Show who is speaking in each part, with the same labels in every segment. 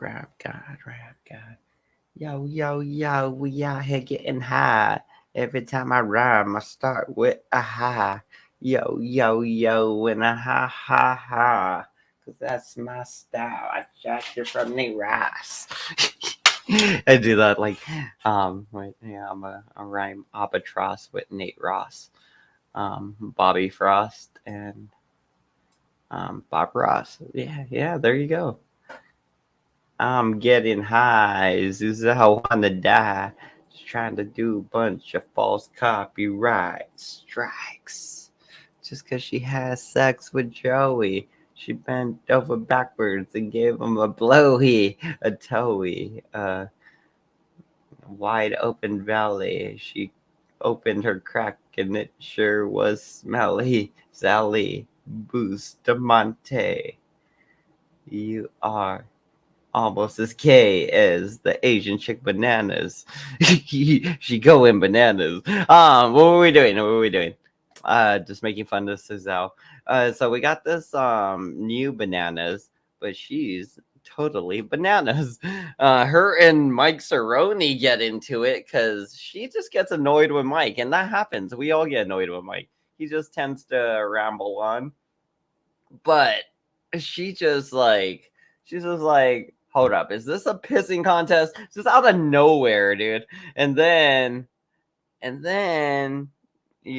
Speaker 1: Rap God, rap God. Yo, yo, yo, we out here getting high. Every time I rhyme, I start with a high. Yo, yo, yo, and a ha, ha, ha. Cause that's my style. I jacked it from the Ross. I do that like, wait, yeah, a rhyme albatross with Nate Ross, Bobby Frost, and Bob Ross. Yeah, yeah, there you go. I'm getting high. This is how I wanna die. Just trying to do a bunch of false copyright strikes. Just 'cause she has sex with Joey. She bent over backwards and gave him a blowy, a toey, a wide open valley. She opened her crack and it sure was smelly. Sally Bustamante. You are almost as gay as the Asian chick bananas. She going bananas. What were we doing? What were we doing? Just making fun of Suzel. So we got this new bananas, but she's totally bananas. Her and Mike Cerrone get into it because she just gets annoyed with Mike, and that happens. We all get annoyed with Mike. He just tends to ramble on, but she's just like, hold up, is this a pissing contest? Just out of nowhere, dude. And then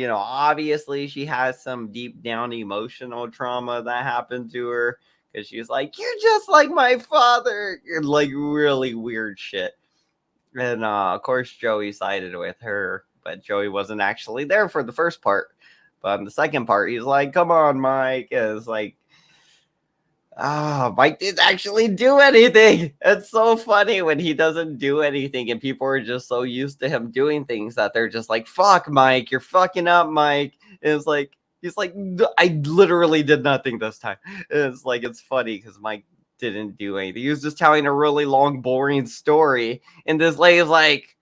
Speaker 1: obviously she has some deep down emotional trauma that happened to her because she's like, you're just like my father, and like really weird shit. And of course Joey sided with her, but Joey wasn't actually there for the first part. But in the second part, he's like, come on, Mike. And it's like, Mike didn't actually do anything. It's so funny when he doesn't do anything and people are just so used to him doing things that they're just like, fuck, Mike, you're fucking up, Mike. And it's like, he's like, I literally did nothing this time. And it's like, it's funny because Mike didn't do anything. He was just telling a really long, boring story. And this lady's like,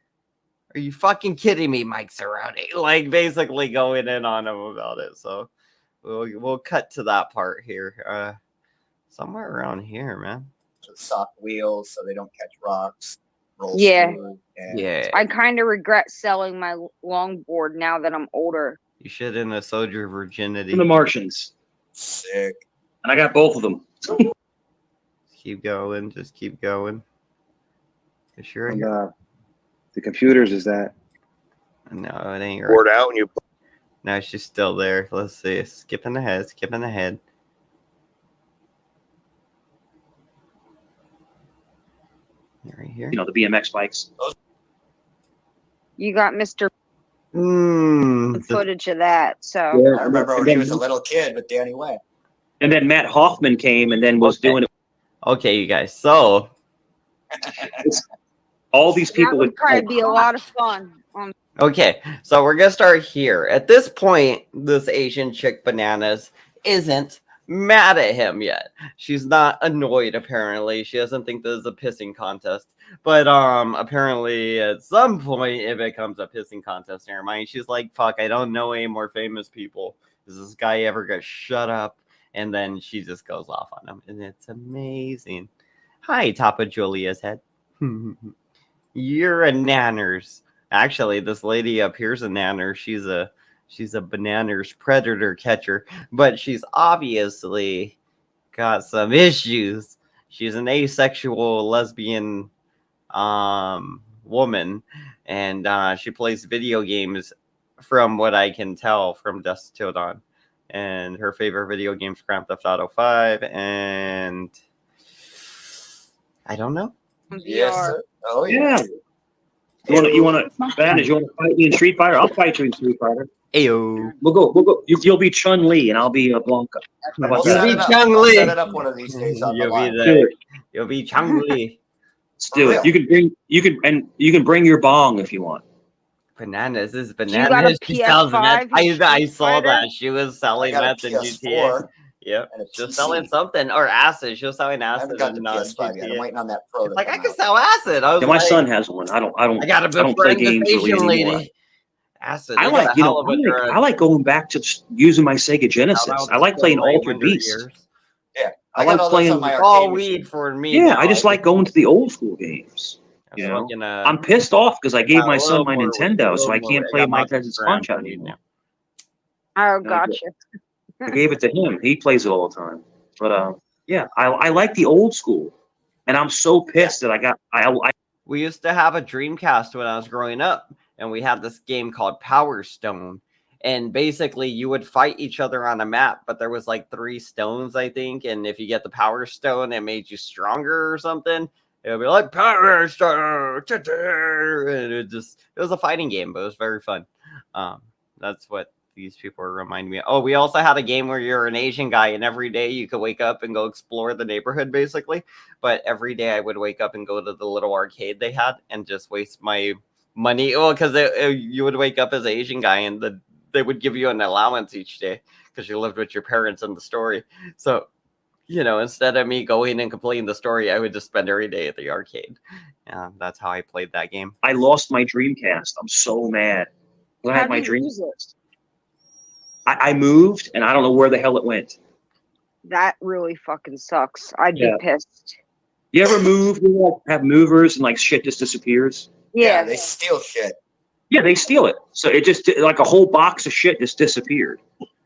Speaker 1: are you fucking kidding me, Mike Cerrone? Like, basically going in on him about it. So we'll cut to that part here. Somewhere around here, man.
Speaker 2: Soft wheels so they don't catch rocks.
Speaker 3: Yeah.
Speaker 1: Yeah.
Speaker 3: I kind of regret selling my longboard now that I'm older.
Speaker 1: You shouldn't have sold your virginity.
Speaker 4: The Martians.
Speaker 2: Sick.
Speaker 4: And I got both of them.
Speaker 1: Keep going. Just keep going. You sure?
Speaker 5: And, the computers is that.
Speaker 1: No, it ain't right.
Speaker 6: Board out and you.
Speaker 1: No, she's still there. Let's see. Skipping ahead. Skipping ahead. Right here.
Speaker 4: You know, the BMX bikes.
Speaker 3: You got Mr.
Speaker 1: The
Speaker 3: footage of that. So
Speaker 2: I remember when he was a little kid with Danny Way.
Speaker 4: And then Matt Hoffman came and then was doing it.
Speaker 1: Okay, you guys. So
Speaker 4: all these people
Speaker 3: that would probably be a lot of fun.
Speaker 1: Okay, so we're gonna start here. At this point, this Asian chick bananas isn't mad at him yet. She's not annoyed, apparently. She doesn't think this is a pissing contest. But apparently at some point it becomes a pissing contest in her mind. She's like, fuck, I don't know any more famous people. Does this guy ever get shut up? And then she just goes off on him. And it's amazing. Hi, top of Julia's head. You're a nanners. Actually, this lady up here's a nanner. She's a bananas predator catcher, but she's obviously got some issues. She's an asexual lesbian woman, and she plays video games from what I can tell from dusk till dawn. And her favorite video games Grand Theft Auto 5 and I don't know.
Speaker 2: Yes. Sir. Oh yeah.
Speaker 4: You want to fight me in Street Fighter? I'll fight you in Street Fighter.
Speaker 1: Ayo.
Speaker 4: We'll go. You'll be Chun-Li and I'll be Blanca.
Speaker 2: We'll set it up one of these days on the line.
Speaker 1: You'll be Chun-Li.
Speaker 4: Let's do it. You can bring your bong if you want.
Speaker 1: Bananas is
Speaker 3: You
Speaker 1: bananas.
Speaker 3: got a
Speaker 1: She sells
Speaker 3: PS5
Speaker 1: it. I saw
Speaker 3: Fighter?
Speaker 1: that. She was selling that in GTA. Yep. She was selling something or acid. She was selling
Speaker 2: I
Speaker 1: acid.
Speaker 2: haven't got the PS5 yet. I'm waiting on that Pro.
Speaker 1: Like I can sell acid. I was
Speaker 4: my son has one. I don't play games really anymore.
Speaker 1: Acid.
Speaker 4: I like going back to using my Sega Genesis. I like playing Altered Beast.
Speaker 2: Yeah,
Speaker 4: I
Speaker 2: got
Speaker 4: like
Speaker 2: all those
Speaker 4: playing.
Speaker 2: on my
Speaker 1: All
Speaker 2: arcade
Speaker 1: weed
Speaker 2: machine.
Speaker 1: for me.
Speaker 4: Yeah,
Speaker 1: now.
Speaker 4: I just like going to the old school games. You know,
Speaker 1: fucking,
Speaker 4: I'm pissed off because I gave my son my Nintendo, so I
Speaker 1: more
Speaker 4: can't
Speaker 1: weed.
Speaker 4: play
Speaker 1: got
Speaker 4: Mike
Speaker 1: my
Speaker 4: Tyson's
Speaker 1: grams
Speaker 4: Punch-Out
Speaker 1: I need
Speaker 4: anymore.
Speaker 3: Oh,
Speaker 4: And
Speaker 3: gotcha.
Speaker 4: I gave it to him. He plays it all the time. But yeah, I like the old school, and I'm so pissed that I
Speaker 1: We used to have a Dreamcast when I was growing up, and we had this game called Power Stone. And basically, you would fight each other on a map, but there was like 3 stones, I think. And if you get the Power Stone, it made you stronger or something. It would be like Power Stone, and it was a fighting game, but it was very fun. That's what these people are reminding me of. Oh, we also had a game where you're an Asian guy, and every day you could wake up and go explore the neighborhood, basically. But every day I would wake up and go to the little arcade they had and just waste my money. Well, because you would wake up as an Asian guy, and they would give you an allowance each day because you lived with your parents in the story. So, instead of me going and completing the story, I would just spend every day at the arcade. Yeah, that's how I played that game.
Speaker 4: I lost my Dreamcast. I'm so mad. When I had
Speaker 3: How'd
Speaker 4: my
Speaker 3: you lose it?
Speaker 4: Dreamcast, I moved, and I don't know where the hell it went.
Speaker 3: That really fucking sucks. I'd be
Speaker 4: Yeah.
Speaker 3: pissed.
Speaker 4: You ever move? You like, have movers and like shit just disappears?
Speaker 3: Yeah.
Speaker 2: They steal shit.
Speaker 4: Yeah, they steal it. So it just like a whole box of shit just disappeared.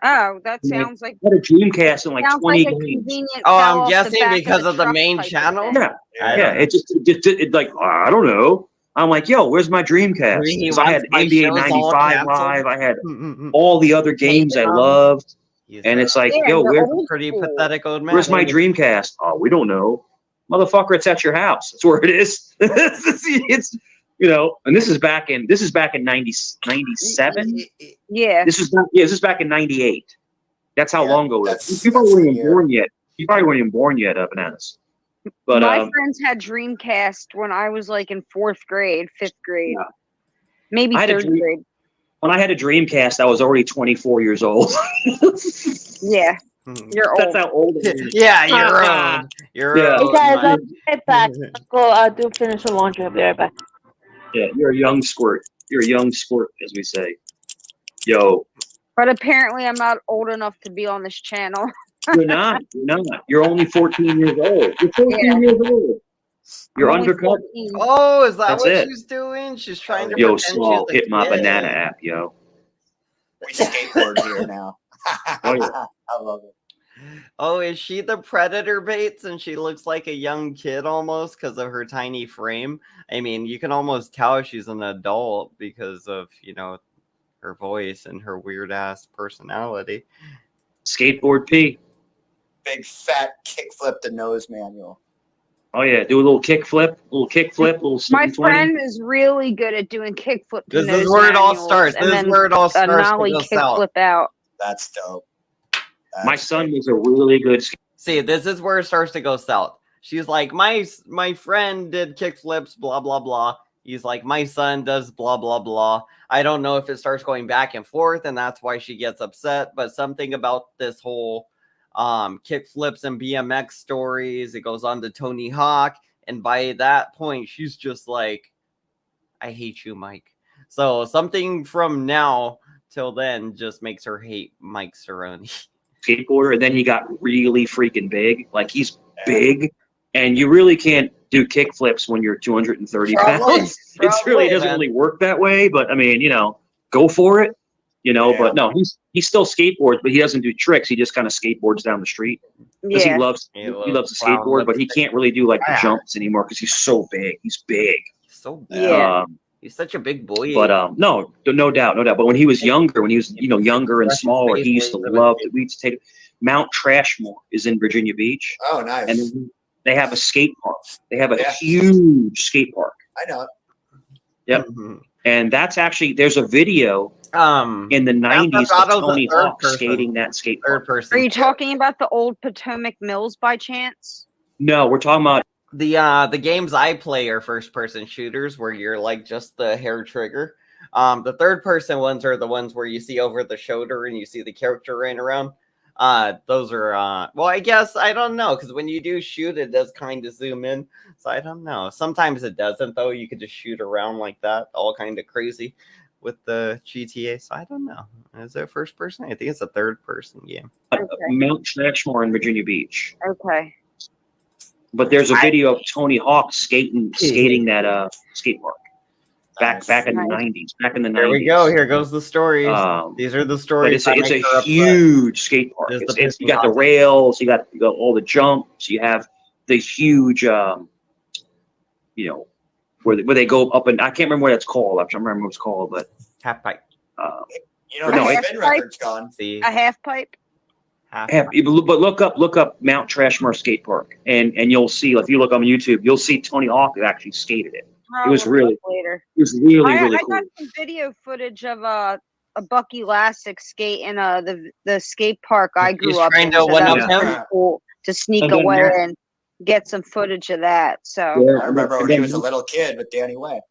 Speaker 3: Oh, that
Speaker 4: And,
Speaker 3: sounds like
Speaker 4: I had a Dreamcast and like
Speaker 3: sounds
Speaker 4: 20
Speaker 3: like a
Speaker 4: games.
Speaker 3: convenient.
Speaker 1: Oh,
Speaker 3: fell
Speaker 1: I'm
Speaker 3: off the
Speaker 1: guessing
Speaker 3: back
Speaker 1: because of the
Speaker 3: truck
Speaker 1: main
Speaker 3: type of
Speaker 1: channel?
Speaker 3: thing.
Speaker 4: Yeah,
Speaker 1: I
Speaker 4: yeah.
Speaker 1: don't know.
Speaker 4: It like I don't know. I'm like, yo, where's my Dreamcast?
Speaker 1: He
Speaker 4: 'Cause I had
Speaker 1: wants my
Speaker 4: NBA
Speaker 1: shows all
Speaker 4: 95
Speaker 1: canceled.
Speaker 4: live. I had all the other games I
Speaker 1: Hated 'em.
Speaker 4: loved,
Speaker 1: He's
Speaker 4: and it's like,
Speaker 3: Yeah,
Speaker 4: yo,
Speaker 3: the old
Speaker 1: pretty
Speaker 3: school.
Speaker 1: pathetic old man.
Speaker 4: where's my Dreamcast? Oh, we don't know, motherfucker. It's at your house. That's where it is. It's and this is back in 97.
Speaker 3: Yeah.
Speaker 4: This is back in 98. That's how long ago it was. You
Speaker 2: that's
Speaker 4: probably weren't
Speaker 2: the
Speaker 4: even
Speaker 2: year.
Speaker 4: born yet. You probably weren't even born yet, Bananas. But
Speaker 3: My friends had Dreamcast when I was like in 4th grade, 5th grade,
Speaker 4: Yeah.
Speaker 3: maybe
Speaker 4: I had a
Speaker 3: 3rd grade.
Speaker 4: when I had a Dreamcast, I was already 24 years old.
Speaker 3: Yeah, you're
Speaker 4: That's
Speaker 3: old.
Speaker 4: how old I am.
Speaker 1: Yeah, you're old. You're
Speaker 4: Yeah.
Speaker 1: old.
Speaker 6: Hey guys,
Speaker 1: man.
Speaker 6: I'll be right back. Let's go do finish some laundry. I'll be right back.
Speaker 4: Yeah, you're a young squirt. You're a young squirt, as we say. Yo,
Speaker 3: But apparently, I'm not old enough to be on this channel.
Speaker 4: you're not. You're not. You're only 14 years old. You're 14
Speaker 3: Yeah.
Speaker 4: years old. You're
Speaker 3: I'm only
Speaker 4: undercover.
Speaker 3: 14.
Speaker 1: Oh, is that
Speaker 4: That's
Speaker 1: what
Speaker 4: it.
Speaker 1: she's doing? She's trying to
Speaker 4: Yo,
Speaker 1: pretend
Speaker 4: Saul,
Speaker 1: she's a
Speaker 4: hit my
Speaker 1: kid.
Speaker 4: banana app, yo.
Speaker 2: We skateboard here now.
Speaker 4: Oh, yeah.
Speaker 2: I love it.
Speaker 1: Oh, is she the predator baits and she looks like a young kid almost because of her tiny frame? I mean, you can almost tell she's an adult because of, her voice and her weird ass personality.
Speaker 4: Skateboard P.
Speaker 2: Big fat kickflip the nose manual.
Speaker 4: Oh, yeah. Do a little kick flip, little
Speaker 3: My
Speaker 4: 720.
Speaker 3: friend is really good at doing kickflip.
Speaker 1: This is where it all starts.
Speaker 3: And
Speaker 1: This is
Speaker 3: then
Speaker 1: where it all
Speaker 3: a
Speaker 1: starts.
Speaker 3: nollie
Speaker 1: to go south.
Speaker 3: kickflip out.
Speaker 2: That's dope.
Speaker 4: My son was a really good
Speaker 1: See, this is where it starts to go south. She's like, my friend did kickflips, blah, blah, blah. He's like, my son does blah, blah, blah. I don't know if it starts going back and forth, and that's why she gets upset. But something about this whole kickflips and BMX stories, it goes on to Tony Hawk. And by that point, she's just like, I hate you, Mike. So something from now till then just makes her hate Mike Cerrone.
Speaker 4: skateboarder, and then he got really freaking big. Like, he's big, and you really can't do kick flips when you're 230 pounds. It really doesn't really work that way, but I mean, go for it. But no, he still skateboards, but he doesn't do tricks. He just kind of skateboards down the street because
Speaker 3: Yeah.
Speaker 4: he loves to skateboard, but he can't really do like the jumps anymore because he's so big. He's big.
Speaker 1: So big.
Speaker 3: Yeah.
Speaker 1: He's such a big boy.
Speaker 4: But no doubt. But when he was younger, younger and smaller, he used to love to. We used to take Mount Trashmore is in Virginia Beach.
Speaker 2: Oh, nice.
Speaker 4: And then they have a skate park. They have a huge skate park.
Speaker 2: I know it.
Speaker 4: Yep. And that's actually, there's a video in the 90s of Tony Hawk skating that skate park.
Speaker 3: Are you talking about the old Potomac Mills by chance?
Speaker 4: No, we're talking about
Speaker 1: the games I play are first person shooters where you're like just the hair trigger. The third person ones are the ones where you see over the shoulder and you see the character running around. Those are well, I guess I don't know, because when you do shoot, it does kind of zoom in. So I don't know. Sometimes it doesn't though. You could just shoot around like that, all kind of crazy. with the GTA. So I don't know. Is it first person? I think it's a third person game.
Speaker 3: Okay.
Speaker 4: Mount Trashmore in Virginia Beach.
Speaker 3: Okay.
Speaker 4: But there's a video of Tony Hawk skating that skate park back in the
Speaker 3: Nice.
Speaker 4: 90s. Back in the 90s.
Speaker 1: Here we go. Here goes the stories. These are the stories.
Speaker 4: But it's a huge skate park. It's you got the rails, you got all the jumps, you have the huge you know, where they go up, and I can't remember what it's called. I'm trying to remember what it's called, but
Speaker 1: half pipe.
Speaker 2: You know,
Speaker 4: No,
Speaker 2: the
Speaker 3: it's-
Speaker 2: spin record's gone.
Speaker 1: See,
Speaker 3: A half pipe.
Speaker 1: half
Speaker 4: but look up Mount Trashmore Skate Park, and you'll see. If you look on YouTube, you'll see Tony Hawk actually skated it.
Speaker 3: Oh,
Speaker 4: It was
Speaker 3: we'll
Speaker 4: really,
Speaker 3: look later.
Speaker 4: it was really
Speaker 3: I
Speaker 4: cool.
Speaker 3: got some video footage of a Bucky Lassick skate in the skate park I
Speaker 1: He's
Speaker 3: grew up
Speaker 1: trying
Speaker 3: in.
Speaker 1: to
Speaker 3: So
Speaker 1: one
Speaker 3: that
Speaker 1: up
Speaker 3: was
Speaker 1: him.
Speaker 3: pretty cool to sneak
Speaker 4: And then
Speaker 3: away
Speaker 4: Matt-
Speaker 3: and get some footage of that. So
Speaker 2: I remember when he was a little kid with Danny Way.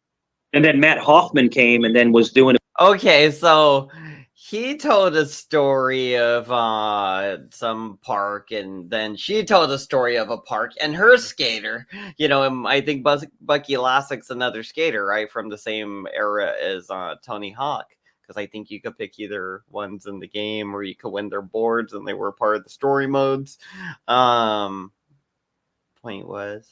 Speaker 4: And then Matt Hoffman came and then was doing.
Speaker 1: Okay, so he told a story of some park, and then she told a story of a park and her skater. You know, and I think Bucky Lassick's another skater, right, from the same era as Tony Hawk. Because I think you could pick either ones in the game, or you could win their boards, and they were part of the story modes. Point was,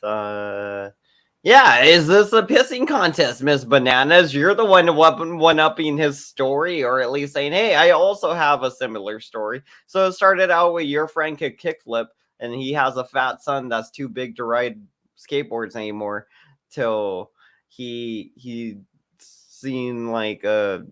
Speaker 1: yeah, is this a pissing contest, Miss Bananas? You're the one-upping his story, or at least saying, hey, I also have a similar story. So it started out with your friend could kickflip, and he has a fat son that's too big to ride skateboards anymore, till he seen like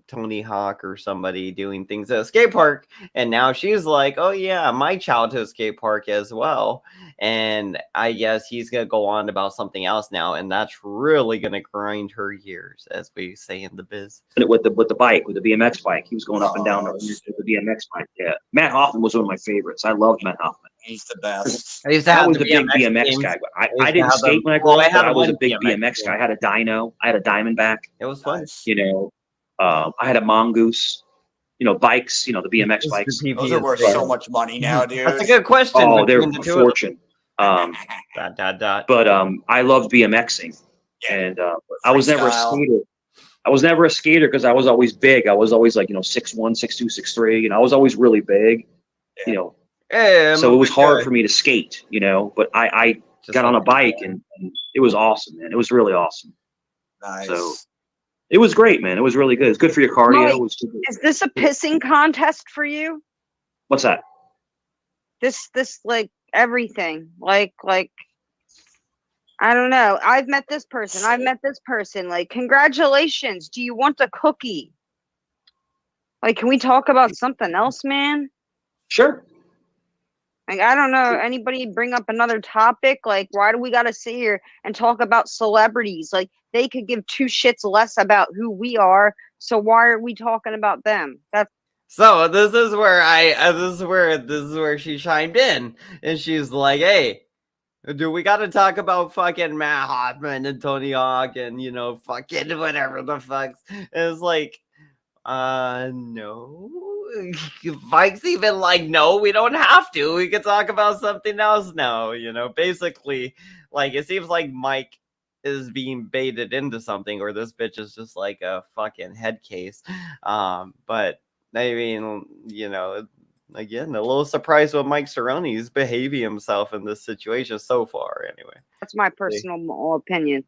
Speaker 1: Tony Hawk or somebody doing things at a skate park, and now she's like, oh yeah, my childhood skate park as well. And I guess he's gonna go on about something else now, and that's really gonna grind her gears, as we say in the biz.
Speaker 4: With the bike, with the BMX bike. He was going up and down the BMX bike. Yeah. Matt Hoffman was one of my favorites. I loved Matt Hoffman.
Speaker 2: He's the best.
Speaker 1: I used to
Speaker 4: I
Speaker 1: have
Speaker 4: was
Speaker 1: the
Speaker 4: a big BMX
Speaker 1: games.
Speaker 4: guy.
Speaker 1: I used
Speaker 4: I
Speaker 1: to
Speaker 4: didn't
Speaker 1: have
Speaker 4: skate
Speaker 1: them.
Speaker 4: when I grew
Speaker 1: Well, I
Speaker 4: up,
Speaker 1: had
Speaker 4: but I was a
Speaker 1: one
Speaker 4: big
Speaker 1: BMX
Speaker 4: BMX guy.
Speaker 1: game.
Speaker 4: I had a dyno. I had a Diamondback.
Speaker 1: It was fun.
Speaker 2: Nice.
Speaker 4: You know, I had a Mongoose. You know, bikes. You know, the BMX
Speaker 1: Mr.
Speaker 4: bikes.
Speaker 1: PP
Speaker 2: Those are
Speaker 1: is
Speaker 2: worth
Speaker 1: dead.
Speaker 2: so much money now, dude.
Speaker 1: That's a good question.
Speaker 4: Oh, they're
Speaker 1: between the
Speaker 4: a
Speaker 1: two of them.
Speaker 4: fortune. But I loved BMXing, and I was never a
Speaker 2: Freestyle.
Speaker 4: skater. I was never a skater because I was always big. I was always like 6'1", 6'2", 6'3". You know, I was always really big. You know,
Speaker 1: Yeah,
Speaker 4: so it was
Speaker 1: I'm
Speaker 4: hard
Speaker 1: good.
Speaker 4: for me to skate. You know, but I
Speaker 1: Just
Speaker 4: got on a
Speaker 1: like-
Speaker 4: bike and it was awesome, man. It was really awesome.
Speaker 2: Nice.
Speaker 4: So it was great, man. It was really good. It's good for your cardio.
Speaker 3: Mike,
Speaker 4: It was good.
Speaker 3: is this a pissing contest for you?
Speaker 4: What's that?
Speaker 3: This like everything. Like I don't know. I've met this person. I've met this person. Like, congratulations. Do you want a cookie? Like, can we talk about something else, man?
Speaker 4: Sure.
Speaker 3: Like, I don't know. Anybody bring up another topic? Like, why do we got to sit here and talk about celebrities? Like, they could give two shits less about who we are. So why are we talking about them? That's
Speaker 1: So this is where she chimed in, and she's like, "Hey, do we got to talk about fucking Matt Hoffman and Tony Hawk and fucking whatever the fucks?" And it's like, no. Mike's even like, no, we don't have to. We could talk about something else now. Basically, like it seems like Mike is being baited into something, or this bitch is just like a fucking head case. But I mean, again, a little surprised with Mike Cerrone's behaving himself in this situation so far. Anyway,
Speaker 3: my personal opinion.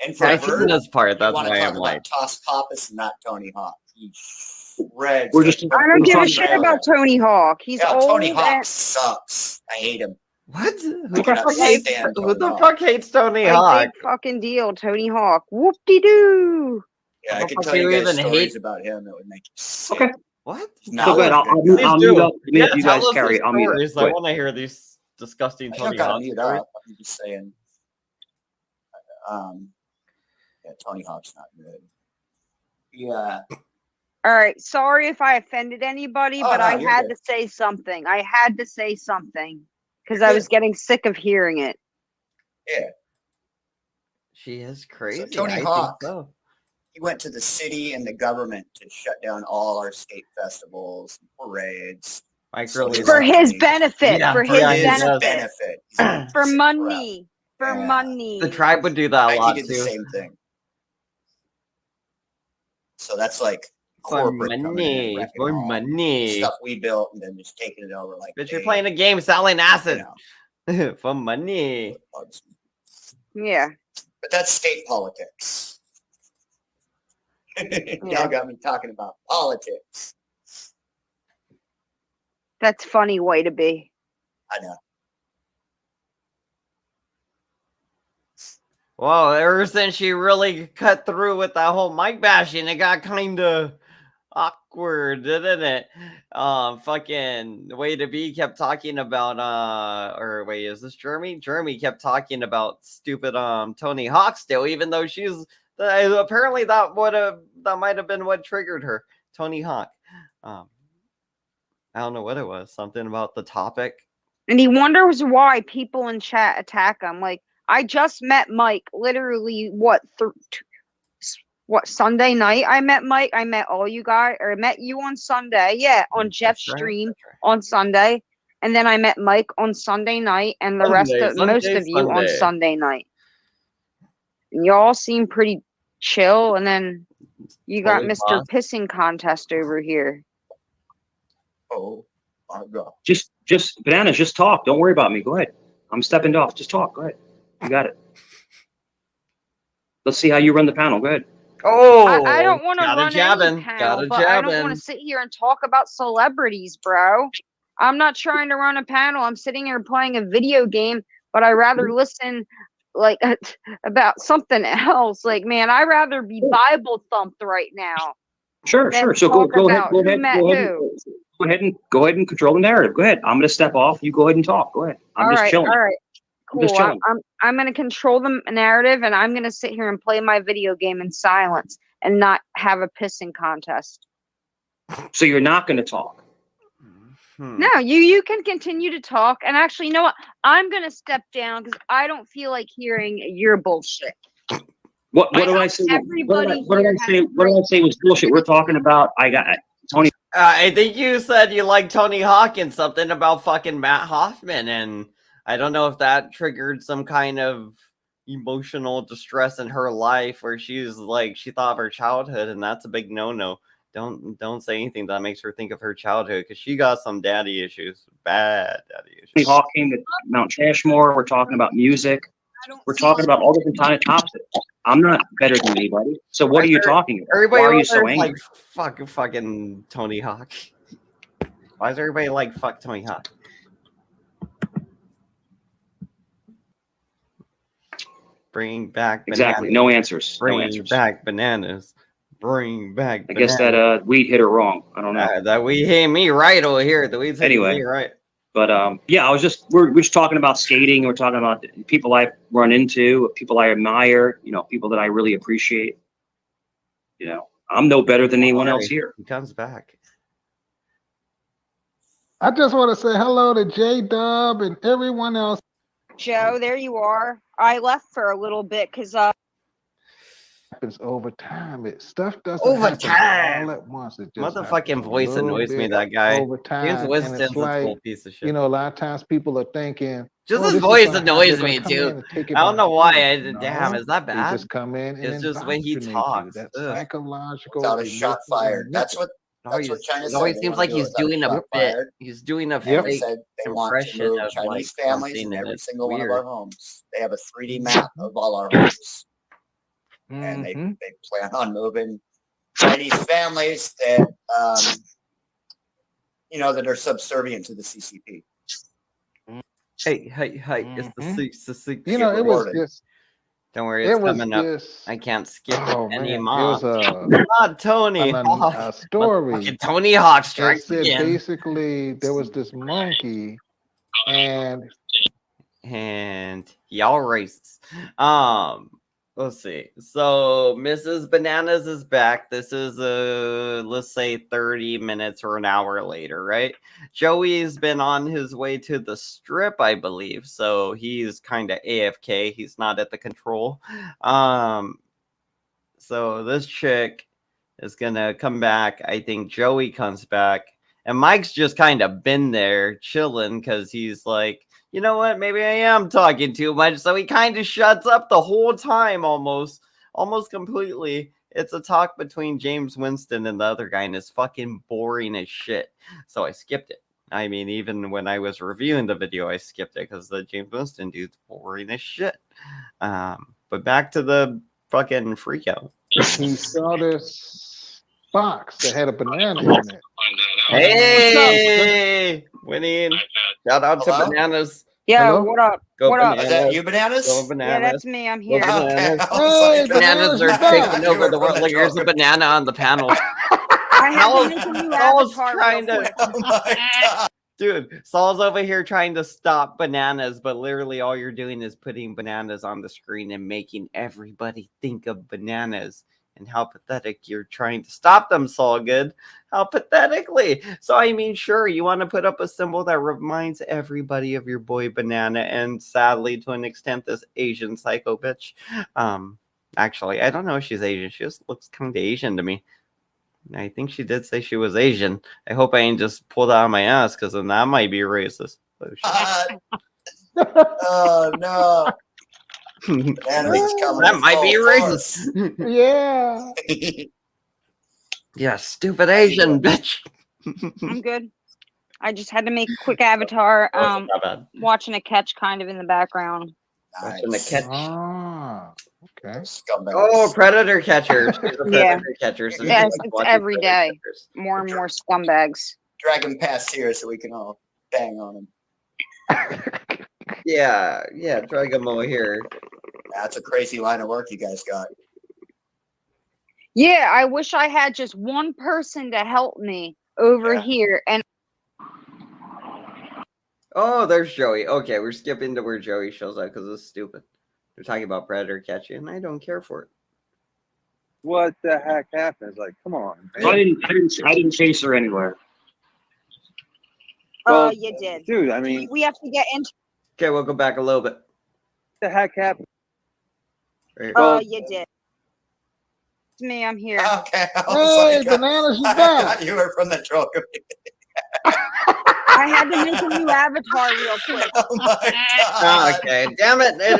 Speaker 2: And for
Speaker 1: I see
Speaker 2: Vert,
Speaker 1: this part.
Speaker 2: you
Speaker 1: That's
Speaker 2: want to
Speaker 1: why
Speaker 2: talk
Speaker 1: I'm
Speaker 2: about
Speaker 1: like,
Speaker 2: Toss Pappas, not Tony Hawk. He shreds.
Speaker 4: We're just-
Speaker 3: I don't
Speaker 4: We're
Speaker 3: give a
Speaker 4: talking
Speaker 3: shit
Speaker 4: about-
Speaker 3: about Tony Hawk. He's
Speaker 2: Yeah,
Speaker 3: old.
Speaker 2: Tony Hawk
Speaker 3: and-
Speaker 2: sucks. I hate him.
Speaker 1: what? Who
Speaker 2: I
Speaker 1: the
Speaker 2: cannot
Speaker 1: fuck hates?
Speaker 2: stand
Speaker 1: Who
Speaker 2: Tony
Speaker 1: the
Speaker 2: Hawk.
Speaker 1: fuck hates Tony
Speaker 3: Like,
Speaker 1: Hawk?
Speaker 3: big fucking deal, Tony Hawk. Whoop-de-doo.
Speaker 2: Yeah, I
Speaker 1: How
Speaker 2: could
Speaker 1: the
Speaker 2: tell
Speaker 1: fuck
Speaker 2: you
Speaker 1: do you
Speaker 2: guys
Speaker 1: even
Speaker 2: stories
Speaker 1: hate-
Speaker 2: about him that would make you sick.
Speaker 4: Okay.
Speaker 1: What?
Speaker 2: Not
Speaker 4: So good. I'll
Speaker 2: good.
Speaker 1: Please
Speaker 4: mute
Speaker 1: do.
Speaker 4: up.
Speaker 1: Yeah,
Speaker 4: You
Speaker 1: tell
Speaker 4: guys
Speaker 1: us
Speaker 4: carry
Speaker 1: your
Speaker 4: it. I'll mute up.
Speaker 1: stories.
Speaker 4: Go
Speaker 1: I
Speaker 4: ahead.
Speaker 1: want to hear these disgusting
Speaker 2: I
Speaker 1: Tony
Speaker 2: don't gotta
Speaker 1: Hawk
Speaker 2: mute
Speaker 1: stories.
Speaker 2: up. I'm just saying. Yeah, Tony Hawk's not good. Yeah.
Speaker 3: All right. Sorry if I offended anybody,
Speaker 2: Oh,
Speaker 3: but
Speaker 2: no,
Speaker 3: I
Speaker 2: you're
Speaker 3: had
Speaker 2: good.
Speaker 3: to say something. I had to say something because
Speaker 2: You're
Speaker 3: I
Speaker 2: good.
Speaker 3: was getting sick of hearing it.
Speaker 2: Yeah.
Speaker 1: She is crazy.
Speaker 2: Tony
Speaker 1: I think
Speaker 2: Hawk.
Speaker 1: so.
Speaker 2: He went to the city and the government to shut down all our skate festivals, parades.
Speaker 1: Mike
Speaker 2: So
Speaker 1: really
Speaker 2: he's
Speaker 3: For
Speaker 2: like-
Speaker 1: likes-
Speaker 3: his benefit.
Speaker 1: Yeah,
Speaker 3: for
Speaker 1: for
Speaker 3: his
Speaker 1: his
Speaker 3: benefit.
Speaker 2: benefit.
Speaker 3: For money. For
Speaker 2: Yeah.
Speaker 3: money.
Speaker 1: the tribe would do that a
Speaker 2: He
Speaker 1: lot
Speaker 2: did the
Speaker 1: too.
Speaker 2: same thing. So that's like
Speaker 1: For
Speaker 2: corporate coming in
Speaker 1: money,
Speaker 2: and
Speaker 1: for
Speaker 2: wrecking all
Speaker 1: money.
Speaker 2: stuff we built and then just taking it over like.
Speaker 1: But you're playing a game selling
Speaker 2: you
Speaker 1: acid
Speaker 2: know,
Speaker 1: for money.
Speaker 2: bugs me.
Speaker 3: Yeah.
Speaker 2: But that's state politics. Y'all got me talking about politics.
Speaker 3: That's funny way to be.
Speaker 2: I know.
Speaker 1: Well, ever since she really cut through with that whole mic bashing, it got kind of awkward, didn't it? Fucking way to be kept talking about or wait, is this Jeremy? Jeremy kept talking about stupid Tony Hawk still, even though she's apparently that might have been what triggered her. Tony Hawk. I don't know what it was. Something about the topic.
Speaker 3: And he wonders why people in chat attack him. Like, I just met Mike literally what Sunday night I met Mike. I met all you guys, or I met you on Sunday. Yeah, on Jeff's stream on Sunday. And then I met Mike on Sunday night and the most of you on Sunday night. And y'all seem pretty chill, and then you got Mr. Pissing Contest over here.
Speaker 2: Oh my God.
Speaker 4: Just Bananas, just talk. Don't worry about me. Go ahead. I'm stepping off. Just talk. Go ahead. You got it. Let's see how you run the panel. Go ahead.
Speaker 3: Oh, I don't want to run any panel, but I don't want to sit here and talk about celebrities, bro. I'm not trying to run a panel. I'm sitting here playing a video game, but I rather listen like about something else. Like, man, I rather be Bible thumped right now.
Speaker 4: Sure. So go ahead and control the narrative. Go ahead. I'm gonna step off. You go ahead and talk. Go ahead. I'm just chilling.
Speaker 3: All right. Cool. I'm going to control the narrative, and I'm going to sit here and play my video game in silence and not have a pissing contest.
Speaker 4: So you're not going to talk?
Speaker 3: No, you can continue to talk. And actually, you know what? I'm going to step down because I don't feel like hearing your bullshit.
Speaker 4: What did I say? What did I say was bullshit? We're talking about. I got Tony.
Speaker 1: I think you said you like Tony Hawk and something about fucking Matt Hoffman, and I don't know if that triggered some kind of emotional distress in her life where she's like, she thought of her childhood, and that's a big no-no. Don't say anything that makes her think of her childhood, because she got some daddy issues, bad daddy issues.
Speaker 4: Tony Hawk came to Mount Cashmore. We're talking about music. We're talking about all different kind of topics. I'm not better than anybody. So what are you talking about?
Speaker 1: Everybody
Speaker 4: Why are you so angry?
Speaker 1: Like, fucking Tony Hawk. Why is everybody like, fuck Tony Hawk? Bring back bananas.
Speaker 4: Exactly. No answers.
Speaker 1: Bring back bananas. Bring back bananas.
Speaker 4: I guess that weed hit her wrong. I don't know.
Speaker 1: That weed hit me right over here. The weed's hitting me right.
Speaker 4: But yeah, we're just talking about skating. We're talking about people I run into, people I admire, people that I really appreciate. I'm no better than anyone else here.
Speaker 1: He comes back.
Speaker 7: I just want to say hello to J-Dub and everyone else.
Speaker 3: Joe, there you are. I left for a little bit because
Speaker 7: happens over time. Stuff doesn't
Speaker 1: happen
Speaker 7: all at once. It just
Speaker 1: motherfucking voice annoys me. That guy.
Speaker 7: Over time, and it's like,
Speaker 1: a piece of shit.
Speaker 7: A lot of times people are thinking.
Speaker 1: Just his voice annoys me too. I don't know why. Damn, is that bad?
Speaker 7: Just come in.
Speaker 1: It's just when he talks.
Speaker 7: That's psychological.
Speaker 2: Without a shot fired. That's what China said.
Speaker 1: It always seems like he's doing a bit. He's doing a fake
Speaker 2: they want to move Chinese families in every single one of our homes. They have a 3D map of all our homes. And they plan on moving Chinese families that that are subservient to the CCP.
Speaker 1: Hey, it's the six.
Speaker 7: It was just.
Speaker 1: Don't worry, it's coming up. I can't skip any more.
Speaker 7: It was
Speaker 1: not Tony Hawk.
Speaker 7: A story.
Speaker 1: Tony Hawk strikes again.
Speaker 7: Basically, there was this monkey, and
Speaker 1: y'all racist. Let's see. So Mrs. Bananas is back. This is let's say 30 minutes or an hour later, right? Joey's been on his way to the strip, I believe. So he's kind of AFK. He's not at the control. So this chick is gonna come back. I think Joey comes back. And Mike's just kind of been there chilling because he's like, you know what? Maybe I am talking too much. So he kind of shuts up the whole time almost completely. It's a talk between James Winston and the other guy, and it's fucking boring as shit. So I skipped it. I mean, even when I was reviewing the video, I skipped it because the James Winston dude's boring as shit. But back to the fucking freak out.
Speaker 7: He saw this box that had a banana in it.
Speaker 1: Hey, winning! Shout out to Bananas.
Speaker 3: Yeah,
Speaker 7: Hello?
Speaker 3: what up?
Speaker 1: Go
Speaker 3: what
Speaker 1: Bananas.
Speaker 3: up?
Speaker 2: Is that you, Bananas?
Speaker 1: Go Bananas.
Speaker 3: Yeah, that's me. I'm
Speaker 1: Go
Speaker 3: here.
Speaker 1: Bananas.
Speaker 2: Okay, I was like,
Speaker 1: Bananas are
Speaker 7: back.
Speaker 1: taking over the world. Like, there's a banana on the panel.
Speaker 3: I had to make a new
Speaker 1: Saul's
Speaker 3: avatar
Speaker 1: trying
Speaker 3: real
Speaker 1: to.
Speaker 3: quick.
Speaker 2: Oh my God.
Speaker 1: Dude, Saul's over here trying to stop Bananas, but literally all you're doing is putting Bananas on the screen and making everybody think of Bananas. And how pathetic you're trying to stop them, Saul Good. How pathetically. So, I mean, sure, you want to put up a symbol that reminds everybody of your boy Banana, and sadly, to an extent, this Asian psycho bitch. Actually, I don't know if she's Asian. She just looks kind of Asian to me. I think she did say she was Asian. I hope I ain't just pulled out of my ass, because then that might be racist.
Speaker 2: Oh no.
Speaker 1: That might be racist.
Speaker 7: Yeah.
Speaker 1: Yeah, stupid Asian bitch.
Speaker 3: I'm good. I just had to make a quick avatar.
Speaker 1: Not bad.
Speaker 3: Watching a catch kind of in the background.
Speaker 1: Watching the catch.
Speaker 7: Ah, okay.
Speaker 1: Oh, predator catcher. She's a
Speaker 3: Yeah.
Speaker 1: predator catcher. So
Speaker 3: Yes,
Speaker 1: she's
Speaker 3: it's
Speaker 1: watching
Speaker 3: every
Speaker 1: predator
Speaker 3: day.
Speaker 1: catchers.
Speaker 3: More and more scumbags.
Speaker 2: Drag him past here so we can all bang on him.
Speaker 1: Yeah, drag him over here.
Speaker 2: That's a crazy line of work you guys got.
Speaker 3: Yeah, I wish I had just one person to help me over here. And
Speaker 1: Oh, there's Joey. Okay, we're skipping to where Joey shows up because it's stupid. We're talking about predator catching, and I don't care for it.
Speaker 5: What the heck happens? Like, come on, man.
Speaker 4: I didn't chase her anywhere.
Speaker 5: Well,
Speaker 3: you did.
Speaker 5: Dude, I mean,
Speaker 3: We have to get into
Speaker 1: Okay, we'll go back a little bit.
Speaker 5: what the heck happened?
Speaker 1: Right.
Speaker 3: you did. It's me, I'm here.
Speaker 2: Okay.
Speaker 7: Hey, Bananas, you
Speaker 2: I
Speaker 7: back.
Speaker 2: thought you were from the troll community.
Speaker 3: I had to make a new avatar real quick.
Speaker 2: Oh my God.
Speaker 1: Okay, damn it. I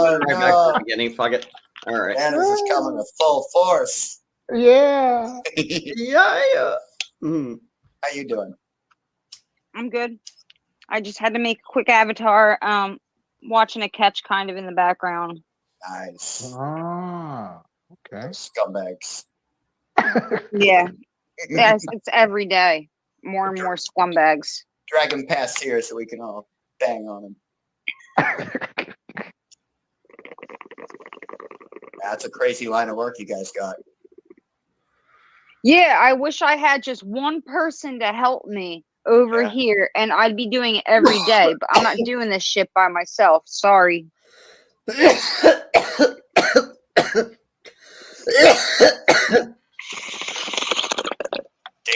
Speaker 1: went right back to the beginning. Fuck it. All right.
Speaker 2: Bananas is coming with full force.
Speaker 7: Yeah.
Speaker 1: Yeah. Mhm.
Speaker 2: How you doing?
Speaker 3: I'm good. I just had to make a quick avatar. Watching a catch kind of in the background.
Speaker 2: Nice.
Speaker 7: Ah, okay.
Speaker 2: Scumbags.
Speaker 3: Yeah. Yes, it's every day. More and more scumbags.
Speaker 2: Drag him past here so we can all bang on him. That's a crazy line of work you guys got.
Speaker 3: Yeah, I wish I had just one person to help me over here, and I'd be doing it every day, but I'm not doing this shit by myself. Sorry.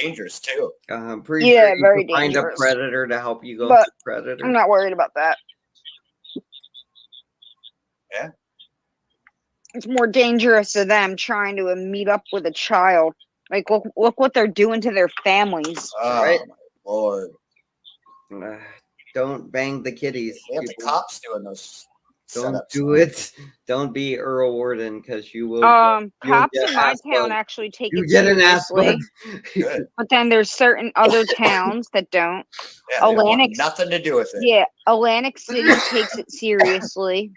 Speaker 2: Dangerous too.
Speaker 1: I'm pretty sure you
Speaker 3: very
Speaker 1: can find a
Speaker 3: dangerous.
Speaker 1: predator to help you go
Speaker 3: But
Speaker 1: through predator.
Speaker 3: I'm not worried about that.
Speaker 2: Yeah.
Speaker 3: It's more dangerous to them trying to meet up with a child. Like, look what they're doing to their families.
Speaker 2: Oh
Speaker 1: Right.
Speaker 2: my Lord.
Speaker 1: Don't bang the kitties.
Speaker 2: They have the
Speaker 1: people.
Speaker 2: cops doing those.
Speaker 1: Don't
Speaker 2: setups.
Speaker 1: do it. Don't be Earl Warden, because you will.
Speaker 3: Cops
Speaker 1: get
Speaker 3: in my
Speaker 1: ass
Speaker 3: town
Speaker 1: bug.
Speaker 3: actually take
Speaker 1: You
Speaker 3: it
Speaker 1: get an ass
Speaker 3: seriously,
Speaker 1: bug.
Speaker 2: Good.
Speaker 3: but then there's certain other towns that don't.
Speaker 2: Yeah, they don't want
Speaker 3: Atlantic-
Speaker 2: nothing to do with it.
Speaker 3: Yeah, Atlantic City takes it seriously.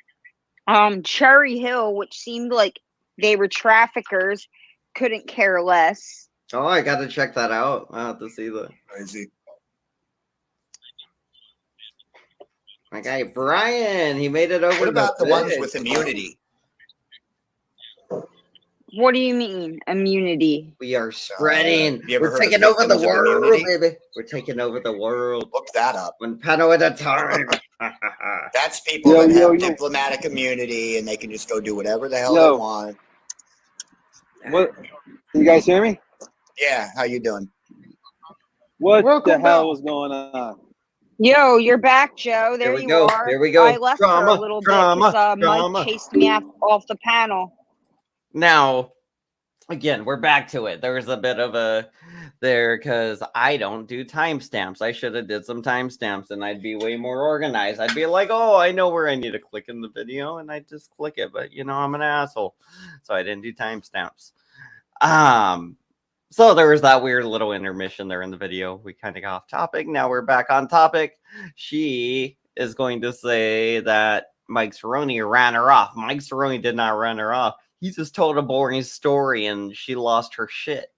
Speaker 3: Cherry Hill, which seemed like they were traffickers, couldn't care less.
Speaker 1: Oh, I got to check that out. I have to see the.
Speaker 2: Crazy.
Speaker 1: My guy Brian, he made it over.
Speaker 2: What about the ones
Speaker 1: bridge.
Speaker 2: with immunity?
Speaker 3: What do you mean immunity?
Speaker 1: We are spreading.
Speaker 2: you ever
Speaker 1: We're
Speaker 2: heard of
Speaker 1: taking over the
Speaker 2: victims of
Speaker 1: world,
Speaker 2: immunity?
Speaker 1: baby. We're taking over the world.
Speaker 2: Look that up.
Speaker 1: One panel at a time.
Speaker 2: That's people
Speaker 5: Yo,
Speaker 2: that
Speaker 5: yo,
Speaker 2: have
Speaker 5: yo.
Speaker 2: diplomatic immunity and they can just go do whatever the hell
Speaker 5: Yo.
Speaker 2: they want.
Speaker 5: What? Can you guys hear me?
Speaker 2: Yeah, how you doing?
Speaker 5: What
Speaker 7: Welcome
Speaker 5: the hell
Speaker 7: back.
Speaker 5: was going on?
Speaker 3: Yo, you're back, Joe. There
Speaker 1: we
Speaker 3: you
Speaker 1: go.
Speaker 3: are.
Speaker 1: There we go.
Speaker 3: I left for
Speaker 1: Drama,
Speaker 3: a little
Speaker 1: drama,
Speaker 3: bit because
Speaker 1: drama.
Speaker 3: Mike chased me off the panel.
Speaker 1: Now, again, we're back to it. There was a bit of a there because I don't do timestamps. I should have did some timestamps and I'd be way more organized. I'd be like, oh, I know where I need to click in the video, and I'd just click it. But I'm an asshole, so I didn't do timestamps. So there was that weird little intermission there in the video. We kind of got off topic. Now we're back on topic. She is going to say that Mike Cerrone ran her off. Mike Cerrone did not run her off. He just told a boring story and she lost her shit.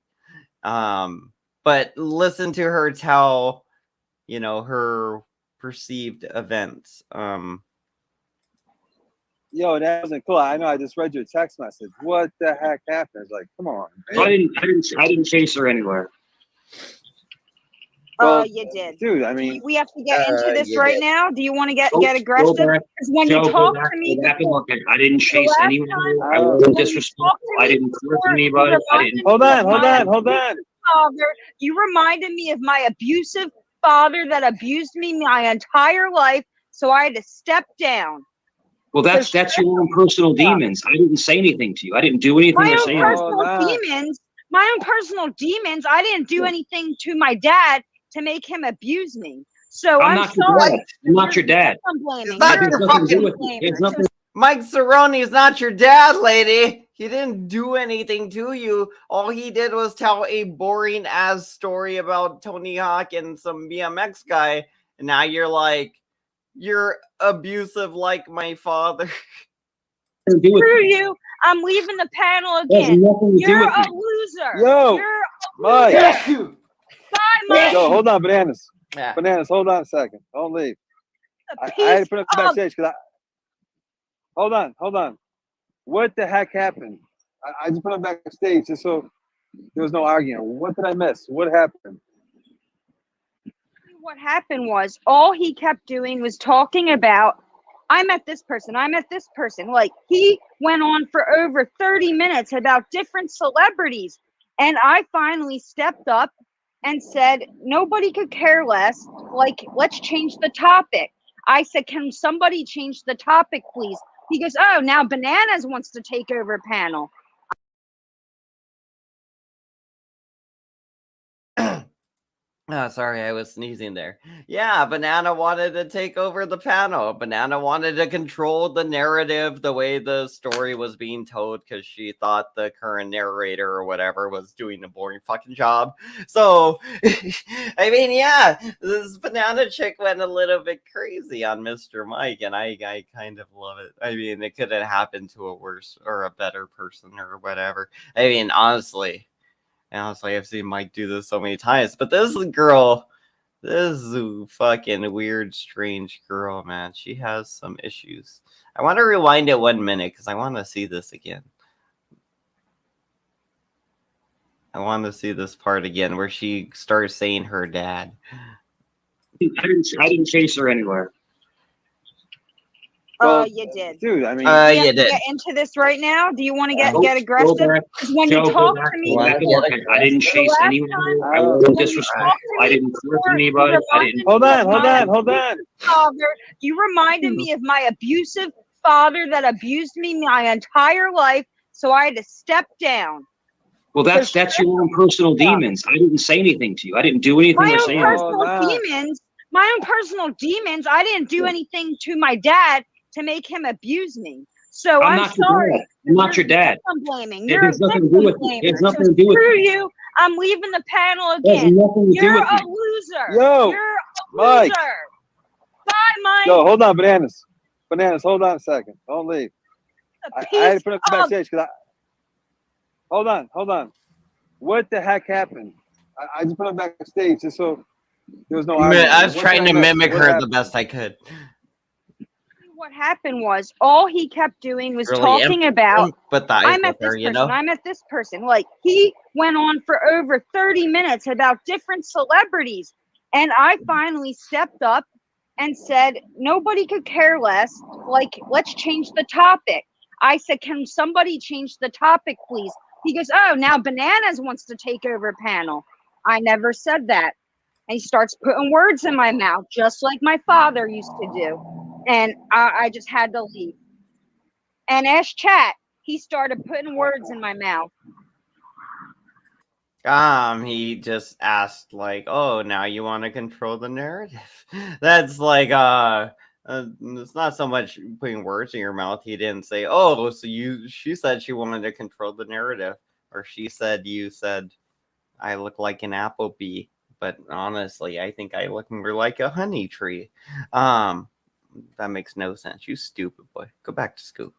Speaker 1: But listen to her tell, her perceived events.
Speaker 5: Yo, that wasn't cool. I know. I just read your text message. What the heck happened? It's like, come on, man.
Speaker 4: I didn't chase her anywhere.
Speaker 5: Well,
Speaker 3: you did,
Speaker 5: dude. I mean,
Speaker 3: we have to get into this right now. Do you want to get aggressive?
Speaker 4: Because
Speaker 3: when you talk to me before,
Speaker 4: I didn't chase anyone. I wasn't disrespectful. I didn't flirt anybody. I didn't.
Speaker 5: Hold on.
Speaker 3: Father, you reminded me of my abusive father that abused me my entire life, so I had to step down.
Speaker 4: Well, that's your own personal demons. I didn't say anything to you. I didn't do anything or say anything.
Speaker 3: My own personal demons. I didn't do anything to my dad to make him abuse me. So I'm
Speaker 4: not
Speaker 3: sorry.
Speaker 4: I'm not your dad.
Speaker 1: It's not your fucking Mike Cerrone is not your dad, lady. He didn't do anything to you. All he did was tell a boring ass story about Tony Hawk and some BMX guy. And now you're abusive like my father.
Speaker 3: Screw you. I'm leaving the panel again. You're a loser.
Speaker 5: Yo,
Speaker 3: you're a
Speaker 5: Mike.
Speaker 3: loser. Bye, Mike.
Speaker 5: Yo, hold on, Bananas.
Speaker 1: Yeah.
Speaker 5: Bananas, hold on a second. Don't leave. I had to put up backstage because Hold on. What the heck happened? I just put up backstage just so there was no arguing. What did I miss? What happened?
Speaker 3: What happened was all he kept doing was talking about, I met this person. Like, he went on for over 30 minutes about different celebrities. And I finally stepped up and said, nobody could care less. Like, let's change the topic. I said, can somebody change the topic, please? He goes, oh, now Bananas wants to take over panel.
Speaker 1: Oh, sorry, I was sneezing there. Yeah, Banana wanted to take over the panel. Banana wanted to control the narrative, the way the story was being told, because she thought the current narrator or whatever was doing a boring fucking job. So, I mean, yeah, this Banana chick went a little bit crazy on Mr. Mike, and I kind of love it. I mean, it could have happened to a worse or a better person or whatever. I mean, honestly, I've seen Mike do this so many times, but this is a fucking weird, strange girl, man. She has some issues. I want to rewind it 1 minute because I want to see this again. I want to see this part again where she starts saying her dad.
Speaker 4: I didn't chase her anywhere.
Speaker 3: You did,
Speaker 5: dude. I mean,
Speaker 3: you did. Get into this right now. Do you want to get aggressive? Because when you talk to me,
Speaker 4: I didn't chase anyone. I wasn't disrespectful. I didn't flirt anybody. I didn't.
Speaker 5: Hold on.
Speaker 3: Father, you reminded me of my abusive father that abused me my entire life, so I had to step down.
Speaker 4: Well, that's your own personal demons. I didn't say anything to you. I didn't do anything or say anything.
Speaker 3: My own personal demons. I didn't do anything to my dad to make him abuse me. So I'm sorry.
Speaker 4: I'm not your dad.
Speaker 3: I'm blaming.
Speaker 4: It has nothing to do with it. It has nothing to do with
Speaker 3: Screw you. I'm leaving the panel again. You're a loser.
Speaker 5: Yo,
Speaker 3: you're a
Speaker 5: Mike.
Speaker 3: loser. Bye, Mike.
Speaker 5: Yo, hold on, Bananas. Bananas, hold on a second. Don't leave. I had to put up backstage because Hold on. What the heck happened? I just put up backstage just so there was no arguing.
Speaker 1: I was trying to mimic her the best I could.
Speaker 3: What happened was all he kept doing was talking about, I met this person. Like, he went on for over 30 minutes about different celebrities. And I finally stepped up and said, nobody could care less. Like, let's change the topic. I said, can somebody change the topic, please? He goes, oh, now Bananas wants to take over panel. I never said that. And he starts putting words in my mouth, just like my father used to do. And I just had to leave. And ask chat, he started putting words in my mouth.
Speaker 1: He just asked, like, oh, now you want to control the narrative? That's like, it's not so much putting words in your mouth. He didn't say, oh, so she said she wanted to control the narrative. or she said you said I look like an apple bee, but honestly, I think I look more like a honey tree. That makes no sense. You stupid boy. Go back to school.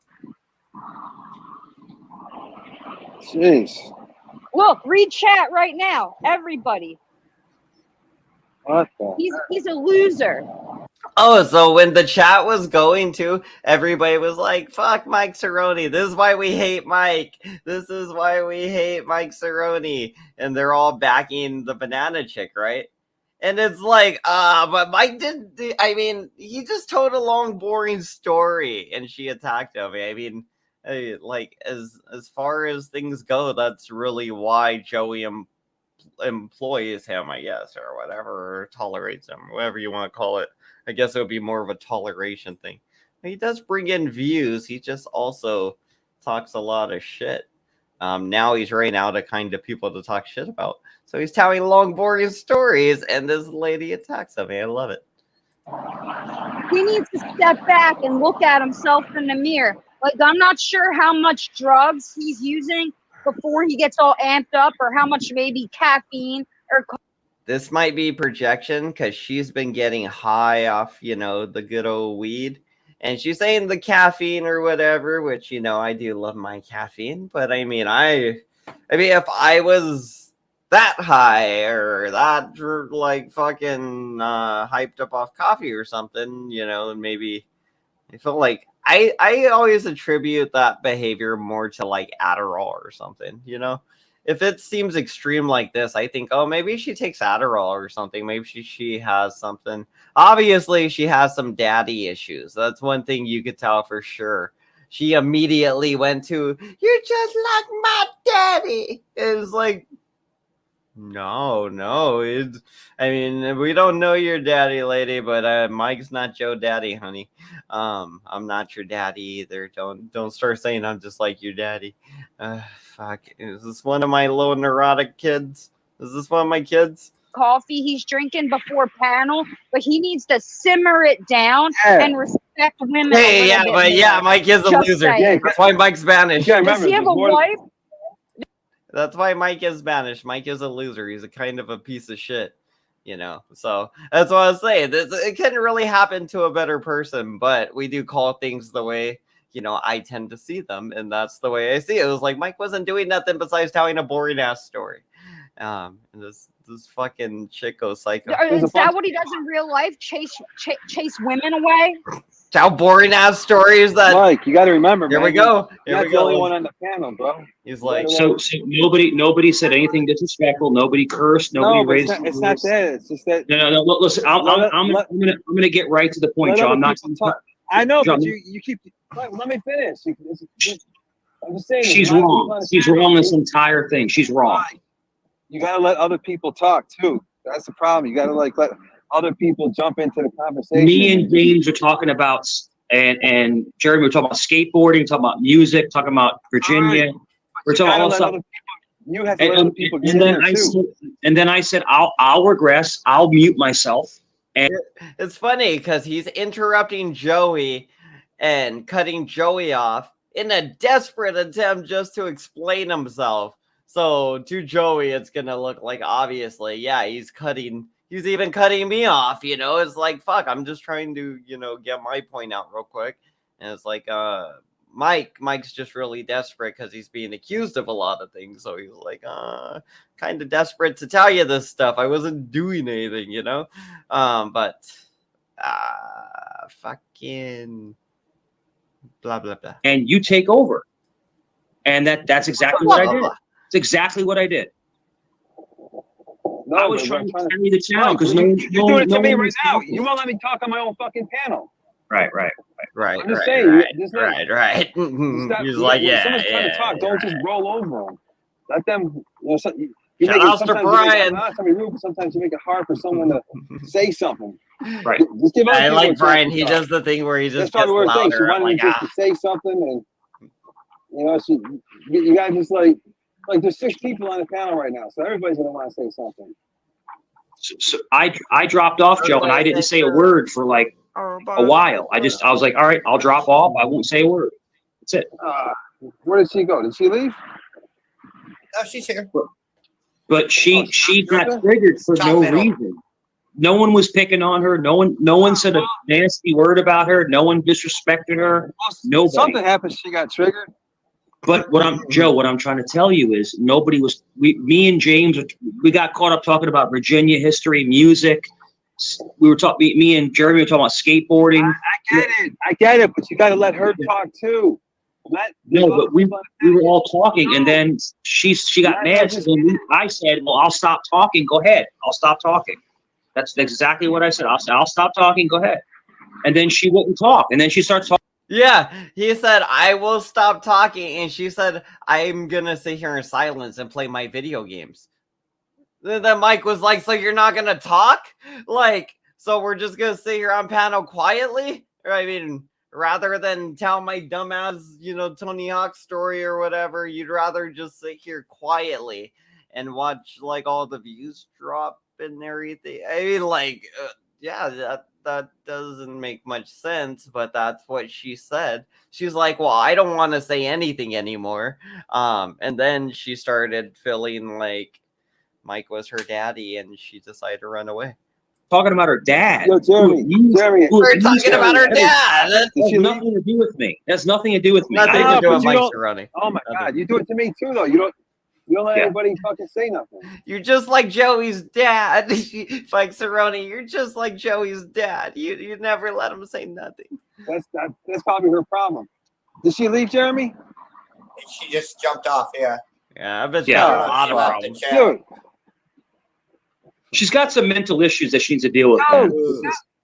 Speaker 5: Jeez.
Speaker 3: Look, read chat right now, everybody.
Speaker 5: What the?
Speaker 3: He's a loser.
Speaker 1: Oh, so when the chat was going to, everybody was like, fuck Mike Cerrone. This is why we hate Mike. This is why we hate Mike Cerrone. And they're all backing the banana chick, right? And it's like, but Mike didn't, I mean, he just told a long, boring story and she attacked him. I mean, like, as far as things go, that's really why Joey employs him, I guess, or whatever, or tolerates him, whatever you want to call it. I guess it would be more of a toleration thing. He does bring in views. He just also talks a lot of shit. Now he's right now the kind of people to talk shit about. So he's telling long, boring stories, and this lady attacks him. I love it.
Speaker 3: He needs to step back and look at himself in the mirror. Like, I'm not sure how much drugs he's using before he gets all amped up, or how much maybe caffeine or.
Speaker 1: This might be projection because she's been getting high off, the good old weed. And she's saying the caffeine or whatever, which, I do love my caffeine. But I mean, if I was that high or that like fucking hyped up off coffee or something, then maybe I feel like I always attribute that behavior more to like Adderall or something, If it seems extreme like this, I think, oh, maybe she takes Adderall or something. Maybe she has something. Obviously, she has some daddy issues. That's one thing you could tell for sure. She immediately went to, "You're just like my daddy." It's like, no. I mean, we don't know your daddy, lady, but Mike's not Joe Daddy, honey. I'm not your daddy either. Don't start saying I'm just like your daddy. Fuck. Is this one of my low neurotic kids? Is this one of my kids?
Speaker 3: Coffee he's drinking before panel, but he needs to simmer it down and respect women.
Speaker 1: Hey, yeah, Mike is a loser. That's why Mike's Spanish.
Speaker 3: Does he have a wife?
Speaker 1: That's why Mike is Spanish. Mike is a loser. He's a kind of a piece of shit, So that's what I was saying. It can really happen to a better person, but we do call things the way, I tend to see them, and that's the way I see it. It was like Mike wasn't doing nothing besides telling a boring ass story. And this fucking chick goes psycho.
Speaker 3: Is that what he does in real life? Chase women away?
Speaker 1: How boring ass stories that.
Speaker 5: Mike, you got to remember.
Speaker 1: Here we go.
Speaker 5: You're not the only one on the panel, bro.
Speaker 1: He's like,
Speaker 4: so nobody said anything disrespectful. Nobody cursed. Nobody raised.
Speaker 5: It's not that. It's just that.
Speaker 4: No. Listen, I'm gonna get right to the point, Joe. I'm not.
Speaker 5: I know, John, but you keep. Let me finish. I'm just saying.
Speaker 4: She's wrong. She's wrong this entire thing. She's wrong.
Speaker 5: You gotta let other people talk too. That's the problem. You gotta let other people jump into the conversation.
Speaker 4: Me and James are talking about, and Jeremy were talking about skateboarding, talking about music, talking about Virginia. Right. We're talking all stuff.
Speaker 5: You have to let other people get
Speaker 4: in there too. And then I said, I'll regress. I'll mute myself. And
Speaker 1: it's funny because he's interrupting Joey and cutting Joey off in a desperate attempt just to explain himself. So to Joey, it's gonna look like obviously, yeah, he's even cutting me off, It's like, fuck, I'm just trying to, get my point out real quick. And it's like, Mike's just really desperate because he's being accused of a lot of things. So he's like, kind of desperate to tell you this stuff. I wasn't doing anything, but fucking blah, blah, blah.
Speaker 4: And you take over. And that's exactly what I did. It's exactly what I did.
Speaker 5: No,
Speaker 4: I was trying to carry the channel because you're
Speaker 5: doing it to me right now. You won't let me talk on my own fucking panel.
Speaker 4: Right.
Speaker 5: I'm just saying.
Speaker 1: Right. He's like, yeah.
Speaker 5: Someone's trying to talk. Don't just roll over them. Let them.
Speaker 1: Shout out to Brian.
Speaker 5: Sometimes you make it hard for someone to say something.
Speaker 4: Right.
Speaker 1: I like Brian. He does the thing where he just gets louder.
Speaker 5: She wanted me just to say something, and you guys just like there's 6 people on the panel right now, so everybody's gonna want to say something.
Speaker 4: So I dropped off, Joe, and I didn't say a word for like a while. I was like, all right, I'll drop off. I won't say a word. That's it.
Speaker 5: Where did she go? Did she leave?
Speaker 2: Oh, she's here.
Speaker 4: But she got triggered for no reason. No one was picking on her. No one said a nasty word about her. No one disrespected her. Nobody.
Speaker 5: Something happened. She got triggered.
Speaker 4: But what I'm trying to tell you is nobody was. Me and James, we got caught up talking about Virginia history, music. We were talking. Me and Jeremy were talking about skateboarding.
Speaker 5: I get it, but you got to let her talk too.
Speaker 4: But we were all talking, and then she got mad. So I said, "Well, I'll stop talking. Go ahead. I'll stop talking." That's exactly what I said. I'll stop talking. Go ahead. And then she wouldn't talk, and then she starts talking.
Speaker 1: Yeah, he said, I will stop talking, and she said, I'm gonna sit here in silence and play my video games. Then Mike was like, so you're not gonna talk? Like, so we're just gonna sit here on panel quietly? I mean, rather than tell my dumbass, Tony Hawk story or whatever, you'd rather just sit here quietly and watch, like, all the views drop and everything. I mean, like, yeah, that doesn't make much sense, but that's what she said. She's like, well, I don't want to say anything anymore. And then she started feeling like Mike was her daddy, and she decided to run away.
Speaker 4: Talking about her dad.
Speaker 5: Yo, Jeremy,
Speaker 1: we're talking about her dad.
Speaker 4: That has nothing to do with me. That's nothing to do with me.
Speaker 1: Nothing to do with Mike Cerrone.
Speaker 5: Oh my God, you do it to me too, though. You don't let anybody fucking say nothing.
Speaker 1: You're just like Joey's dad, Mike Cerrone. You're just like Joey's dad. You never let him say nothing.
Speaker 5: That's probably her problem. Did she leave, Jeremy?
Speaker 2: She just jumped off. Yeah.
Speaker 1: Yeah, I bet she got a lot of problems.
Speaker 5: Dude.
Speaker 4: She's got some mental issues that she needs to deal with.
Speaker 5: No,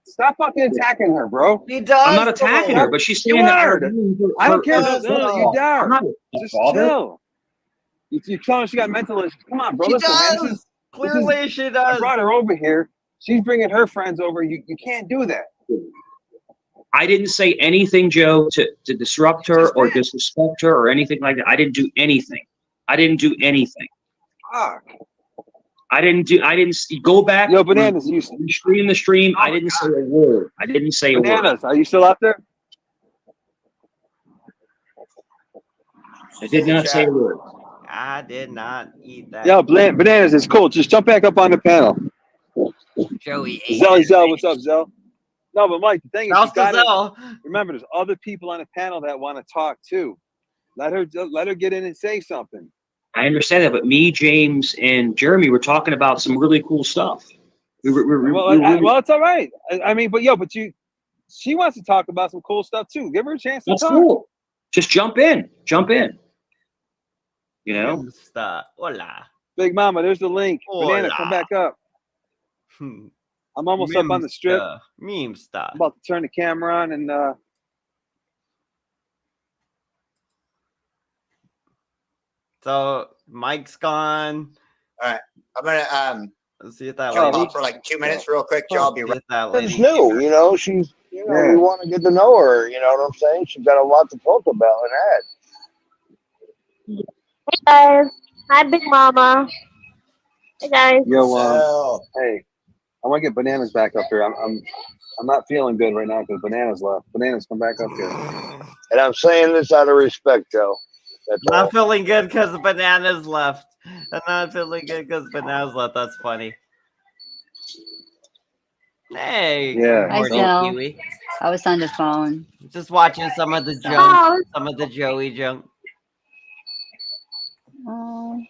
Speaker 5: stop fucking attacking her, bro.
Speaker 1: He does.
Speaker 4: I'm not attacking her, but she's saying that
Speaker 5: I don't care. You are. Just chill. You telling her she got mental issues. Come on, bro.
Speaker 1: She does. Clearly, she does.
Speaker 5: I brought her over here. She's bringing her friends over. You can't do that.
Speaker 4: I didn't say anything, Joe, to disrupt her or disrespect her or anything like that. I didn't do anything.
Speaker 5: Fuck.
Speaker 4: I didn't go back.
Speaker 5: Yo, Bananas, you
Speaker 4: stream the stream. I didn't say a word.
Speaker 5: Bananas, are you still out there?
Speaker 4: I did not say a word.
Speaker 1: I did not eat that.
Speaker 5: Yo, Bananas, it's cool. Just jump back up on the panel.
Speaker 1: Joey.
Speaker 5: Zell, what's up, Zell? No, but Mike, the thing is,
Speaker 1: Zell.
Speaker 5: Remember, there's other people on the panel that want to talk too. Let her get in and say something.
Speaker 4: I understand that, but me, James, and Jeremy were talking about some really cool stuff.
Speaker 5: Well, it's all right. I mean, but she wants to talk about some cool stuff too. Give her a chance to talk. That's cool.
Speaker 4: Just jump in. You know?
Speaker 1: Hola.
Speaker 5: Big Mama, there's the link.
Speaker 1: Hola.
Speaker 5: Banana, come back up. I'm almost up on the strip.
Speaker 1: Meme stuff.
Speaker 5: I'm about to turn the camera on and
Speaker 1: So Mike's gone.
Speaker 2: All right, I'm gonna
Speaker 1: let's see if that
Speaker 2: jump off for like 2 minutes, real quick. Joe, I'll be right.
Speaker 8: It's new, she's we want to get to know her. You know what I'm saying? She's got a lot to talk about and add.
Speaker 6: Hey guys, hi Big Mama. Hey guys.
Speaker 5: Yo, hey, I want to get Bananas back up here. I'm not feeling good right now because Bananas left. Bananas, come back up here.
Speaker 8: And I'm saying this out of respect, Joe.
Speaker 1: I'm not feeling good because Bananas left. I'm not feeling good because Bananas left. That's funny. Hey.
Speaker 5: Yeah.
Speaker 9: Hi, Zell. I was on the phone.
Speaker 1: Just watching some of the junk, some of the Joey junk.
Speaker 9: Oh.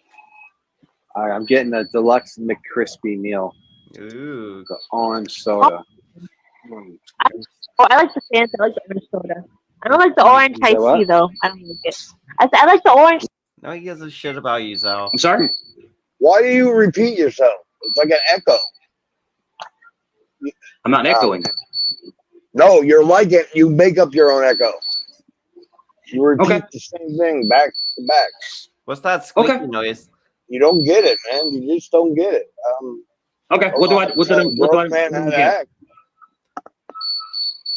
Speaker 5: All right, I'm getting a deluxe McCrispy meal.
Speaker 1: Ooh.
Speaker 5: The orange soda.
Speaker 6: I like the Fanta. I like the orange soda. I don't like the orange iced tea though. I don't like it. I like the orange.
Speaker 1: No, he gives a shit about you, Zell.
Speaker 4: I'm sorry?
Speaker 8: Why do you repeat yourself? It's like an echo.
Speaker 4: I'm not echoing.
Speaker 8: No, you're like it. You make up your own echo. You repeat the same thing back to back.
Speaker 1: What's that squeaky noise?
Speaker 8: You don't get it, man. You just don't get it.
Speaker 4: Okay. What do I
Speaker 8: act?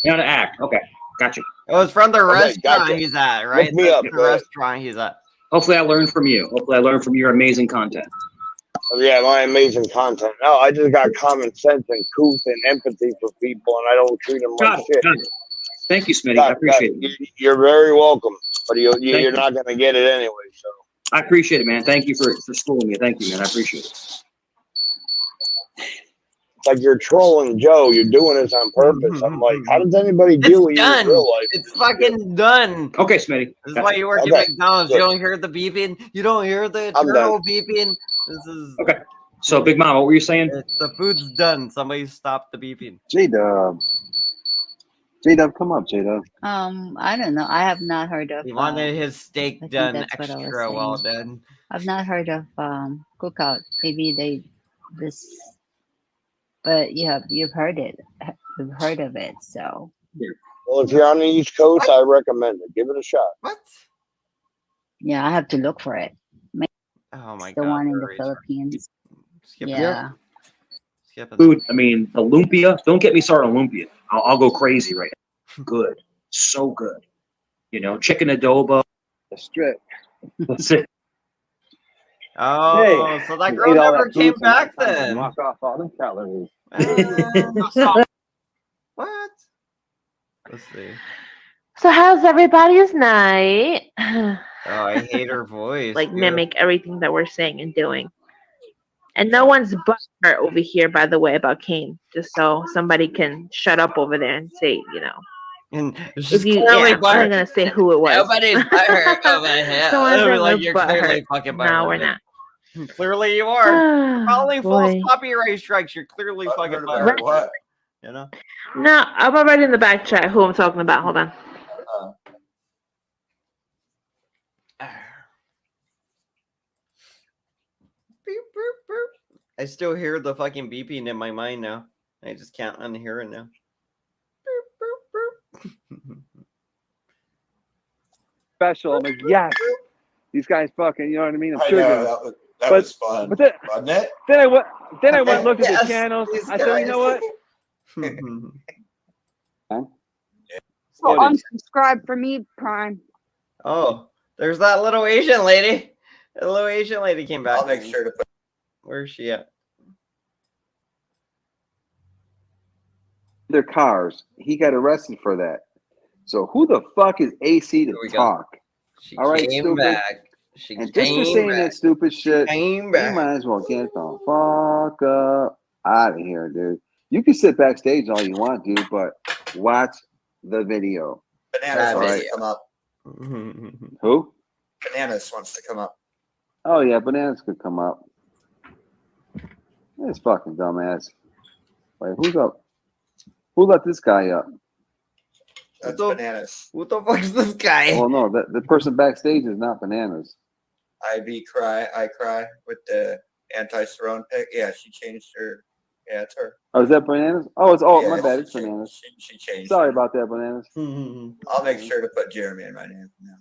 Speaker 4: How to act. Okay. Gotcha.
Speaker 1: It was from the restaurant he's at, right?
Speaker 8: Look me up,
Speaker 1: the restaurant he's at.
Speaker 4: Hopefully I learned from you. Hopefully I learned from your amazing content.
Speaker 8: Yeah, my amazing content. No, I just got common sense and truth and empathy for people, and I don't treat them like shit.
Speaker 4: Got it. Thank you, Smitty. I appreciate it.
Speaker 8: You're very welcome, but you're not going to get it anyway. So
Speaker 4: I appreciate it, man. Thank you for schooling me. Thank you, man. I appreciate it.
Speaker 8: It's like you're trolling Joe. You're doing this on purpose. I'm like, how does anybody deal with you in real life?
Speaker 1: It's fucking done.
Speaker 4: Okay, Smitty.
Speaker 1: This is why you work at McDonald's. You don't hear the beeping. You don't hear the eternal beeping. This is
Speaker 4: okay. So, Big Mom, what were you saying?
Speaker 1: The food's done. Somebody stop the beeping.
Speaker 5: J-Dub, come up, J-Dub.
Speaker 9: I don't know. I have not heard of.
Speaker 1: He wanted his steak done extra well done.
Speaker 9: I've not heard of cookout. Maybe this, but you've heard it. You've heard of it, so.
Speaker 8: Well, if you're on the East Coast, I recommend it. Give it a shot.
Speaker 1: What?
Speaker 9: Yeah, I have to look for it.
Speaker 1: Oh my
Speaker 9: the
Speaker 1: God!
Speaker 9: The one in the Philippines. Yeah.
Speaker 4: Food. I mean, the lumpia. Don't get me started on lumpia. I'll go crazy right now. Good, so good. You know, chicken adobo.
Speaker 5: The strip.
Speaker 4: That's it.
Speaker 1: Oh, hey, so that girl never came back then.
Speaker 5: Knock off all the calories.
Speaker 1: What? Let's see.
Speaker 6: So how's everybody's night?
Speaker 1: Oh, I hate her voice.
Speaker 6: Like mimic everything that we're saying and doing. And no one's butthurt over here, by the way, about Kane. Just so somebody can shut up over there and say, you know.
Speaker 1: And
Speaker 6: if you, I'm not gonna say who it was.
Speaker 1: Nobody's butthurt over here.
Speaker 6: Someone's
Speaker 1: like you're clearly fucking butthurt.
Speaker 6: No, we're not.
Speaker 1: Clearly you are. Following false copyright strikes, you're clearly fucking butthurt.
Speaker 2: What?
Speaker 1: You know?
Speaker 6: No, I'm already in the back chat who I'm talking about. Hold on.
Speaker 1: I still hear the fucking beeping in my mind now. I just can't unhear it now.
Speaker 5: Special. I'm like, yes. These guys fucking, you know what I mean? I'm
Speaker 2: I know, that was fun.
Speaker 5: But then,
Speaker 2: wasn't it?
Speaker 5: Then I went and looked at the channels. I said, you know what?
Speaker 3: So unsubscribe for me, Prime.
Speaker 1: Oh, there's that little Asian lady. The little Asian lady came back.
Speaker 2: I'll make sure to put.
Speaker 1: Where's she at?
Speaker 5: Their cars. He got arrested for that. So who the fuck is AC to talk? All right,
Speaker 1: came
Speaker 5: stupid.
Speaker 1: Back. She
Speaker 5: and just for saying that stupid shit, you might as well get the fuck up out of here, dude. You can sit backstage all you want, dude, but watch the video.
Speaker 2: Bananas wants to come up.
Speaker 5: Who?
Speaker 2: Bananas wants to come up.
Speaker 5: Oh yeah, Bananas could come up. This fucking dumbass. Wait, who's up? Who let this guy up?
Speaker 2: That's Bananas.
Speaker 1: What the fuck is this guy?
Speaker 5: Well, no, the person backstage is not Bananas.
Speaker 2: I cry with the anti-Cerrone pick. Yeah, she changed her. Yeah, it's her.
Speaker 5: Oh, is that Bananas? Oh, my bad. It's Bananas.
Speaker 2: She changed.
Speaker 5: Sorry about that, Bananas.
Speaker 2: I'll make sure to put Jeremy in my name now.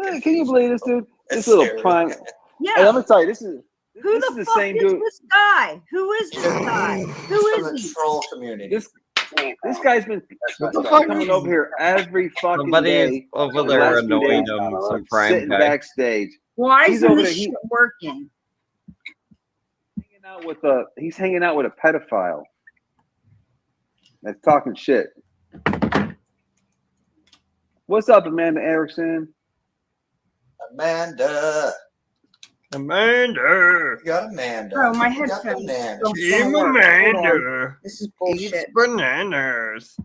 Speaker 5: Hey, can you believe this, dude? This little prime.
Speaker 3: Yeah.
Speaker 5: Hey, I'm gonna tell you, this is
Speaker 3: Who the fuck
Speaker 5: same
Speaker 3: is
Speaker 5: dude.
Speaker 3: this guy? Who is this guy? Who is he?
Speaker 2: Troll community.
Speaker 5: This guy's been coming over here every fucking day.
Speaker 1: Over there annoying him. Some prime
Speaker 5: sitting
Speaker 1: guy.
Speaker 5: backstage.
Speaker 3: Why
Speaker 5: He's
Speaker 3: isn't
Speaker 5: over
Speaker 3: this
Speaker 5: there,
Speaker 3: shit working?
Speaker 5: He's hanging out with a pedophile that's talking shit. What's up, Amanda Erickson?
Speaker 2: Amanda.
Speaker 1: Amanda.
Speaker 2: You got Amanda.
Speaker 3: Bro, my
Speaker 2: You got
Speaker 3: headphones.
Speaker 2: Bananas.
Speaker 1: Team Amanda.
Speaker 3: This is bullshit.
Speaker 1: Eats bananas.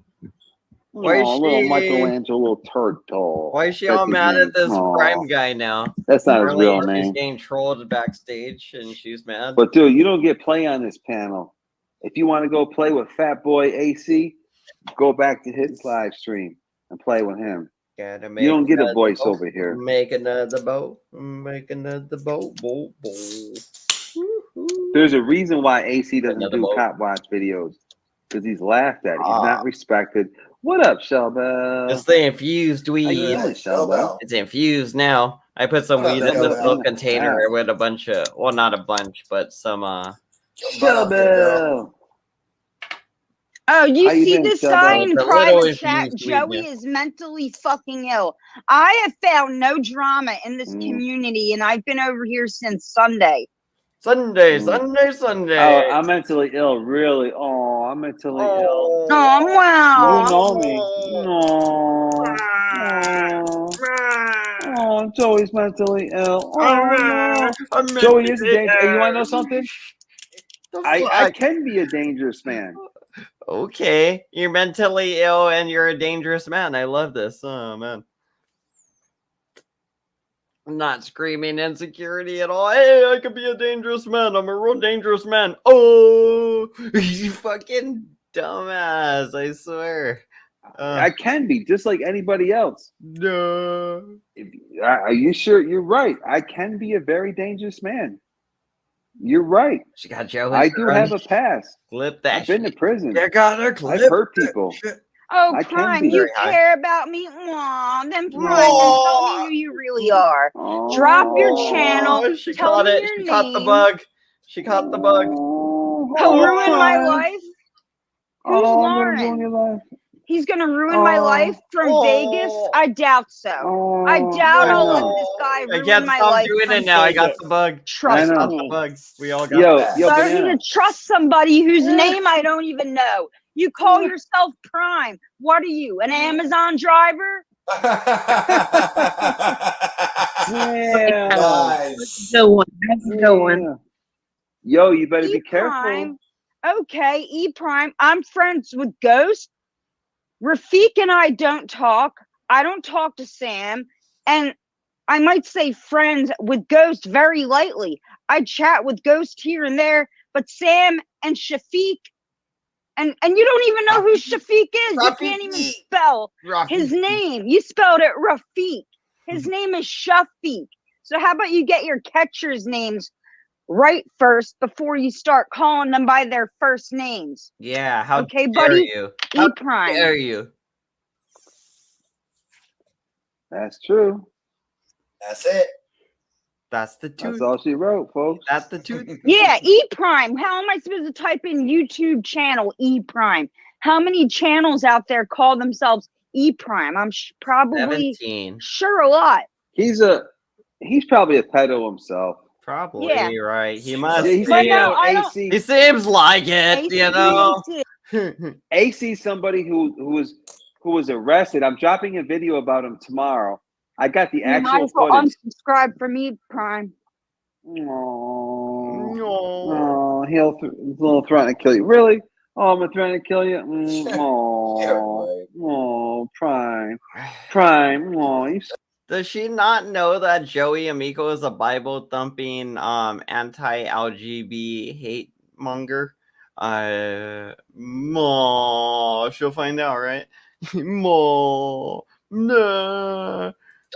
Speaker 5: Why is she little Michelangelo turtle?
Speaker 1: Why is she all mad at this prime guy now?
Speaker 5: That's not his real
Speaker 1: She's
Speaker 5: name.
Speaker 1: getting trolled backstage and she's mad.
Speaker 5: But dude, you don't get play on this panel. If you want to go play with Fat Boy AC, go back to his live stream and play with him. You don't get a voice over here.
Speaker 1: Make another boat. Make another boat.
Speaker 5: There's a reason why AC doesn't do cop watch videos. Because he's laughed at. He's not respected. What up, Shelbell?
Speaker 1: It's the infused weed.
Speaker 5: It's
Speaker 1: infused now. I put some weed in this little container with a bunch of, well, not a bunch, but some,
Speaker 5: Shelbell.
Speaker 3: Oh, you see this guy in private chat?
Speaker 1: infused
Speaker 3: Joey
Speaker 1: weed,
Speaker 3: is mentally fucking ill. I have found no drama in this community, and I've been over here since Sunday.
Speaker 1: Sunday.
Speaker 5: Oh, I'm mentally ill, really. Oh, I'm mentally ill.
Speaker 3: Oh, wow.
Speaker 5: You know me. No. Oh, Joey's mentally ill. Oh, no. Joey is a danger. Hey, you want to know something? I can be a dangerous man.
Speaker 1: Okay, you're mentally ill and you're a dangerous man. I love this. Oh man. I'm not screaming insecurity at all. Hey, I could be a dangerous man. I'm a real dangerous man. Oh, you fucking dumbass. I swear.
Speaker 5: I can be just like anybody else.
Speaker 1: No.
Speaker 5: Are you sure? You're right. I can be a very dangerous man. You're right.
Speaker 1: She got Joe.
Speaker 5: I do have a past.
Speaker 1: Clip that.
Speaker 5: I've been to prison.
Speaker 1: You got her. Clip.
Speaker 5: I've hurt people.
Speaker 3: Oh,
Speaker 5: I
Speaker 3: Prime,
Speaker 5: can be.
Speaker 3: you care about me? Aw, then Prime, then tell me who you really are. Drop your channel.
Speaker 1: She
Speaker 3: tell
Speaker 1: caught
Speaker 3: me
Speaker 1: it.
Speaker 3: your
Speaker 1: She
Speaker 3: name.
Speaker 1: caught the bug. She caught the bug.
Speaker 3: He'll ruin my life. Who's Lauren? He's gonna ruin my life from Vegas? I doubt so. I doubt I'll let this guy ruin my life.
Speaker 1: Doing
Speaker 3: from
Speaker 1: it now.
Speaker 3: Vegas.
Speaker 1: I got the bug.
Speaker 3: Trust
Speaker 1: I got
Speaker 3: me.
Speaker 1: the bug. We all got
Speaker 3: So I don't need to trust somebody whose name I don't even know. You call yourself Prime. What are you, an Amazon driver?
Speaker 5: Yeah.
Speaker 6: Nice. No one. That's no one.
Speaker 5: Yo, you better be
Speaker 3: E-Prime.
Speaker 5: careful.
Speaker 3: Okay, E-Prime. I'm friends with Ghost. Rafik and I don't talk. I don't talk to Sam. And I might say friends with Ghost very lightly. I chat with Ghost here and there, but Sam and Shafiq, and you don't even know who Shafiq is. You can't even spell his name. You spelled it Rafik. His name is Shafiq. So how about you get your catchers' names right first before you start calling them by their first names?
Speaker 1: Yeah, how
Speaker 3: okay,
Speaker 1: dare
Speaker 3: buddy?
Speaker 1: you? How
Speaker 3: E-Prime.
Speaker 1: dare you?
Speaker 5: That's true.
Speaker 2: That's it.
Speaker 1: That's the tooth.
Speaker 5: That's all she wrote, folks.
Speaker 1: That's the tooth.
Speaker 3: Yeah, E-Prime. How am I supposed to type in YouTube channel E-Prime? How many channels out there call themselves E-Prime? I'm probably
Speaker 1: 17.
Speaker 3: sure a lot.
Speaker 5: He's probably a pedo himself.
Speaker 1: Probably
Speaker 3: Yeah.
Speaker 1: right. He must.
Speaker 5: Yeah, he's
Speaker 3: But
Speaker 5: hanging
Speaker 3: no,
Speaker 5: out with
Speaker 3: I don't.
Speaker 5: AC.
Speaker 1: He seems like it,
Speaker 3: AC,
Speaker 1: you know.
Speaker 5: AC is somebody who was arrested. I'm dropping a video about him tomorrow. I got the
Speaker 3: You might
Speaker 5: actual
Speaker 3: as well
Speaker 5: footage.
Speaker 3: unsubscribe from E-Prime.
Speaker 5: Oh, he'll threaten to kill you. Really? Oh, I'm gonna threaten to kill you. Prime. Oh, you.
Speaker 1: Does she not know that Joey Amico is a Bible thumping anti-LGBT hate monger? She'll find out, right? No.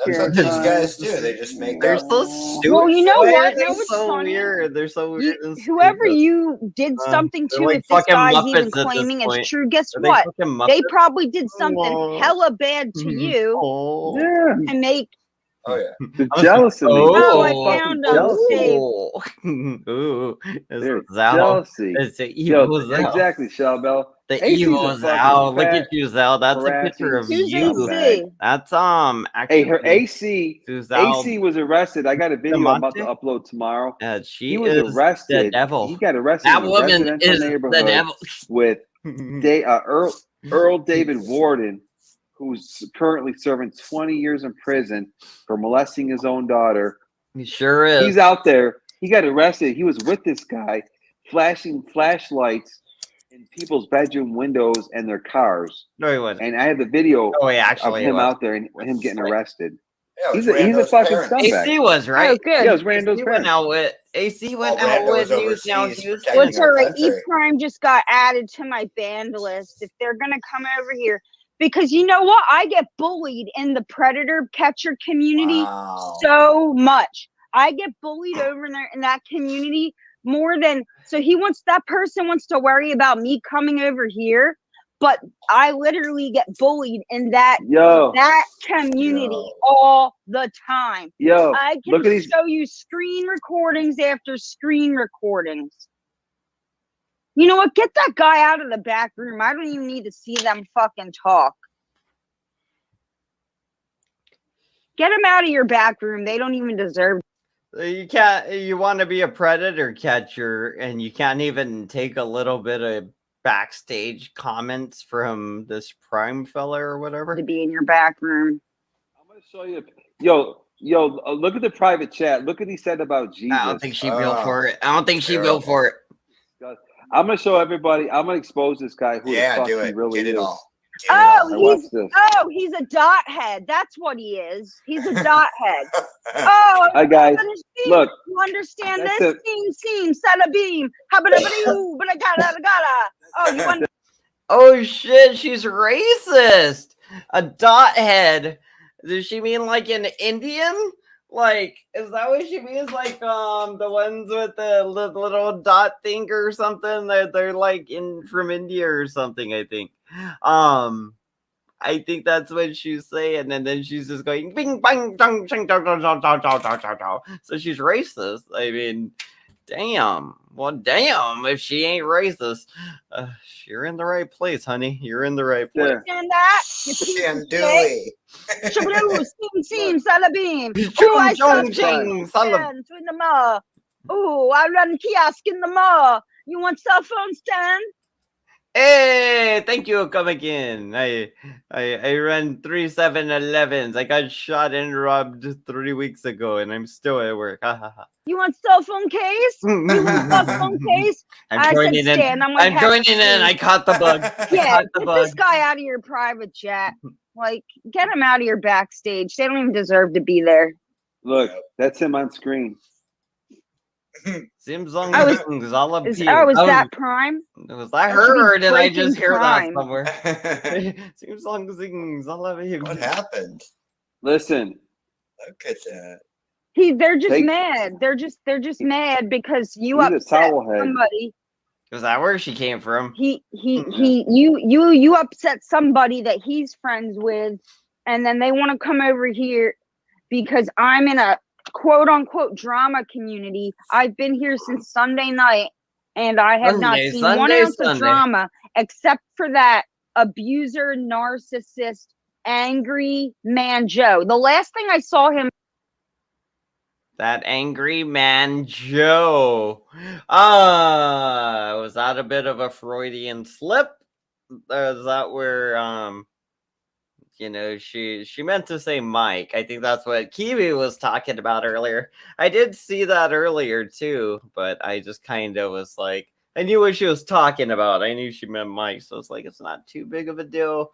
Speaker 2: That's what these guys do. They just make
Speaker 1: They're
Speaker 2: up.
Speaker 1: so stupid.
Speaker 3: Well, you know
Speaker 1: Why
Speaker 3: what?
Speaker 1: are they
Speaker 3: No, it's
Speaker 1: so
Speaker 3: funny.
Speaker 1: weird. They're so weird. And
Speaker 3: Whoever
Speaker 1: stupid.
Speaker 3: you did something
Speaker 1: they're
Speaker 3: to,
Speaker 1: like
Speaker 3: if this
Speaker 1: fucking
Speaker 3: guy's
Speaker 1: Muppets
Speaker 3: even
Speaker 1: at this
Speaker 3: claiming it's
Speaker 1: point.
Speaker 3: true, guess
Speaker 1: Are they
Speaker 3: what?
Speaker 1: fucking
Speaker 3: They
Speaker 1: Muppets?
Speaker 3: probably did something hella bad to you
Speaker 5: Yeah.
Speaker 3: to make.
Speaker 2: Oh yeah.
Speaker 5: The jealous of me.
Speaker 3: Oh, I
Speaker 5: Fucking
Speaker 3: found
Speaker 5: jealous of me.
Speaker 1: Ooh,
Speaker 5: There's
Speaker 1: Zal.
Speaker 5: jealousy.
Speaker 1: It's the evil Zal.
Speaker 5: Exactly, Shellbell.
Speaker 1: The
Speaker 5: AC's
Speaker 1: evil
Speaker 5: a fucking
Speaker 1: Zal. Look
Speaker 5: fat,
Speaker 1: at you, Zal. That's a picture of
Speaker 3: Who's
Speaker 1: you.
Speaker 3: AC?
Speaker 1: That's actually.
Speaker 5: Hey, her AC
Speaker 1: Suzel
Speaker 5: was arrested. I got a video I'm about to upload tomorrow.
Speaker 1: She
Speaker 5: he was
Speaker 1: is
Speaker 5: arrested.
Speaker 1: the devil.
Speaker 5: He got arrested
Speaker 1: That
Speaker 5: in a
Speaker 1: woman
Speaker 5: residential
Speaker 1: is the
Speaker 5: neighborhood
Speaker 1: devil.
Speaker 5: with Earl David Warden, who's currently serving 20 years in prison for molesting his own daughter.
Speaker 1: He sure is.
Speaker 5: He's out there. He got arrested. He was with this guy, flashing flashlights in people's bedroom windows and their cars.
Speaker 1: No, he wasn't.
Speaker 5: And I have the video
Speaker 1: of
Speaker 5: him out there and him getting arrested.
Speaker 2: Yeah,
Speaker 5: he's a fucking scumbag.
Speaker 1: AC was right.
Speaker 3: Oh, good.
Speaker 5: Yeah, it was Rando's
Speaker 1: AC
Speaker 5: parents.
Speaker 1: went out with News Now Houston.
Speaker 3: Well, sorry, E-Prime just got added to my banned list. If they're gonna come over here, because you know what, I get bullied in the predator catcher community so much. I get bullied over there in that community more than so. That person wants to worry about me coming over here. But I literally get bullied in that community all the time. I can show you screen recordings after screen recordings. You know what? Get that guy out of the back room. I don't even need to see them fucking talk. Get him out of your back room. They don't even deserve it.
Speaker 1: You want to be a predator catcher and you can't even take a little bit of backstage comments from this Prime fella or whatever
Speaker 3: to be in your back room.
Speaker 5: I'm gonna show you. Yo, Yo, look at the private chat. Look what he said about Jesus.
Speaker 1: I don't think she built for it. I don't think she built for it.
Speaker 5: I'm gonna show everybody. I'm gonna expose this guy who the fuck he really is.
Speaker 3: He's a dot head. That's what he is. He's a dot head.
Speaker 5: Hi guys. Look,
Speaker 3: you understand this? Seam, set a beam. Oh, you understand?
Speaker 1: Oh shit, she's racist. A dot head. Does she mean like an Indian? Like, is that what she means? Like, the ones with the little dot thing or something? They're like from India or something, I think. I think that's what she's saying, and then she's just going bing bang dong ching dong dong dong dong dong dong dong. So she's racist. I mean, damn. Well, damn. If she ain't racist, you're in the right place, honey. You're in the right place.
Speaker 3: And that
Speaker 2: Shandui.
Speaker 3: Seam, Salabim. Oh, I saw stand in the mall. Oh, I run kiosk in the mall. You want cell phone stand?
Speaker 1: Hey, thank you for coming in. I ran 3 7-Elevens. I got shot and robbed 3 weeks ago, and I'm still at work.
Speaker 3: You want cell phone case? You want cell phone case?
Speaker 1: I'm joining in. I'm joining in. I caught the bug.
Speaker 3: Yeah, get this guy out of your private chat. Like, get him out of your backstage. They don't even deserve to be there.
Speaker 5: Look, that's him on screen.
Speaker 1: Seems long.
Speaker 3: Is that Prime?
Speaker 1: Was that her, or did I just hear that somewhere? Seems long.
Speaker 2: What happened?
Speaker 5: Listen.
Speaker 2: Look at that.
Speaker 3: They're just mad. They're just mad because you upset somebody.
Speaker 1: Is that where she came from?
Speaker 3: You upset somebody that he's friends with, and then they want to come over here because I'm in a quote unquote drama community. I've been here since Sunday night, and I have not seen 1 ounce of drama except for that abuser, narcissist, angry man Joe. The last thing I saw him.
Speaker 1: That angry man Joe. Was that a bit of a Freudian slip? Is that where she meant to say Mike. I think that's what Kiwi was talking about earlier. I did see that earlier too, but I just kind of was like, I knew what she was talking about. I knew she meant Mike, so it's like it's not too big of a deal,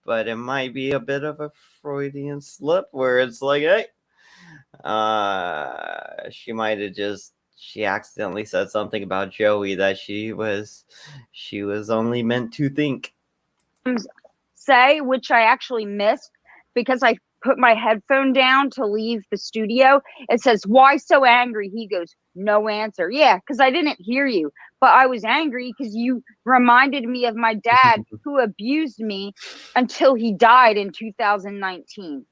Speaker 1: but it might be a bit of a Freudian slip where it's like, hey, she might have she accidentally said something about Joey that she was only meant to think.
Speaker 3: Say, which I actually missed because I put my headphone down to leave the studio. It says, "Why so angry?" He goes, "No answer." Yeah, because I didn't hear you, but I was angry because you reminded me of my dad who abused me until he died in 2019.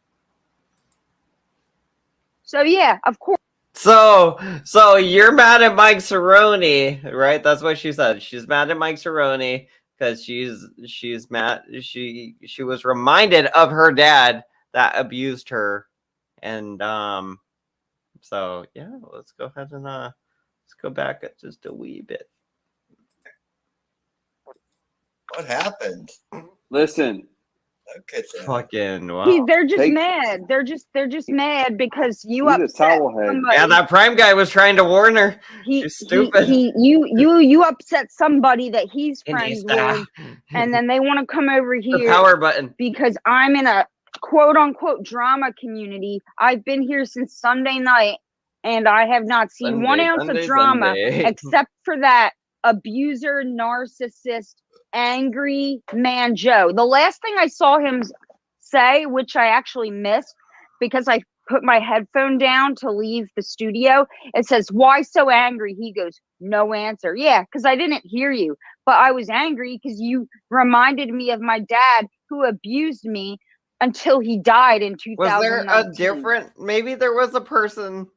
Speaker 3: So yeah, of course.
Speaker 1: So you're mad at Mike Cerrone, right? That's what she said. She's mad at Mike Cerrone because she's mad. She was reminded of her dad that abused her, and so yeah, let's go ahead and let's go back just a wee bit.
Speaker 2: What happened?
Speaker 5: Listen.
Speaker 2: Look at that.
Speaker 1: Fucking wow.
Speaker 3: They're just mad. They're just mad because you upset somebody.
Speaker 1: Yeah, that Prime guy was trying to warn her. She's stupid.
Speaker 3: You upset somebody that he's friends with, and then they want to come over here.
Speaker 1: The power button.
Speaker 3: Because I'm in a quote unquote drama community. I've been here since Sunday night, and I have not seen 1 ounce of drama except for that abuser, narcissist, angry man Joe. The last thing I saw him say, which I actually missed because I put my headphone down to leave the studio, it says, "Why so angry?" He goes, "No answer." Yeah, because I didn't hear you, but I was angry because you reminded me of my dad who abused me until he died in 2019.
Speaker 1: Was there a different, maybe there was a person.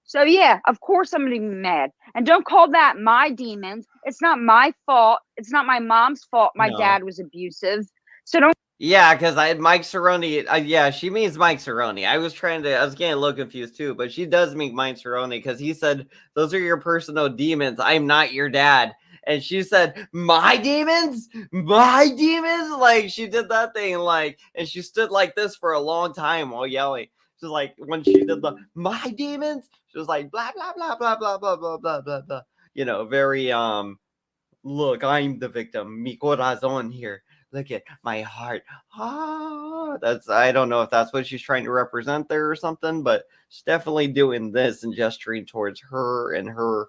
Speaker 3: So yeah, of course I'm gonna be mad. And don't call that my demons. It's not my fault. It's not my mom's fault my dad was abusive. So don't.
Speaker 1: Yeah, because I had Mike Cerrone. Yeah, she means Mike Cerrone. I was getting a little confused too, but she does mean Mike Cerrone because he said, "Those are your personal demons. I'm not your dad." And she said, "My demons? My demons?" Like she did that thing, like, and she stood like this for a long time while yelling. Just like when she did the my demons, she was like blah blah blah blah blah blah blah blah blah blah. You know, very look, I'm the victim. Mi corazón here. Look at my heart. Ah, that's I don't know if that's what she's trying to represent there or something, but she's definitely doing this and gesturing towards her and her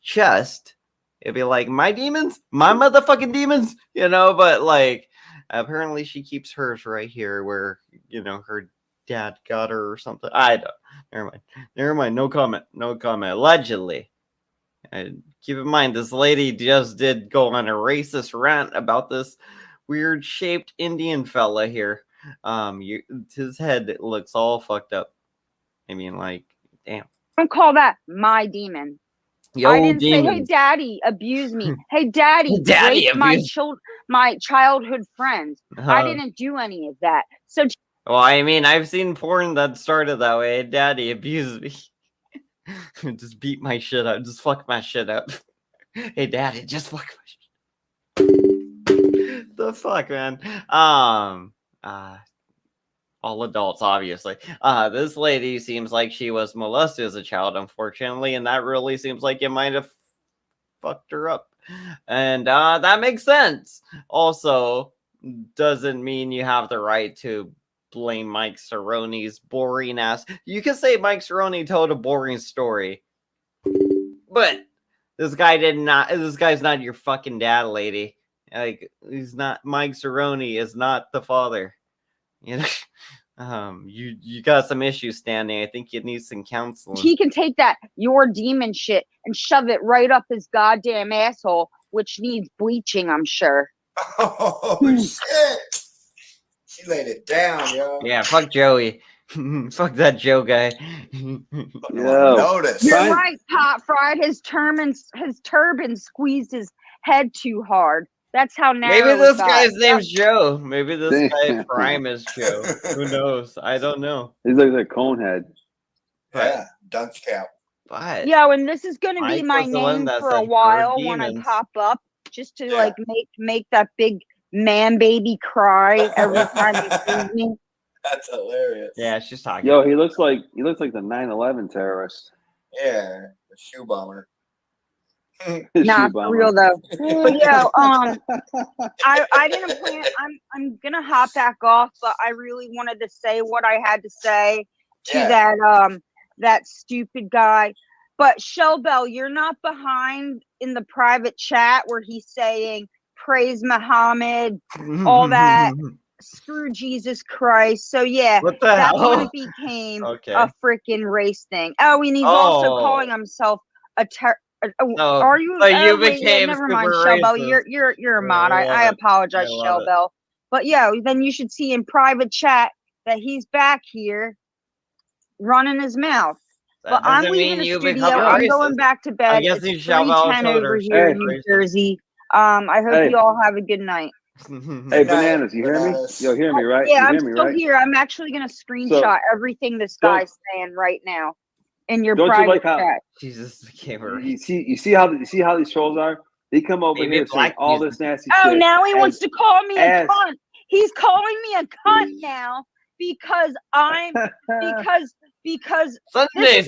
Speaker 1: chest. It'd be like my demons, my motherfucking demons, you know. But like, apparently she keeps hers right here, where you know her dad got her or something. I don't. Never mind. No comment. No comment. Allegedly. And keep in mind, this lady just did go on a racist rant about this weird shaped Indian fella here. His head looks all fucked up. I mean, like, damn.
Speaker 3: Don't call that my demon.
Speaker 1: Yo,
Speaker 3: I didn't
Speaker 1: demons.
Speaker 3: say, "Hey, daddy, abuse me." Hey, daddy,
Speaker 1: Daddy
Speaker 3: rape my childhood friends. I didn't do any of that. So,
Speaker 1: well, I mean, I've seen porn that started that way. Daddy, abuse me. Just beat my shit up. Just fuck my shit up. Hey, daddy, just fuck my shit. The fuck, man. All adults, obviously. This lady seems like she was molested as a child, unfortunately, and that really seems like it might have fucked her up. And that makes sense. Also, doesn't mean you have the right to blame Mike Cerrone's boring ass. You can say Mike Cerrone told a boring story, but this guy's not your fucking dad, lady. Like, he's not. Mike Cerrone is not the father. You know, you got some issues standing. I think you need some counseling.
Speaker 3: he can take that your demon shit and shove it right up his goddamn asshole, which needs bleaching, I'm sure.
Speaker 2: Oh shit! She laid it down, yo.
Speaker 1: Yeah, fuck Joey. Fuck that Joe guy.
Speaker 2: Notice.
Speaker 3: You're right, Pot Fried. His turban squeezed his head too hard. That's how narrow.
Speaker 1: Maybe this guy's name's Joe. Maybe this guy Prime is Joe. Who knows? I don't know.
Speaker 5: He's like a cone head.
Speaker 2: Yeah, dunce cap.
Speaker 1: But
Speaker 3: yo, and this is gonna be my name for a while when I pop up, just to like make that big man baby cry every time he sees me.
Speaker 2: That's hilarious.
Speaker 1: Yeah, she's talking.
Speaker 5: Yo, he looks like the 9/11 terrorist.
Speaker 2: Yeah, the shoe bomber.
Speaker 3: Not for real though. But yo, I didn't plan. I'm gonna hop back off, but I really wanted to say what I had to say to that stupid guy. But Shelbell, you're not behind in the private chat where he's saying praise Muhammad, all that. Screw Jesus Christ. So yeah, that's when it became a freaking race thing. Oh, and he's also calling himself a are you?
Speaker 1: You became
Speaker 3: never mind, Shelbell. You're a mod. I apologize, Shelbell. But yeah, then you should see in private chat that he's back here running his mouth. But I'm leaving the studio. I'm going back to bed. It's 3:10 over here in New Jersey. I hope you all have a good night.
Speaker 5: Hey, Bananas, you hear me? Yo, hear me, right?
Speaker 3: Yeah, I'm
Speaker 5: still
Speaker 3: right? Here. I'm actually going to screenshot everything this guy's saying right now in your private chat.
Speaker 1: Jesus, the camera.
Speaker 5: You see how these trolls are? They come over here saying all this nasty shit.
Speaker 3: Oh, now he wants to call me a cunt. He's calling me a cunt now because
Speaker 1: Sunday.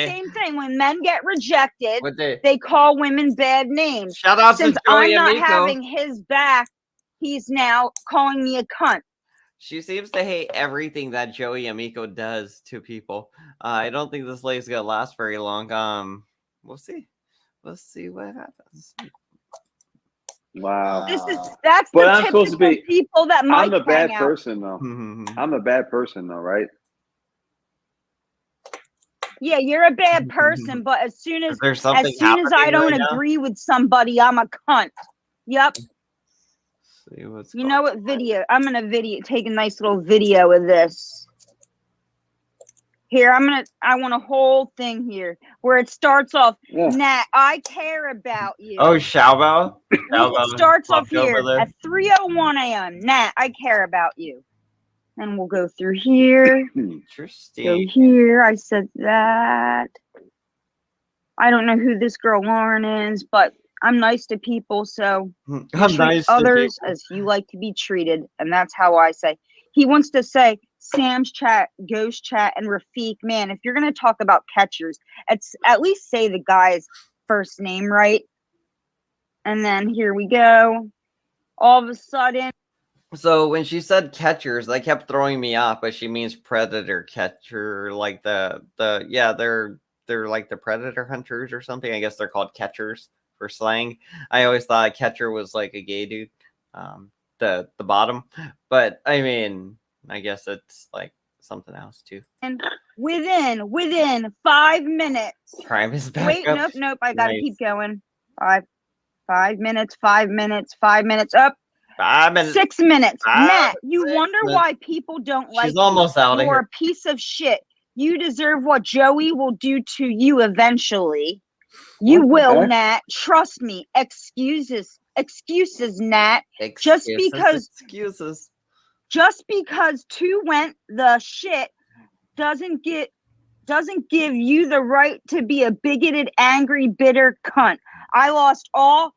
Speaker 3: Same thing. When men get rejected, they call women bad names.
Speaker 1: Shout out
Speaker 3: Since
Speaker 1: to Joey
Speaker 3: I'm
Speaker 1: Amico.
Speaker 3: not having his back, he's now calling me a cunt.
Speaker 1: She seems to hate everything that Joey Amico does to people. I don't think this lady's gonna last very long. We'll see. Let's see what happens.
Speaker 5: Wow.
Speaker 3: That's
Speaker 5: but
Speaker 3: the
Speaker 5: I'm supposed to be
Speaker 3: people that might
Speaker 5: I'm a bad person though. I'm a bad person though, right?
Speaker 3: Yeah, you're a bad person, but as soon as I don't agree with somebody, I'm a cunt. Yep. You know what video? I'm gonna take a nice little video of this. Here, I want a whole thing here where it starts off, Nat, I care about you.
Speaker 1: Oh, Shalbo?
Speaker 3: It starts off here at 3:01 a.m. Nat, I care about you. And we'll go through here.
Speaker 1: Interesting.
Speaker 3: Go here. I said that. I don't know who this girl Lauren is, but I'm nice to people, so
Speaker 1: I'm
Speaker 3: treat
Speaker 1: nice
Speaker 3: others
Speaker 1: to
Speaker 3: as you like to be treated, and that's how I say. He wants to say Sam's chat, Ghost chat, and Rafiq. Man, if you're gonna talk about catchers, at least say the guy's first name right. And then here we go. All of a sudden.
Speaker 1: So when she said catchers, that kept throwing me off, but she means predator catcher, like they're like the predator hunters or something. I guess they're called catchers for slang. I always thought a catcher was like a gay dude, the bottom, but I mean, I guess it's like something else too.
Speaker 3: And within 5 minutes.
Speaker 1: Prime is back.
Speaker 3: Wait,
Speaker 1: up.
Speaker 3: nope. I gotta keep going. 5 minutes. 5 minutes. 5 minutes up.
Speaker 1: 5 minutes.
Speaker 3: 6 minutes. Nat, you wonder why people don't like you.
Speaker 1: She's almost out of here.
Speaker 3: You're a piece of shit. You deserve what Joey will do to you eventually. You will, Nat. Trust me. Excuses, Nat. Just because 2 went the shit doesn't give you the right to be a bigoted, angry, bitter cunt. I lost all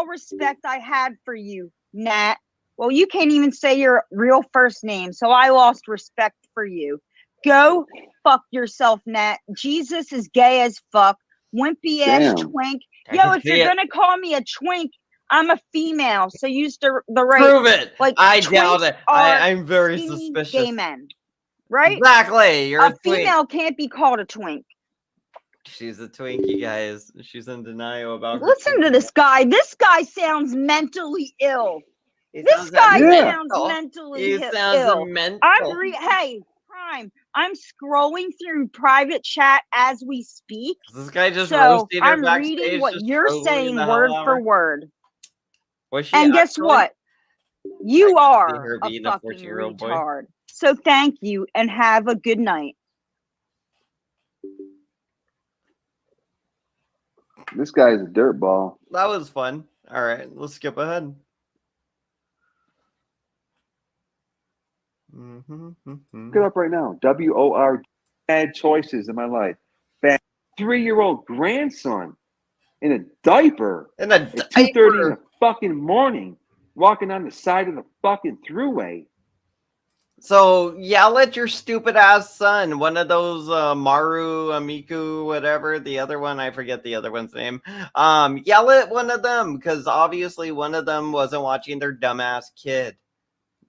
Speaker 3: respect I had for you, Nat. Well, you can't even say your real first name, so I lost respect for you. Go fuck yourself, Nat. Jesus is gay as fuck. Wimpy ass twink. Yo, if you're gonna call me a twink, I'm a female, so use the right.
Speaker 1: Prove it.
Speaker 3: Like,
Speaker 1: I doubt it. I'm very suspicious.
Speaker 3: Gay men, right?
Speaker 1: Exactly. You're a
Speaker 3: female can't be called a twink.
Speaker 1: She's a twink, you guys. She's in denial about her.
Speaker 3: Listen to this guy. This guy sounds mentally ill. This guy sounds mentally ill.
Speaker 1: Mental.
Speaker 3: Hey, Prime. I'm scrolling through private chat as we speak.
Speaker 1: This guy just roasted her backstage.
Speaker 3: I'm reading what you're saying word for word.
Speaker 1: And
Speaker 3: guess what? You are a fucking retard. So thank you and have a good night.
Speaker 5: This guy's a dirtball.
Speaker 1: That was fun. All right, let's skip ahead.
Speaker 5: Look it up right now. WOR. Bad choices in my life. Bad 3-year-old grandson in a diaper.
Speaker 1: In a
Speaker 5: diaper. At 2:30 in the fucking morning, walking on the side of the fucking throughway.
Speaker 1: So yell at your stupid ass son. One of those Maru, Amico, whatever. The other one, I forget the other one's name. Yell at one of them because obviously one of them wasn't watching their dumbass kid.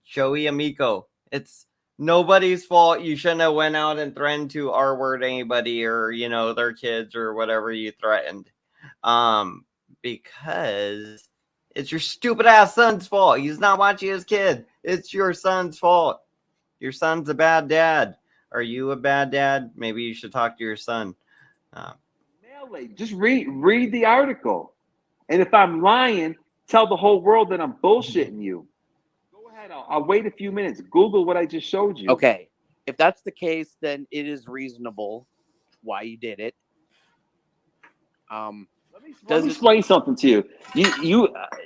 Speaker 1: Joey Amico. It's nobody's fault. You shouldn't have went out and threatened to R-word anybody or their kids or whatever you threatened. Because it's your stupid ass son's fault. He's not watching his kid. It's your son's fault. Your son's a bad dad. Are you a bad dad? Maybe you should talk to your son.
Speaker 5: Just read the article. And if I'm lying, tell the whole world that I'm bullshitting you. Go ahead. I'll wait a few minutes. Google what I just showed you.
Speaker 10: Okay. If that's the case, then it is reasonable why you did it.
Speaker 5: Let me explain something to you.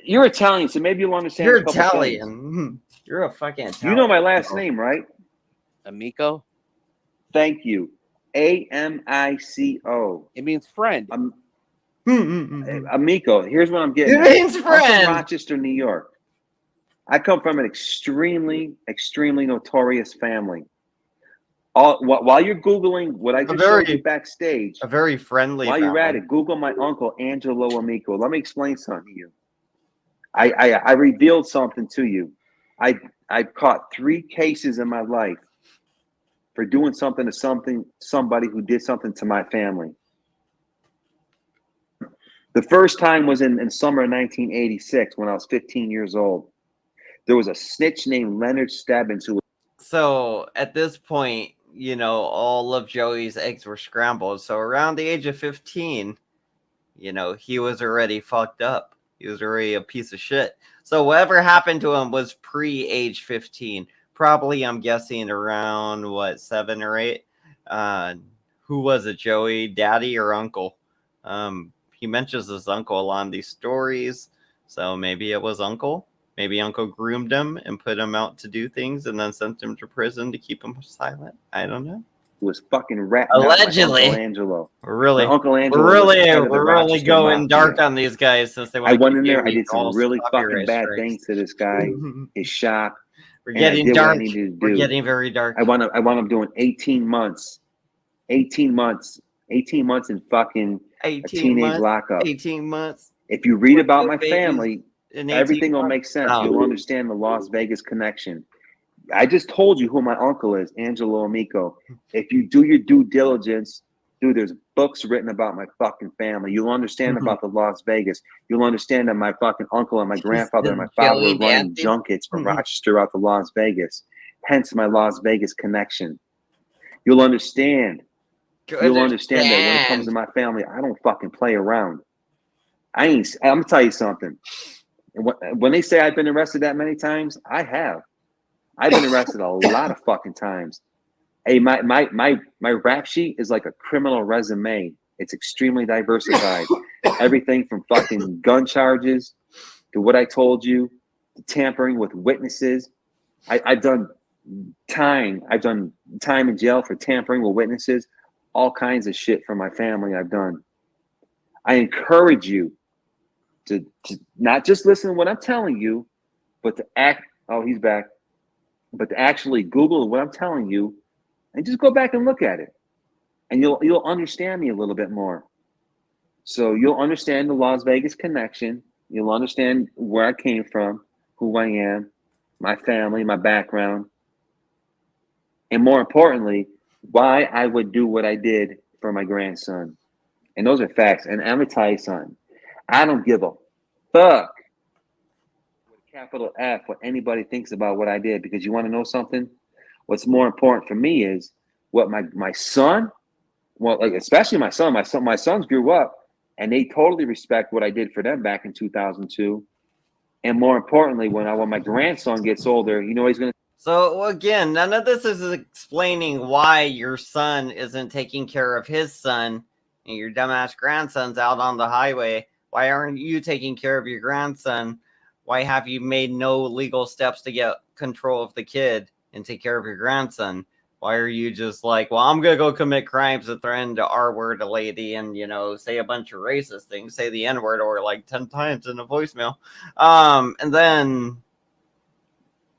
Speaker 5: You're Italian, so maybe you'll understand.
Speaker 1: You're Italian. You're a fucking Italian.
Speaker 5: You know my last name, right?
Speaker 10: Amico.
Speaker 5: Thank you. Amico.
Speaker 10: It means friend.
Speaker 5: Amico. Here's what I'm getting.
Speaker 1: It means friend.
Speaker 5: I'm from Rochester, New York. I come from an extremely, extremely notorious family. While you're Googling what I just showed you backstage,
Speaker 1: a very friendly.
Speaker 5: While you're at it, Google my uncle Angelo Amico. Let me explain something to you. I revealed something to you. I've caught 3 cases in my life for doing something to somebody who did something to my family. The first time was in summer of 1986 when I was 15 years old. There was a snitch named Leonard Stebbins who.
Speaker 1: So at this point, all of Joey's eggs were scrambled. So around the age of 15, he was already fucked up. He was already a piece of shit. So whatever happened to him was pre-age 15. Probably, I'm guessing around 7 or 8. Who was it, Joey? Daddy or uncle? He mentions his uncle a lot in these stories. So maybe it was uncle. Maybe uncle groomed him and put him out to do things and then sent him to prison to keep him silent. I don't know.
Speaker 5: Was fucking ratting
Speaker 1: allegedly.
Speaker 5: Uncle Angelo.
Speaker 1: Really,
Speaker 5: Uncle Angelo.
Speaker 1: We're really going dark on these guys since they.
Speaker 5: I went in there. I did some really fucking bad things to this guy. His shop.
Speaker 1: We're
Speaker 11: and I
Speaker 1: getting
Speaker 11: did what I
Speaker 1: dark.
Speaker 11: needed to do.
Speaker 1: We're getting very dark.
Speaker 11: I wound up doing 18 months. 18 months in fucking a teenage lockup.
Speaker 1: 18 months.
Speaker 11: If you read about my family, everything will make sense.
Speaker 1: Oh.
Speaker 11: You'll understand the Las Vegas connection. I just told you who my uncle is, Joey Amico. If you do your due diligence, dude, there's books written about my fucking family. You'll understand about the Las Vegas. You'll understand that my fucking uncle and my grandfather and my father were running junkets from Rochester out to Las Vegas. Hence my Las Vegas connection. You'll understand. You'll understand that when it comes to my family, I don't fucking play around. I'm gonna tell you something. When they say I've been arrested that many times, I have. I've been arrested a lot of fucking times. Hey, my rap sheet is like a criminal resume. It's extremely diversified. Everything from fucking gun charges to what I told you, to tampering with witnesses. I've done time. I've done time in jail for tampering with witnesses. All kinds of shit for my family I've done. I encourage you to not just listen to what I'm telling you, but to act. Oh, he's back. But to actually Google what I'm telling you and just go back and look at it. And you'll understand me a little bit more. So you'll understand the Las Vegas connection. You'll understand where I came from, who I am, my family, my background. And more importantly, why I would do what I did for my grandson. And those are facts. And I'm going to tell you something. I don't give a fuck with a capital F what anybody thinks about what I did, because you want to know something? What's more important for me is what my son, well, like especially my sons grew up and they totally respect what I did for them back in 2002. And more importantly, when my grandson gets older, you know he's going to.
Speaker 1: So again, none of this is explaining why your son isn't taking care of his son and your dumbass grandson's out on the highway. Why aren't you taking care of your grandson? Why have you made no legal steps to get control of the kid and take care of your grandson? Why are you just like, well, I'm going to go commit crimes and threaten to R-word a lady and, say a bunch of racist things, say the N-word or like 10 times in a voicemail. And then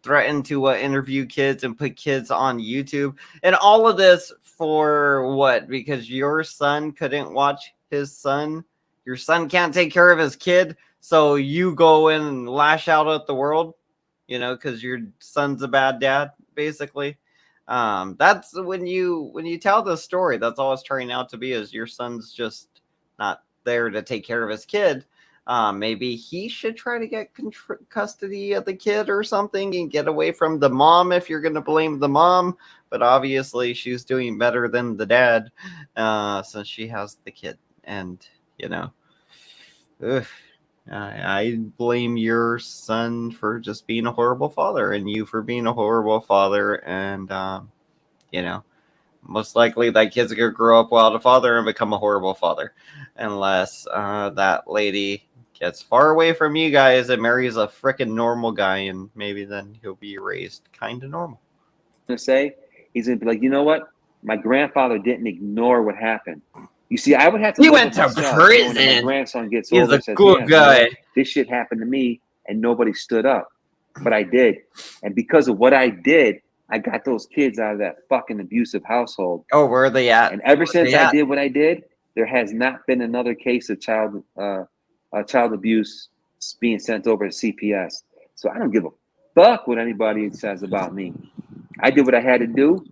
Speaker 1: threaten to interview kids and put kids on YouTube. And all of this for what? Because your son couldn't watch his son? Your son can't take care of his kid? So you go in and lash out at the world, because your son's a bad dad, basically. That's when you tell the story, that's all it's turning out to be, is your son's just not there to take care of his kid. Maybe he should try to get custody of the kid or something and get away from the mom if you're going to blame the mom. But obviously she's doing better than the dad since she has the kid. And, I blame your son for just being a horrible father and you for being a horrible father. And, most likely that kid's going to grow up without a father and become a horrible father. Unless that lady gets far away from you guys and marries a freaking normal guy, and maybe then he'll be raised kind of normal.
Speaker 11: He's going to be like, you know what? My grandfather didn't ignore what happened. You see, I would have to.
Speaker 1: He went to prison.
Speaker 11: My grandson gets
Speaker 1: older. He's a good guy.
Speaker 11: This shit happened to me, and nobody stood up, but I did. And because of what I did, I got those kids out of that fucking abusive household.
Speaker 1: Oh, where are they at?
Speaker 11: And ever since I did what I did, there has not been another case of child abuse being sent over to CPS. So I don't give a fuck what anybody says about me. I did what I had to do,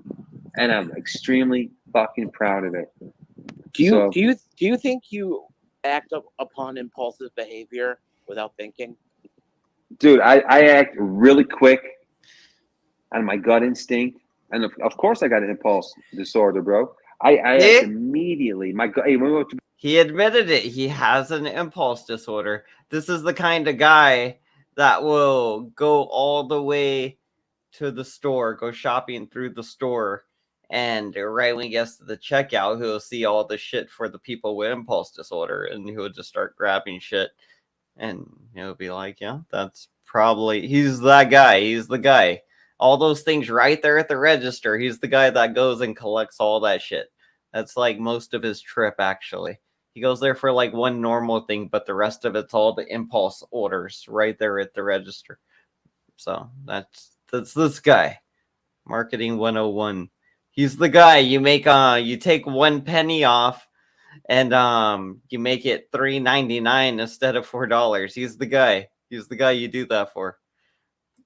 Speaker 11: and I'm extremely fucking proud of it.
Speaker 10: Do you think you act upon impulsive behavior without thinking?
Speaker 11: Dude, I act really quick on my gut instinct, and of course I got an impulse disorder, bro. I act immediately. My gut.
Speaker 1: He admitted it. He has an impulse disorder. This is the kind of guy that will go all the way to the store, go shopping through the store, and right when he gets to the checkout, he'll see all the shit for the people with impulse disorder, and he'll just start grabbing shit, and he'll be like, yeah, that's probably, he's that guy. He's the guy. All those things right there at the register. He's the guy that goes and collects all that shit. That's like most of his trip, actually. He goes there for like one normal thing, but the rest of it's all the impulse orders right there at the register. So that's That's this guy. Marketing 101. He's the guy you make you take 1 penny off and you make it $3.99 instead of $4. He's the guy. He's the guy you do that for.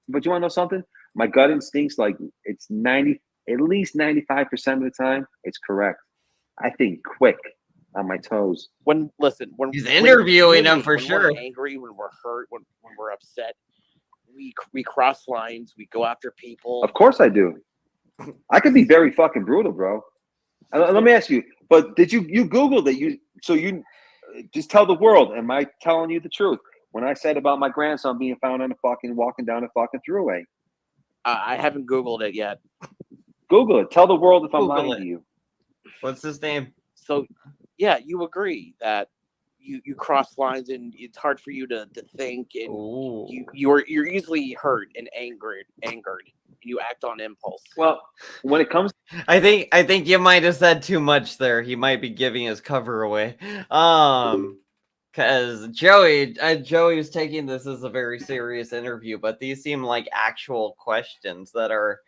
Speaker 11: But you want to know something? My gut instincts, like it's 90, at least 95% of the time, it's correct. I think quick on my toes.
Speaker 10: When
Speaker 1: he's interviewing him for sure.
Speaker 10: When we're angry, when we're hurt, when we're upset, we cross lines. We go after people.
Speaker 11: Of course I do. I could be very fucking brutal, bro. Let me ask you. But did you Googled it? You just tell the world. Am I telling you the truth when I said about my grandson being found on a fucking walking down a fucking throughway?
Speaker 10: I haven't Googled it yet.
Speaker 11: Google it. Tell the world if I'm lying to you.
Speaker 1: What's his name?
Speaker 10: So, yeah, you agree that you cross lines and it's hard for you to think, and you're easily hurt and angered. You act on impulse.
Speaker 11: Well, when it comes,
Speaker 1: I think you might have said too much there. He might be giving his cover away. Because Joey's taking this as a very serious interview, but these seem like actual questions that are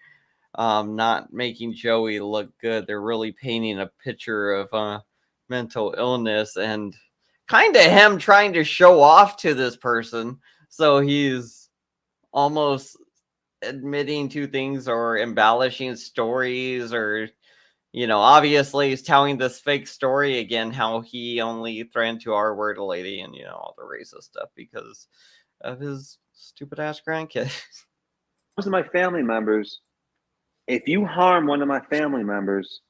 Speaker 1: not making Joey look good. They're really painting a picture of mental illness and kind of him trying to show off to this person. So he's almost admitting to things or embellishing stories, or obviously he's telling this fake story again, how he only threatened to R-word a lady and all the racist stuff because of his stupid ass grandkid.
Speaker 11: Most of my family members, if you harm one of my family members,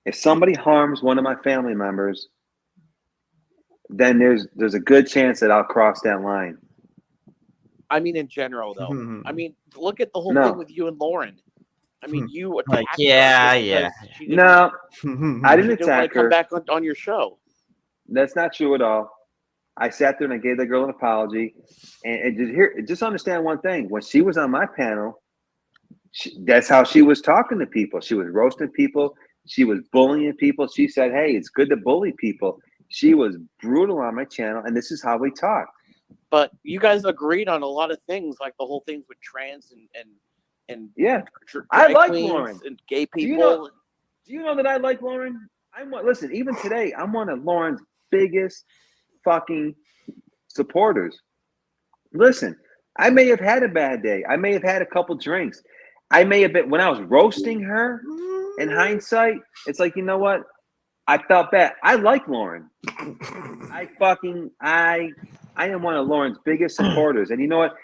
Speaker 11: if somebody harms one of my family members, then there's a good chance that I'll cross that line.
Speaker 10: I mean, in general, though. I mean, look at the whole thing with you and Lauren. I mean, you attacked her.
Speaker 1: Yeah.
Speaker 11: No, I didn't attack
Speaker 10: want to
Speaker 11: her.
Speaker 10: come back on your show.
Speaker 11: That's not true at all. I sat there and I gave that girl an apology. And just understand one thing. When she was on my panel, that's how she was talking to people. She was roasting people. She was bullying people. She said, hey, it's good to bully people. She was brutal on my channel, and this is how we talk.
Speaker 10: But you guys agreed on a lot of things, like the whole things with trans and
Speaker 11: yeah. I like Lauren
Speaker 10: and gay people.
Speaker 11: Do you know that I like Lauren? Listen, even today, I'm one of Lauren's biggest fucking supporters. Listen, I may have had a bad day. I may have had a couple drinks. I may have been, when I was roasting her, in hindsight, it's like, you know what? I felt bad. I like Lauren. I am one of Lauren's biggest supporters. And you know what?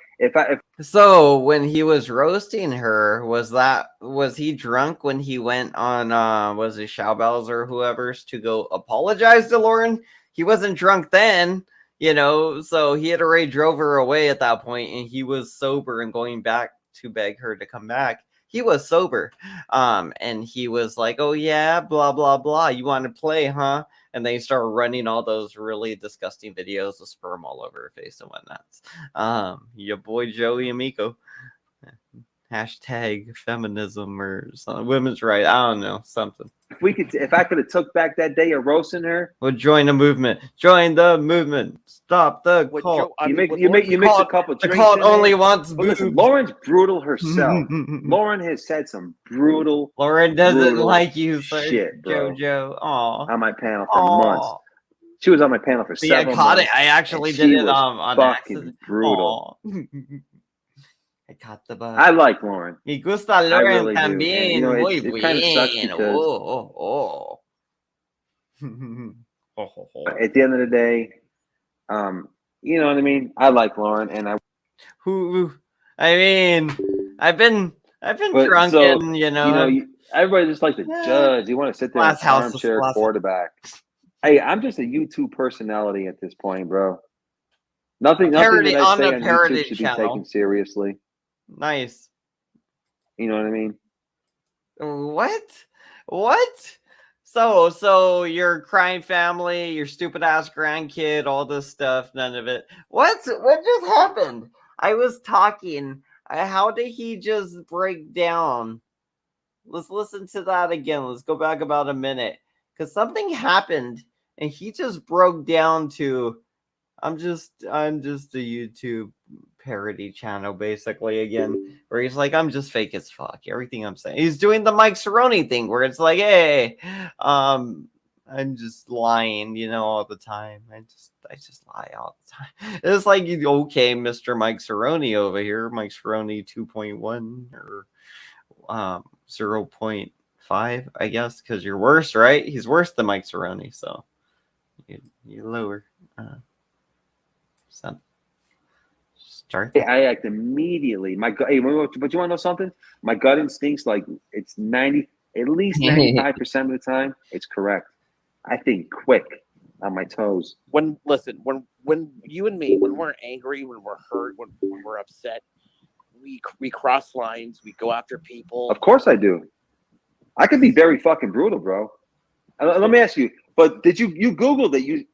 Speaker 1: So when he was roasting her, was he drunk when he went on was it Showbells or whoever's to go apologize to Lauren? He wasn't drunk then, so he had already drove her away at that point, and he was sober and going back to beg her to come back. He was sober. And he was like, oh yeah, blah, blah, blah. You want to play, huh? And they start running all those really disgusting videos of sperm all over her face and whatnot. Your boy Joey Amico. Hashtag feminism or something. Women's right. I don't know. Something.
Speaker 11: If I could have took back that day of roasting her.
Speaker 1: Well, join the movement. Join the movement. Stop the cult.
Speaker 11: You mix a couple drinks.
Speaker 1: The cult only wants boobs.
Speaker 11: Listen, Lauren's brutal herself. Lauren has said some brutal.
Speaker 1: Lauren doesn't like you,
Speaker 11: shit, bro.
Speaker 1: JoJo. Aw.
Speaker 11: On my panel for months. She was on my panel for 7 months.
Speaker 1: I actually did it on accident.
Speaker 11: Brutal.
Speaker 1: I caught the bug.
Speaker 11: I like Lauren.
Speaker 1: Me gusta Lauren
Speaker 11: really
Speaker 1: también. Muy
Speaker 11: it kind of sucks because at the end of the day, you know what I mean? I like Lauren, and I've
Speaker 1: been drunk,
Speaker 11: so,
Speaker 1: and
Speaker 11: everybody just likes to judge. You want to sit there and armchair quarterback. Hey, I'm just a YouTube personality at this point, bro. Nothing that I say on YouTube should be taken seriously.
Speaker 1: Nice.
Speaker 11: You know what I mean?
Speaker 1: What? So your crying family, your stupid ass grandkid, all this stuff, none of it. What just happened? I was talking. How did he just break down? Let's listen to that again. Let's go back about a minute. Because something happened and he just broke down to I'm just a YouTube parody channel basically again, where he's like, I'm just fake as fuck. Everything I'm saying, he's doing the Mike Cerrone thing, where it's like, hey, I'm just lying, all the time. I just lie all the time. It's like, okay, Mr. Mike Cerrone over here, Mike Cerrone 2.1 or 0.5, I guess, because you're worse, right? He's worse than Mike Cerrone, so you lower. So start that.
Speaker 11: I act immediately. My gut. Hey, but you want to know something? My gut instincts, like it's at least 95% of the time, it's correct. I think quick on my toes.
Speaker 10: When you and me, when we're angry, when we're hurt, when we're upset, we cross lines. We go after people.
Speaker 11: Of course I do. I could be very fucking brutal, bro. Let me ask you. But did you Googled it? You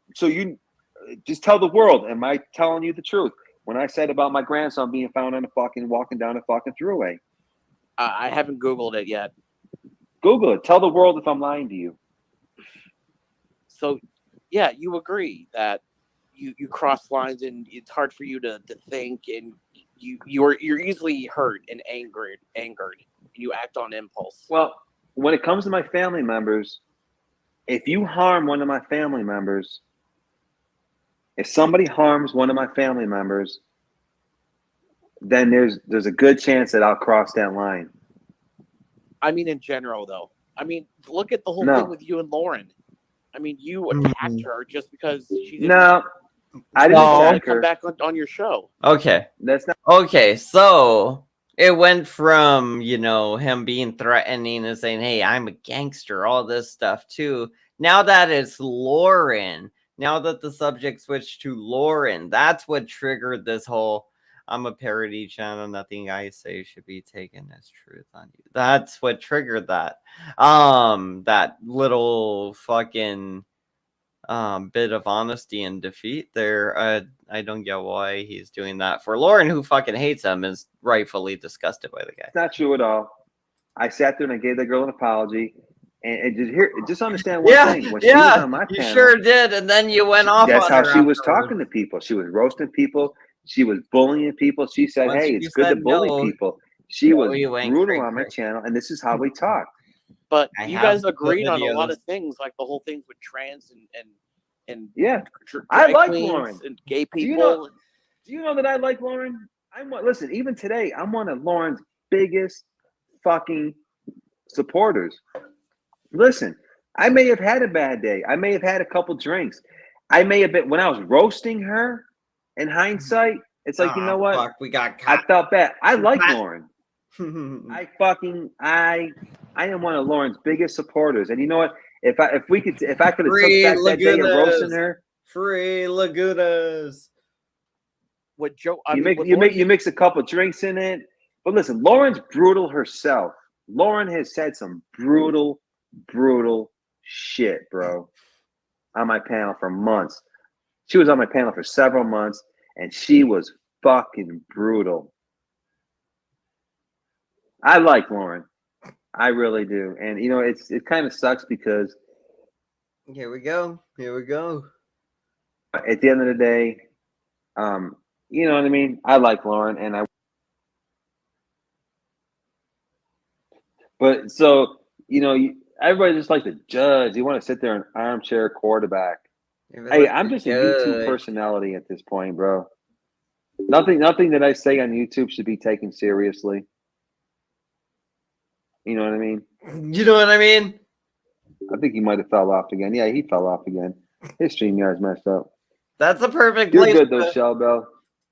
Speaker 11: just tell the world. Am I telling you the truth? When I said about my grandson being found on walking down a fucking throughway.
Speaker 10: I haven't Googled it yet.
Speaker 11: Google it. Tell the world if I'm lying to you.
Speaker 10: So, yeah, you agree that you cross lines and it's hard for you to think, and you're easily hurt and angered, and you act on impulse.
Speaker 11: Well, when it comes to my family members, if you harm one of my family members, if somebody harms one of my family members, then there's a good chance that I'll cross that line.
Speaker 10: I mean, in general, though. I mean, look at the whole thing with you and Lauren. I mean, you attacked her just because she didn't.
Speaker 11: No, I didn't attack her.
Speaker 10: Come back on your show.
Speaker 1: Okay.
Speaker 11: That's not
Speaker 1: okay. So it went from him being threatening and saying, "Hey, I'm a gangster," all this stuff too. Now that it's Lauren, now that the subject switched to Lauren, that's what triggered this whole. I'm a parody channel. Nothing I say should be taken as truth on you. That's what triggered that. That little fucking bit of honesty and defeat there. I don't get why he's doing that for Lauren, who fucking hates him, is rightfully disgusted by the guy.
Speaker 11: It's not true at all. I sat there and I gave that girl an apology. And just understand one thing. When she was on my panel,
Speaker 1: you sure did. And then you went off.
Speaker 11: That's how she was talking to people. She was roasting people. She was bullying people. She said, "Hey, it's good to bully people." She was brutal on my channel, and this is how we talk.
Speaker 10: But you guys agreed on a lot of things, like the whole things with trans and
Speaker 11: yeah. I like Lauren
Speaker 10: and gay people.
Speaker 11: Do you know that I like Lauren? Listen. Even today, I'm one of Lauren's biggest fucking supporters. Listen, I may have had a bad day. I may have had a couple drinks. I may have been when I was roasting her. In hindsight, it's like, you know what?
Speaker 1: Fuck, we got caught.
Speaker 11: I felt bad. I like Lauren. I am one of Lauren's biggest supporters. And you know what? If I could have took back that day of roasting her.
Speaker 1: Free Lagunas.
Speaker 10: With Joe,
Speaker 11: you mix a couple drinks in it. But listen, Lauren's brutal herself. Lauren has said some brutal shit, bro, on my panel for months. She was on my panel for several months, and she was fucking brutal. I like Lauren. I really do. And, it kind of sucks because...
Speaker 1: Here we go.
Speaker 11: At the end of the day, you know what I mean? I like Lauren, and But, so, everybody just likes to judge. You want to sit there and armchair quarterback. Hey, I'm just a YouTube personality at this point, bro. Nothing that I say on YouTube should be taken seriously. You know what I mean?
Speaker 1: You know what I mean?
Speaker 11: I think he might have fell off again. Yeah, he fell off again. His StreamYard's messed up.
Speaker 1: That's a perfect
Speaker 11: You're
Speaker 1: place.
Speaker 11: You're good though, Shell Bell.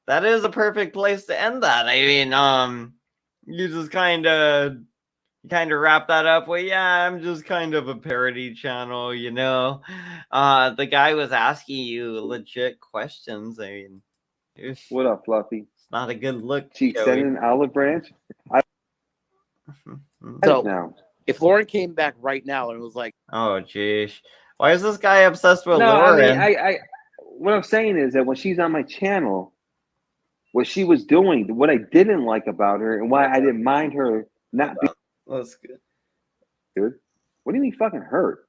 Speaker 1: That is a perfect place to end that. I mean, you just kind of wrap that up with, yeah, I'm just kind of a parody channel, the guy was asking you legit questions. I mean,
Speaker 11: what up, Fluffy?
Speaker 1: It's not a good look.
Speaker 11: She sending an olive branch.
Speaker 10: So if Lauren came back right now and was like,
Speaker 1: "Oh, geez, why is this guy obsessed with
Speaker 11: I
Speaker 1: Lauren?"
Speaker 11: mean, I what I'm saying is that when she's on my channel, what she was doing, what I didn't like about her, and why I didn't mind her not being.
Speaker 1: That's good.
Speaker 11: Dude, what do you mean fucking hurt?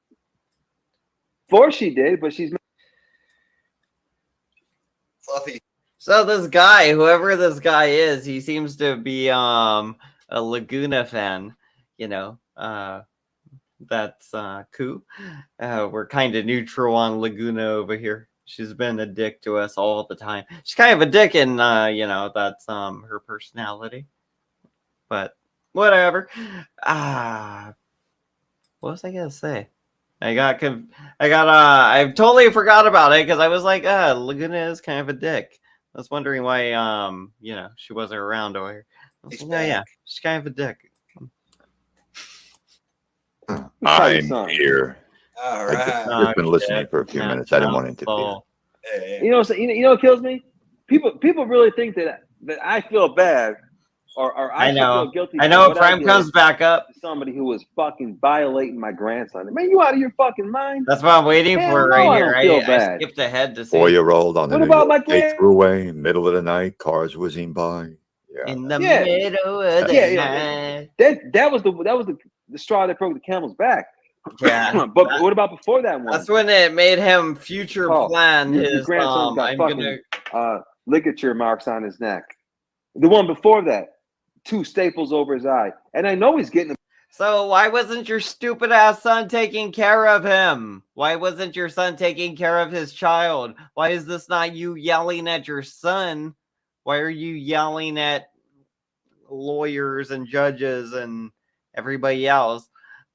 Speaker 11: Before she did, but she's.
Speaker 1: So this guy, whoever this guy is, he seems to be a Laguna fan. You know, that's cool. We're kind of neutral on Laguna over here. She's been a dick to us all the time. She's kind of a dick, and that's her personality. But whatever. What was I gonna say? I totally forgot about it because I was like, Laguna is kind of a dick. I was wondering why, she wasn't around over here. I was like, oh yeah, she's kind of a dick.
Speaker 12: I'm here.
Speaker 2: All
Speaker 12: I've
Speaker 2: right.
Speaker 12: just been listening for a few minutes. I didn't want to interfere.
Speaker 5: You know what kills me? People really think that I feel bad or I should feel guilty.
Speaker 1: I know.
Speaker 5: For what
Speaker 1: Prime comes back up.
Speaker 5: Somebody who was fucking violating my grandson. Man, you out of your fucking mind?
Speaker 1: That's what I'm waiting for right here. I skipped ahead to see.
Speaker 12: 4-year-old on the
Speaker 5: What
Speaker 12: New
Speaker 5: about
Speaker 12: York
Speaker 5: my
Speaker 12: State Thruway, middle of the night, cars whizzing by. Yeah.
Speaker 1: In the middle of the night.
Speaker 5: That was the straw that broke the camel's back.
Speaker 1: Yeah.
Speaker 5: But what about before that one?
Speaker 1: That's when it made him future plan
Speaker 5: your
Speaker 1: his
Speaker 5: grandson's got fucking ligature marks on his neck. The one before that, 2 staples over his eye. And I know he's getting.
Speaker 1: So why wasn't your stupid ass son taking care of him? Why wasn't your son taking care of his child? Why is this not you yelling at your son? Why are you yelling at lawyers and judges and everybody else,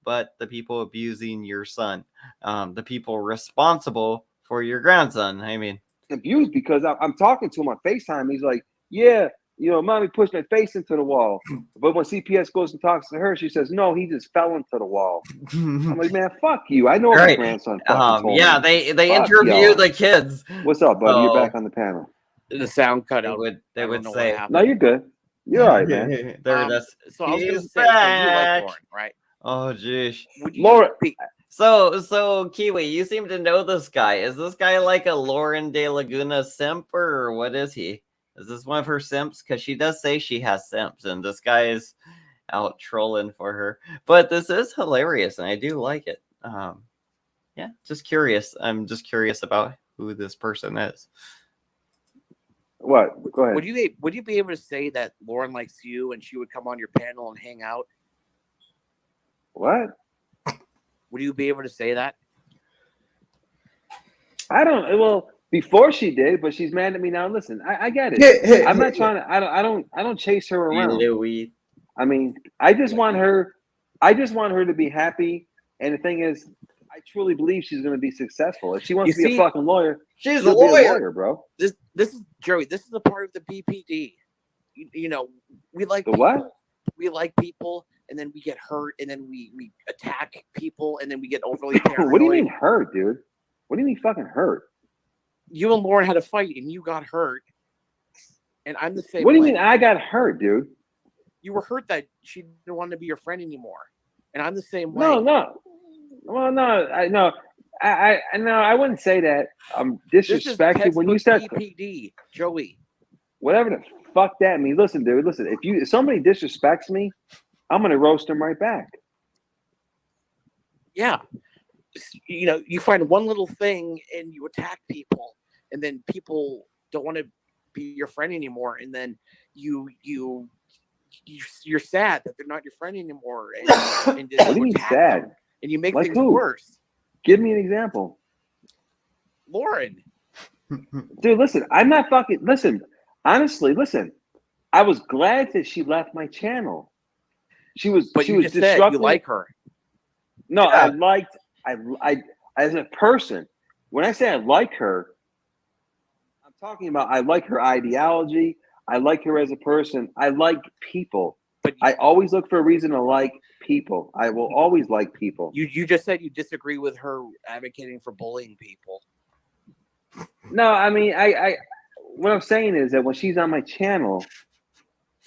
Speaker 1: but the people abusing your son, the people responsible for your grandson? I mean,
Speaker 5: abused because I'm talking to him on FaceTime. He's like, yeah, mommy pushed my face into the wall. But when CPS goes and talks to her, she says, no, he just fell into the wall. I'm like, man, fuck you. I know my grandson fucking told me.
Speaker 1: They interview the kids.
Speaker 5: What's up, buddy? You're back on the panel.
Speaker 10: The sound cut out.
Speaker 1: They would say,
Speaker 5: no, you're good. You're all right, man.
Speaker 1: There it is.
Speaker 10: So I was going to say,
Speaker 1: back.
Speaker 10: So you like Lauren, right?
Speaker 1: Oh, geez.
Speaker 5: Lauren.
Speaker 1: So Kiwi, you seem to know this guy. Is this guy like a Lauren De Laguna simp, or what is he? Is this one of her simps? Because she does say she has simps, and this guy is out trolling for her. But this is hilarious, and I do like it. Yeah, just curious. I'm just curious about who this person is.
Speaker 5: What? Go ahead.
Speaker 10: Would you be able to say that Lauren likes you and she would come on your panel and hang out?
Speaker 5: What?
Speaker 10: Would you be able to say that?
Speaker 5: I don't. Well, before she did, but she's mad at me now. Listen, I get it. I'm not trying to. I don't chase her around. I mean, I just want her to be happy. And the thing is, I truly believe she's going to be successful. If she wants to be a fucking lawyer,
Speaker 1: she's a lawyer,
Speaker 10: bro. This is Joey. This is a part of the BPD. We like
Speaker 5: the what?
Speaker 10: We like people, and then we get hurt, and then we attack people, and then we get overly paranoid.
Speaker 5: What do you mean hurt, dude? What do you mean fucking hurt?
Speaker 10: You and Lauren had a fight, and you got hurt, and I'm the same.
Speaker 5: What do you mean I got hurt, dude?
Speaker 10: You were hurt that she didn't want to be your friend anymore, and I'm the same way.
Speaker 5: No. Well, no, I wouldn't say that. Disrespected when you said
Speaker 10: BPD, Joey.
Speaker 5: Whatever the fuck that means. Listen, dude. Listen, if somebody disrespects me, I'm gonna roast them right back.
Speaker 10: Yeah, you find one little thing and you attack people, and then people don't want to be your friend anymore, and then you're sad that they're not your friend anymore. And
Speaker 5: what do you mean sad?
Speaker 10: Them, and you make
Speaker 5: like
Speaker 10: things
Speaker 5: who?
Speaker 10: Worse.
Speaker 5: Give me an example.
Speaker 10: Lauren.
Speaker 5: Dude, listen, I'm not fucking. Listen, honestly, listen. I was glad that she left my channel. She was.
Speaker 10: But
Speaker 5: she
Speaker 10: you
Speaker 5: was
Speaker 10: just said you like her.
Speaker 5: No, yeah. I as a person. When I say I like her, I'm talking about I like her ideology. I like her as a person. I like people. But I always look for a reason to like people. I will always like people.
Speaker 10: You just said you disagree with her advocating for bullying people.
Speaker 5: No, I mean I what I'm saying is that when she's on my channel,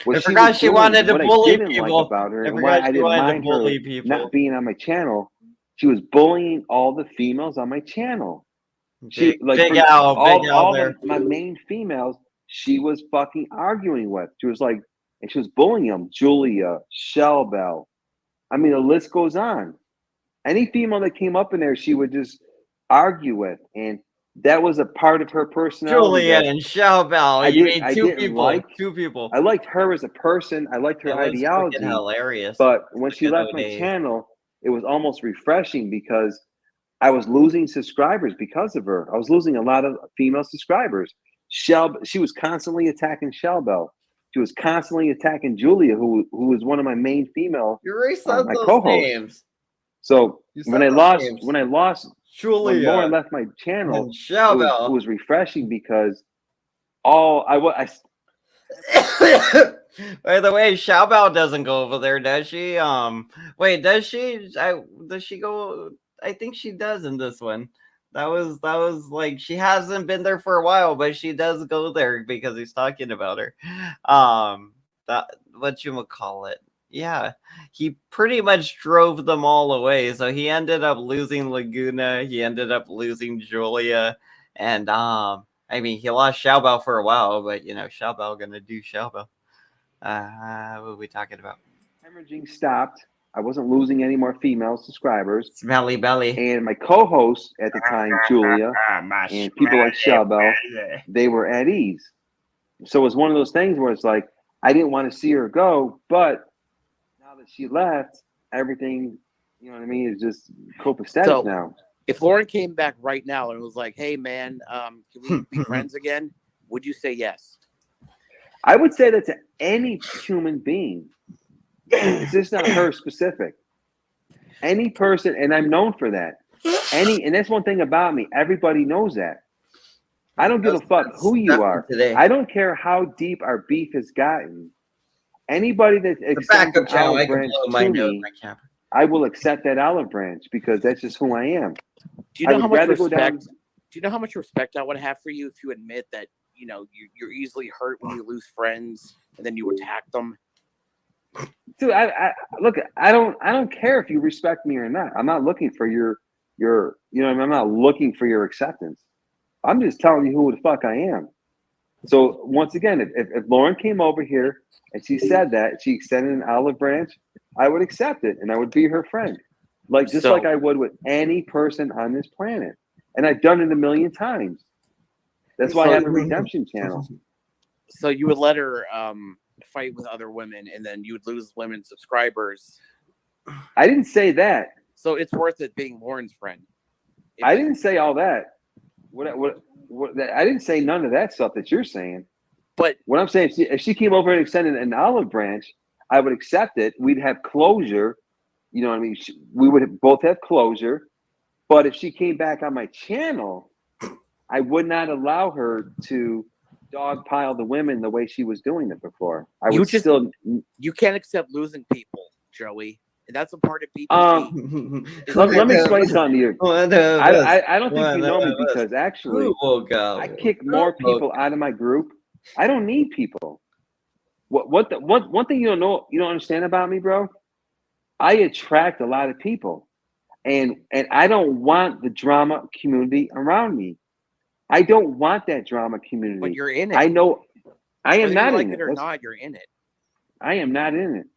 Speaker 1: I forgot she wanted to bully people.
Speaker 5: About her, and why I didn't mind her not being on my channel, she was bullying all the females on my channel. She
Speaker 1: Big Al there.
Speaker 5: My main females, she was fucking arguing with. She was like, and she was bullying them. Julia, Shellbell. I mean, the list goes on. Any female that came up in there, she would just argue with. And
Speaker 11: that was a part of her personality.
Speaker 1: Julia and Xiaobao. You made two people. Two people.
Speaker 11: I liked her as a person. I liked her ideology.
Speaker 1: Hilarious.
Speaker 11: But when she left my channel, it was almost refreshing because I was losing subscribers because of her. I was losing a lot of female subscribers. She was constantly attacking Xiaobao. She was constantly attacking Julia, who was one of my main female my co-hosts. So when I lost Julia, when Lauren left my channel, it was refreshing because
Speaker 1: By the way, Xiaobao doesn't go over there, does she? Wait, does she? Does she go? I think she does in this one. That was like she hasn't been there for a while, but she does go there because he's talking about her. That what you would call it? Yeah, he pretty much drove them all away. So he ended up losing Laguna. He ended up losing Julia, and I mean, he lost Xiaobao for a while, but you know, Xiaobao gonna do Xiaobao. What are we talking about?
Speaker 11: Hemorrhaging stopped. I wasn't losing any more female subscribers.
Speaker 1: Smelly belly.
Speaker 11: And my co-host at the time, Julia, and people like Xiaobao, they were at ease. So it was one of those things where it's like, I didn't want to see her go, but now that she left, everything, you know what I mean, is just copacetic now.
Speaker 10: If Lauren came back right now and was like, hey, man, can we be friends again? Would you say yes?
Speaker 11: I would say that to any human being. It's just not her specific. Any person, and I'm known for that. And that's one thing about me. Everybody knows that. I don't give a fuck who you are. I don't care how deep our beef has gotten. Anybody that extends an olive branch to me, I will accept that olive branch because that's just who I am.
Speaker 10: Do you know how much respect? Do you know how much respect I would have for you if you admit that you know you're easily hurt when you lose friends and then you attack them?
Speaker 11: Dude, I look. I don't care if you respect me or not. I'm not looking for your. You know, I'm not looking for your acceptance. I'm just telling you who the fuck I am. So once again, if Lauren came over here and she said that she extended an olive branch, I would accept it and I would be her friend, like I would with any person on this planet. And I've done it a million times. That's why I have a redemption channel.
Speaker 10: So you would let her fight with other women, and then you would lose women subscribers.
Speaker 11: I didn't say that.
Speaker 10: So it's worth it being Lauren's friend.
Speaker 11: I didn't say all that. I didn't say none of that stuff that you're saying.
Speaker 10: But
Speaker 11: what I'm saying, if she came over and extended an olive branch, I would accept it. We'd have closure. You know what I mean? We would both have closure. But if she came back on my channel, I would not allow her to dogpile the women the way she was doing it before.
Speaker 10: You can't accept losing people, Joey. And that's a part of people.
Speaker 11: Let me explain something to you. I don't think you know me because actually I kick more people out of my group. I don't need people. One thing you don't understand about me, bro? I attract a lot of people. And I don't want the drama community around me. I don't want that drama community.
Speaker 10: But you're in it.
Speaker 11: I know I am not
Speaker 10: like
Speaker 11: in
Speaker 10: it or not, you're in it.
Speaker 11: I am not in it.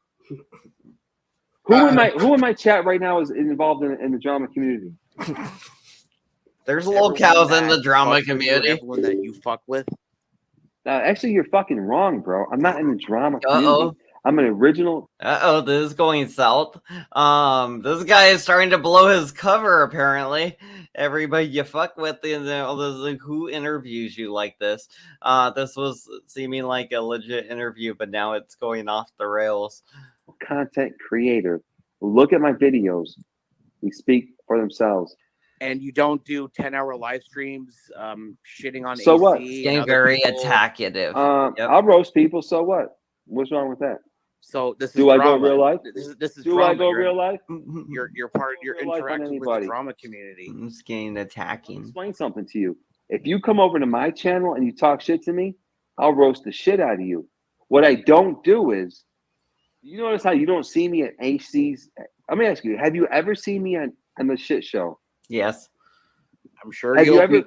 Speaker 11: Who in my chat right now is involved in the drama community?
Speaker 1: There's little cows in the drama community.
Speaker 10: Everyone that you fuck with.
Speaker 11: Actually, you're fucking wrong, bro. I'm not in the drama community. I'm an original.
Speaker 1: This is going south. This guy is starting to blow his cover. Apparently, everybody you fuck with, who interviews you like this? This was seeming like a legit interview, but now it's going off the rails.
Speaker 11: Content creator. Look at my videos. They speak for themselves.
Speaker 10: And you don't do 10-hour live streams, shitting on
Speaker 11: so
Speaker 10: AC.
Speaker 11: What?
Speaker 1: Getting very attacative.
Speaker 11: I'll roast people. So what? What's wrong with that?
Speaker 10: So this is
Speaker 11: do
Speaker 10: drama.
Speaker 11: I go real life?
Speaker 10: This is
Speaker 11: do
Speaker 10: drama.
Speaker 11: I go real life?
Speaker 10: You're part. You're interacting with the drama community.
Speaker 1: I'm just getting attacking.
Speaker 11: I'll explain something to you. If you come over to my channel and you talk shit to me, I'll roast the shit out of you. What I don't do is, you notice how you don't see me at AC's. Let me ask you: have you ever seen me on the shit show?
Speaker 1: Yes,
Speaker 10: I'm sure.
Speaker 11: Have you ever?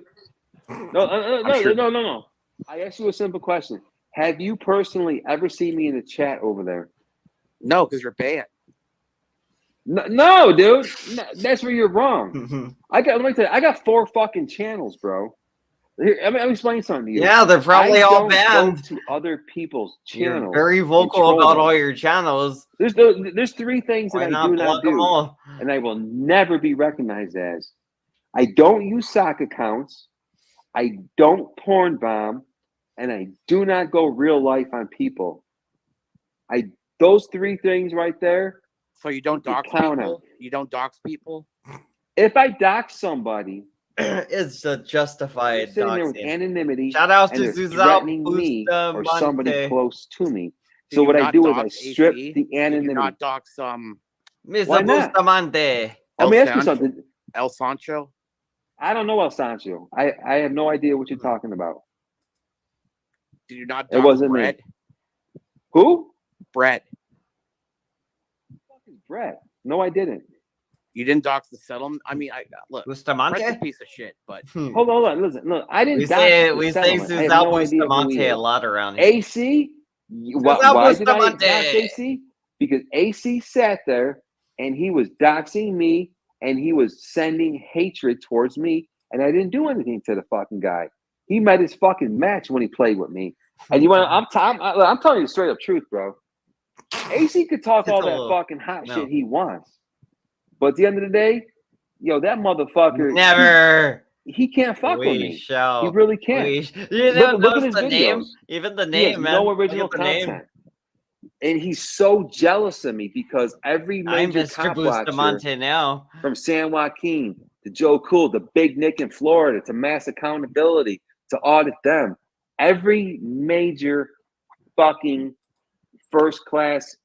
Speaker 11: No. I asked you a simple question. Have you personally ever seen me in the chat over there?
Speaker 10: No, because you're banned.
Speaker 11: No, dude. No, that's where you're wrong. Let me tell you, I got 4 fucking channels, bro. Let me explain something to you.
Speaker 1: Yeah, they're probably all
Speaker 11: Go
Speaker 1: banned.
Speaker 11: to other people's
Speaker 1: You're
Speaker 11: channels.
Speaker 1: very vocal about all your channels.
Speaker 11: There's three things that
Speaker 1: Why
Speaker 11: I
Speaker 1: not
Speaker 11: do
Speaker 1: block
Speaker 11: not
Speaker 1: them
Speaker 11: do,
Speaker 1: all?
Speaker 11: and I will never be recognized as. I don't use sock accounts. I don't porn bomb, and I do not go real life on people. Those three things right there.
Speaker 10: So you don't dox people? You don't dox people?
Speaker 11: If I dox somebody,
Speaker 1: it's a justified
Speaker 11: sitting there with
Speaker 1: doxing.
Speaker 11: anonymity.
Speaker 1: Shout out
Speaker 11: and
Speaker 1: to
Speaker 11: they're
Speaker 1: Suzel
Speaker 11: threatening me or somebody
Speaker 1: Bustamante.
Speaker 11: close to me. So what I do is I strip the anonymity.
Speaker 10: Do you not dox
Speaker 1: Mr. Bustamante.
Speaker 11: Let me ask you something.
Speaker 10: El Sancho?
Speaker 11: I don't know El Sancho. I have no idea what you're talking about.
Speaker 10: Did you not dox
Speaker 11: It wasn't
Speaker 10: Brett?
Speaker 11: me. Who?
Speaker 10: Brett.
Speaker 11: Fucking Brett. No, I didn't.
Speaker 10: You didn't dox the settlement? I mean, look,
Speaker 1: Bustamante?
Speaker 10: Brett's a piece of shit, but
Speaker 11: hold on, listen. Look, I didn't
Speaker 1: We
Speaker 11: dox
Speaker 1: say
Speaker 11: the settlement. I have no idea who he
Speaker 1: Bustamante
Speaker 11: is.
Speaker 1: a lot around here.
Speaker 11: AC? Why did I dox AC? Because AC sat there and he was doxing me and he was sending hatred towards me, and I didn't do anything to the fucking guy. He met his fucking match when he played with me. And you want? I'm telling you the straight up truth, bro. AC could talk all that fucking hot shit he wants, but at the end of the day, that motherfucker
Speaker 1: never.
Speaker 11: He can't fuck with me.
Speaker 1: Shall.
Speaker 11: He really can't.
Speaker 1: You
Speaker 11: look at his
Speaker 1: the
Speaker 11: videos.
Speaker 1: Name? Even the name,
Speaker 11: he has
Speaker 1: man.
Speaker 11: no original content. And he's so jealous of me because every major cop watcher
Speaker 1: now,
Speaker 11: from San Joaquin to Joe Cool to Big Nick in Florida to Mass Accountability to Audit Them, every major fucking first class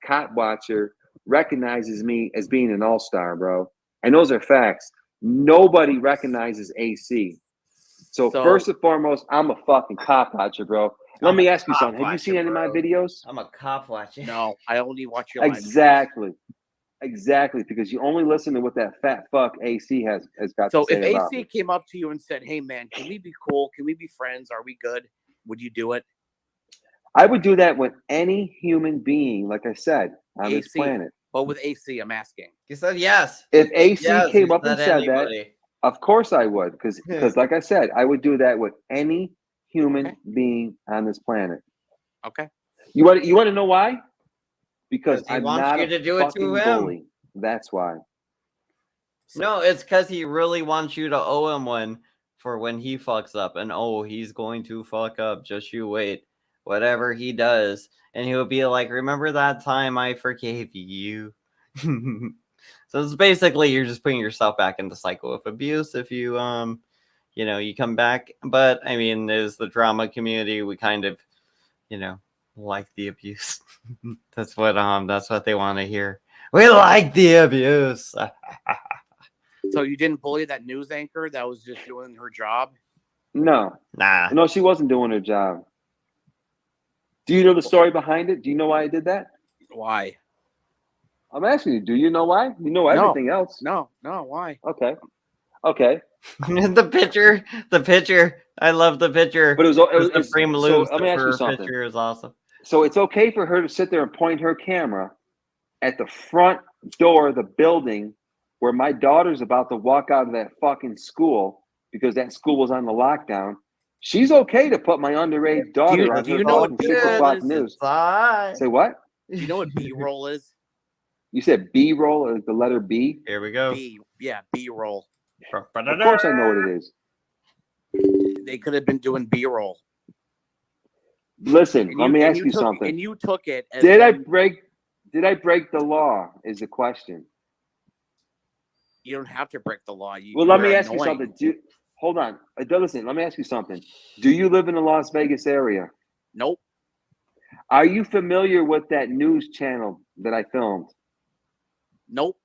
Speaker 11: cop watcher recognizes me as being an all-star, bro. And those are facts. Nobody recognizes AC. So first and foremost, I'm a fucking cop watcher, bro. Let me ask you something. Have you seen any of my videos?
Speaker 1: I'm a cop watcher.
Speaker 10: No, I only watch your
Speaker 11: Exactly. Because you only listen to what that fat fuck AC has got to say
Speaker 10: if
Speaker 11: about
Speaker 10: AC
Speaker 11: me.
Speaker 10: came up to you and said, "Hey man, can we be cool? Can we be friends? Are we good?" Would you do it?
Speaker 11: I would do that with any human being, like I said, on this planet.
Speaker 10: But with AC, I'm asking.
Speaker 1: You said yes.
Speaker 11: If AC came up and said that, of course I would. Because like I said, I would do that with any human being on this planet.
Speaker 10: Okay.
Speaker 11: You want to know why? Because
Speaker 1: he
Speaker 11: I'm
Speaker 1: wants
Speaker 11: not
Speaker 1: you to
Speaker 11: a
Speaker 1: do it
Speaker 11: fucking
Speaker 1: to him.
Speaker 11: bully. That's why.
Speaker 1: No, it's because he really wants you to owe him one for when he fucks up. And he's going to fuck up. Just you wait. Whatever he does. And he'll be like, remember that time I forgave you? So it's basically you're just putting yourself back in the cycle of abuse if you you come back. But I mean, there's the drama community. We kind of, like the abuse. That's what they want to hear. We like the abuse.
Speaker 10: So you didn't bully that news anchor that was just doing her job?
Speaker 11: No.
Speaker 1: Nah.
Speaker 11: No, she wasn't doing her job. Do you know the story behind it? Do you know why I did that?
Speaker 10: Why?
Speaker 11: I'm asking you, do you know why? You know everything else.
Speaker 10: No, why?
Speaker 11: Okay.
Speaker 1: The picture. I love the picture.
Speaker 11: But it was
Speaker 1: Supreme
Speaker 11: so let me ask you something.
Speaker 1: Picture is awesome.
Speaker 11: So it's okay for her to sit there and point her camera at the front door of the building where my daughter's about to walk out of that fucking school because that school was on the lockdown. She's okay to put my underage daughter on her fucking 6 o'clock news. Say what?
Speaker 10: Do you know what B-roll is?
Speaker 11: You said B-roll or the letter B?
Speaker 1: Here we go.
Speaker 10: B-roll.
Speaker 11: Of course I know what it is.
Speaker 10: They could have been doing B-roll.
Speaker 11: Listen, let me ask you something.
Speaker 10: And you took it.
Speaker 11: Did I break the law is the question.
Speaker 10: You don't have to break the law.
Speaker 11: Let me ask you something. Hold on. Listen, let me ask you something. Do you live in the Las Vegas area?
Speaker 10: Nope.
Speaker 11: Are you familiar with that news channel that I filmed?
Speaker 10: Nope.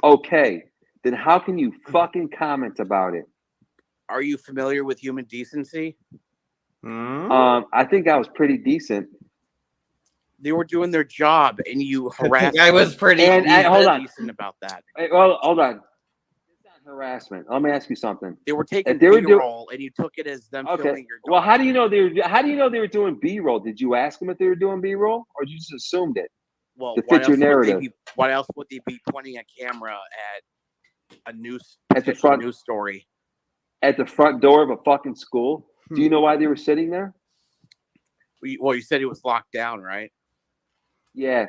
Speaker 11: Okay. Then how can you fucking comment about it?
Speaker 10: Are you familiar with human decency?
Speaker 11: I think I was pretty decent.
Speaker 10: They were doing their job, and you harassed.
Speaker 1: I was pretty
Speaker 10: decent about that.
Speaker 11: Well, hold on. It's not harassment. Let me ask you something.
Speaker 10: They were taking B-roll, and you took it as them filming your daughter.
Speaker 11: Well, how do you know they were doing B-roll? Did you ask them if they were doing B-roll, or you just assumed it?
Speaker 10: Well,
Speaker 11: to fit your narrative.
Speaker 10: Why else would they be pointing a camera at a news
Speaker 11: at the front
Speaker 10: news story?
Speaker 11: at the front door of a fucking school. Do you know why they were sitting there?
Speaker 10: Well, you said it was locked down, right?
Speaker 11: Yeah.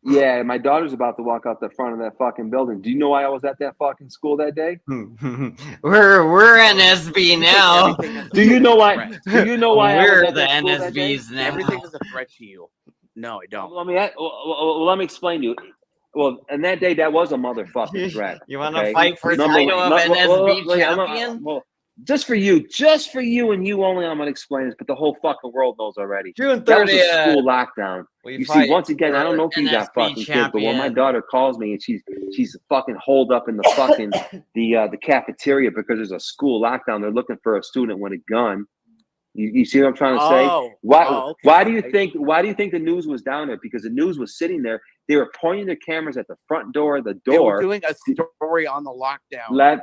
Speaker 11: Yeah, my daughter's about to walk out the front of that fucking building. Do you know why I was at that fucking school that day?
Speaker 1: We're NSB now.
Speaker 11: Do you know why? Do you know why I was
Speaker 1: We're
Speaker 11: at
Speaker 1: the
Speaker 11: that school that day?
Speaker 1: NSBs now.
Speaker 10: Everything is a threat to you. No, I don't.
Speaker 11: Let me explain to you. Well, and that day that was a motherfucking threat.
Speaker 1: You want to
Speaker 11: okay?
Speaker 1: fight for title of NSB champion?
Speaker 11: Well, just for you and you only, I'm gonna explain this, but the whole fucking world knows already.
Speaker 1: June 30th.
Speaker 11: That was a school lockdown. You see, once again, I don't know if you got fucking kids, but when my daughter calls me and she's fucking holed up in the fucking the cafeteria because there's a school lockdown, they're looking for a student with a gun. You see what I'm trying to say? Why do you think the news was down there? Because the news was sitting there. They were pointing their cameras at the front door, the door.
Speaker 10: They were doing a story on the lockdown.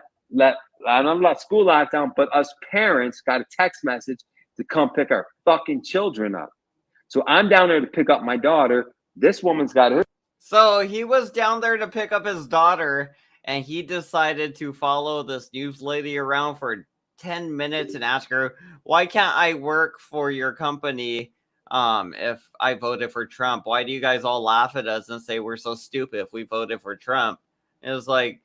Speaker 11: I don't know about school lockdown, but us parents got a text message to come pick our fucking children up. So I'm down there to pick up my daughter. This woman's got her.
Speaker 1: So he was down there to pick up his daughter, and he decided to follow this news lady around for 10 minutes and ask her, why can't I work for your company if I voted for Trump? Why do you guys all laugh at us and say we're so stupid if we voted for Trump? It was like,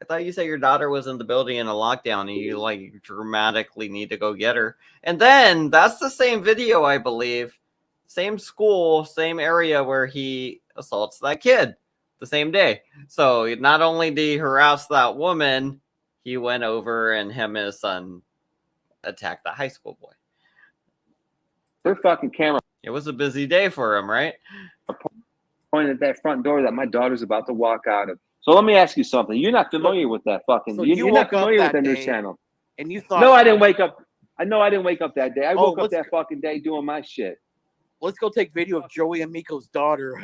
Speaker 1: I thought you said your daughter was in the building in a lockdown and you like dramatically need to go get her. And then that's the same video, I believe. Same school, same area where he assaults that kid the same day. So not only did he harass that woman, he went over and him and his son attacked the high school boy.
Speaker 11: Their fucking camera.
Speaker 1: It was a busy day for him, right?
Speaker 11: Pointing at that front door that my daughter's about to walk out of. So let me ask you something. You're not familiar with that fucking.
Speaker 10: So
Speaker 11: you're not familiar with that news channel.
Speaker 10: And you thought?
Speaker 11: No, I didn't wake up. I know I didn't wake up that day. I woke up that fucking day doing my shit.
Speaker 10: Let's go take video of Joey Amico's daughter.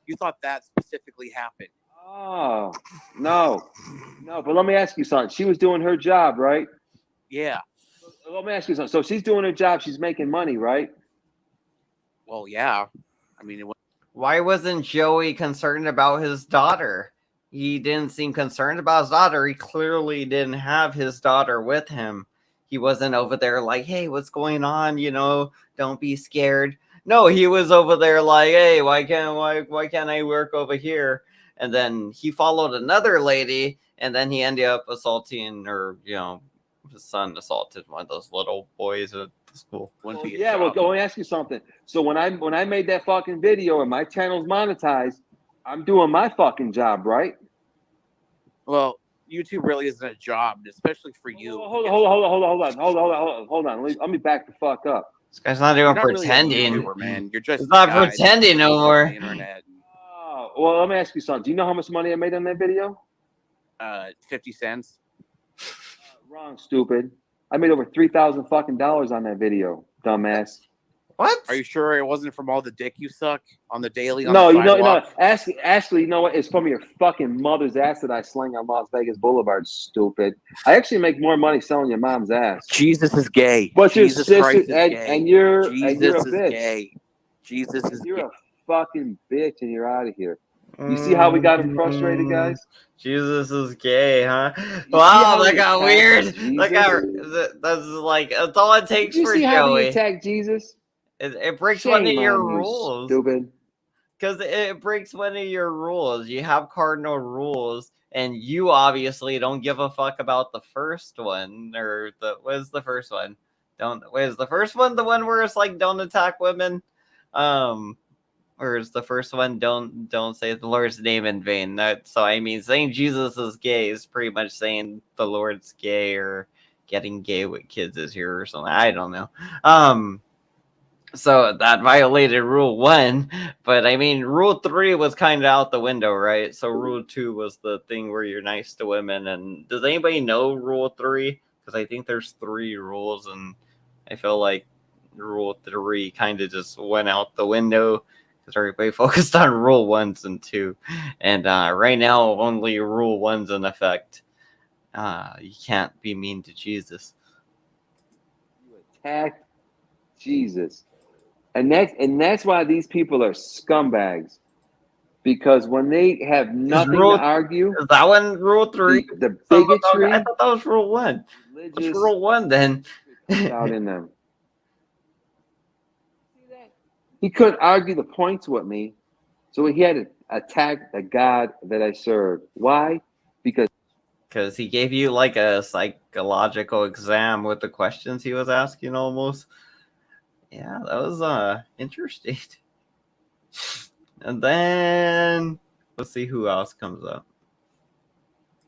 Speaker 10: You thought that specifically happened?
Speaker 11: Oh, no. But let me ask you something. She was doing her job, right?
Speaker 10: Yeah.
Speaker 11: Let me ask you something. So she's doing her job. She's making money, right?
Speaker 10: Well, yeah. I mean,
Speaker 1: why wasn't Joey concerned about his daughter? He didn't seem concerned about his daughter. He clearly didn't have his daughter with him. He wasn't over there like, hey, what's going on? You know, don't be scared. No, he was over there like, hey, why can't I work over here? And then he followed another lady, and then he ended up assaulting, or his son assaulted one of those little boys at the school.
Speaker 11: Well, let me ask you something. So when I made that fucking video and my channel's monetized, I'm doing my fucking job, right?
Speaker 10: Well, YouTube really isn't a job, especially for you.
Speaker 11: Hold on. Let me back the fuck up.
Speaker 1: This guy's not even pretending.
Speaker 10: Really YouTuber, man. You're just
Speaker 1: he's not pretending no more.
Speaker 10: Internet.
Speaker 11: Well, let me ask you something. Do you know how much money I made on that video?
Speaker 10: 50 cents.
Speaker 11: Wrong, stupid. I made over $3,000 fucking dollars on that video, dumbass.
Speaker 1: What?
Speaker 10: Are you sure it wasn't from all the dick you suck on the daily?
Speaker 11: No. Ashley, you know what? It's from your fucking mother's ass that I sling on Las Vegas Boulevard, stupid. I actually make more money selling your mom's ass.
Speaker 10: Jesus is gay.
Speaker 11: But
Speaker 10: Jesus
Speaker 11: your
Speaker 10: Christ
Speaker 11: sister,
Speaker 10: is gay.
Speaker 11: and you're
Speaker 10: Jesus
Speaker 11: a
Speaker 10: is
Speaker 11: bitch.
Speaker 10: gay. Jesus is
Speaker 11: You're
Speaker 10: gay.
Speaker 11: a fucking bitch, and you're out of here. You see how we got him frustrated, guys?
Speaker 1: Jesus is gay, huh? Wow, that got weird. That's like, that's all it takes for Joey.
Speaker 11: You see how he attacked Jesus?
Speaker 1: It breaks one of your rules.
Speaker 11: Stupid.
Speaker 1: Because it breaks one of your rules. You have cardinal rules, and you obviously don't give a fuck about the first one. Or what is the first one? Is the first one the one where it's like don't attack women? Or is the first one don't say the Lord's name in vain? So I mean, saying Jesus is gay is pretty much saying the Lord's gay, or getting gay with kids is here or something. I don't know. So that violated rule 1, but I mean, rule 3 was kind of out the window, right? So rule 2 was the thing where you're nice to women. And does anybody know rule 3? Because I think there's 3 rules, and I feel like rule 3 kind of just went out the window because everybody focused on rule 1s and 2. And right now, only rule 1's in effect. You can't be mean to Jesus.
Speaker 11: You attack Jesus. And that's why these people are scumbags. Because when they have nothing to argue,
Speaker 1: is that one rule 3?
Speaker 11: The bigotry.
Speaker 1: I thought that was rule 1. What's rule 1 then?
Speaker 11: Comes out in them. He couldn't argue the points with me, so he had to attack the God that I served. Why?
Speaker 1: Because he gave you like a psychological exam with the questions he was asking almost. Yeah, that was interesting. And then let's see who else comes up.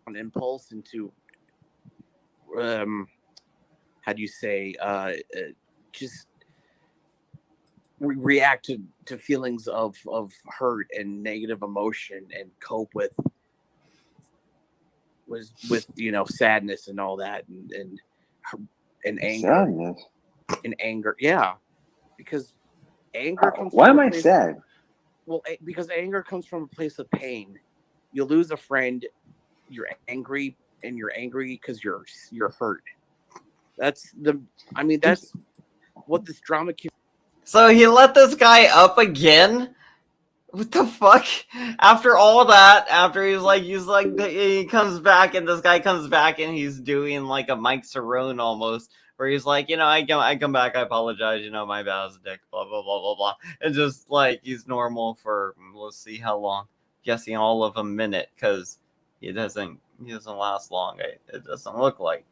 Speaker 10: On impulse into how do you say just react to feelings of hurt and negative emotion and cope with sadness and all that and anger.
Speaker 11: Sadness.
Speaker 10: And anger, yeah, because anger comes.
Speaker 11: Why am I sad?
Speaker 10: Well, because anger comes from a place of pain. You lose a friend, you're angry, and you're angry because you're hurt. That's what this drama.
Speaker 1: So he let this guy up again? What the fuck? After all that, after he comes back and this guy comes back and he's doing like a Mike Cerrone almost, where he's like, I come back, I apologize, my bad as a dick, blah, blah, blah, blah, blah. And just like, he's normal for, let's see how long. Guessing all of a minute, because he doesn't last long. It doesn't look like.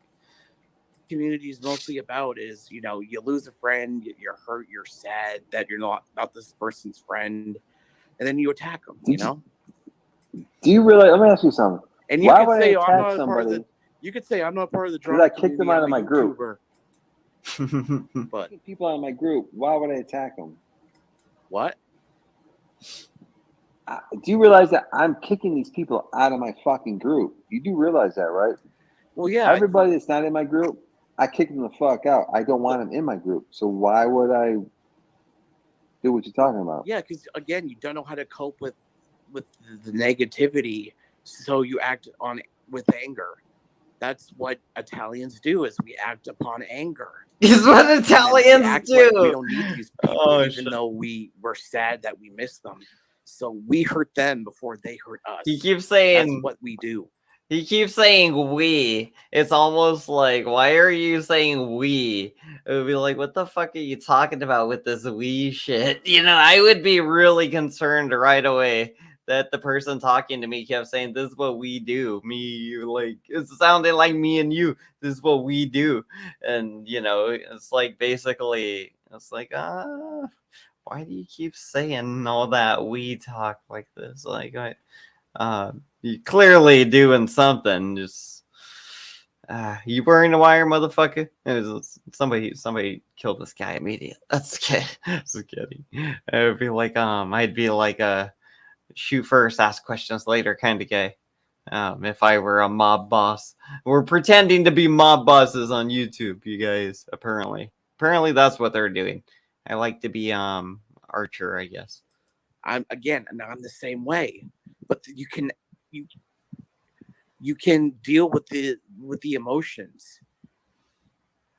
Speaker 10: Community is mostly about is, you lose a friend, you're hurt, you're sad that you're not this person's friend. And then you attack them,
Speaker 11: Do you realize? Let me ask you something.
Speaker 10: And you
Speaker 11: Why
Speaker 10: could
Speaker 11: would
Speaker 10: say,
Speaker 11: I
Speaker 10: I'm
Speaker 11: attack
Speaker 10: not a part of
Speaker 11: somebody?
Speaker 10: the. You could say, I'm not part of the drama.
Speaker 11: I kicked them out of my group.
Speaker 10: But
Speaker 11: people out of my group. Why would I attack them?
Speaker 10: What?
Speaker 11: Do you realize that I'm kicking these people out of my fucking group? You do realize that, right?
Speaker 10: Well, yeah.
Speaker 11: Everybody that's not in my group, I kick them the fuck out. I don't want them in my group. So why would I do what you're talking about?
Speaker 10: Yeah, because again, you don't know how to cope with the negativity, so you act with anger. That's what Italians do: is we act upon anger.
Speaker 1: Is what Italians do.
Speaker 10: Like we don't need these people, even though we're sad that we miss them. So we hurt them before they hurt us.
Speaker 1: He keeps saying
Speaker 10: that's what we do.
Speaker 1: He keeps saying we. It's almost like, why are you saying we? It would be like, what the fuck are you talking about with this we shit? I would be really concerned right away that the person talking to me kept saying, this is what we do. Me, like, it sounded like me and you. This is what we do. And, it's like, basically, it's like, why do you keep saying all that we talk like this? Like, you clearly doing something. Just you wearing a wire, motherfucker? It was somebody killed this guy immediately. That's kidding. I'd be like shoot first, ask questions later kind of guy. If I were a mob boss. We're pretending to be mob bosses on YouTube, you guys. Apparently that's what they're doing. I like to be Archer, I guess.
Speaker 10: I'm the same way, but you can deal with the emotions.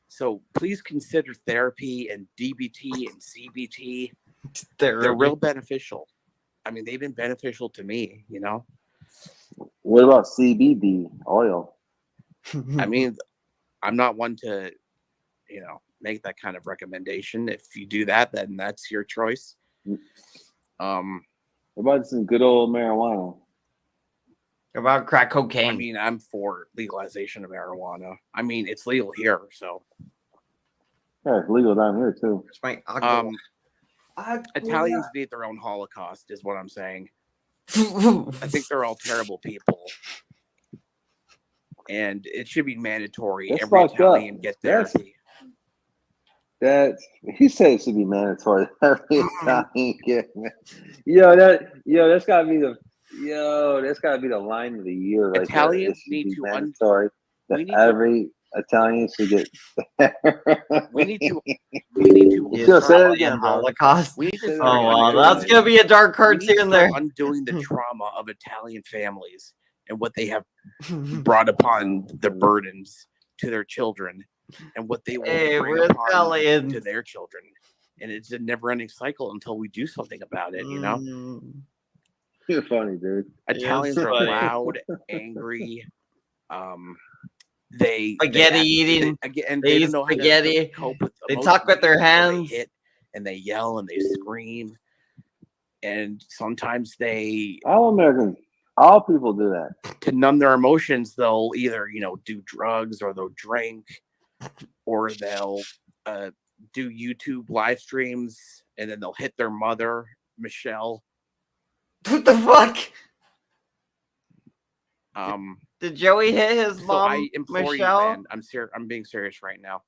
Speaker 10: So please consider therapy and DBT and CBT. They're real beneficial. I mean, they've been beneficial to me,
Speaker 11: What about CBD oil?
Speaker 10: I mean, I'm not one to, make that kind of recommendation. If you do that, then that's your choice.
Speaker 11: What about some good old marijuana?
Speaker 1: About crack cocaine?
Speaker 10: I mean, I'm for legalization of marijuana. I mean, it's legal here, so.
Speaker 11: Yeah, it's legal down here too.
Speaker 10: Italians need their own Holocaust, is what I'm saying. I think they're all terrible people, and it should be mandatory.
Speaker 11: That's
Speaker 10: every Italian
Speaker 11: up.
Speaker 10: Get therapy.
Speaker 11: He said it should be mandatory. Every Italian get. That's gotta be the line of the year. Right
Speaker 10: Italians need to
Speaker 11: mandatory. Every Italian should get.
Speaker 10: we need to
Speaker 11: say it again,
Speaker 1: Holocaust.
Speaker 10: We need to
Speaker 1: that's gonna be a dark cartoon there.
Speaker 10: Undoing the trauma of Italian families and what they have brought upon the burdens to their children and what they will bring upon to their children. And it's a never-ending cycle until we do something about it,
Speaker 5: You're funny, dude.
Speaker 10: Italians are
Speaker 1: funny.
Speaker 10: loud, angry. They
Speaker 1: Spaghetti eating.
Speaker 10: They
Speaker 1: eat
Speaker 10: don't know how
Speaker 1: spaghetti.
Speaker 10: to cope with
Speaker 1: They talk with their
Speaker 10: emotions, so
Speaker 1: hands.
Speaker 10: They hit and they yell and they scream, and sometimes they
Speaker 5: All Americans, all people do that.
Speaker 10: to numb their emotions. They'll either do drugs or they'll drink or they'll do YouTube live streams and then they'll hit their mother, Michelle.
Speaker 1: What the fuck?
Speaker 10: Did
Speaker 1: Joey hit his mom?
Speaker 10: So I implore
Speaker 1: Michelle?
Speaker 10: you, man. I'm being serious right now.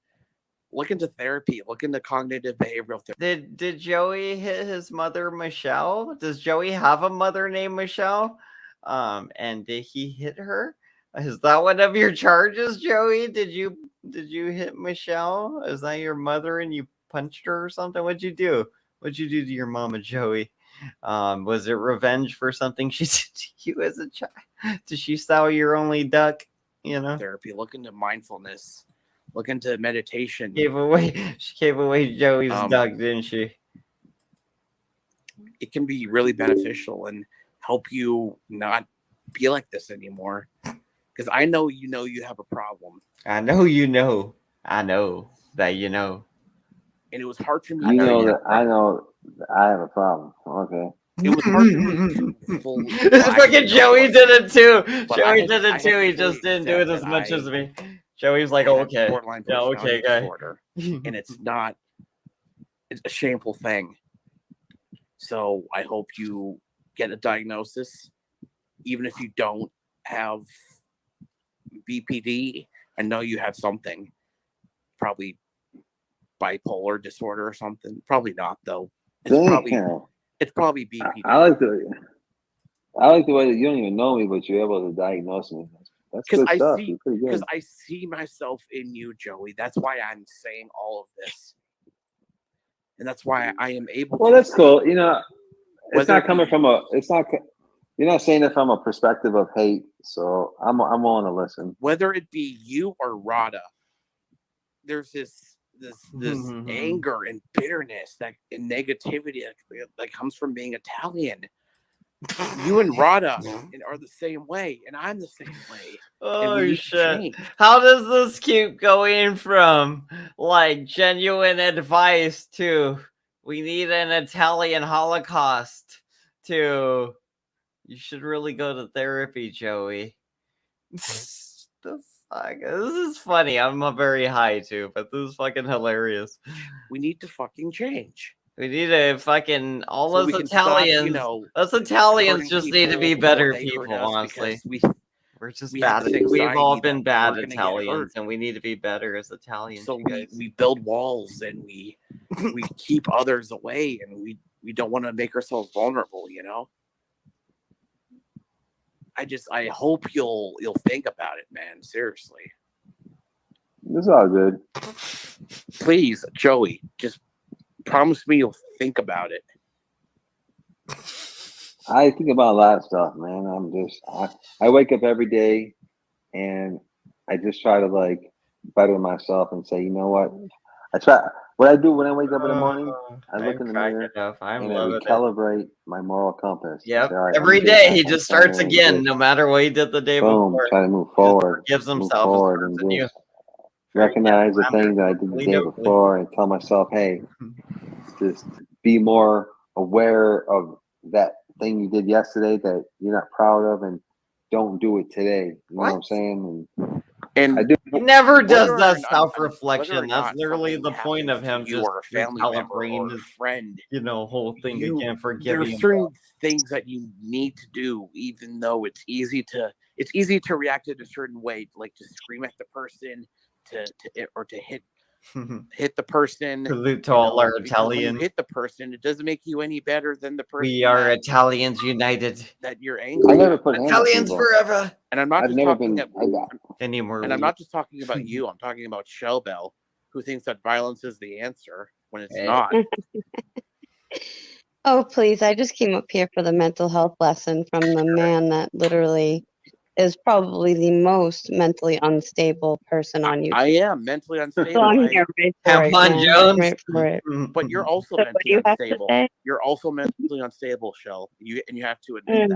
Speaker 10: Look into therapy. Look into cognitive behavioral therapy.
Speaker 1: Did Joey hit his mother, Michelle? Does Joey have a mother named Michelle? And did he hit her? Is that one of your charges, Joey? Did you hit Michelle? Is that your mother and you punched her or something? What'd you do? What'd you do to your mama, Joey? Was it revenge for something she did to you as a child? Did she sell your only duck?
Speaker 10: Therapy. Look into mindfulness. Look into meditation.
Speaker 1: She gave away Joey's duck, didn't she?
Speaker 10: It can be really beneficial and help you not be like this anymore. Because I know you have a problem.
Speaker 1: I know you know. I know that you know.
Speaker 10: And it was hard for me.
Speaker 5: I know that I have a problem. Okay.
Speaker 10: It was hard for me to fully.
Speaker 1: Fucking Joey did it too. Joey did it too. He
Speaker 10: to
Speaker 1: just didn't do it as much as me.
Speaker 10: I
Speaker 1: Joey's like,
Speaker 10: have
Speaker 1: okay.
Speaker 10: borderline
Speaker 1: Yeah, okay,
Speaker 10: personality
Speaker 1: guy.
Speaker 10: disorder. And it's a shameful thing. So I hope you get a diagnosis, even if you don't have BPD. I know you have something, probably bipolar disorder or something. Probably not though. It's probably BPD.
Speaker 5: I like the way that you don't even know me, but you're able to diagnose me. That's good stuff. You're pretty good.
Speaker 10: Because I see myself in you, Joey. That's why I'm saying all of this, and that's why I am able.
Speaker 5: Well, that's cool. It's not coming from a. It's not. You're not saying it from a perspective of hate, so I'm willing to listen.
Speaker 10: Whether it be you or Rada, there's this anger and bitterness and negativity that comes from being Italian. You and Rada are the same way, and I'm the same way.
Speaker 1: Oh shit! How does this keep going from like genuine advice to we need an Italian Holocaust to you should really go to therapy, Joey? The fuck? This is funny. I'm very high too, but this is fucking hilarious.
Speaker 10: We need to fucking change.
Speaker 1: We need to fucking all
Speaker 10: So
Speaker 1: those
Speaker 10: we can
Speaker 1: Italians.
Speaker 10: stop,
Speaker 1: Those Italians
Speaker 10: hurting
Speaker 1: just need to
Speaker 10: people
Speaker 1: be
Speaker 10: before
Speaker 1: better
Speaker 10: they hurt
Speaker 1: people,
Speaker 10: us
Speaker 1: honestly.
Speaker 10: because
Speaker 1: We're just
Speaker 10: we
Speaker 1: bad.
Speaker 10: have this
Speaker 1: We've all
Speaker 10: anxiety
Speaker 1: been
Speaker 10: that
Speaker 1: bad
Speaker 10: we're gonna get
Speaker 1: Italians,
Speaker 10: hurt.
Speaker 1: and we need to be better as Italians.
Speaker 10: So
Speaker 1: you guys.
Speaker 10: we build walls and we keep others away, and we don't want to make ourselves vulnerable. I hope you'll think about it, man. Seriously.
Speaker 5: It's all good.
Speaker 10: Please, Joey, just promise me you'll think about it.
Speaker 5: I think about a lot of stuff, man. I wake up every day and I just try to better myself and say, you know what? What I do when I wake up in the morning, I look in the mirror and I recalibrate my moral compass.
Speaker 1: Yep.
Speaker 5: Say, right,
Speaker 1: every day he just starts again, no matter what he did the day before.
Speaker 5: Try to move forward.
Speaker 1: Gives himself
Speaker 5: and just recognize the thing that I did the day before and tell myself, hey, just be more aware of that thing you did yesterday that you're not proud of and don't do it today. You know what I'm saying? And I do.
Speaker 1: He never does that self-reflection. That's literally the point of him.
Speaker 10: You or a family member or a friend.
Speaker 1: Whole thing again. Forgiving.
Speaker 10: There's certain things that you need to do, even though it's easy to react in a certain way, like to scream at the person, to hit the person.
Speaker 1: Salute to all our Italians.
Speaker 10: When you hit the person, it doesn't make you any better than the person.
Speaker 1: We are Italians united.
Speaker 10: That you're angry.
Speaker 5: I never put
Speaker 1: Italians forever.
Speaker 10: And I'm not
Speaker 5: I've
Speaker 10: just
Speaker 5: never
Speaker 10: talking
Speaker 5: been
Speaker 1: anymore.
Speaker 10: And I'm not just talking about you. I'm talking about Shellbell, who thinks that violence is the answer when it's not.
Speaker 3: Oh, please. I just came up here for the mental health lesson from the man that literally is probably the most mentally unstable person on YouTube.
Speaker 10: I am mentally
Speaker 3: So
Speaker 10: unstable.
Speaker 3: I'm here right for
Speaker 1: Come
Speaker 3: it,
Speaker 1: on,
Speaker 3: man.
Speaker 1: Jones.
Speaker 3: Right for it.
Speaker 10: But you're also
Speaker 3: So what do
Speaker 10: mentally
Speaker 3: you have to
Speaker 10: unstable.
Speaker 3: say?
Speaker 10: You're also mentally unstable, Shell. You have to admit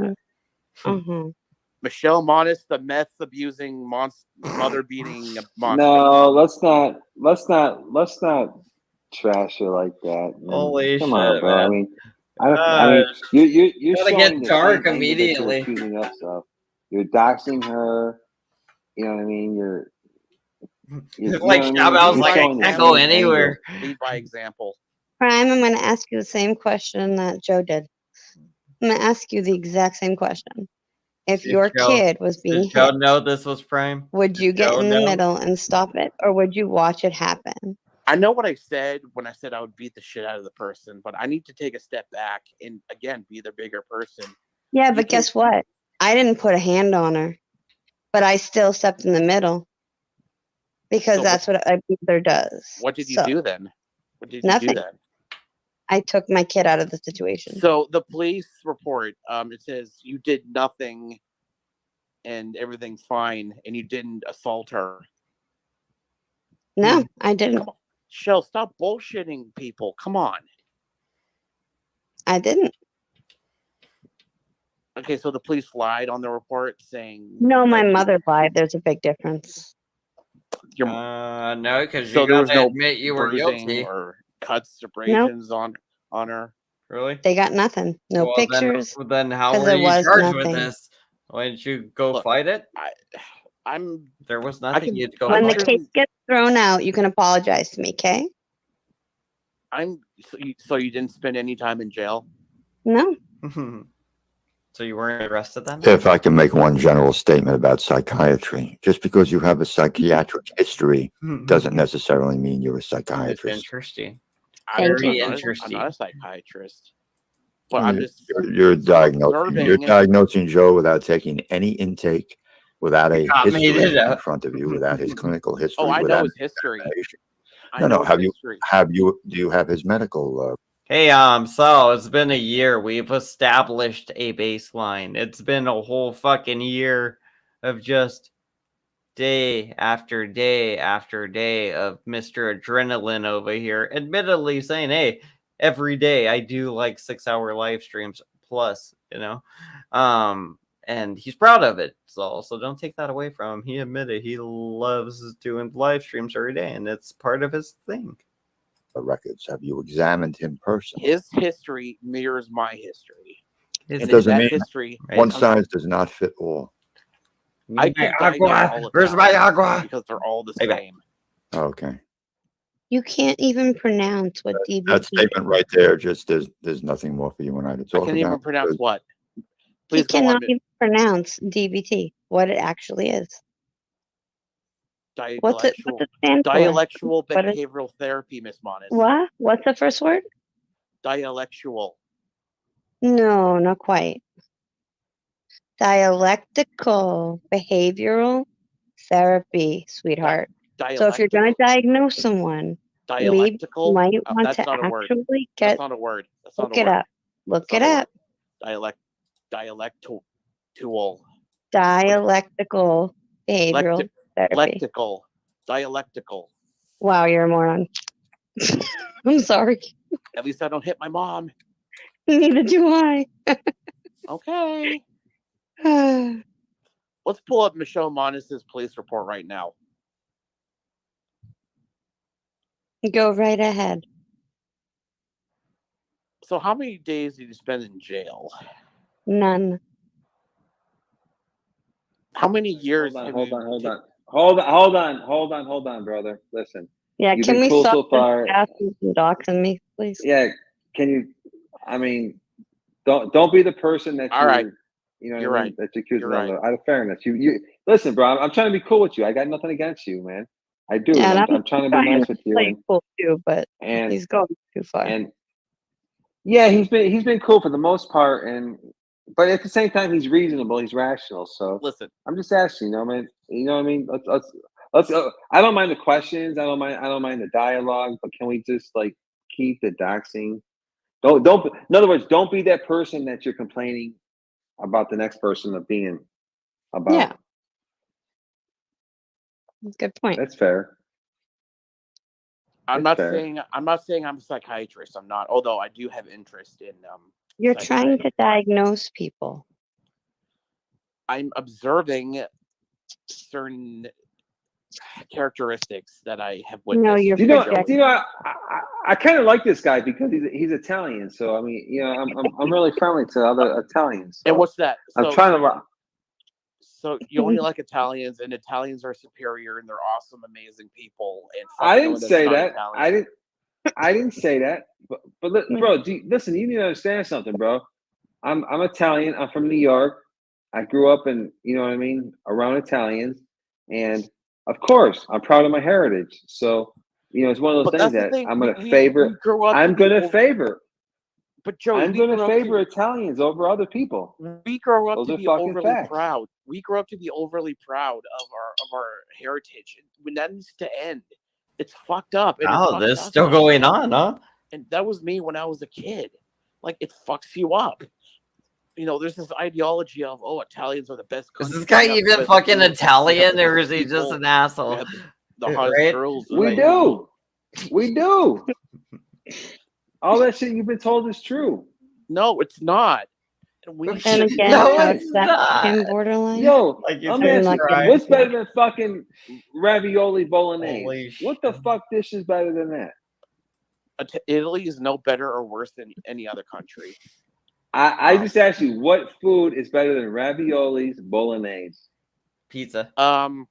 Speaker 10: that. Michelle Monis, the meth abusing, mother beating monster.
Speaker 5: No, let's not trash her like that. Man.
Speaker 1: Holy
Speaker 5: Come
Speaker 1: shit,
Speaker 5: on, bro.
Speaker 1: man.
Speaker 5: I mean, you're
Speaker 1: gotta
Speaker 5: showing
Speaker 1: get
Speaker 5: the
Speaker 1: dark
Speaker 5: same anger that you're
Speaker 1: immediately.
Speaker 5: accusing us of. You're doxing her. You know what I mean? You're
Speaker 1: like Shabel's like, I can't go anywhere.
Speaker 10: Lead by example.
Speaker 3: Prime, I'm going to ask you the same question that Joe did. I'm going to ask you the exact same question. If your kid was being
Speaker 1: Did Joe
Speaker 3: hit,
Speaker 1: know this was Prime?
Speaker 3: would you get
Speaker 1: Joe
Speaker 3: in the
Speaker 1: know?
Speaker 3: middle and stop it, or would you watch it happen?
Speaker 10: I know what I said when I said I would beat the shit out of the person, but I need to take a step back and again be the bigger person.
Speaker 3: Yeah, but guess what? I didn't put a hand on her, but I still stepped in the middle because
Speaker 10: So
Speaker 3: that's what a beater does.
Speaker 10: What did you
Speaker 3: So,
Speaker 10: do then? What did you
Speaker 3: nothing.
Speaker 10: do then?
Speaker 3: I took my kid out of the situation.
Speaker 10: So the police report, it says you did nothing and everything's fine and you didn't assault her.
Speaker 3: No, I didn't.
Speaker 10: Come on. Shell, stop bullshitting people. Come on.
Speaker 3: I didn't.
Speaker 10: Okay, so the police lied on the report saying
Speaker 3: No, my mother lied. There's a big difference.
Speaker 1: No, because
Speaker 10: so
Speaker 1: you
Speaker 10: there was
Speaker 1: gotta
Speaker 10: no
Speaker 1: admit you were
Speaker 10: bruising
Speaker 1: guilty.
Speaker 10: or cuts, abrasions on her.
Speaker 1: Really?
Speaker 3: They got nothing. No
Speaker 1: Well,
Speaker 3: pictures.
Speaker 1: Then how
Speaker 3: 'cause
Speaker 1: were
Speaker 3: there
Speaker 1: you
Speaker 3: was
Speaker 1: charged with
Speaker 3: nothing.
Speaker 1: this? Why didn't you go
Speaker 10: Look,
Speaker 1: fight it?
Speaker 10: There
Speaker 1: was nothing. You'd go
Speaker 3: When the
Speaker 1: fight it.
Speaker 3: case gets thrown out, you can apologize to me, okay?
Speaker 10: So you didn't spend any time in jail?
Speaker 3: No.
Speaker 1: So you weren't arrested then?
Speaker 12: If I can make one general statement about psychiatry, just because you have a psychiatric history doesn't necessarily mean you're a
Speaker 1: It's
Speaker 12: psychiatrist.
Speaker 1: interesting.
Speaker 3: Thank you.
Speaker 10: I'm not a psychiatrist. But I'm just
Speaker 12: You're diagnosing. You're
Speaker 10: observing.
Speaker 12: diagnosing Joe without taking any intake, without a
Speaker 1: got me,
Speaker 12: history
Speaker 1: did ya?
Speaker 12: in front of you, without his clinical history.
Speaker 10: Oh, I know
Speaker 12: without
Speaker 10: his history.
Speaker 12: No. Do you have his medical?
Speaker 1: Hey, so it's been a year. We've established a baseline. It's been a whole fucking year of just day after day after day of Mr. Adrenaline over here, admittedly saying, hey, every day I do like 6-hour live streams plus, and he's proud of it. So don't take that away from him. He admitted he loves doing live streams every day, and it's part of his thing.
Speaker 12: Records. Have you examined him personally?
Speaker 10: His history mirrors my history.
Speaker 12: It doesn't mean
Speaker 10: history.
Speaker 12: One size does not fit all.
Speaker 10: I can agua.
Speaker 1: Where's my agua?
Speaker 10: Because they're all the same.
Speaker 12: Okay.
Speaker 3: You can't even pronounce what DBT
Speaker 12: That statement right there, just there's nothing more for you and I to talk about.
Speaker 10: I can't even pronounce what.
Speaker 3: He cannot even pronounce DBT, what it actually is. What's it stand for?
Speaker 10: Dialectual behavioral therapy, Miss Monis.
Speaker 3: What? What's the first word?
Speaker 10: Dialectual.
Speaker 3: No, not quite. Dialectical behavioral therapy, sweetheart. So if you're going to diagnose someone,
Speaker 10: dialectical,
Speaker 3: you might want
Speaker 10: that's
Speaker 3: to
Speaker 10: not a word.
Speaker 3: actually
Speaker 10: That's not a word. That's not
Speaker 3: look
Speaker 10: a
Speaker 3: it
Speaker 10: word.
Speaker 3: up. Look it up.
Speaker 10: Dialectual.
Speaker 3: Dialectical behavioral therapy.
Speaker 10: Dialectical.
Speaker 3: Wow, you're a moron. I'm sorry.
Speaker 10: At least I don't hit my mom.
Speaker 3: Neither do I.
Speaker 10: Okay. Let's pull up Michelle Monis's police report right now.
Speaker 3: Go right ahead.
Speaker 10: So how many days did you spend in jail?
Speaker 3: None.
Speaker 10: How many years?
Speaker 5: Hold on, brother. Listen.
Speaker 3: Yeah,
Speaker 5: You've
Speaker 3: can
Speaker 5: been
Speaker 3: we
Speaker 5: cool
Speaker 3: stop
Speaker 5: so far.
Speaker 3: asking some doxing me, please?
Speaker 5: Yeah, can you? I mean, don't be the person that
Speaker 10: All right.
Speaker 5: You're right. That you're accusing
Speaker 10: You're
Speaker 5: of. Out of fairness, you listen, bro. I'm trying to be cool with you. I got nothing against you, man. I do.
Speaker 3: Yeah,
Speaker 5: I'm trying to be nice with you.
Speaker 3: Play cool too, but
Speaker 5: and
Speaker 3: he's going too far.
Speaker 5: And yeah, he's been cool for the most part, but at the same time, he's reasonable. He's rational. So
Speaker 10: listen,
Speaker 5: I'm just asking, man. You know what I mean? Let's. I don't mind the questions. I don't mind the dialogue. But can we just keep the doxing? Don't. In other words, don't be that person that you're complaining about the next person of being
Speaker 11: about.
Speaker 3: Yeah. Good point.
Speaker 11: That's fair.
Speaker 10: I'm not saying I'm a psychiatrist. I'm not, although I do have interest in
Speaker 3: You're trying to diagnose people.
Speaker 10: I'm observing certain characteristics that I have witnessed.
Speaker 3: No, you're
Speaker 11: I kind of like this guy because he's Italian. So I mean, I'm really friendly to other Italians. So
Speaker 10: and what's that?
Speaker 11: I'm trying to.
Speaker 10: So you only like Italians, and Italians are superior, and they're awesome, amazing people. And
Speaker 11: I didn't say that. I didn't say that. But bro, listen. You need to understand something, bro. I'm Italian. I'm from New York. I grew up in, you know what I mean, around Italians, and of course, I'm proud of my heritage. So, it's one of those things that I'm going to favor. I'm going to favor.
Speaker 10: But Joey,
Speaker 11: I'm going to favor Italians over other people.
Speaker 10: We grow up to be overly proud. We grow up to be overly proud of our heritage. When that needs to end, it's fucked up.
Speaker 1: Oh, this is still going on, huh?
Speaker 10: And that was me when I was a kid. Like, it fucks you up. There's this ideology of, Italians are the best.
Speaker 1: Is this guy even fucking Italian, or is he just an asshole?
Speaker 10: The hottest girls.
Speaker 11: We do. We do. All that shit you've been told is true.
Speaker 10: No, it's not.
Speaker 3: And again, that borderline.
Speaker 11: Yo, I'm asking, what's better than fucking ravioli bolognese? What the fuck dish is better than that?
Speaker 10: Italy is no better or worse than any other country.
Speaker 11: I just asked you, what food is better than raviolis bolognese?
Speaker 1: Pizza.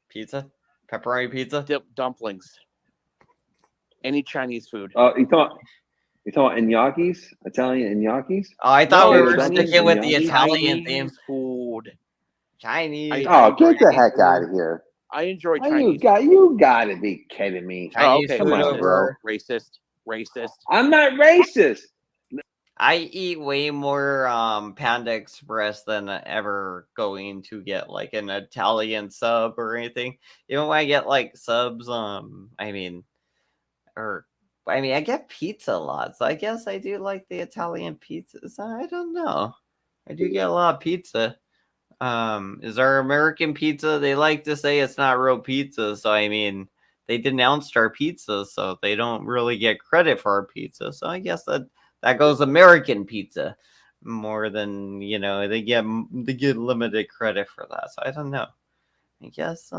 Speaker 1: Pizza. Pepperoni pizza.
Speaker 10: Dumplings. Any Chinese food.
Speaker 11: You talking about gnocchis? Italian gnocchis?
Speaker 1: Oh, I thought we were sticking with the Italian theme.
Speaker 10: Food.
Speaker 1: Chinese.
Speaker 11: Get the heck out of here.
Speaker 10: I enjoy Chinese.
Speaker 11: You gotta be kidding me.
Speaker 1: Chinese
Speaker 11: come on, bro.
Speaker 10: Racist.
Speaker 11: I'm not racist.
Speaker 1: I eat way more Panda Express than ever going to get like an Italian sub or anything. Even when I get like subs, I get pizza a lot, so I guess I do like the Italian pizzas. I don't know. I do get a lot of pizza. Is our American pizza? They like to say it's not real pizza, so they denounced our pizza, so they don't really get credit for our pizza. So I guess that goes American pizza more than they get limited credit for that. So I don't know. I guess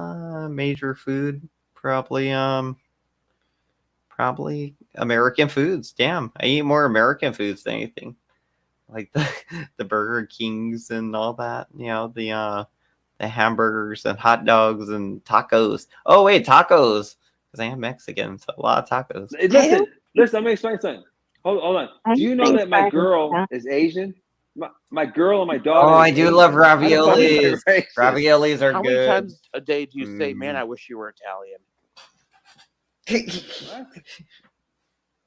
Speaker 1: major food probably American foods. Damn, I eat more American foods than anything. Like the Burger Kings and all that. The hamburgers and hot dogs and tacos. Oh wait, tacos, because I am Mexican, so a lot of tacos.
Speaker 11: Listen. Let me explain something. Hold on. Do you know that my girl is Asian? My girl and my daughter.
Speaker 1: Oh, I do love raviolis. Raviolis are good.
Speaker 10: How many times a day do you say, "Man, I wish you were Italian"?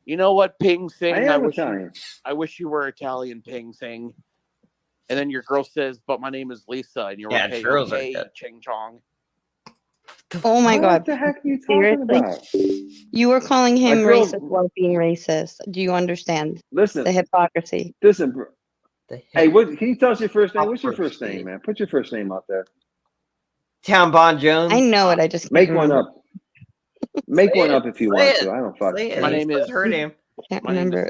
Speaker 10: You know what, Ping Sing? I wish you were Italian, Ping Sing. And then your girl says, "But my name is Lisa," and you're like, "Hey, Ching Chong."
Speaker 3: Oh my God!
Speaker 11: What the heck are you talking about?
Speaker 3: You were calling him racist while being racist. Do you understand?
Speaker 11: Listen,
Speaker 3: the hypocrisy.
Speaker 11: Listen, bro. Hey, can you tell us your first name? What's your first name, man? Put your first name out there.
Speaker 1: Town Bon Jones.
Speaker 3: I know it. I just
Speaker 11: make one up. Make one up if you want to. I don't fucking.
Speaker 10: My name is
Speaker 1: her name.
Speaker 3: Can't remember.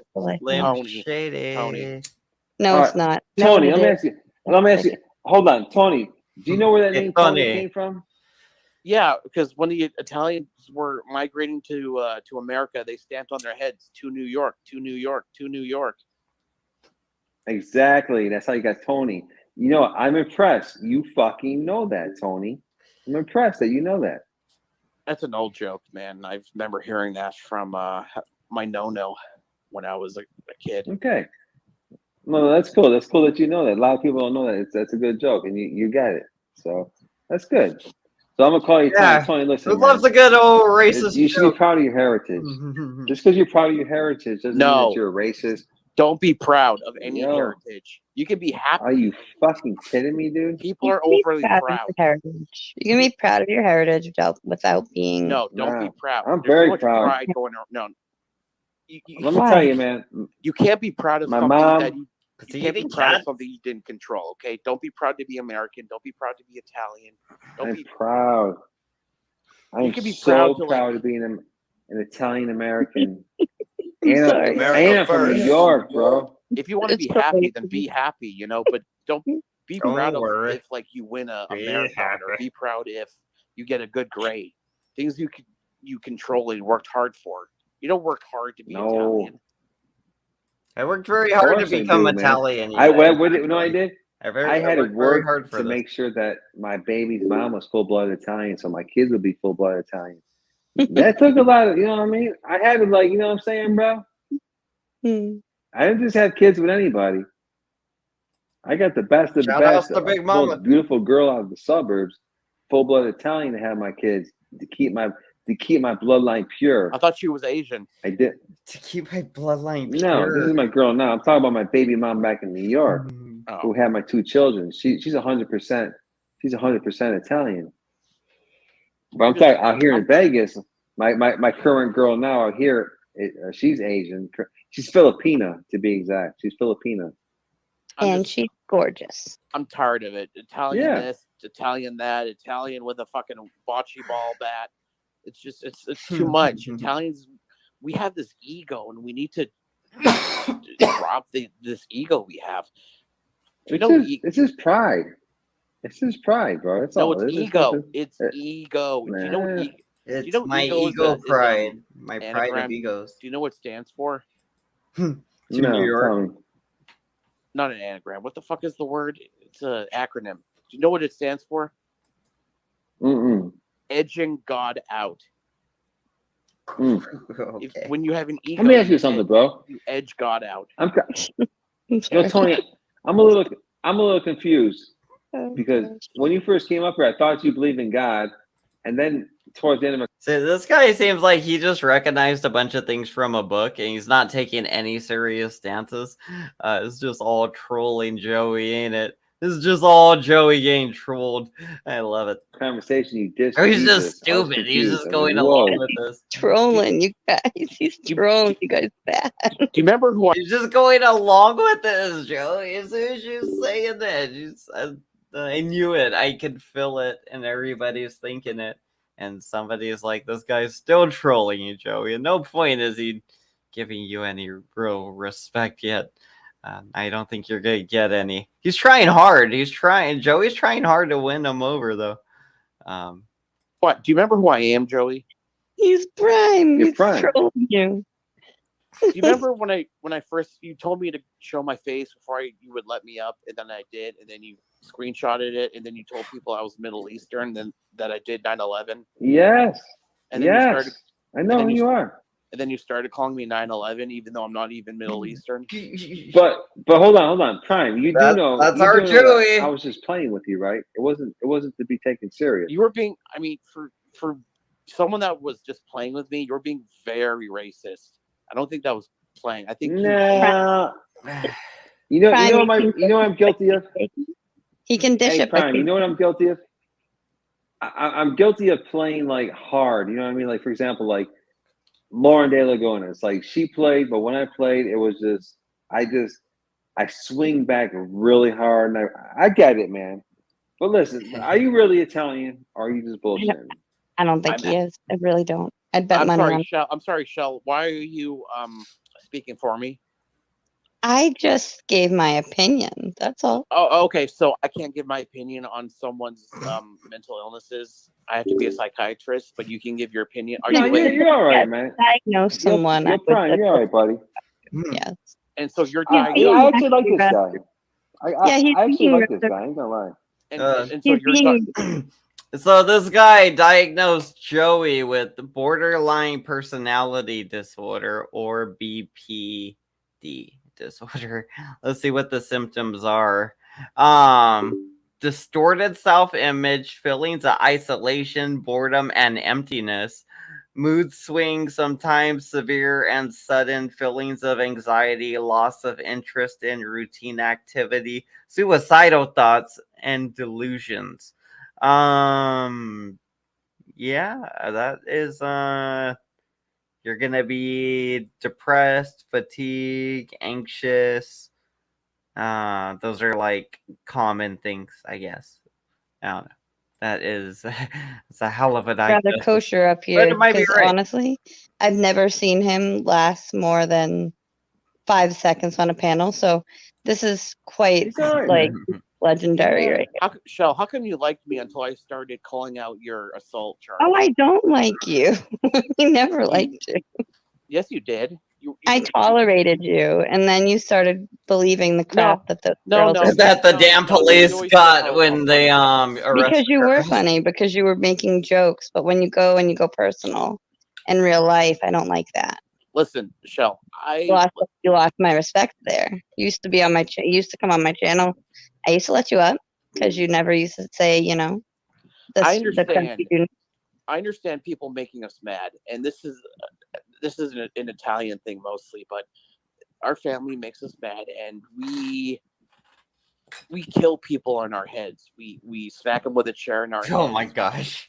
Speaker 1: Shady.
Speaker 3: No, it's not.
Speaker 11: Tony, let me ask you. Hold on, Tony. Do you know where that name Tony came from?
Speaker 10: Yeah, because when the Italians were migrating to America, they stamped on their heads to New York, to New York, to New York.
Speaker 11: Exactly. That's how you got Tony. I'm impressed. You fucking know that, Tony. I'm impressed that you know that.
Speaker 10: That's an old joke, man. I remember hearing that from my no-no when I was a kid.
Speaker 11: Okay. No, that's cool. That's cool that you know that. A lot of people don't know that. That's a good joke, and you get it. So that's good. So I'm gonna call you Tony. Listen, who
Speaker 1: loves a good old racist?
Speaker 11: You should be proud of your heritage. Just because you're proud of your heritage doesn't mean that you're a racist.
Speaker 10: Don't be proud of any heritage. You can be happy.
Speaker 11: Are you fucking kidding me, dude?
Speaker 10: People are overly proud.
Speaker 3: Heritage. You can be proud of your heritage without being.
Speaker 10: No, don't be proud.
Speaker 11: I'm very proud.
Speaker 10: Pride going on. No.
Speaker 11: Let me tell you, man.
Speaker 10: You can't be proud of
Speaker 11: my
Speaker 10: something
Speaker 11: mom.
Speaker 10: that You can't be proud of something you didn't control. Okay, don't be proud to be American. Don't be proud to be Italian.
Speaker 11: I'm proud. I'm so proud to be an Italian American. And I'm from New York, bro.
Speaker 10: If you want to be happy, then be happy, you know. But don't be proud of if like you win a marathon, or be proud if you get a good grade. Things you control and worked hard for. You don't work hard to be Italian.
Speaker 1: I worked very hard to become Italian.
Speaker 11: I did. I had to work to make sure that my baby's mom was full-blooded Italian, so my kids would be full-blooded Italian. That took a lot of, you know what I mean? I had to, like, you know what I'm saying, bro? I didn't just have kids with anybody. I got the best of the best.
Speaker 1: Shout out to Big
Speaker 11: most
Speaker 1: Mama.
Speaker 11: beautiful girl out of the suburbs, full-blooded Italian, to have my kids, to keep my bloodline pure.
Speaker 10: I thought she was Asian.
Speaker 11: I did.
Speaker 1: To keep my bloodline pure.
Speaker 11: No, this is my girl now. I'm talking about my baby mom back in New York, who had my 2 children. She's 100%. She's 100% Italian. But I'm talking out here in Vegas. My current girl now out here, she's Asian. She's Filipina, to be exact. She's Filipina.
Speaker 3: And she's gorgeous.
Speaker 10: I'm tired of it. Italian this, Italian that, Italian with a fucking bocce ball bat. It's just it's too much. Italians, we have this ego, and we need to drop this ego we have.
Speaker 11: It's his pride. It's his pride, bro. It's
Speaker 10: ego. It's ego. Do you know what
Speaker 1: it's my ego pride. My pride of egos.
Speaker 10: Do you know what it stands for?
Speaker 1: New York.
Speaker 10: Not an anagram. What the fuck is the word? It's an acronym. Do you know what it stands for? Edging God out. When you have an ego,
Speaker 11: let me ask you something, bro.
Speaker 10: You edge God out.
Speaker 11: Tony, I'm a little confused because when you first came up here, I thought you believed in God, and then towards the end of
Speaker 1: See, this guy seems like he just recognized a bunch of things from a book, and he's not taking any serious stances. It's just all trolling Joey, ain't it? This is just all Joey getting trolled. I love it.
Speaker 11: Conversation you did.
Speaker 1: He's just stupid. He's just going along with this.
Speaker 3: Trolling you guys. He's trolling you guys bad.
Speaker 10: Do you remember who?
Speaker 1: He's just going along with this, Joey. As soon as she was saying that, I knew it. I could feel it, and everybody's thinking it. And somebody's like, "This guy's still trolling you, Joey." At no point is he giving you any real respect yet. I don't think you're gonna get any. He's trying hard. Joey's trying hard to win him over, though.
Speaker 10: What? Do you remember who I am, Joey?
Speaker 3: He's prime.
Speaker 11: You're
Speaker 3: He's
Speaker 11: prime.
Speaker 3: trolling you.
Speaker 10: Do you remember when I first, you told me to show my face before you would let me up, and then I did, and then you screenshotted it, and then you told people I was Middle Eastern, then that I did 9/11.
Speaker 11: Yes.
Speaker 10: And then
Speaker 11: I know who you are.
Speaker 10: And then you started calling me 9/11, even though I'm not even Middle Eastern.
Speaker 11: But hold on, Prime. You do know
Speaker 1: that's our Joey.
Speaker 11: I was just playing with you, right? It wasn't to be taken serious.
Speaker 10: You were being, I mean, for someone that was just playing with me, you're being very racist. I don't think that was playing. I think
Speaker 11: no. You know what I'm guilty of?
Speaker 3: He can dish it.
Speaker 11: Prime, you know what I'm guilty of? I'm guilty of playing like hard. You know what I mean? Like, for example, like Lauren De Lagonas. Like, she played, but when I played, it was just I swing back really hard, and I get it, man. But listen, are you really Italian, or are you just bullshitting?
Speaker 3: I don't think he is. I really don't. I'd bet money on.
Speaker 10: I'm sorry, Shell. Why are you speaking for me?
Speaker 3: I just gave my opinion. That's all.
Speaker 10: Oh, okay. So I can't give my opinion on someone's mental illnesses. I have to be a psychiatrist, but you can give your opinion.
Speaker 11: You're all right, man.
Speaker 3: Diagnose someone.
Speaker 11: You're fine. You're all right, buddy.
Speaker 3: Yes.
Speaker 10: And so you're
Speaker 11: diagnosed. I actually like this guy.
Speaker 3: I
Speaker 11: actually like this guy. I ain't gonna lie.
Speaker 10: And so you're
Speaker 1: So this guy diagnosed Joey with borderline personality disorder, or BPD disorder. Let's see what the symptoms are. Distorted self-image, feelings of isolation, boredom, and emptiness, mood swings, sometimes severe and sudden feelings of anxiety, loss of interest in routine activity, suicidal thoughts, and delusions. Yeah, that is you're gonna be depressed, fatigued, anxious, Those are like common things, I guess. I don't know. That is, it's a hell of a
Speaker 3: Rather
Speaker 1: diagnosis.
Speaker 3: kosher up
Speaker 1: But
Speaker 3: here
Speaker 1: it might be
Speaker 3: because
Speaker 1: right.
Speaker 3: honestly, I've never seen him last more than 5 seconds on a panel. So this is quite like legendary, right?
Speaker 10: Shell, how come you liked me until I started calling out your assault charge?
Speaker 3: Oh, I don't like you. I never liked you.
Speaker 10: Yes, you did.
Speaker 3: I tolerated you, and then you started believing the crap that the girls are
Speaker 1: that the damn police got when they arrested
Speaker 3: because you
Speaker 1: her.
Speaker 3: were funny, because you were making jokes. But when you go personal in real life, I don't like that.
Speaker 10: Listen, Shell,
Speaker 3: You lost my respect there. You used to be on my you used to come on my channel. I used to let you up because you never used to say, you know,
Speaker 10: I
Speaker 3: the crap
Speaker 10: understand.
Speaker 3: you do.
Speaker 10: I understand people making us mad, and this is an Italian thing mostly, but our family makes us mad, and we kill people on our heads. We smack them with a chair in our heads.
Speaker 1: Oh my gosh.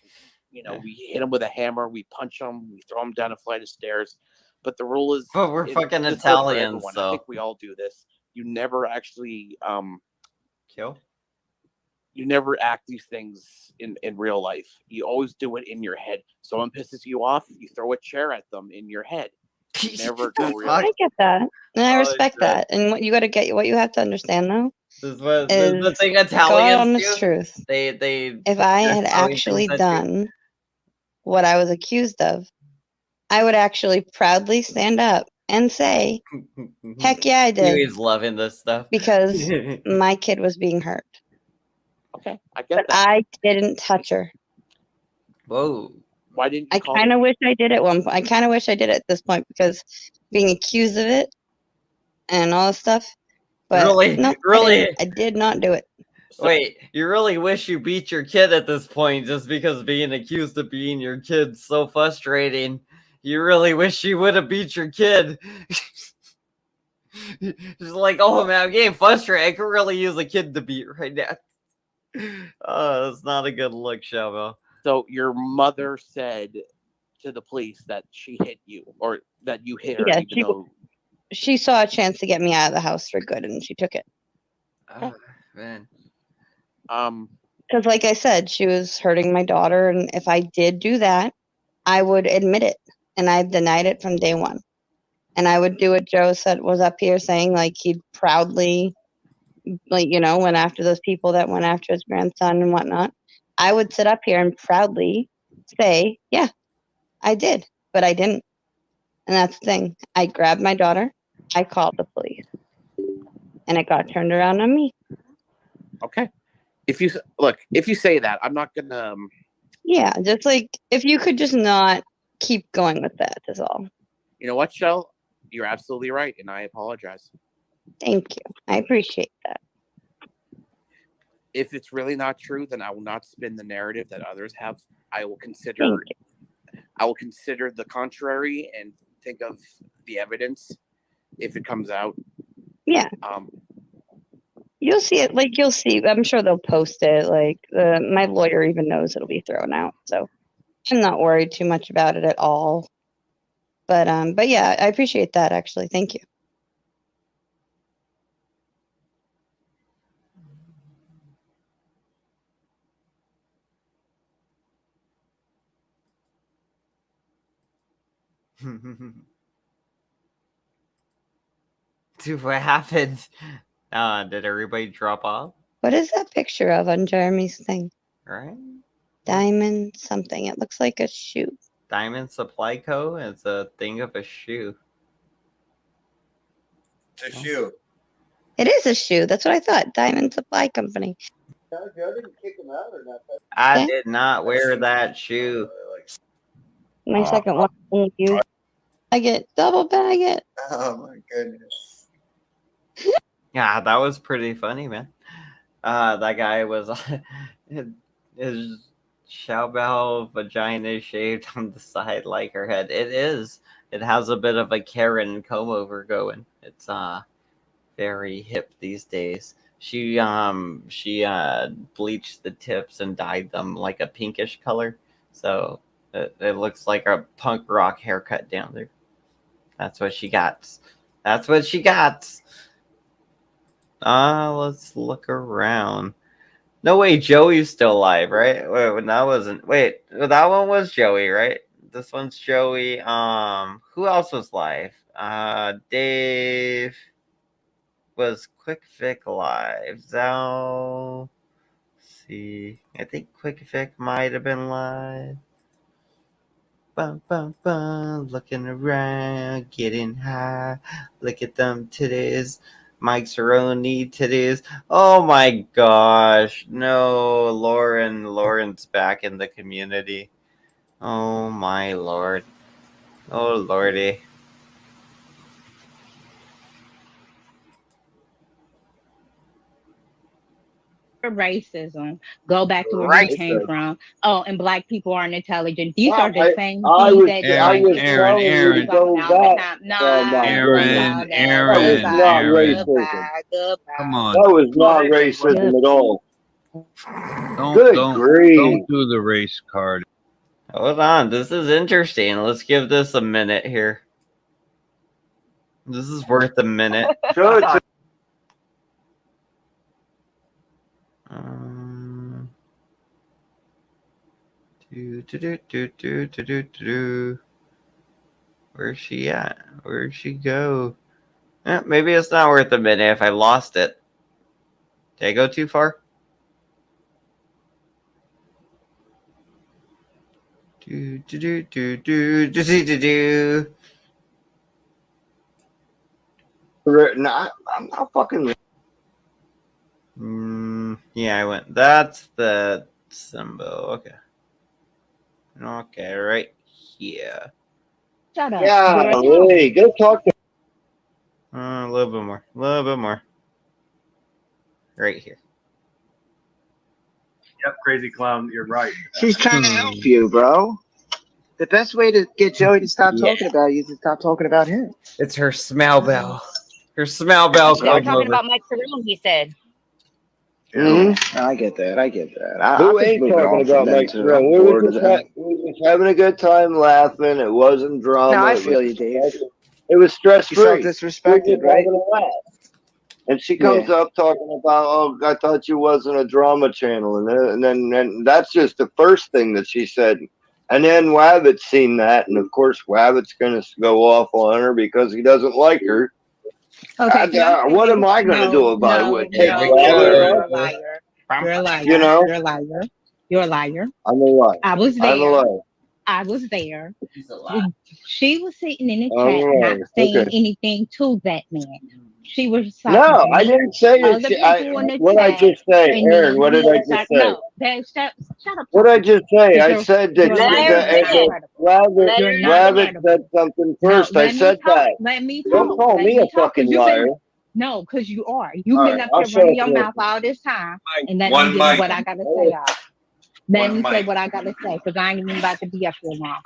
Speaker 10: You know, we hit them with a hammer, we punch them, we throw them down a flight of stairs. But the rule is,
Speaker 1: But we're fucking
Speaker 10: this goes for
Speaker 1: Italians,
Speaker 10: everyone.
Speaker 1: so
Speaker 10: I think we all do this. You never actually
Speaker 1: kill.
Speaker 10: You never act these things in real life. You always do it in your head. Someone pisses you off, you throw a chair at them in your head. You never go real.
Speaker 3: I get that, and I respect that. And what you got to get, what you have to understand though,
Speaker 1: is the thing
Speaker 3: God
Speaker 1: Italians
Speaker 3: honest
Speaker 1: do.
Speaker 3: truth.
Speaker 1: They
Speaker 3: If I
Speaker 1: they're
Speaker 3: had
Speaker 1: throwing
Speaker 3: actually
Speaker 1: things at you.
Speaker 3: done what I was accused of, I would actually proudly stand up and say, "Heck yeah, I did,"
Speaker 1: Huey's loving this stuff
Speaker 3: because my kid was being hurt.
Speaker 10: Okay, I get
Speaker 3: But
Speaker 10: that.
Speaker 3: I didn't touch her.
Speaker 1: Whoa.
Speaker 10: Why didn't
Speaker 3: I kind of wish I did at one point. I kind of wish I did at this point because being accused of it and all this stuff. But
Speaker 1: Really?
Speaker 3: no,
Speaker 1: Really?
Speaker 3: I did not do it.
Speaker 1: Wait, you really wish you beat your kid at this point just because being accused of being your kid's so frustrating. You really wish you would have beat your kid. Just like, oh man, I'm getting frustrated. I could really use a kid to beat right now. Oh, that's not a good look, Shabo.
Speaker 10: So your mother said to the police that she hit you, or that you hit her,
Speaker 3: Yeah,
Speaker 10: even though
Speaker 3: she saw a chance to get me out of the house for good, and she took it.
Speaker 1: Oh, man.
Speaker 3: Because, like I said, she was hurting my daughter, and if I did do that, I would admit it, and I've denied it from day one. And I would do what Joe said was up here saying, like he'd proudly, like, you know, went after those people that went after his grandson and whatnot. I would sit up here and proudly say, yeah, I did, but I didn't. And that's the thing. I grabbed my daughter, I called the police, and it got turned around on me.
Speaker 10: Okay. If you say that, I'm not gonna.
Speaker 3: Yeah, just like if you could just not keep going with that, is all.
Speaker 10: You know what, Shell? You're absolutely right, and I apologize.
Speaker 3: Thank you. I appreciate that.
Speaker 10: If it's really not true, then I will not spin the narrative that others have. I will consider the contrary and think of the evidence if it comes out.
Speaker 3: Yeah. You'll see it. Like you'll see. I'm sure they'll post it. Like my lawyer even knows it'll be thrown out. So I'm not worried too much about it at all. But yeah, I appreciate that actually. Thank you.
Speaker 1: Dude, what happened? Did everybody drop off?
Speaker 3: What is that picture of on Jeremy's thing?
Speaker 1: Right?
Speaker 3: Diamond something. It looks like a shoe.
Speaker 1: Diamond Supply Co. It's a thing of a shoe.
Speaker 2: It's a shoe.
Speaker 3: It is a shoe. That's what I thought. Diamond Supply Company.
Speaker 2: I didn't kick him out or nothing.
Speaker 1: I did not wear that shoe.
Speaker 3: My second one. I get double bag it.
Speaker 2: Oh my goodness.
Speaker 1: Yeah, that was pretty funny, man. That guy was his Xiaobao vagina shaved on the side like her head. It is. It has a bit of a Karen comb over going. It's very hip these days. She bleached the tips and dyed them like a pinkish color, so it looks like a punk rock haircut down there. That's what she got. That's what she got. Let's look around. No way, Joey's still alive, right? Wait, that wasn't. Wait, that one was Joey, right? This one's Joey. Who else was live? Dave was Quick Vic live. Zal. See, I think Quick Vic might have been live. Bum, bum, bum, looking around, getting high. Look at them titties. Mike Cerrone titties. Oh my gosh. No, Lauren's back in the community. Oh my lord. Oh lordy.
Speaker 13: Racism. Go back to where you came from. Oh, and black people aren't intelligent. These
Speaker 8: No,
Speaker 13: are the same
Speaker 8: I
Speaker 13: things
Speaker 8: was
Speaker 13: that
Speaker 8: I
Speaker 13: white
Speaker 8: was
Speaker 13: people
Speaker 8: telling you to
Speaker 13: accuse us
Speaker 8: go
Speaker 13: all the
Speaker 8: back.
Speaker 13: time.
Speaker 8: Oh
Speaker 13: Nah,
Speaker 8: my
Speaker 13: don't
Speaker 8: goodness,
Speaker 13: allow that.
Speaker 8: that was not racism.
Speaker 13: Goodbye.
Speaker 8: That was not racism at all. Good grief!
Speaker 14: Don't do the race card.
Speaker 1: Hold on, this is interesting. Let's give this a minute here. This is worth a minute.
Speaker 8: Sure.
Speaker 1: Where's she at? Where'd she go? Maybe it's not worth a minute if I lost it. Did I go too far?
Speaker 8: Nah, I'm not fucking.
Speaker 1: Yeah, I went. That's the symbol. Okay. Okay, right here.
Speaker 13: Shut up.
Speaker 8: Yeah, hey, go talk to.
Speaker 1: A little bit more. A little bit more. Right here.
Speaker 15: Yep, crazy clown. You're right.
Speaker 16: She's trying to help you, bro. The best way to get Joey to stop talking about you is to stop talking about him.
Speaker 1: It's her smell bell. Her smell bell.
Speaker 17: They were talking about Mike Cerrone, he said.
Speaker 16: I get that. I get that.
Speaker 8: Who
Speaker 16: I'm just
Speaker 8: ain't
Speaker 16: moving
Speaker 8: talking
Speaker 16: on from
Speaker 8: about
Speaker 16: them
Speaker 8: Mike
Speaker 16: too.
Speaker 8: Cerrone?
Speaker 16: I'm
Speaker 8: We
Speaker 16: bored
Speaker 8: were
Speaker 16: of
Speaker 8: just
Speaker 16: that.
Speaker 8: we was having a good time laughing. It wasn't drama.
Speaker 16: No, I
Speaker 8: It
Speaker 16: feel
Speaker 8: was
Speaker 16: you, Dave.
Speaker 8: It was stress
Speaker 16: You felt
Speaker 8: free.
Speaker 16: disrespected, right?
Speaker 8: And she comes up talking about, oh, I thought you wasn't a drama channel, and then that's just the first thing that she said. And then Wabbit's seen that, and of course Wabbit's going to go off on her because he doesn't like her.
Speaker 13: Okay,
Speaker 8: What am I going to do about it? Take
Speaker 13: you're a liar. You're a liar.
Speaker 8: You know?
Speaker 13: You're a liar. You're a liar.
Speaker 8: I'm a liar.
Speaker 13: I was there.
Speaker 8: I'm a liar.
Speaker 13: I was there. She was sitting in the
Speaker 8: I'm
Speaker 13: chat,
Speaker 8: a
Speaker 13: not
Speaker 8: liar.
Speaker 13: saying
Speaker 8: Okay.
Speaker 13: anything to that man. She was
Speaker 8: No,
Speaker 13: talking to
Speaker 8: I
Speaker 13: me,
Speaker 8: didn't say
Speaker 13: other
Speaker 8: it.
Speaker 13: people in the
Speaker 8: What I
Speaker 13: chat,
Speaker 8: just say,
Speaker 13: and
Speaker 8: Aaron?
Speaker 13: then
Speaker 8: What did
Speaker 13: we
Speaker 8: I just
Speaker 13: start.
Speaker 8: say?
Speaker 13: No, shut up.
Speaker 8: What I just say? I
Speaker 13: You're,
Speaker 8: said that
Speaker 13: you're lying.
Speaker 8: Rabbit said something first.
Speaker 13: No,
Speaker 8: I
Speaker 13: let me
Speaker 8: said
Speaker 13: talk.
Speaker 8: that.
Speaker 13: Let me
Speaker 8: Don't
Speaker 13: talk.
Speaker 8: call
Speaker 13: Let
Speaker 8: me a
Speaker 13: me talk.
Speaker 8: fucking
Speaker 13: Cause you've
Speaker 8: liar.
Speaker 13: been no, because you are. You've
Speaker 8: All
Speaker 13: been
Speaker 8: right,
Speaker 13: up
Speaker 8: I'll
Speaker 13: here
Speaker 8: show
Speaker 13: running
Speaker 8: it
Speaker 13: your
Speaker 8: to
Speaker 13: mouth
Speaker 8: you.
Speaker 13: all this time, and let
Speaker 8: One
Speaker 13: me get
Speaker 8: mic.
Speaker 13: what I gotta say out. Let
Speaker 8: One
Speaker 13: me say
Speaker 8: mic.
Speaker 13: what I gotta say, because I ain't even about to be up here long.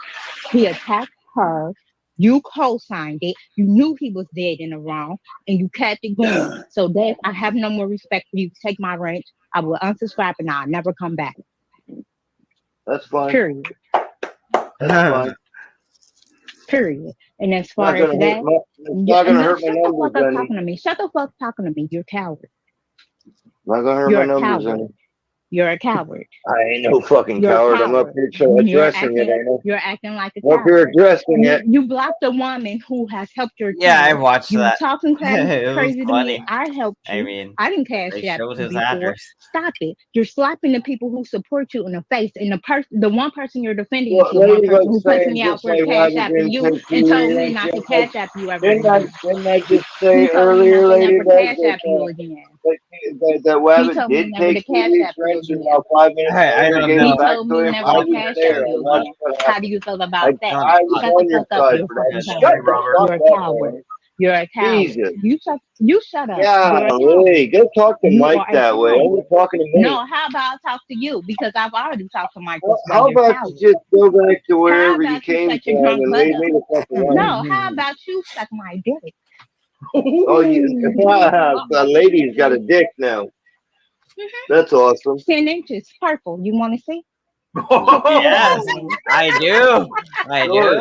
Speaker 13: He attacked her. You co-signed it. You knew he was dead in the wrong, and you kept it going. So that I have no more respect for you. Take my wrench. I will unsubscribe, and I'll never come back.
Speaker 8: That's fine.
Speaker 13: Period.
Speaker 8: That's fine.
Speaker 13: Period. And as
Speaker 8: It's
Speaker 13: far
Speaker 8: not
Speaker 13: as
Speaker 8: gonna
Speaker 13: that,
Speaker 8: hurt my. It's not gonna hurt my
Speaker 13: shut the
Speaker 8: numbers
Speaker 13: fuck up
Speaker 8: any.
Speaker 13: talking to me. Shut the fuck talking to me. You're a coward.
Speaker 8: Not gonna hurt
Speaker 13: You're
Speaker 8: my
Speaker 13: a
Speaker 8: numbers
Speaker 13: coward.
Speaker 8: any.
Speaker 13: You're a coward.
Speaker 8: I ain't no fucking
Speaker 13: You're a
Speaker 8: coward. I'm up
Speaker 13: coward.
Speaker 8: here
Speaker 13: You're
Speaker 8: addressing it, ain't I?
Speaker 13: you're acting like a
Speaker 8: I'm up here
Speaker 13: coward.
Speaker 8: addressing it.
Speaker 13: You blocked a woman who has helped your
Speaker 1: Yeah, I
Speaker 13: kid.
Speaker 1: watched
Speaker 13: You
Speaker 1: that.
Speaker 13: talking
Speaker 1: It was
Speaker 13: crazy to me.
Speaker 1: funny.
Speaker 13: I helped
Speaker 1: I
Speaker 13: you.
Speaker 1: mean,
Speaker 13: I didn't cash
Speaker 1: they
Speaker 13: out
Speaker 1: showed
Speaker 13: you
Speaker 1: his
Speaker 13: before.
Speaker 1: address.
Speaker 13: Stop it. You're slapping the people who support you in the face. And the one person you're defending
Speaker 8: Well,
Speaker 13: is the one
Speaker 8: lady
Speaker 13: person
Speaker 8: was
Speaker 13: who puts
Speaker 8: saying
Speaker 13: me out
Speaker 8: just
Speaker 13: for
Speaker 8: like
Speaker 13: cash
Speaker 8: Rabbit
Speaker 13: apping
Speaker 8: didn't
Speaker 13: you
Speaker 8: take
Speaker 13: and told me
Speaker 8: you.
Speaker 13: not to cash app you ever
Speaker 8: Didn't
Speaker 13: again.
Speaker 8: I just say
Speaker 13: He told me
Speaker 8: earlier,
Speaker 13: not to
Speaker 8: Ladybug,
Speaker 13: never cash app you again.
Speaker 8: that
Speaker 13: He
Speaker 8: Wabbit
Speaker 13: told me
Speaker 8: did
Speaker 13: never to
Speaker 8: take
Speaker 13: cash
Speaker 8: TV's
Speaker 13: app you
Speaker 8: wrench and
Speaker 13: again.
Speaker 8: about 5 minutes
Speaker 1: I
Speaker 8: later
Speaker 1: don't
Speaker 8: gave
Speaker 1: know.
Speaker 8: it back
Speaker 13: Told
Speaker 8: to
Speaker 13: me
Speaker 8: him.
Speaker 13: never
Speaker 8: I
Speaker 13: to
Speaker 8: was
Speaker 13: cash
Speaker 8: there.
Speaker 13: app
Speaker 8: I
Speaker 13: you
Speaker 8: watched
Speaker 13: again.
Speaker 8: what
Speaker 13: How do
Speaker 8: happened.
Speaker 13: you feel
Speaker 8: I
Speaker 13: about that?
Speaker 8: was
Speaker 13: Shut
Speaker 8: on
Speaker 13: the
Speaker 8: your
Speaker 13: fuck up.
Speaker 8: side
Speaker 13: You're a
Speaker 8: for that.
Speaker 13: fucking
Speaker 8: Shut
Speaker 13: coward.
Speaker 8: the fuck
Speaker 13: You're a
Speaker 8: up,
Speaker 13: coward.
Speaker 8: man.
Speaker 13: You're a coward.
Speaker 8: Jesus.
Speaker 13: You shut up.
Speaker 8: Yeah,
Speaker 13: You're a coward.
Speaker 8: hey, go talk to
Speaker 13: You
Speaker 8: Mike
Speaker 13: are a
Speaker 8: that way. I'm
Speaker 13: coward.
Speaker 8: talking to me.
Speaker 13: No, how about I talk to you? Because I've already talked to Mike. That's why
Speaker 8: How
Speaker 13: you're a
Speaker 8: about
Speaker 13: coward.
Speaker 8: you just go back to
Speaker 13: How
Speaker 8: wherever you
Speaker 13: about you
Speaker 8: came
Speaker 13: shut your
Speaker 8: from
Speaker 13: drunk
Speaker 8: and
Speaker 13: butt
Speaker 8: leave
Speaker 13: up?
Speaker 8: me the fuck alone?
Speaker 13: No, how about you suck my dick?
Speaker 8: Oh, the lady's got a dick now. That's awesome.
Speaker 13: 10 inches, purple. You want to see?
Speaker 1: Yes, I do. I
Speaker 8: Show
Speaker 1: do.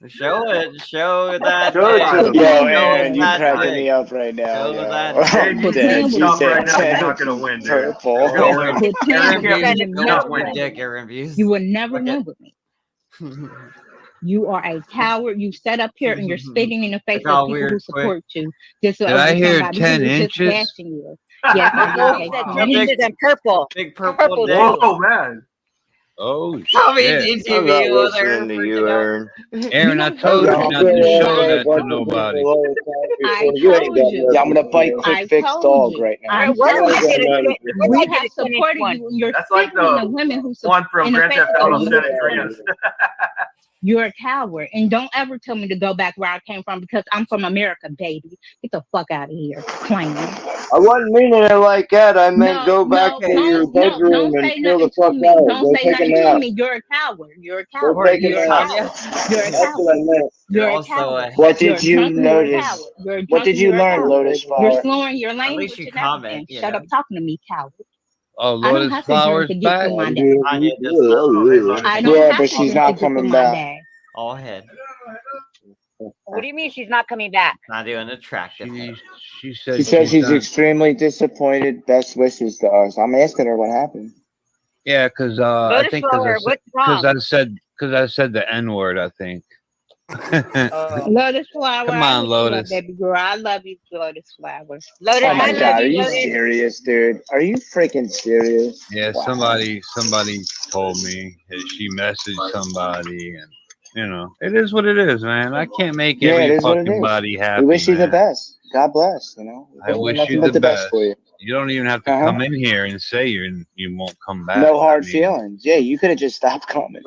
Speaker 1: Show it. Show that
Speaker 16: Show it
Speaker 1: dick.
Speaker 16: to them. Yo,
Speaker 1: Show
Speaker 16: Aaron,
Speaker 1: us
Speaker 16: you
Speaker 1: that
Speaker 16: cracking
Speaker 1: dick.
Speaker 16: me up right now.
Speaker 1: Show
Speaker 16: Yo.
Speaker 1: that
Speaker 15: Aaron, you
Speaker 1: dick.
Speaker 15: can't
Speaker 16: You
Speaker 15: stop right
Speaker 16: said
Speaker 15: now. You're not gonna win, dude.
Speaker 16: purple.
Speaker 15: You're gonna lose.
Speaker 1: Aaron
Speaker 15: You
Speaker 1: views.
Speaker 15: can't
Speaker 1: Show
Speaker 15: not
Speaker 1: us your
Speaker 15: win.
Speaker 1: dick, Aaron views.
Speaker 13: You will never
Speaker 1: Look
Speaker 13: win with me. You are a coward. You set up here and you're spitting in the face
Speaker 1: Look how
Speaker 13: of people
Speaker 1: weird,
Speaker 13: who support you. Just
Speaker 7: Did I
Speaker 13: over
Speaker 7: hear
Speaker 13: somebody
Speaker 7: 10
Speaker 13: who is just
Speaker 7: inches?
Speaker 13: bashing you. Yes, I
Speaker 17: Oh,
Speaker 13: did
Speaker 17: he
Speaker 13: say
Speaker 17: said
Speaker 13: 10
Speaker 17: 10
Speaker 13: inches.
Speaker 17: inches and purple.
Speaker 1: Big purple
Speaker 17: Purple
Speaker 1: dick.
Speaker 17: too.
Speaker 15: Whoa, man.
Speaker 7: Oh
Speaker 1: How many
Speaker 7: shit.
Speaker 1: did
Speaker 8: I'm
Speaker 1: you
Speaker 8: not
Speaker 1: view with her
Speaker 8: listening to you,
Speaker 1: freaking out?
Speaker 8: Aaron.
Speaker 7: Aaron, I
Speaker 13: You
Speaker 7: told
Speaker 8: Yeah,
Speaker 7: you
Speaker 8: I've
Speaker 7: not
Speaker 8: been
Speaker 7: to show
Speaker 8: around a
Speaker 7: that to
Speaker 8: bunch of
Speaker 7: nobody.
Speaker 8: people all the time
Speaker 13: I
Speaker 8: before. You ain't
Speaker 13: told
Speaker 8: got
Speaker 13: you.
Speaker 16: Yeah, I'm gonna bite
Speaker 8: nothing.
Speaker 16: Quick
Speaker 13: I
Speaker 16: Fix
Speaker 13: told
Speaker 16: dog
Speaker 13: you.
Speaker 16: right now.
Speaker 13: I'm
Speaker 17: Where
Speaker 8: You
Speaker 17: did
Speaker 8: ain't
Speaker 17: I
Speaker 13: telling
Speaker 8: got
Speaker 17: get
Speaker 13: you.
Speaker 17: a
Speaker 8: nothing.
Speaker 17: where did
Speaker 13: We
Speaker 17: I get
Speaker 13: have
Speaker 17: a 10-inch
Speaker 13: supported
Speaker 17: one?
Speaker 13: you and you're
Speaker 15: That's like
Speaker 13: spitting in the
Speaker 15: the
Speaker 13: women who
Speaker 15: one from
Speaker 13: in the
Speaker 15: Grand
Speaker 13: face
Speaker 15: Theft
Speaker 13: of the
Speaker 15: Auto
Speaker 13: women
Speaker 15: San
Speaker 13: who support
Speaker 15: Andreas.
Speaker 13: you. You're a coward. And don't ever tell me to go back where I came from because I'm from America, baby. Get the fuck out of here. Clown.
Speaker 8: I wasn't meaning it like that. I meant
Speaker 13: No,
Speaker 8: go back
Speaker 13: no,
Speaker 8: to your
Speaker 13: don't
Speaker 8: bedroom and
Speaker 13: say
Speaker 8: chill the
Speaker 13: nothing to
Speaker 8: fuck
Speaker 13: me.
Speaker 8: out.
Speaker 13: Don't
Speaker 8: Go
Speaker 13: say
Speaker 8: take a
Speaker 13: nothing to
Speaker 8: nap.
Speaker 13: me. You're a coward. You're a
Speaker 8: Go
Speaker 13: coward.
Speaker 8: take a
Speaker 13: You're a
Speaker 8: nap.
Speaker 13: coward. You're a
Speaker 8: That's
Speaker 13: coward.
Speaker 8: what I meant.
Speaker 1: You're
Speaker 13: You're a
Speaker 1: also
Speaker 13: coward.
Speaker 1: a
Speaker 16: What
Speaker 13: You're
Speaker 16: did
Speaker 13: a
Speaker 16: you
Speaker 13: drunk and you're a
Speaker 16: notice?
Speaker 13: coward. You're a
Speaker 16: What
Speaker 13: drunk
Speaker 16: did
Speaker 13: and
Speaker 16: you
Speaker 13: you're a
Speaker 16: learn,
Speaker 13: coward.
Speaker 16: Lotus
Speaker 13: You're
Speaker 16: Flower?
Speaker 13: slurring your
Speaker 1: At
Speaker 13: language
Speaker 1: least you
Speaker 13: and
Speaker 1: comment,
Speaker 13: everything.
Speaker 1: you
Speaker 13: Shut
Speaker 1: know.
Speaker 13: up talking to me, coward.
Speaker 7: Oh,
Speaker 13: I don't
Speaker 7: Lotus
Speaker 13: have to drink
Speaker 7: Flowers
Speaker 13: to get
Speaker 7: back?
Speaker 13: through my day.
Speaker 1: Tanya just left.
Speaker 13: I don't
Speaker 16: Yeah,
Speaker 13: have
Speaker 16: but
Speaker 13: to
Speaker 16: she's
Speaker 13: drink to
Speaker 16: not
Speaker 13: get through
Speaker 16: coming
Speaker 13: my
Speaker 16: back.
Speaker 13: day.
Speaker 1: All head.
Speaker 17: What do you mean she's not coming back?
Speaker 1: Not doing attractive head.
Speaker 7: She
Speaker 16: She
Speaker 7: said
Speaker 16: said
Speaker 7: she's
Speaker 16: she's
Speaker 7: done.
Speaker 16: extremely disappointed. Best wishes to us. I'm asking her what happened.
Speaker 7: Yeah, because I
Speaker 17: Lotus
Speaker 7: think
Speaker 17: Flower, what's wrong?
Speaker 7: because I said the N word. I think.
Speaker 13: Lotus Flower,
Speaker 7: Come
Speaker 13: I
Speaker 7: on,
Speaker 13: lift you up,
Speaker 7: Lotus.
Speaker 13: baby girl. I love you, Lotus Flower.
Speaker 17: Lotus,
Speaker 16: Oh my
Speaker 17: I love
Speaker 16: god, are
Speaker 17: you,
Speaker 16: you
Speaker 17: Lotus.
Speaker 16: serious, dude? Are you freaking serious?
Speaker 7: Yeah,
Speaker 16: Wow.
Speaker 7: somebody told me that she messaged somebody, and you know, it is what it is, man. I can't make
Speaker 16: Yeah, it
Speaker 7: every
Speaker 16: is what it
Speaker 7: fucking
Speaker 16: is.
Speaker 7: body happy,
Speaker 16: We wish you the
Speaker 7: man.
Speaker 16: best. God bless. You know,
Speaker 7: I wish
Speaker 16: nothing
Speaker 7: you
Speaker 16: but
Speaker 7: the
Speaker 16: best
Speaker 7: best.
Speaker 16: for you.
Speaker 7: You don't even have to
Speaker 16: Uh-huh.
Speaker 7: come in here and say you won't come back.
Speaker 16: No hard
Speaker 7: I mean,
Speaker 16: feelings. Yeah, you could have just stopped coming.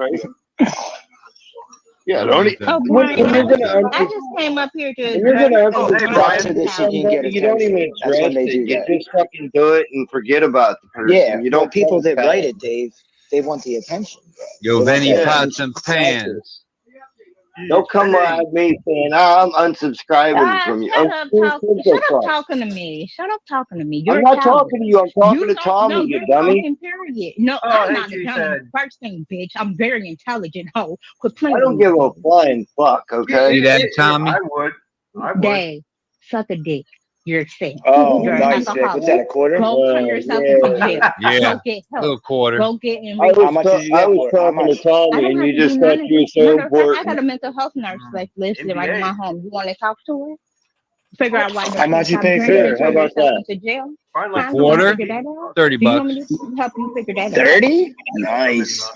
Speaker 8: Yeah,
Speaker 7: you
Speaker 8: don't.
Speaker 7: have to-
Speaker 13: Oh,
Speaker 8: When
Speaker 13: Brian,
Speaker 8: you're gonna
Speaker 13: I just came up here to
Speaker 8: when you're
Speaker 13: address
Speaker 8: gonna
Speaker 13: a drunk
Speaker 8: unsubscribe
Speaker 16: So
Speaker 8: to
Speaker 16: that she can get
Speaker 8: somebody, you don't
Speaker 16: attention.
Speaker 8: even
Speaker 16: That's when
Speaker 8: address
Speaker 16: they
Speaker 8: it.
Speaker 16: do
Speaker 8: You
Speaker 16: that.
Speaker 8: just fucking do it and forget about the person.
Speaker 16: Yeah,
Speaker 8: You
Speaker 16: but
Speaker 8: don't
Speaker 16: people that
Speaker 8: contact
Speaker 16: write
Speaker 8: them.
Speaker 16: it, Dave, they want the attention.
Speaker 7: Yo,
Speaker 16: They want
Speaker 7: Vinny
Speaker 16: that
Speaker 7: Pots
Speaker 16: attention.
Speaker 7: and Pans.
Speaker 8: Don't come at me saying, "Oh, I'm unsubscribing from you."
Speaker 13: Shut up talking to me. Shut up talking to me. You're
Speaker 8: I'm
Speaker 13: a
Speaker 8: not
Speaker 13: coward.
Speaker 8: talking to you. I'm talking to Tommy,
Speaker 13: No,
Speaker 8: you
Speaker 13: you're
Speaker 8: dummy.
Speaker 13: talking, period. No,
Speaker 15: Oh,
Speaker 13: I'm
Speaker 15: hey,
Speaker 13: not a
Speaker 15: she
Speaker 13: dummy.
Speaker 15: said.
Speaker 13: First thing, bitch, I'm very intelligent, hoe. Quit
Speaker 8: I
Speaker 13: playing
Speaker 8: don't
Speaker 13: with
Speaker 8: give
Speaker 13: me.
Speaker 8: a flying fuck. Okay.
Speaker 7: See that, Tommy?
Speaker 15: I would.
Speaker 13: Dave, suck a dick. You're sick.
Speaker 16: Oh,
Speaker 13: You're
Speaker 16: nice,
Speaker 13: an
Speaker 16: Vic.
Speaker 13: alcoholic.
Speaker 16: What's that, a quarter?
Speaker 13: Go turn yourself into jail.
Speaker 7: Yeah,
Speaker 13: Go get
Speaker 7: little
Speaker 13: help.
Speaker 7: quarter.
Speaker 13: Go get in
Speaker 8: I
Speaker 16: How
Speaker 8: was
Speaker 16: much did you
Speaker 8: I
Speaker 16: get
Speaker 8: was
Speaker 16: for it? How
Speaker 8: talking to
Speaker 16: much?
Speaker 13: I
Speaker 8: Tommy,
Speaker 13: don't
Speaker 8: and
Speaker 13: have
Speaker 8: you
Speaker 13: to do
Speaker 8: just thought
Speaker 13: none of
Speaker 8: you were
Speaker 13: this.
Speaker 8: so
Speaker 13: Matter of fact, I
Speaker 8: important.
Speaker 13: got a mental health nurse that lives right in
Speaker 15: NBA.
Speaker 13: my home. You want to talk to her? Figure out why
Speaker 16: How
Speaker 13: don't you
Speaker 16: much you
Speaker 13: stop
Speaker 16: pay for
Speaker 13: drinking
Speaker 16: it?
Speaker 13: and
Speaker 8: How
Speaker 13: turn
Speaker 8: about
Speaker 13: yourself
Speaker 8: that?
Speaker 13: into jail?
Speaker 15: Probably like
Speaker 13: Huh? You want to
Speaker 7: Quarter?
Speaker 13: figure that out?
Speaker 7: 30
Speaker 13: Do you want me
Speaker 7: bucks.
Speaker 13: to help you figure that out?
Speaker 16: 30? Nice.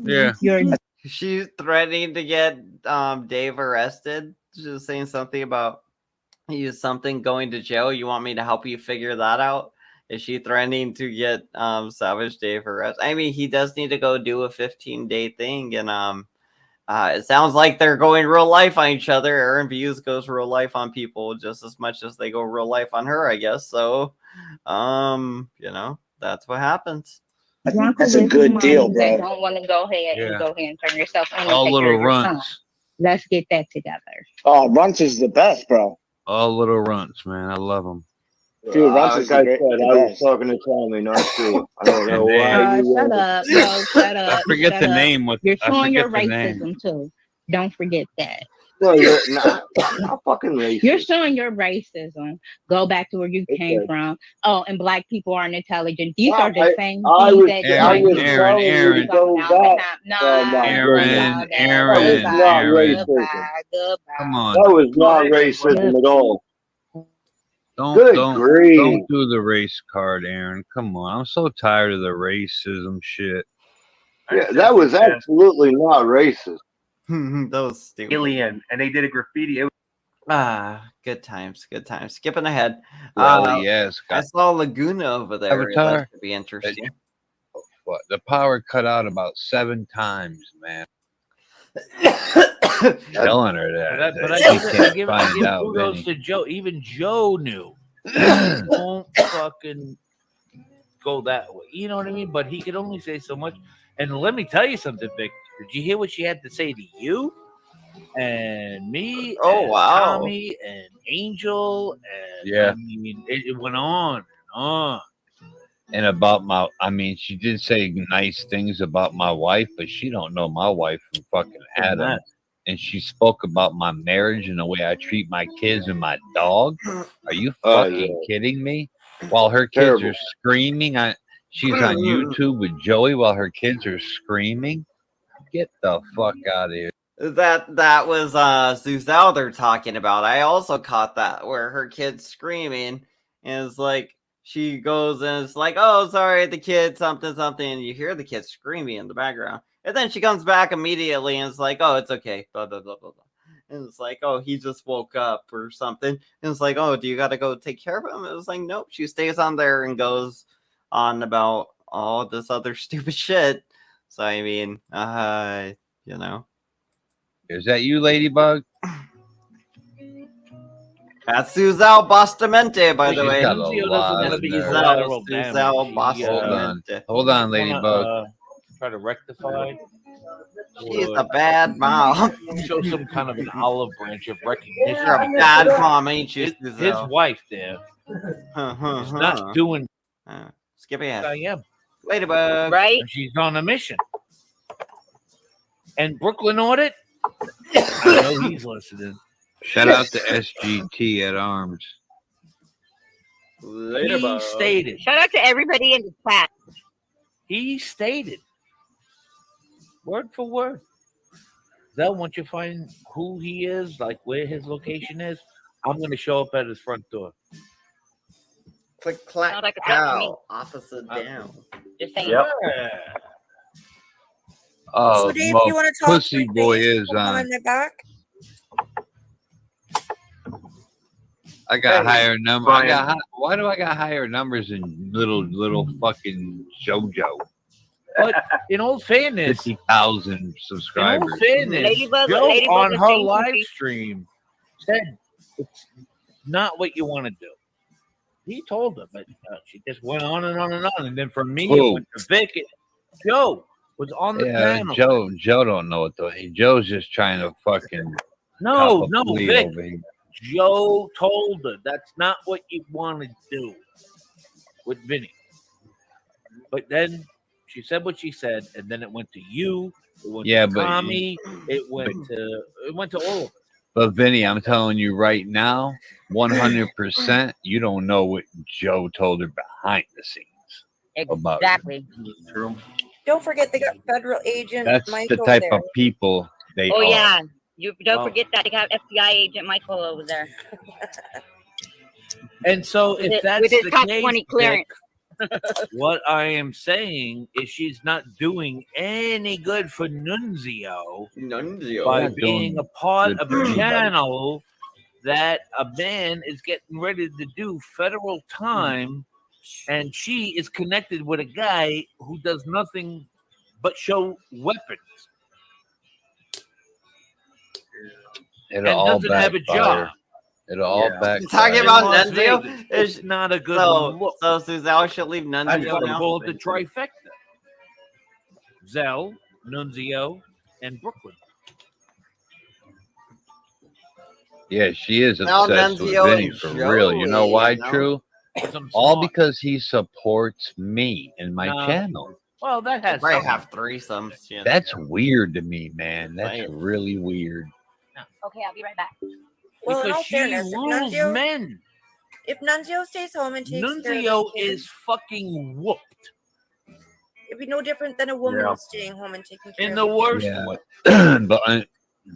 Speaker 7: Yeah.
Speaker 13: You're
Speaker 1: She's threatening to get Dave arrested. Just saying something about something going to jail. You want me to help you figure that out? Is she threatening to get Savage Dave arrested? I mean, he does need to go do a 15-day thing, and it sounds like they're going real life on each other. Aaron Views goes real life on people just as much as they go real life on her, I guess. So, that's what happens.
Speaker 16: That's a good deal, bro.
Speaker 13: don't want to go ahead and
Speaker 7: Yeah.
Speaker 13: go ahead and turn yourself in and
Speaker 7: All
Speaker 13: take care
Speaker 7: little
Speaker 13: of your son.
Speaker 7: runts.
Speaker 13: Let's get that together.
Speaker 16: Oh, Runts is the best, bro.
Speaker 7: All little runts, man. I love them.
Speaker 16: Dude, Runts
Speaker 8: Like
Speaker 16: is
Speaker 8: I
Speaker 16: the
Speaker 8: said,
Speaker 16: the
Speaker 8: I was
Speaker 16: best.
Speaker 8: talking to Tommy, not you. I don't know
Speaker 7: And
Speaker 8: why you
Speaker 13: Shut up, bro. Shut
Speaker 7: I
Speaker 13: up.
Speaker 7: forget
Speaker 13: Shut
Speaker 7: the
Speaker 13: up.
Speaker 7: name.
Speaker 13: You're
Speaker 7: I
Speaker 13: showing your
Speaker 7: forget the name.
Speaker 13: racism too. Don't forget that.
Speaker 8: No, you're not. Not fucking racist.
Speaker 13: You're showing your racism. Go back to where you came
Speaker 8: Okay.
Speaker 13: from. Oh, and black people aren't intelligent. These
Speaker 8: No,
Speaker 13: are the same
Speaker 8: I
Speaker 13: things
Speaker 8: was
Speaker 13: that
Speaker 7: Aaron,
Speaker 8: telling
Speaker 7: Aaron,
Speaker 8: you to go back.
Speaker 7: Aaron,
Speaker 8: That was not racism.
Speaker 7: Come on.
Speaker 8: That was not racism at all.
Speaker 7: Don't
Speaker 8: grief.
Speaker 7: don't do the race card, Aaron. Come on. I'm so tired of the racism shit.
Speaker 8: Yeah, that was absolutely not racist.
Speaker 1: That was stupid.
Speaker 15: Alien, and they did a graffiti.
Speaker 1: Good times, good times. Skipping ahead.
Speaker 7: Yes.
Speaker 1: I saw Laguna over there.
Speaker 7: Avatar.
Speaker 1: That should be interesting.
Speaker 7: What? The power cut out about 7 times, man. Telling her that.
Speaker 14: But
Speaker 7: she
Speaker 14: I
Speaker 7: can't
Speaker 14: give
Speaker 7: find out.
Speaker 14: kudos
Speaker 7: Vinny.
Speaker 14: to Joe. Even Joe knew. Won't fucking go that way. You know what I mean? But he could only say so much. And let me tell you something, Vic. Did you hear what she had to say to you? And me,
Speaker 1: Oh,
Speaker 14: and
Speaker 1: wow.
Speaker 14: Tommy, and Angel, and
Speaker 7: Yeah.
Speaker 14: I mean, it went on and on.
Speaker 7: And about my, I mean, she did say nice things about my wife, but she don't know my wife from fucking Adam. And she spoke about my marriage and the way I treat my kids and my dog. Are you fucking kidding me? While her kids are screaming, she's on YouTube with Joey while her kids are screaming. Get the fuck out of here.
Speaker 1: That was Suzel they're talking about. I also caught that where her kid's screaming and it's like she goes and it's like, oh sorry, the kid something something, and you hear the kid screaming in the background. And then she comes back immediately and it's like, oh it's okay, blah blah blah blah blah. And it's like, oh, he just woke up or something. And it's like, oh, do you gotta go take care of him? It was like, nope, she stays on there and goes on about all this other stupid shit. So I mean, you know.
Speaker 7: Is that you, Ladybug?
Speaker 1: That's Suzel Bustamante, by the way.
Speaker 7: Got a lot of nerve.
Speaker 1: Suzel Bustamante.
Speaker 7: Hold on, Ladybug.
Speaker 14: Try to rectify.
Speaker 1: She's a bad mom.
Speaker 14: Show some kind of an olive branch of recognition.
Speaker 1: You're a bad mom, ain't you?
Speaker 14: His wife there is not doing.
Speaker 1: Skip ahead.
Speaker 14: I am.
Speaker 1: Ladybug.
Speaker 17: Right?
Speaker 14: She's on a mission. And Brooklyn audit. I know he's listening.
Speaker 7: Shout out to SGT at Arms.
Speaker 14: He stated.
Speaker 17: Shout out to everybody in the chat.
Speaker 14: He stated. Word for word. Zell, once you find who he is, like where his location is, I'm going to show up at his front door.
Speaker 1: Click, clack,
Speaker 17: like
Speaker 1: cow. Opposite down.
Speaker 17: Just saying.
Speaker 7: Yep. Oh,
Speaker 18: So Dave, you want to talk
Speaker 7: Pussy Boy is on.
Speaker 18: in the back?
Speaker 7: I got higher numbers. Why do I got higher numbers than little fucking JoJo?
Speaker 14: But in all fairness,
Speaker 7: 50,000 subscribers.
Speaker 14: In all fairness, Joe on her live stream said it's not what you want to do. He told her, but she just went on and on and on. And then from me, it went to Vic. Joe was on the panel.
Speaker 7: Joe don't know it though. Joe's just trying to fucking
Speaker 14: no, Vic. Joe told her that's not what you want to do with Vinny. But then she said what she said, and then it went to you. It went to Tommy. It went to all of us.
Speaker 7: But Vinny, I'm telling you right now, 100%, you don't know what Joe told her behind the scenes.
Speaker 17: Exactly.
Speaker 7: True.
Speaker 18: Don't forget they got federal agent
Speaker 7: That's
Speaker 18: Michael
Speaker 7: the type
Speaker 18: there.
Speaker 7: of people they
Speaker 17: Oh
Speaker 7: are.
Speaker 17: yeah. You don't forget that they have FBI agent Michael over there.
Speaker 14: And so if
Speaker 17: With
Speaker 14: that's
Speaker 17: his
Speaker 14: the
Speaker 17: top
Speaker 14: case,
Speaker 17: 20 clearance.
Speaker 14: what I am saying is she's not doing any good for Nunzio by
Speaker 1: Not
Speaker 14: being
Speaker 1: doing
Speaker 14: a part
Speaker 1: good
Speaker 14: of
Speaker 1: for
Speaker 14: a
Speaker 1: anybody.
Speaker 14: channel that a man is getting ready to do federal time, and she is connected with a guy who does nothing but show weapons
Speaker 7: It'll
Speaker 14: and
Speaker 7: all
Speaker 14: doesn't have a
Speaker 7: backfire.
Speaker 14: job.
Speaker 7: It'll all backfire.
Speaker 1: Talking about
Speaker 14: Las
Speaker 1: Nunzio?
Speaker 14: Vegas. It's not a good
Speaker 1: So
Speaker 14: look.
Speaker 1: Suzel should leave
Speaker 14: That's
Speaker 1: Nunzio
Speaker 14: what I
Speaker 1: now.
Speaker 14: call it the trifecta. Zell, Nunzio, and Brooklyn.
Speaker 7: Yeah, she is
Speaker 1: Now
Speaker 7: obsessed with
Speaker 1: Nunzio
Speaker 7: Vinny
Speaker 1: and
Speaker 7: for real. You know
Speaker 1: Joey,
Speaker 7: why,
Speaker 1: you know?
Speaker 7: True? All because he supports me and my
Speaker 14: No.
Speaker 7: channel.
Speaker 14: Well, that has
Speaker 1: Probably
Speaker 14: something.
Speaker 1: have threesomes. You know?
Speaker 7: That's weird to me, man. That's
Speaker 1: Right.
Speaker 7: really weird.
Speaker 17: Okay, I'll be right back.
Speaker 18: Well, in
Speaker 14: Because
Speaker 18: all
Speaker 14: she
Speaker 18: fairness,
Speaker 14: rules men.
Speaker 18: if Nunzio stays home and takes care of
Speaker 14: Nunzio
Speaker 18: the kids,
Speaker 14: is fucking whooped
Speaker 18: it'd be no different than a woman
Speaker 7: Yeah.
Speaker 18: staying home and taking care
Speaker 14: in
Speaker 18: of
Speaker 14: the worst
Speaker 7: Yeah.
Speaker 14: way.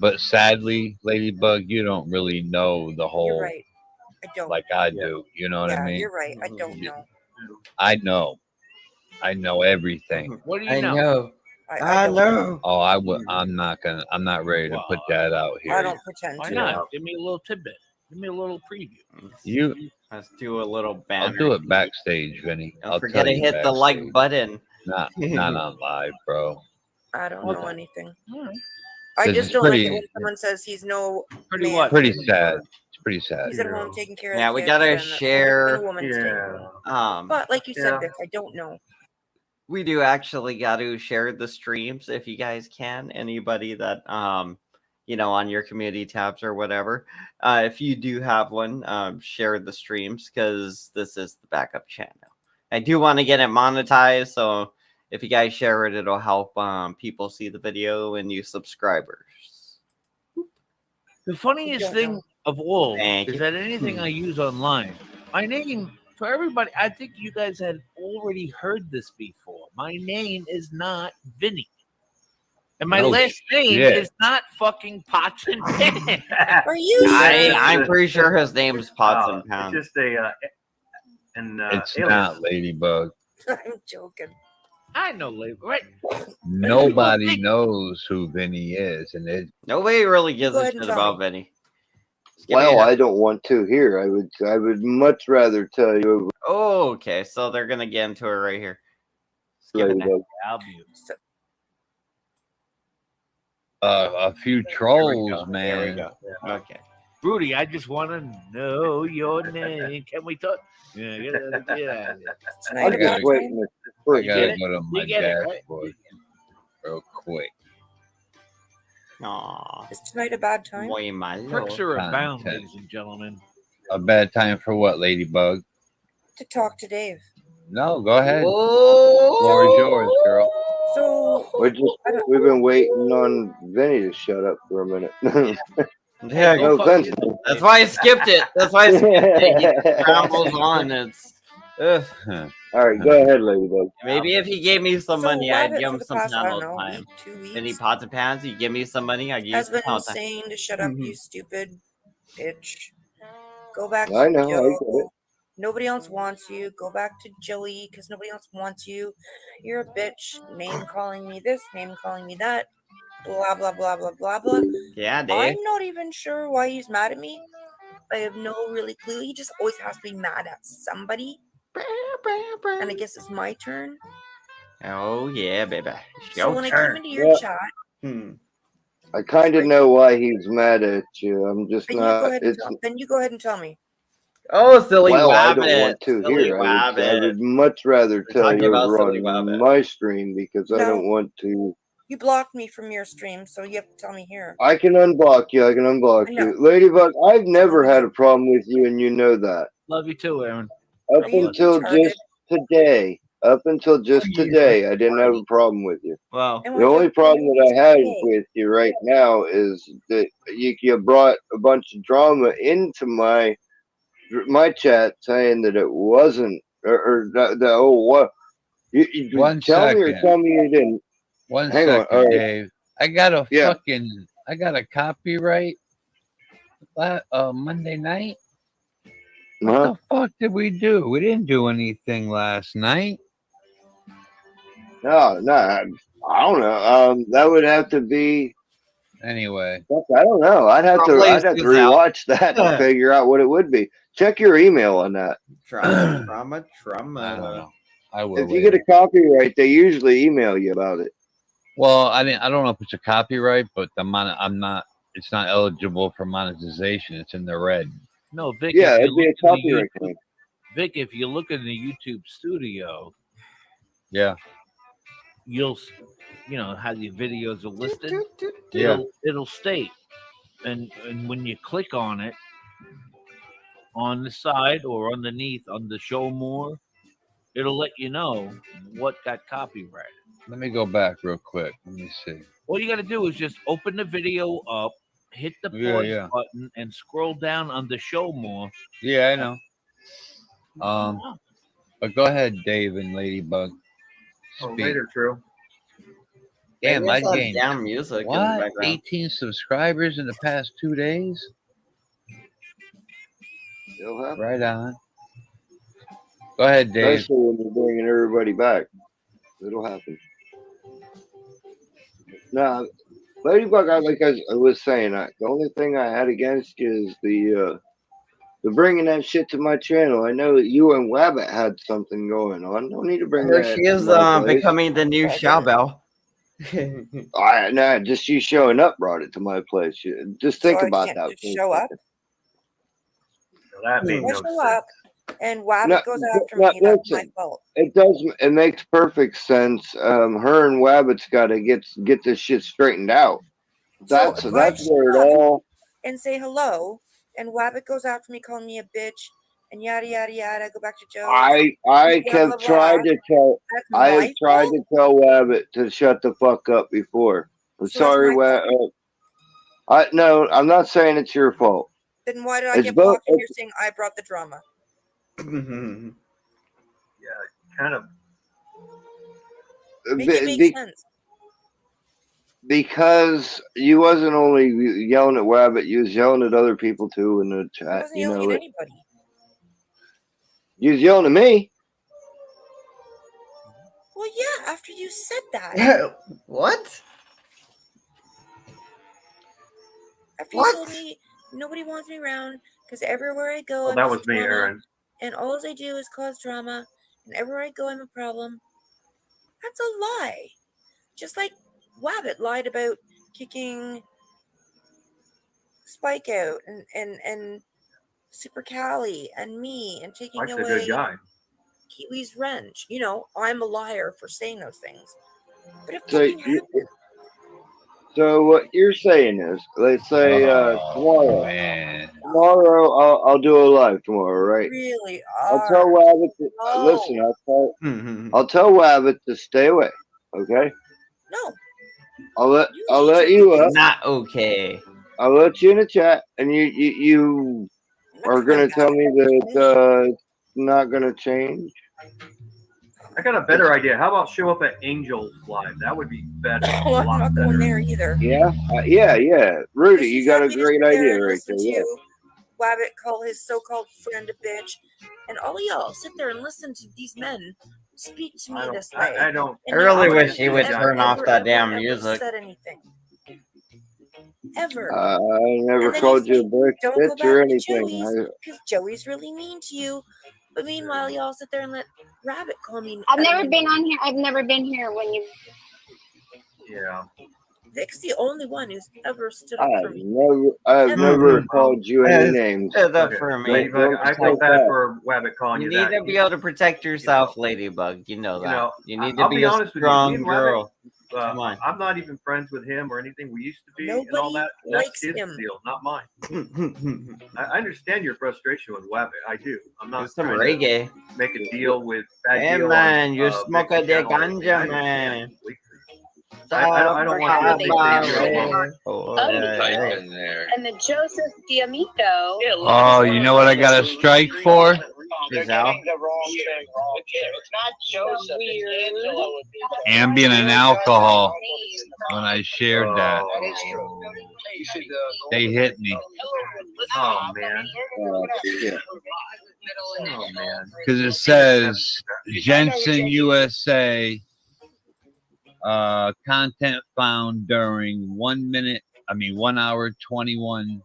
Speaker 7: but sadly, Ladybug, you don't really know the whole
Speaker 18: You're right. I don't.
Speaker 7: like I do. You know what
Speaker 18: yeah,
Speaker 7: I mean?
Speaker 18: you're right. I don't know.
Speaker 7: I know. I know everything.
Speaker 14: What do you
Speaker 1: I
Speaker 14: know?
Speaker 1: know.
Speaker 18: I don't
Speaker 1: know.
Speaker 7: Oh, I'm not ready to put that out here.
Speaker 18: I don't pretend
Speaker 14: Why
Speaker 18: to.
Speaker 14: not? Give me a little tidbit. Give me a little preview.
Speaker 1: Let's do a little banner.
Speaker 7: I'll do it backstage, Vinny.
Speaker 1: Don't
Speaker 7: I'll
Speaker 1: forget
Speaker 7: tell
Speaker 1: to
Speaker 7: you
Speaker 1: hit the like
Speaker 7: backstage.
Speaker 1: button.
Speaker 7: Not on live, bro.
Speaker 18: I don't know anything.
Speaker 14: All right.
Speaker 18: I
Speaker 7: 'Cause
Speaker 18: just
Speaker 7: it's
Speaker 18: don't
Speaker 7: pretty-
Speaker 18: like it when someone says he's no
Speaker 14: Pretty
Speaker 18: man.
Speaker 14: what?
Speaker 7: Pretty sad. It's pretty sad.
Speaker 18: He's at home taking care of
Speaker 1: Yeah,
Speaker 18: the
Speaker 1: we
Speaker 18: kids
Speaker 1: gotta
Speaker 18: and that's
Speaker 1: share.
Speaker 18: when a woman's staying home. But like you said, Vic, I don't know.
Speaker 1: We do actually got to share the streams if you guys can. Anybody that you know, on your community tabs or whatever. If you do have one, share the streams because this is the backup channel. I do want to get it monetized, so if you guys share it, it'll help people see the video and new subscribers.
Speaker 14: The funniest thing of all
Speaker 1: Thank
Speaker 14: is
Speaker 1: you.
Speaker 14: that anything I use online, my name, for everybody, I think you guys had already heard this before. My name is not Vinny. And my last name is not fucking Pots and Pans.
Speaker 18: Are you?
Speaker 1: I'm pretty sure his name's Pots and Pans.
Speaker 15: It's just a
Speaker 7: it's
Speaker 15: alias.
Speaker 7: not Ladybug.
Speaker 18: I'm joking.
Speaker 14: I know labor, right?
Speaker 7: Nobody knows who Vinny is, and
Speaker 1: Nobody really gives
Speaker 18: Go
Speaker 1: a
Speaker 18: ahead
Speaker 1: shit
Speaker 18: and tell
Speaker 1: about
Speaker 18: me.
Speaker 1: Vinny.
Speaker 8: Well, I don't want to here. I would much rather tell you.
Speaker 1: Oh, okay. So they're gonna get into it right here. Skip it.
Speaker 8: Ladybug.
Speaker 14: I'll mute.
Speaker 7: a few trolls, man.
Speaker 1: There we go. Okay.
Speaker 14: Rudy, I just want to know your name. Can we talk? Yeah, get out of here.
Speaker 8: I'm just waiting.
Speaker 7: I gotta go to my
Speaker 14: You get it, right?
Speaker 7: dashboard real quick.
Speaker 1: Aww.
Speaker 18: Is tonight a bad time?
Speaker 1: Boy, my
Speaker 14: Pricks
Speaker 1: lord.
Speaker 14: are abound, ladies and gentlemen.
Speaker 7: A bad time for what, Ladybug?
Speaker 18: To talk to Dave.
Speaker 7: No, go ahead.
Speaker 1: Oh.
Speaker 7: Floor is yours, girl.
Speaker 18: So
Speaker 8: We've been waiting on Vinny to shut up for a minute.
Speaker 1: Yeah,
Speaker 8: no offense.
Speaker 1: That's why I skipped it. That's why I skipped it. He rambles on. It's. Ugh.
Speaker 8: All right, go ahead, Ladybug.
Speaker 1: Maybe if he gave me some money, I'd
Speaker 18: Rabbit
Speaker 1: give
Speaker 18: for
Speaker 1: him
Speaker 18: the
Speaker 1: some
Speaker 18: past, I
Speaker 1: panel
Speaker 18: don't know,
Speaker 1: time.
Speaker 18: week, 2 weeks,
Speaker 1: Any pots and pans, you give me some money, I give you
Speaker 18: has
Speaker 1: some
Speaker 18: been
Speaker 1: panel time.
Speaker 18: saying to shut up, you stupid bitch. Go back
Speaker 8: I
Speaker 18: to
Speaker 8: know, I get
Speaker 18: Joe.
Speaker 8: it.
Speaker 18: Nobody else wants you. Go back to Joey because nobody else wants you. You're a bitch. Name calling me this, name calling me that. Blah, blah, blah, blah, blah, blah.
Speaker 1: Yeah, Dave.
Speaker 18: I'm not even sure why he's mad at me. I have no really clue. He just always has to be mad at somebody. And I guess it's my turn.
Speaker 1: Oh, yeah, baby.
Speaker 18: So when I came into your chat,
Speaker 8: I kind of know why he's mad at you. I'm just
Speaker 18: then you go
Speaker 8: not.
Speaker 18: ahead and
Speaker 8: It's
Speaker 18: tell me.
Speaker 1: Oh, silly
Speaker 8: well, I
Speaker 1: wabbit.
Speaker 8: don't want to
Speaker 1: Silly
Speaker 8: here. I
Speaker 1: wabbit.
Speaker 8: would much rather tell
Speaker 1: talking
Speaker 8: you
Speaker 1: about
Speaker 8: over
Speaker 1: silly
Speaker 8: on
Speaker 1: wabbit.
Speaker 8: my stream because I
Speaker 18: No.
Speaker 8: don't want to.
Speaker 18: You blocked me from your stream, so you have to tell me here.
Speaker 8: I can unblock you. I can unblock
Speaker 18: I know.
Speaker 8: you, Ladybug. I've never had a problem with you, and you know that.
Speaker 14: Love you too, Aaron.
Speaker 8: Up
Speaker 18: Are you
Speaker 8: until
Speaker 18: retarded?
Speaker 8: just today. Up until just today, I didn't have a problem with you.
Speaker 1: Wow.
Speaker 18: And
Speaker 8: The
Speaker 18: when
Speaker 8: only
Speaker 18: you
Speaker 8: problem
Speaker 18: me
Speaker 8: that I have
Speaker 18: today,
Speaker 8: with you right now is that you brought a bunch of drama into my chat saying that it wasn't or that oh what you
Speaker 7: One
Speaker 8: tell me or
Speaker 7: second.
Speaker 8: tell me you didn't.
Speaker 7: One
Speaker 8: Hang on,
Speaker 7: second,
Speaker 8: all right.
Speaker 7: Dave. I got a
Speaker 8: Yeah.
Speaker 7: I got a copyright Monday night. What the fuck did we do? We didn't do anything last night.
Speaker 8: No, I don't know. That would have to be.
Speaker 7: Anyway,
Speaker 8: I don't know. I'd have to rewatch that to figure out what it would be. Check your email on that.
Speaker 1: Trauma.
Speaker 7: I don't know. I will.
Speaker 8: If you get a copyright, they usually email you about it.
Speaker 7: Well, I don't know if it's a copyright, but it's not eligible for monetization. It's in the red.
Speaker 14: No, Vic.
Speaker 8: Yeah,
Speaker 14: if you
Speaker 8: it'd be a
Speaker 14: look in the
Speaker 8: copyright
Speaker 14: YouTube-
Speaker 8: thing.
Speaker 14: Vic, if you look in the YouTube studio,
Speaker 7: Yeah.
Speaker 14: you'll, how the videos are listed.
Speaker 7: Yeah.
Speaker 14: It'll state, and when you click on it, on the side or underneath on the show more, it'll let you know what got copyrighted.
Speaker 7: Let me go back real quick. Let me see.
Speaker 14: All you got to do is just open the video up, hit the pause button, and scroll down on the show more.
Speaker 7: Yeah, I know. But go ahead, Dave and Ladybug.
Speaker 15: Oh,
Speaker 7: Speak.
Speaker 15: later, true.
Speaker 7: Damn, I
Speaker 1: Maybe it's that
Speaker 7: gained
Speaker 1: damn music in the
Speaker 7: what?
Speaker 1: background.
Speaker 7: 18 subscribers in the past 2 days. Right on. Go ahead, Dave.
Speaker 8: Especially when you're bringing everybody back. It'll happen. No, Ladybug, like I was saying, the only thing I had against you is the bringing that shit to my channel. I know that you and Wabbit had something going on. Don't need to bring
Speaker 1: Here
Speaker 8: that.
Speaker 1: she is
Speaker 8: to my place.
Speaker 1: becoming the new Showbell.
Speaker 8: Nah, just you showing up brought it to my place. Just think
Speaker 18: So I
Speaker 8: about
Speaker 18: can't
Speaker 8: that.
Speaker 18: just show up.
Speaker 15: That made
Speaker 18: I
Speaker 15: no
Speaker 18: show
Speaker 15: sense.
Speaker 18: up, and Wabbit goes after me. That's my
Speaker 8: Listen,
Speaker 18: fault.
Speaker 8: it does. It makes perfect sense. Her and Wabbit's got to get this shit straightened out. That's
Speaker 18: if I
Speaker 8: where it
Speaker 18: show up
Speaker 8: all.
Speaker 18: and say hello, and Wabbit goes after me, calling me a bitch and yada yada yada. Go back to Joe's.
Speaker 8: I
Speaker 18: blah,
Speaker 8: have
Speaker 18: blah,
Speaker 8: tried
Speaker 18: blah.
Speaker 8: to tell.
Speaker 18: That's
Speaker 8: I have
Speaker 18: my
Speaker 8: tried
Speaker 18: fault.
Speaker 8: to tell Wabbit to shut the fuck up before. I'm
Speaker 18: So that's
Speaker 8: sorry,
Speaker 18: my fault.
Speaker 8: No, I'm not saying it's your fault.
Speaker 18: Then why did I
Speaker 8: It's
Speaker 18: get
Speaker 8: both.
Speaker 18: blocked and you're saying I brought the drama?
Speaker 15: Yeah, kind of.
Speaker 18: Make it make sense.
Speaker 8: Because you wasn't only yelling at Wabbit, you was yelling at other people too in the
Speaker 18: I
Speaker 8: chat.
Speaker 18: wasn't
Speaker 8: You
Speaker 18: yelling
Speaker 8: know
Speaker 18: at
Speaker 8: it.
Speaker 18: anybody.
Speaker 8: You was yelling at me.
Speaker 18: Well, yeah, after you said that.
Speaker 1: What?
Speaker 18: After you told me nobody wants me around because everywhere I go, I'm
Speaker 15: that
Speaker 18: just
Speaker 15: was me,
Speaker 18: drama,
Speaker 15: Aaron.
Speaker 18: and all I do is cause drama, and everywhere I go, I'm a problem. That's a lie. Just like Wabbit lied about kicking Spike out and Super Cali and me and taking
Speaker 15: Mike's a
Speaker 18: away
Speaker 15: good guy.
Speaker 18: Kiwi's wrench. You know, I'm a liar for saying those things. But it
Speaker 8: So,
Speaker 18: fucking happened.
Speaker 8: so what you're saying is, let's say tomorrow.
Speaker 7: Man.
Speaker 8: Tomorrow, I'll do a live tomorrow, right?
Speaker 18: Really
Speaker 8: I'll tell
Speaker 18: are.
Speaker 8: Wabbit.
Speaker 18: No.
Speaker 8: Listen, I'll tell Wabbit to stay away. Okay.
Speaker 18: No.
Speaker 8: I'll let you up.
Speaker 1: Not okay.
Speaker 8: I'll let you in the chat, and you are gonna tell me that it's not gonna change.
Speaker 15: I got a better idea. How about show up at Angel's Live? That would be better.
Speaker 18: Oh, I'm not going there either.
Speaker 8: Yeah, yeah. Rudy, you got a great idea right there. Yeah.
Speaker 18: Wabbit call his so-called friend a bitch, and all of y'all sit there and listen to these men speak to me this way.
Speaker 15: I don't.
Speaker 1: I really wish he would turn off that damn
Speaker 18: ever
Speaker 1: music.
Speaker 18: said anything. Ever.
Speaker 8: I never
Speaker 18: And then
Speaker 8: called
Speaker 18: you
Speaker 8: you a
Speaker 18: say,
Speaker 8: bitch
Speaker 18: don't go
Speaker 8: or
Speaker 18: back to
Speaker 8: anything.
Speaker 18: Joey's because Joey's really mean to you. But meanwhile, y'all sit there and let Rabbit call me.
Speaker 3: I've never been on here. I've never been here when you.
Speaker 15: Yeah.
Speaker 18: Vic's the only one who's ever stood up for me.
Speaker 8: I have never called you any names.
Speaker 1: Stood up for me.
Speaker 15: I feel bad for Wabbit calling
Speaker 1: You
Speaker 15: you
Speaker 1: need
Speaker 15: that.
Speaker 1: to be able to protect yourself, Ladybug. You know that. You need to
Speaker 15: I'll
Speaker 1: be
Speaker 15: be
Speaker 1: a
Speaker 15: honest with you.
Speaker 1: strong
Speaker 15: Me and
Speaker 1: girl.
Speaker 15: Wabbit,
Speaker 1: Come on.
Speaker 15: I'm not even friends with him or anything. We used to be and all
Speaker 18: Nobody
Speaker 15: that. That's
Speaker 18: likes
Speaker 15: his
Speaker 18: him.
Speaker 15: deal, not mine. I understand your frustration with Wabbit. I do. I'm not
Speaker 1: Some
Speaker 15: trying
Speaker 1: reggae.
Speaker 15: to make a deal with bad
Speaker 1: Hey
Speaker 15: deal
Speaker 1: man,
Speaker 15: on,
Speaker 1: you smoke a
Speaker 15: Vic's
Speaker 1: dick
Speaker 15: channel.
Speaker 1: ganja, man.
Speaker 15: I don't want you to think that you're alone.
Speaker 3: And the Joseph D'Amico.
Speaker 7: Oh, you know what I got a strike for?
Speaker 1: Giselle?
Speaker 7: Ambient and alcohol. When I shared that, they hit me.
Speaker 15: Oh man. Oh man.
Speaker 7: Because it says Jensen USA content found during 1 hour 21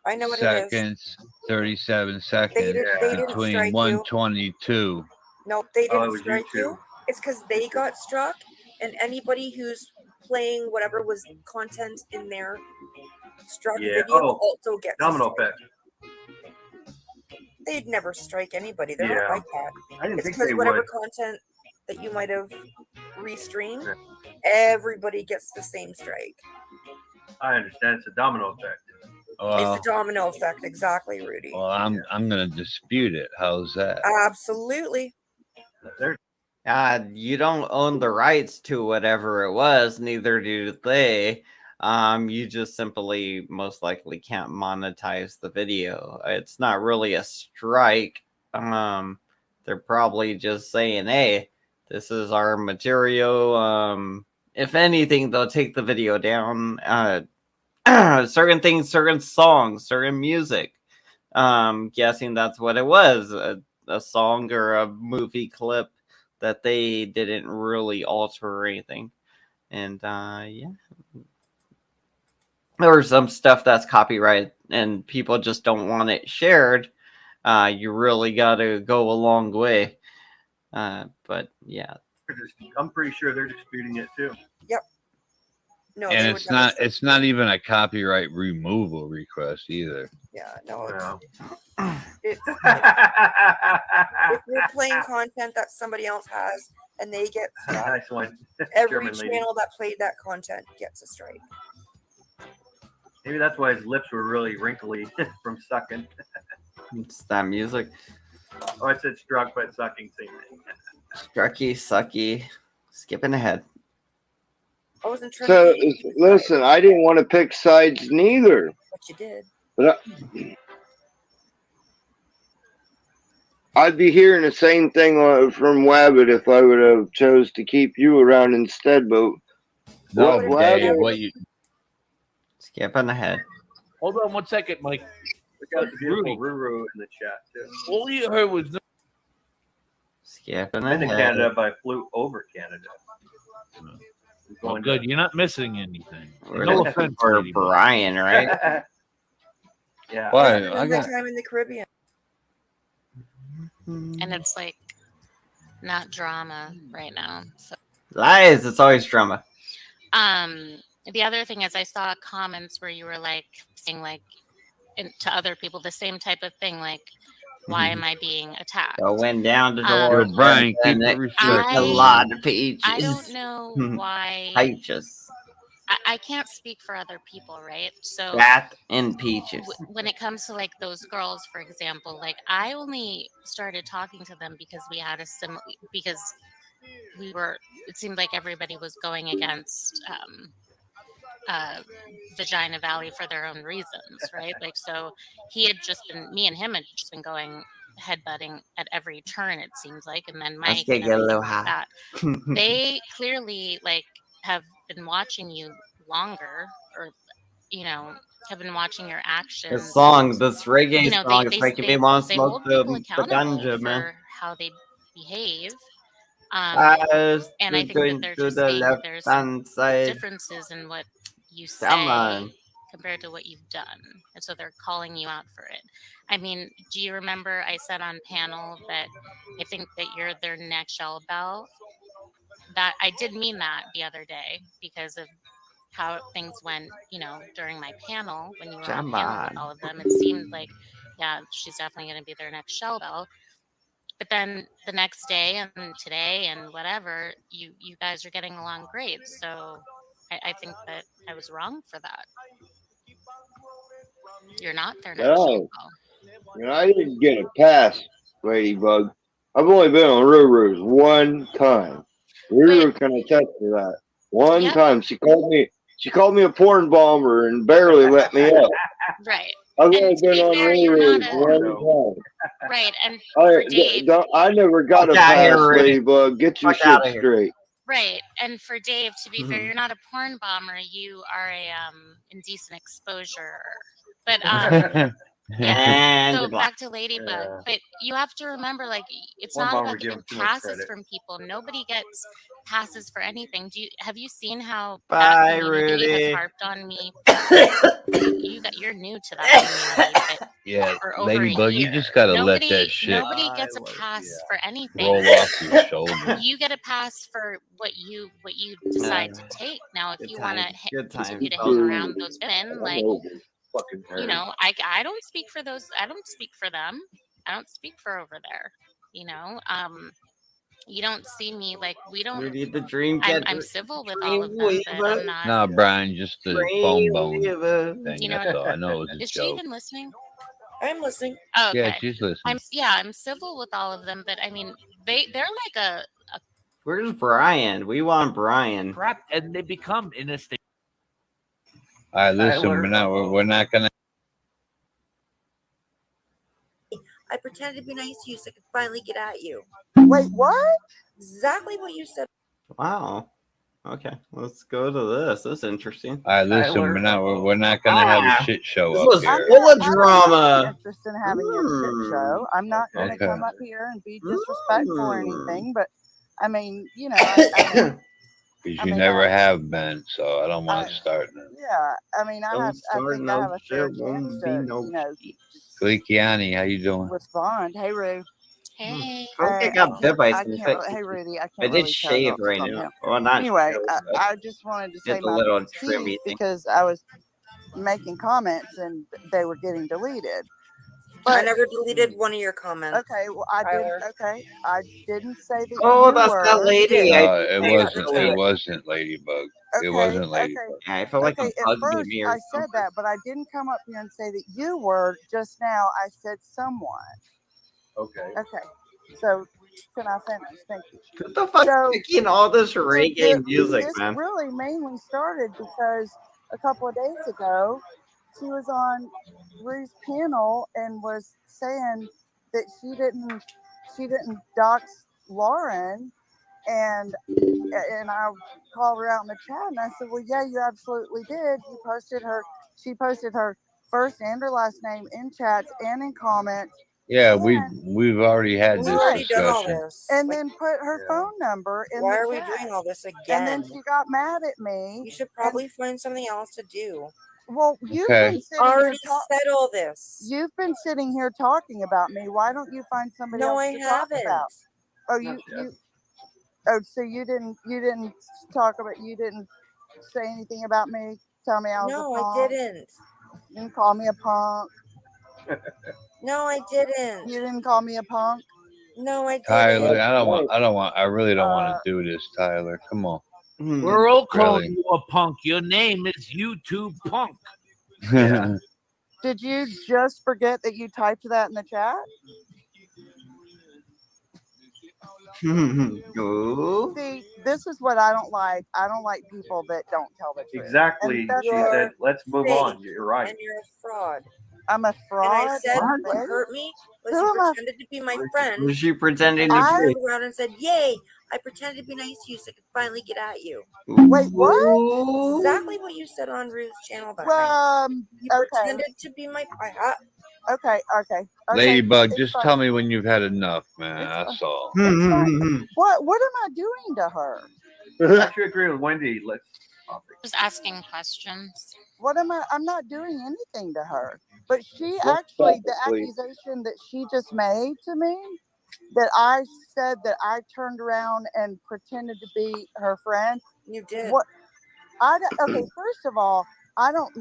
Speaker 18: I know what it is.
Speaker 7: seconds, 37 seconds
Speaker 18: They didn't
Speaker 7: between
Speaker 18: strike you.
Speaker 7: 122.
Speaker 18: Nope, they
Speaker 15: it
Speaker 18: didn't
Speaker 15: was
Speaker 18: strike
Speaker 15: you
Speaker 18: you. It's because they got struck, and anybody who's playing whatever was content in their struck
Speaker 15: Yeah.
Speaker 18: video
Speaker 15: Oh,
Speaker 18: also gets a
Speaker 15: domino
Speaker 18: strike.
Speaker 15: effect.
Speaker 18: They'd never strike anybody. They're
Speaker 15: Yeah.
Speaker 18: not like that.
Speaker 15: I didn't
Speaker 18: It's
Speaker 15: think
Speaker 18: because
Speaker 15: they
Speaker 18: whatever
Speaker 15: would.
Speaker 18: content that you might have restreamed, everybody gets the same strike.
Speaker 15: I understand. It's a domino effect.
Speaker 7: Well,
Speaker 18: It's the domino effect, exactly, Rudy.
Speaker 7: well, I'm gonna dispute it. How's that?
Speaker 18: Absolutely.
Speaker 1: You don't own the rights to whatever it was, neither do they. You just simply most likely can't monetize the video. It's not really a strike. They're probably just saying, hey, this is our material. If anything, they'll take the video down. Certain things, certain songs, certain music. Guessing that's what it was. A song or a movie clip that they didn't really alter or anything. And yeah. Or some stuff that's copyright and people just don't want it shared. You really got to go a long way. But yeah.
Speaker 15: I'm pretty sure they're disputing it too.
Speaker 18: Yep. No,
Speaker 7: And it's not even a copyright removal request either.
Speaker 18: Yeah, no. It's if you're playing content that somebody else has and they get struck,
Speaker 15: Nice one.
Speaker 18: every
Speaker 15: German lady.
Speaker 18: channel that played that content gets a strike.
Speaker 15: Maybe that's why his lips were really wrinkly from sucking.
Speaker 1: It's that music.
Speaker 15: Oh, I said struck, but sucking, same thing.
Speaker 1: Strucky, sucky. Skipping ahead.
Speaker 18: I wasn't trying
Speaker 8: So
Speaker 18: to get you to
Speaker 8: listen, I didn't want to pick sides neither.
Speaker 18: but you did.
Speaker 8: But I'd be hearing the same thing from Wabbit if I would have chose to keep you around instead. But
Speaker 7: No,
Speaker 8: what
Speaker 7: Dave,
Speaker 8: Wabbit?
Speaker 7: what you?
Speaker 1: Skipping ahead.
Speaker 14: Hold on 1 second, Mike.
Speaker 15: We got the beautiful Ruru in the chat too.
Speaker 14: All you heard was no.
Speaker 1: Skipping
Speaker 15: Been to
Speaker 1: ahead.
Speaker 15: Canada, but I flew over Canada.
Speaker 14: Well, good. You're not missing anything.
Speaker 1: We're
Speaker 14: No
Speaker 1: looking
Speaker 14: offense
Speaker 1: for
Speaker 14: to anybody.
Speaker 1: Brian, right?
Speaker 15: Yeah.
Speaker 7: Why?
Speaker 18: Spend
Speaker 7: I
Speaker 18: my
Speaker 7: got.
Speaker 18: time in the Caribbean.
Speaker 19: And it's like not drama right now. So
Speaker 1: Lies. It's always drama.
Speaker 19: the other thing is I saw comments where you were like saying like to other people the same type of thing, like why am I being attacked?
Speaker 1: Going down the door.
Speaker 7: Yo, Brian, keep it
Speaker 1: a
Speaker 7: respectful.
Speaker 1: lot of pages.
Speaker 19: I don't know why.
Speaker 1: Peaches.
Speaker 19: I can't speak for other people, right? So
Speaker 1: That and peaches.
Speaker 19: when it comes to like those girls, for example, like I only started talking to them because we had because we were. It seemed like everybody was going against Vagina Valley for their own reasons, right? Like so, me and him had just been going headbutting at every turn. It seems like, and then
Speaker 1: Let's
Speaker 19: Mike
Speaker 1: get
Speaker 19: and
Speaker 1: a little
Speaker 19: everything like
Speaker 1: high.
Speaker 19: that. They clearly like have been watching you longer, or have been watching your actions.
Speaker 1: This song, this reggae song,
Speaker 19: they
Speaker 1: is making me want to
Speaker 19: they
Speaker 1: smoke
Speaker 19: hold people
Speaker 1: the
Speaker 19: accountable
Speaker 1: ganja, man.
Speaker 19: for how they behave.
Speaker 1: Guys,
Speaker 19: And
Speaker 1: we're
Speaker 19: I think that
Speaker 1: going
Speaker 19: they're
Speaker 1: to
Speaker 19: just
Speaker 1: the
Speaker 19: saying that
Speaker 1: left
Speaker 19: there's
Speaker 1: hand side.
Speaker 19: differences in what you
Speaker 1: Come
Speaker 19: say
Speaker 1: on.
Speaker 19: compared to what you've done. And so they're calling you out for it. I mean, do you remember I said on panel that I think that you're their next shell bell? That I did mean that the other day because of how things went, during my panel when you were on
Speaker 1: Come
Speaker 19: panel with
Speaker 1: on.
Speaker 19: all of them. It seemed like, yeah, she's definitely going to be their next shell bell. But then the next day and today and whatever, you guys are getting along great. So I think that I was wrong for that. You're not their next shell bell.
Speaker 8: I didn't get a pass, Ladybug. I've only been on Ruru's one time. Ruru can attest to that. One time, she called me a porn bomber and barely let me up.
Speaker 19: Right.
Speaker 8: I've
Speaker 19: And
Speaker 8: only
Speaker 19: to
Speaker 8: been
Speaker 19: be
Speaker 8: on
Speaker 19: fair, you're
Speaker 8: Ruru's
Speaker 19: not
Speaker 8: one time.
Speaker 19: right. And for Dave,
Speaker 8: I never got a
Speaker 1: Fuck outta here,
Speaker 8: pass,
Speaker 1: Rudy.
Speaker 8: Ladybug. Get your
Speaker 1: Fuck
Speaker 8: shit
Speaker 1: outta here.
Speaker 8: straight.
Speaker 19: right. And for Dave, to be fair, you're not a porn bomber. You are a indecent exposure. But
Speaker 1: And
Speaker 19: so
Speaker 1: block.
Speaker 19: back to Ladybug. But you have to remember, like, it's
Speaker 15: Porn
Speaker 19: not
Speaker 15: bomber
Speaker 19: about
Speaker 15: give
Speaker 19: getting
Speaker 15: him too much
Speaker 19: passes
Speaker 15: credit.
Speaker 19: from people. Nobody gets passes for anything. Have you seen how
Speaker 1: Bye,
Speaker 19: that community
Speaker 1: Rudy.
Speaker 19: has harped on me? You're new to that community, but
Speaker 7: Yeah,
Speaker 19: for over a
Speaker 7: Ladybug, you
Speaker 19: year.
Speaker 7: just gotta let that shit
Speaker 19: Nobody gets a pass for anything.
Speaker 7: roll off your shoulder.
Speaker 19: You get a pass for what you decide to take. Now, if you want to
Speaker 1: Good
Speaker 19: continue to
Speaker 1: times.
Speaker 19: hang around those women, like I don't speak for those. I don't speak for them. I don't speak for over there. You don't see me like we don't.
Speaker 1: Rudy the dream
Speaker 19: I'm
Speaker 1: catcher.
Speaker 19: civil with all of them, but I'm not.
Speaker 7: Nah, Brian, just the phone bone thing.
Speaker 19: You know
Speaker 7: That's all. I know it was a
Speaker 19: Is she
Speaker 7: joke.
Speaker 19: even listening?
Speaker 18: I'm listening.
Speaker 19: Oh, okay.
Speaker 7: Yeah, she's listening.
Speaker 19: I'm civil with all of them, but I mean they're like a
Speaker 1: Where's Brian? We want Brian.
Speaker 14: Crap, and they become in a state.
Speaker 7: All right, listen, we're not gonna.
Speaker 18: I pretended to be nice to you so I could finally get at you.
Speaker 20: Wait, what?
Speaker 18: Exactly what you said.
Speaker 1: Wow. Okay, let's go to this. This is interesting.
Speaker 7: All right, listen, we're not gonna have a shit show
Speaker 1: This
Speaker 7: up
Speaker 1: was
Speaker 7: here.
Speaker 1: full of
Speaker 20: I'm
Speaker 1: drama.
Speaker 20: not interested in having a shit show. I'm not going to
Speaker 7: Okay.
Speaker 20: come up here and be disrespectful or anything, but I mean, I
Speaker 7: Because you never have been, so I don't want to start now.
Speaker 20: yeah, I mean, I think I have a fair chance to,
Speaker 7: Gleekiani, how you doing?
Speaker 20: respond. Hey, Rue.
Speaker 19: Hey.
Speaker 1: I think I got bit by
Speaker 20: I
Speaker 1: some
Speaker 20: can't
Speaker 1: fish.
Speaker 20: hey, Rudy, I
Speaker 1: I
Speaker 20: can't
Speaker 1: did
Speaker 20: really tell
Speaker 1: shave
Speaker 20: y'all
Speaker 1: right
Speaker 20: from
Speaker 1: now.
Speaker 20: him.
Speaker 1: Well, not
Speaker 20: Anyway,
Speaker 1: shave, but
Speaker 20: I just wanted to say
Speaker 1: just a
Speaker 20: my
Speaker 1: little
Speaker 20: piece
Speaker 1: trimmy thing.
Speaker 20: because I was making comments and they were getting deleted.
Speaker 18: I never deleted one of your comments.
Speaker 20: Okay, well, I
Speaker 18: Tyler.
Speaker 20: didn't. Okay, I didn't say that.
Speaker 1: Oh,
Speaker 20: you
Speaker 1: that's
Speaker 20: were.
Speaker 1: that lady.
Speaker 7: No, it wasn't Ladybug. It wasn't Ladybug.
Speaker 1: Yeah, I feel like
Speaker 20: Okay,
Speaker 1: a
Speaker 20: at
Speaker 1: bug bit
Speaker 20: first
Speaker 1: me or
Speaker 20: I said that, but I didn't come up here and say that you were. Just now, I said someone.
Speaker 15: Okay.
Speaker 20: Okay, so can I finish? Thank you.
Speaker 1: Who the fuck's picking all this reggae music,
Speaker 20: this
Speaker 1: man?
Speaker 20: really mainly started because a couple of days ago, she was on Rue's panel and was saying that she didn't dox Lauren, and I called her out in the chat and I said, well, yeah, you absolutely did. She posted her first and her last name in chats and in comments.
Speaker 7: Yeah, we've already had
Speaker 18: We've
Speaker 7: this
Speaker 18: already done all
Speaker 7: discussion.
Speaker 18: this.
Speaker 20: And then put her phone number in
Speaker 18: Why
Speaker 20: the
Speaker 18: are we
Speaker 20: chat.
Speaker 18: doing all this again?
Speaker 20: And then she got mad at me.
Speaker 18: You should probably find something else to do.
Speaker 20: Well, you've
Speaker 7: Okay.
Speaker 20: been sitting here
Speaker 18: Already said all this.
Speaker 20: You've been sitting here talking about me. Why don't you find somebody
Speaker 18: No,
Speaker 20: else
Speaker 18: I
Speaker 20: to talk
Speaker 18: haven't.
Speaker 20: about? Oh,
Speaker 15: Not yet.
Speaker 20: so you didn't talk about, you didn't say anything about me, tell me I was
Speaker 18: No,
Speaker 20: a
Speaker 18: I
Speaker 20: punk.
Speaker 18: didn't.
Speaker 20: You didn't call me a punk.
Speaker 18: No, I didn't.
Speaker 20: You didn't call me a punk.
Speaker 18: No, I didn't.
Speaker 7: Tyler, I really don't want to do this, Tyler. Come on.
Speaker 14: We're all calling
Speaker 7: Really?
Speaker 14: you a punk. Your name is YouTube Punk.
Speaker 20: Did you just forget that you typed that in the chat? See, this is what I don't like. I don't like people that don't tell the truth.
Speaker 15: Exactly.
Speaker 20: And that's
Speaker 15: She
Speaker 20: what-
Speaker 15: said, let's move on. You're right.
Speaker 18: And you're a fraud.
Speaker 20: I'm a fraud.
Speaker 18: And I said what
Speaker 20: What?
Speaker 18: hurt me was
Speaker 20: Who
Speaker 18: you
Speaker 20: am I?
Speaker 18: pretended to be my friend.
Speaker 1: Was she pretending
Speaker 18: and
Speaker 1: to
Speaker 18: I
Speaker 1: be?
Speaker 18: turned around and said, "Yay! I pretended to be nice to you so I could finally get at you."
Speaker 20: Wait, what?
Speaker 18: That's exactly what you said on Rue's channel that night. You pretended to be my.
Speaker 20: Okay.
Speaker 7: Ladybug,
Speaker 20: It's
Speaker 7: just
Speaker 20: fine.
Speaker 7: tell me when you've had enough, man. That's all.
Speaker 20: It's fine. What am I doing to her?
Speaker 15: I actually agree with Wendy. Let's.
Speaker 19: Just asking questions.
Speaker 20: What am I? I'm not doing anything to her. But she
Speaker 8: Well,
Speaker 20: actually, the
Speaker 8: technically-
Speaker 20: accusation that she just made to me, that I said that I turned around and pretended to be her friend.
Speaker 18: You did.
Speaker 20: What? Okay. First of all, I don't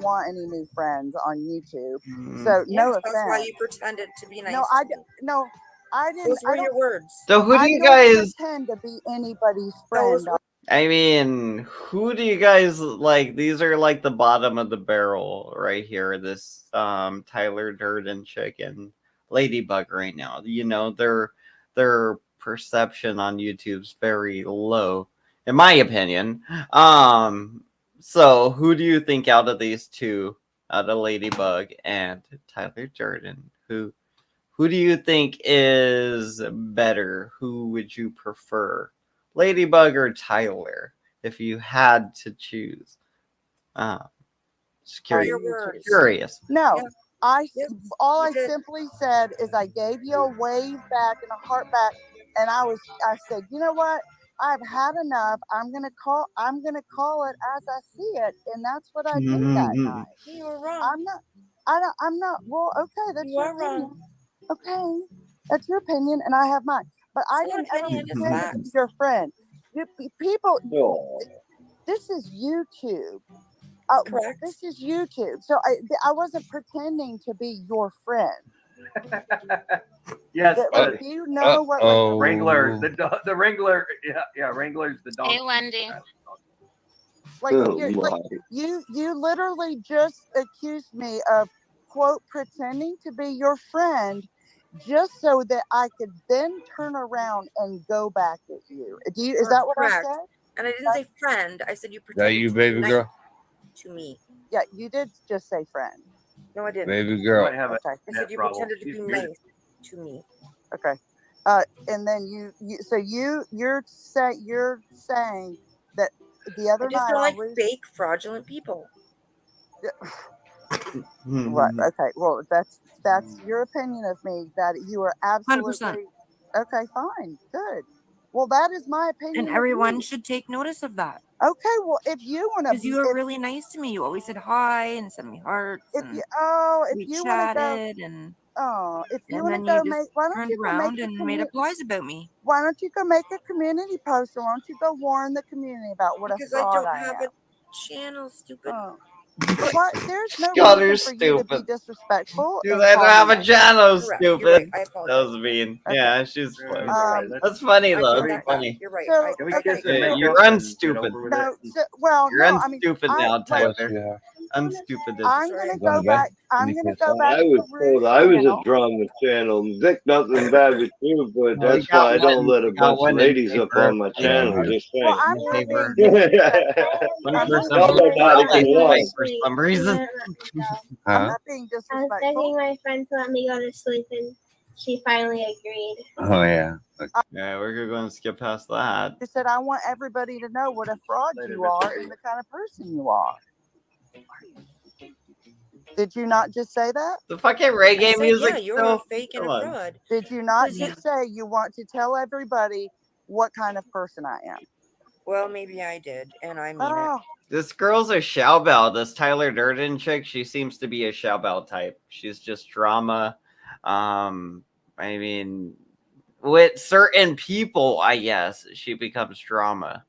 Speaker 20: want any new friends on YouTube. So no offense.
Speaker 18: That's why you pretended to be nice.
Speaker 20: No, I didn't.
Speaker 18: Those were your words.
Speaker 1: So who do
Speaker 20: I
Speaker 1: you
Speaker 20: don't
Speaker 1: guys?
Speaker 20: pretend to be anybody's friend.
Speaker 1: I mean, who do you guys like? These are like the bottom of the barrel right here. This Tyler Durden chick and Ladybug right now. You know, their perception on YouTube's very low, in my opinion. So who do you think out of these two, out of Ladybug and Tyler Durden, who do you think is better? Who would you prefer? Ladybug or Tyler, if you had to choose? Just curious.
Speaker 20: No, all I simply said is I gave you a wave back and a heart back, and I said, you know what? I've had enough. I'm gonna call it as I see it, and that's what I did that night.
Speaker 18: You were wrong.
Speaker 20: I'm not. Well, okay, that's
Speaker 18: You
Speaker 20: your
Speaker 18: are wrong.
Speaker 20: opinion. Okay, that's your opinion, and I have mine. But I
Speaker 18: It's not
Speaker 20: didn't ever
Speaker 18: opinion, it's
Speaker 20: pretend to
Speaker 18: facts.
Speaker 20: be your friend. People,
Speaker 8: No.
Speaker 20: this is YouTube.
Speaker 18: Correct.
Speaker 20: This is YouTube. So I wasn't pretending to be your friend.
Speaker 15: Yes.
Speaker 20: Like, do you know what? Like,
Speaker 15: Wrangler, the Wrangler. Yeah, Wrangler's the dog.
Speaker 19: Hey, Wendy.
Speaker 20: Like, you literally just accused me of, quote, pretending to be your friend just so that I could then turn around and go back at you. Is that what
Speaker 18: Correct.
Speaker 20: I said?
Speaker 18: And I didn't say friend. I said you
Speaker 7: That
Speaker 18: pretended
Speaker 7: you,
Speaker 18: to be
Speaker 7: baby
Speaker 18: nice
Speaker 7: girl?
Speaker 18: to me.
Speaker 20: Yeah, you did just say friend.
Speaker 18: No, I didn't.
Speaker 7: Baby girl.
Speaker 20: Okay.
Speaker 18: I said you pretended to be nice to me.
Speaker 20: Okay. And then you're saying that the other
Speaker 18: I just
Speaker 20: night
Speaker 18: don't
Speaker 20: on
Speaker 18: like
Speaker 20: Rue's-
Speaker 18: fake, fraudulent people.
Speaker 20: What? Okay. Well, that's your opinion of me. That you are absolutely
Speaker 18: 100%.
Speaker 20: Okay. Fine. Good. Well, that is my opinion.
Speaker 18: And
Speaker 20: of
Speaker 18: everyone
Speaker 20: you.
Speaker 18: should take notice of that.
Speaker 20: Okay. Well, if you want to,
Speaker 18: Because you were really nice to me. You always said hi and sent me hearts.
Speaker 20: If
Speaker 18: And
Speaker 20: you
Speaker 18: we
Speaker 20: you want to go,
Speaker 18: chatted and
Speaker 20: if you
Speaker 18: and
Speaker 20: want to
Speaker 18: then
Speaker 20: go
Speaker 18: you just
Speaker 20: make, why don't
Speaker 18: turned
Speaker 20: you go
Speaker 18: around
Speaker 20: make a
Speaker 18: and made up lies about me.
Speaker 20: Why don't you go make a community post, or why don't you go warn the community about what
Speaker 18: Because
Speaker 20: a
Speaker 18: I
Speaker 20: fraud
Speaker 18: don't
Speaker 20: I
Speaker 18: have
Speaker 20: am?
Speaker 18: a channel, stupid.
Speaker 20: What? There's no
Speaker 1: Scotter's
Speaker 20: reason for you to be
Speaker 1: stupid.
Speaker 20: disrespectful.
Speaker 1: You
Speaker 20: and
Speaker 1: let her
Speaker 20: call
Speaker 1: have
Speaker 20: me
Speaker 1: a
Speaker 20: names.
Speaker 1: Jano,
Speaker 18: Correct. You're
Speaker 1: stupid.
Speaker 18: right. I
Speaker 1: That
Speaker 18: apologize.
Speaker 1: was mean.
Speaker 20: Okay.
Speaker 1: Yeah, she's funny.
Speaker 20: Um,
Speaker 1: That's funny
Speaker 18: I
Speaker 1: though.
Speaker 18: take
Speaker 1: It's
Speaker 18: that back.
Speaker 1: funny.
Speaker 18: You're right.
Speaker 20: So,
Speaker 18: I
Speaker 15: Can we
Speaker 18: take
Speaker 15: kiss
Speaker 18: that
Speaker 15: and
Speaker 18: back.
Speaker 15: make
Speaker 1: You're
Speaker 15: up and get
Speaker 1: unstupid.
Speaker 15: over
Speaker 20: no,
Speaker 15: this?
Speaker 20: so, well,
Speaker 1: You're
Speaker 20: no. I mean,
Speaker 1: unstupid
Speaker 20: I
Speaker 1: now,
Speaker 20: look.
Speaker 1: Tyler. Unstupid.
Speaker 20: I'm
Speaker 18: Sorry.
Speaker 20: gonna
Speaker 12: Gonna
Speaker 20: go
Speaker 12: bet?
Speaker 20: back.
Speaker 12: Can
Speaker 20: I'm
Speaker 12: you
Speaker 20: gonna
Speaker 12: kiss
Speaker 20: go
Speaker 12: that?
Speaker 20: back
Speaker 8: I
Speaker 20: to
Speaker 8: was
Speaker 20: Rue's
Speaker 8: told I was a
Speaker 20: channel.
Speaker 8: drama channel. Vic, nothing bad with you, but
Speaker 1: No, we
Speaker 8: that's why I
Speaker 1: got
Speaker 8: don't
Speaker 1: one.
Speaker 8: let a
Speaker 1: We got
Speaker 8: bunch of
Speaker 1: one in
Speaker 8: ladies up
Speaker 1: favor.
Speaker 8: on my
Speaker 1: One in
Speaker 8: channel.
Speaker 1: favor.
Speaker 8: Just
Speaker 20: Well,
Speaker 8: saying.
Speaker 20: I'm
Speaker 1: In
Speaker 20: not
Speaker 1: favor.
Speaker 20: being disrespectful.
Speaker 1: One
Speaker 20: I'm not
Speaker 1: person
Speaker 20: being
Speaker 8: Y'all know how to
Speaker 1: always
Speaker 8: get
Speaker 20: disrespectful.
Speaker 8: along.
Speaker 1: for some reason.
Speaker 20: I'm
Speaker 12: Huh?
Speaker 20: not being
Speaker 21: I was
Speaker 20: disrespectful.
Speaker 21: begging my friend to let me go to sleep, and she finally agreed.
Speaker 12: Oh yeah.
Speaker 1: Yeah, we're going to skip past that.
Speaker 20: You said I want everybody to know what a fraud you are and the kind of person you are. Did you not just say that?
Speaker 1: The fucking
Speaker 18: I
Speaker 1: reggae
Speaker 18: said,
Speaker 1: music
Speaker 18: yeah, you're
Speaker 1: still.
Speaker 18: a fake and
Speaker 1: Come
Speaker 18: a
Speaker 1: on.
Speaker 18: fraud.
Speaker 20: Did you not
Speaker 18: Because
Speaker 20: just say you want to tell everybody what kind of person I am?
Speaker 18: well, maybe I did, and I mean it.
Speaker 20: Oh,
Speaker 1: This girl's a Shoubell. This Tyler Durden chick, she seems to be a Shoubell type. She's just drama. I mean, with certain people, I guess she becomes drama,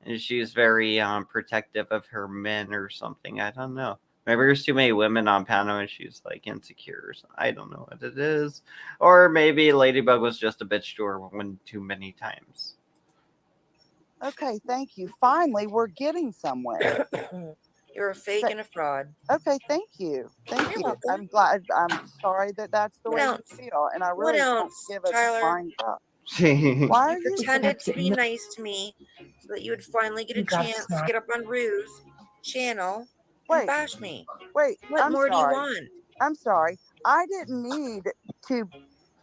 Speaker 1: and she's very protective of her men or something. I don't know. Maybe there's too many women on panel and she's like insecure or something. I don't know what it is. Or maybe Ladybug was just a bitch to her one too many times.
Speaker 20: okay. Thank you. Finally, we're getting somewhere.
Speaker 18: You're a fake and a fraud.
Speaker 20: Okay. Thank you. Thank
Speaker 18: You're
Speaker 20: you.
Speaker 18: welcome.
Speaker 20: I'm glad. I'm sorry that that's the
Speaker 18: What
Speaker 20: way
Speaker 18: else?
Speaker 20: you feel, and I
Speaker 18: What
Speaker 20: really don't
Speaker 18: else,
Speaker 20: give a
Speaker 18: Tyler?
Speaker 20: flying fuck. Why are
Speaker 18: You
Speaker 20: you
Speaker 18: pretended to be nice to me so that you would finally get a chance to get up on Rue's channel and
Speaker 20: Wait,
Speaker 18: bash me.
Speaker 20: wait.
Speaker 18: What
Speaker 20: I'm
Speaker 18: more do you
Speaker 20: sorry.
Speaker 18: want?
Speaker 20: I'm sorry. I didn't need to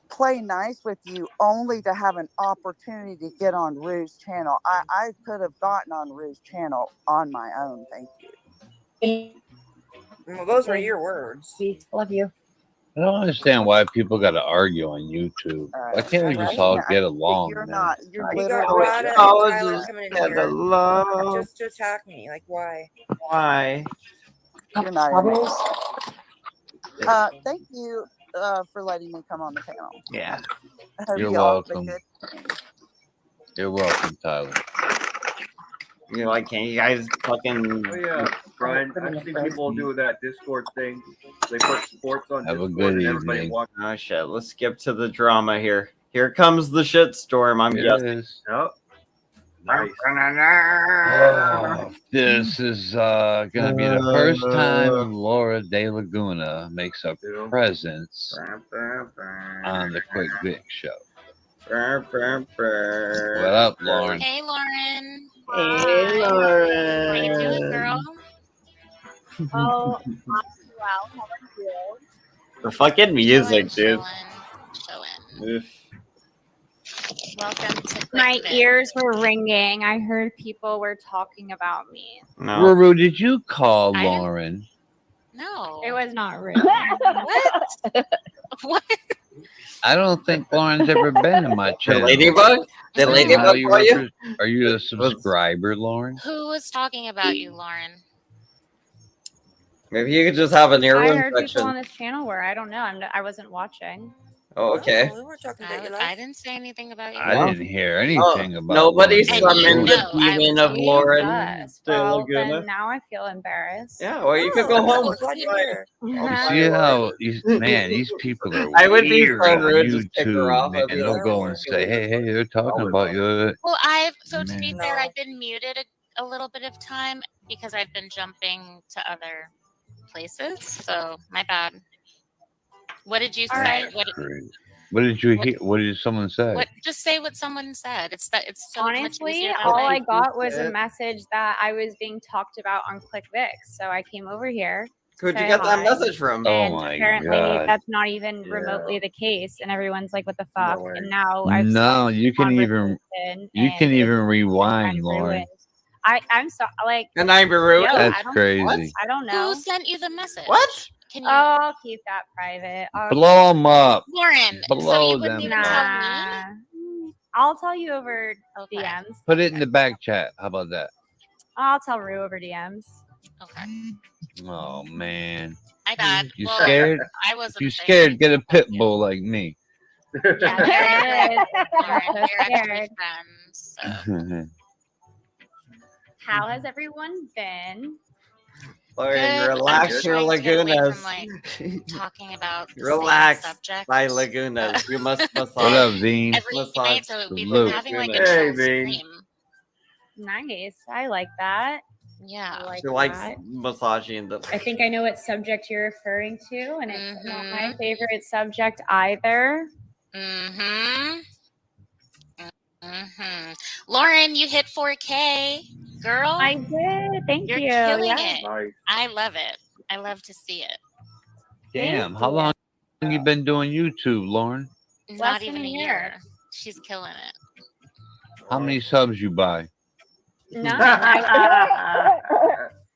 Speaker 20: play nice with you only to have an opportunity to get on Rue's channel. I could have gotten on Rue's channel on my own. Thank you.
Speaker 18: Well, those were your words.
Speaker 21: Love you.
Speaker 7: I don't understand why people got to argue on YouTube. Why can't we just all get along,
Speaker 20: You're
Speaker 7: man?
Speaker 20: not. You're
Speaker 18: You
Speaker 20: literally.
Speaker 18: got Rada and Tyler coming in here just to attack me. Like, why?
Speaker 1: Why?
Speaker 20: You're not. Thank you for letting me come on the panel.
Speaker 1: Yeah.
Speaker 20: I hope
Speaker 7: You're
Speaker 20: you all have a
Speaker 7: welcome.
Speaker 20: good.
Speaker 7: You're welcome, Tyler.
Speaker 1: You're like, can you guys fucking?
Speaker 15: Oh yeah, Brian. I've seen people do that Discord thing. They put sports on
Speaker 1: Have a
Speaker 15: Discord
Speaker 1: good
Speaker 15: and everybody
Speaker 1: evening.
Speaker 15: walks.
Speaker 1: Oh shit! Let's skip to the drama here. Here comes the shitstorm. I'm
Speaker 7: Here it
Speaker 1: guessing.
Speaker 7: is.
Speaker 15: Oh, nice.
Speaker 7: Oh, this is gonna be the first time Laura De Laguna makes a presence on the Quick Vic show. What up, Lauren?
Speaker 19: Hey, Lauren.
Speaker 1: Hey,
Speaker 19: How
Speaker 1: Lauren.
Speaker 19: you doing, girl?
Speaker 21: Oh, I'm well. How are you?
Speaker 1: The fucking music, dude.
Speaker 19: Chillin'. Welcome to
Speaker 22: My ears were ringing. I heard people were talking about me.
Speaker 1: No.
Speaker 7: Ruru, did you call Lauren?
Speaker 19: No.
Speaker 22: It was not rude.
Speaker 19: What? What?
Speaker 7: I don't think Lauren's ever been in my channel.
Speaker 1: Ladybug? Did
Speaker 7: I didn't
Speaker 1: Ladybug
Speaker 7: know you
Speaker 1: call
Speaker 7: were
Speaker 1: you?
Speaker 7: Are you a subscriber, Lauren?
Speaker 19: Who was talking about you, Lauren?
Speaker 1: Maybe you could just have an
Speaker 22: I
Speaker 1: earworm
Speaker 22: heard people on
Speaker 1: section.
Speaker 22: this channel where I don't know. I wasn't watching.
Speaker 1: Oh, okay.
Speaker 18: We weren't talking about your
Speaker 19: I
Speaker 18: life.
Speaker 19: didn't say anything about you.
Speaker 7: I didn't hear anything about
Speaker 1: Nobody
Speaker 7: Lauren.
Speaker 1: summoned the demon of Lauren
Speaker 22: Jesus.
Speaker 1: De
Speaker 22: Well,
Speaker 1: Laguna.
Speaker 22: then now I feel embarrassed.
Speaker 1: Yeah, well, you could go home.
Speaker 7: You see how, man, these people are
Speaker 1: I would be
Speaker 7: weird
Speaker 1: so
Speaker 7: on
Speaker 1: rude, just pick her
Speaker 7: YouTube,
Speaker 1: off.
Speaker 7: man.
Speaker 1: I'd be
Speaker 7: They'll
Speaker 1: like,
Speaker 7: go and say, hey, they're talking about you.
Speaker 19: Well, to be fair, I've been muted a little bit of time because I've been jumping to other places. So my bad. What did you say?
Speaker 7: What did you hear? What did someone say?
Speaker 19: What? Just say what someone said. It's so much
Speaker 22: Honestly,
Speaker 19: easier that
Speaker 22: all
Speaker 19: way.
Speaker 22: I got was a message that I was being talked about on ClickVix. So I came over here. to
Speaker 1: Who'd you
Speaker 22: say
Speaker 1: get that
Speaker 22: hi,
Speaker 1: message from?
Speaker 22: And
Speaker 7: Oh my
Speaker 22: apparently
Speaker 7: God.
Speaker 22: that's not even remotely the case. And everyone's like, what the fuck?
Speaker 7: way.
Speaker 22: And now I've
Speaker 7: No, you can even rewind,
Speaker 22: kind of
Speaker 7: Lauren.
Speaker 22: ruined. I'm so like.
Speaker 1: And I'm ruined.
Speaker 22: Yo,
Speaker 7: That's
Speaker 22: I don't,
Speaker 7: crazy.
Speaker 22: I don't know.
Speaker 19: Who sent you the message?
Speaker 1: What?
Speaker 19: Can you?
Speaker 22: Oh, I'll keep that private.
Speaker 7: Blow them up.
Speaker 19: Lauren, so
Speaker 7: Blow
Speaker 19: you wouldn't
Speaker 7: them
Speaker 19: even
Speaker 7: up.
Speaker 19: tell me?
Speaker 22: I'll tell you over DMs.
Speaker 7: Put it in the back chat. How about that?
Speaker 22: I'll tell Rue over DMs.
Speaker 19: Okay.
Speaker 7: Oh man.
Speaker 19: My bad.
Speaker 7: You
Speaker 19: Well,
Speaker 7: scared?
Speaker 19: I
Speaker 7: If
Speaker 19: wasn't
Speaker 7: you
Speaker 19: saying
Speaker 7: scared, get a pit bull like me.
Speaker 19: Yeah, there it is. Lauren,
Speaker 22: So
Speaker 19: we're actually
Speaker 22: scared.
Speaker 19: friends. So.
Speaker 22: How has everyone been?
Speaker 1: Lauren,
Speaker 19: Good. I'm
Speaker 1: relax
Speaker 19: just
Speaker 1: your
Speaker 19: trying to get away from
Speaker 1: lagunas.
Speaker 19: like talking about the same
Speaker 1: Relax,
Speaker 19: subject.
Speaker 1: my lagunas. You must
Speaker 7: What
Speaker 1: massage.
Speaker 7: up, Veen?
Speaker 19: Every
Speaker 1: Massage
Speaker 19: night, so we've been
Speaker 1: the
Speaker 19: having like a
Speaker 1: lagunas.
Speaker 15: Hey,
Speaker 19: chill
Speaker 15: Veen.
Speaker 19: stream.
Speaker 22: Nice. I like that.
Speaker 19: Yeah.
Speaker 22: I like
Speaker 1: She likes
Speaker 22: that.
Speaker 1: massaging the.
Speaker 22: I think I know what subject you're referring to, and it's not my
Speaker 19: Mm-hmm.
Speaker 22: favorite subject either.
Speaker 19: Mm-hmm. Mm-hmm. Lauren, you hit 4K, girl.
Speaker 22: I did. Thank
Speaker 19: You're
Speaker 22: you.
Speaker 19: killing
Speaker 22: Yeah.
Speaker 19: it.
Speaker 15: Nice.
Speaker 19: I love it. I love to see it.
Speaker 7: Damn,
Speaker 22: Thank
Speaker 7: how
Speaker 22: you.
Speaker 7: long have you been doing YouTube, Lauren?
Speaker 22: Less
Speaker 19: Not
Speaker 22: than
Speaker 19: even
Speaker 22: a
Speaker 19: a
Speaker 22: year.
Speaker 19: year. She's killing it.
Speaker 7: How many subs you buy?
Speaker 22: None.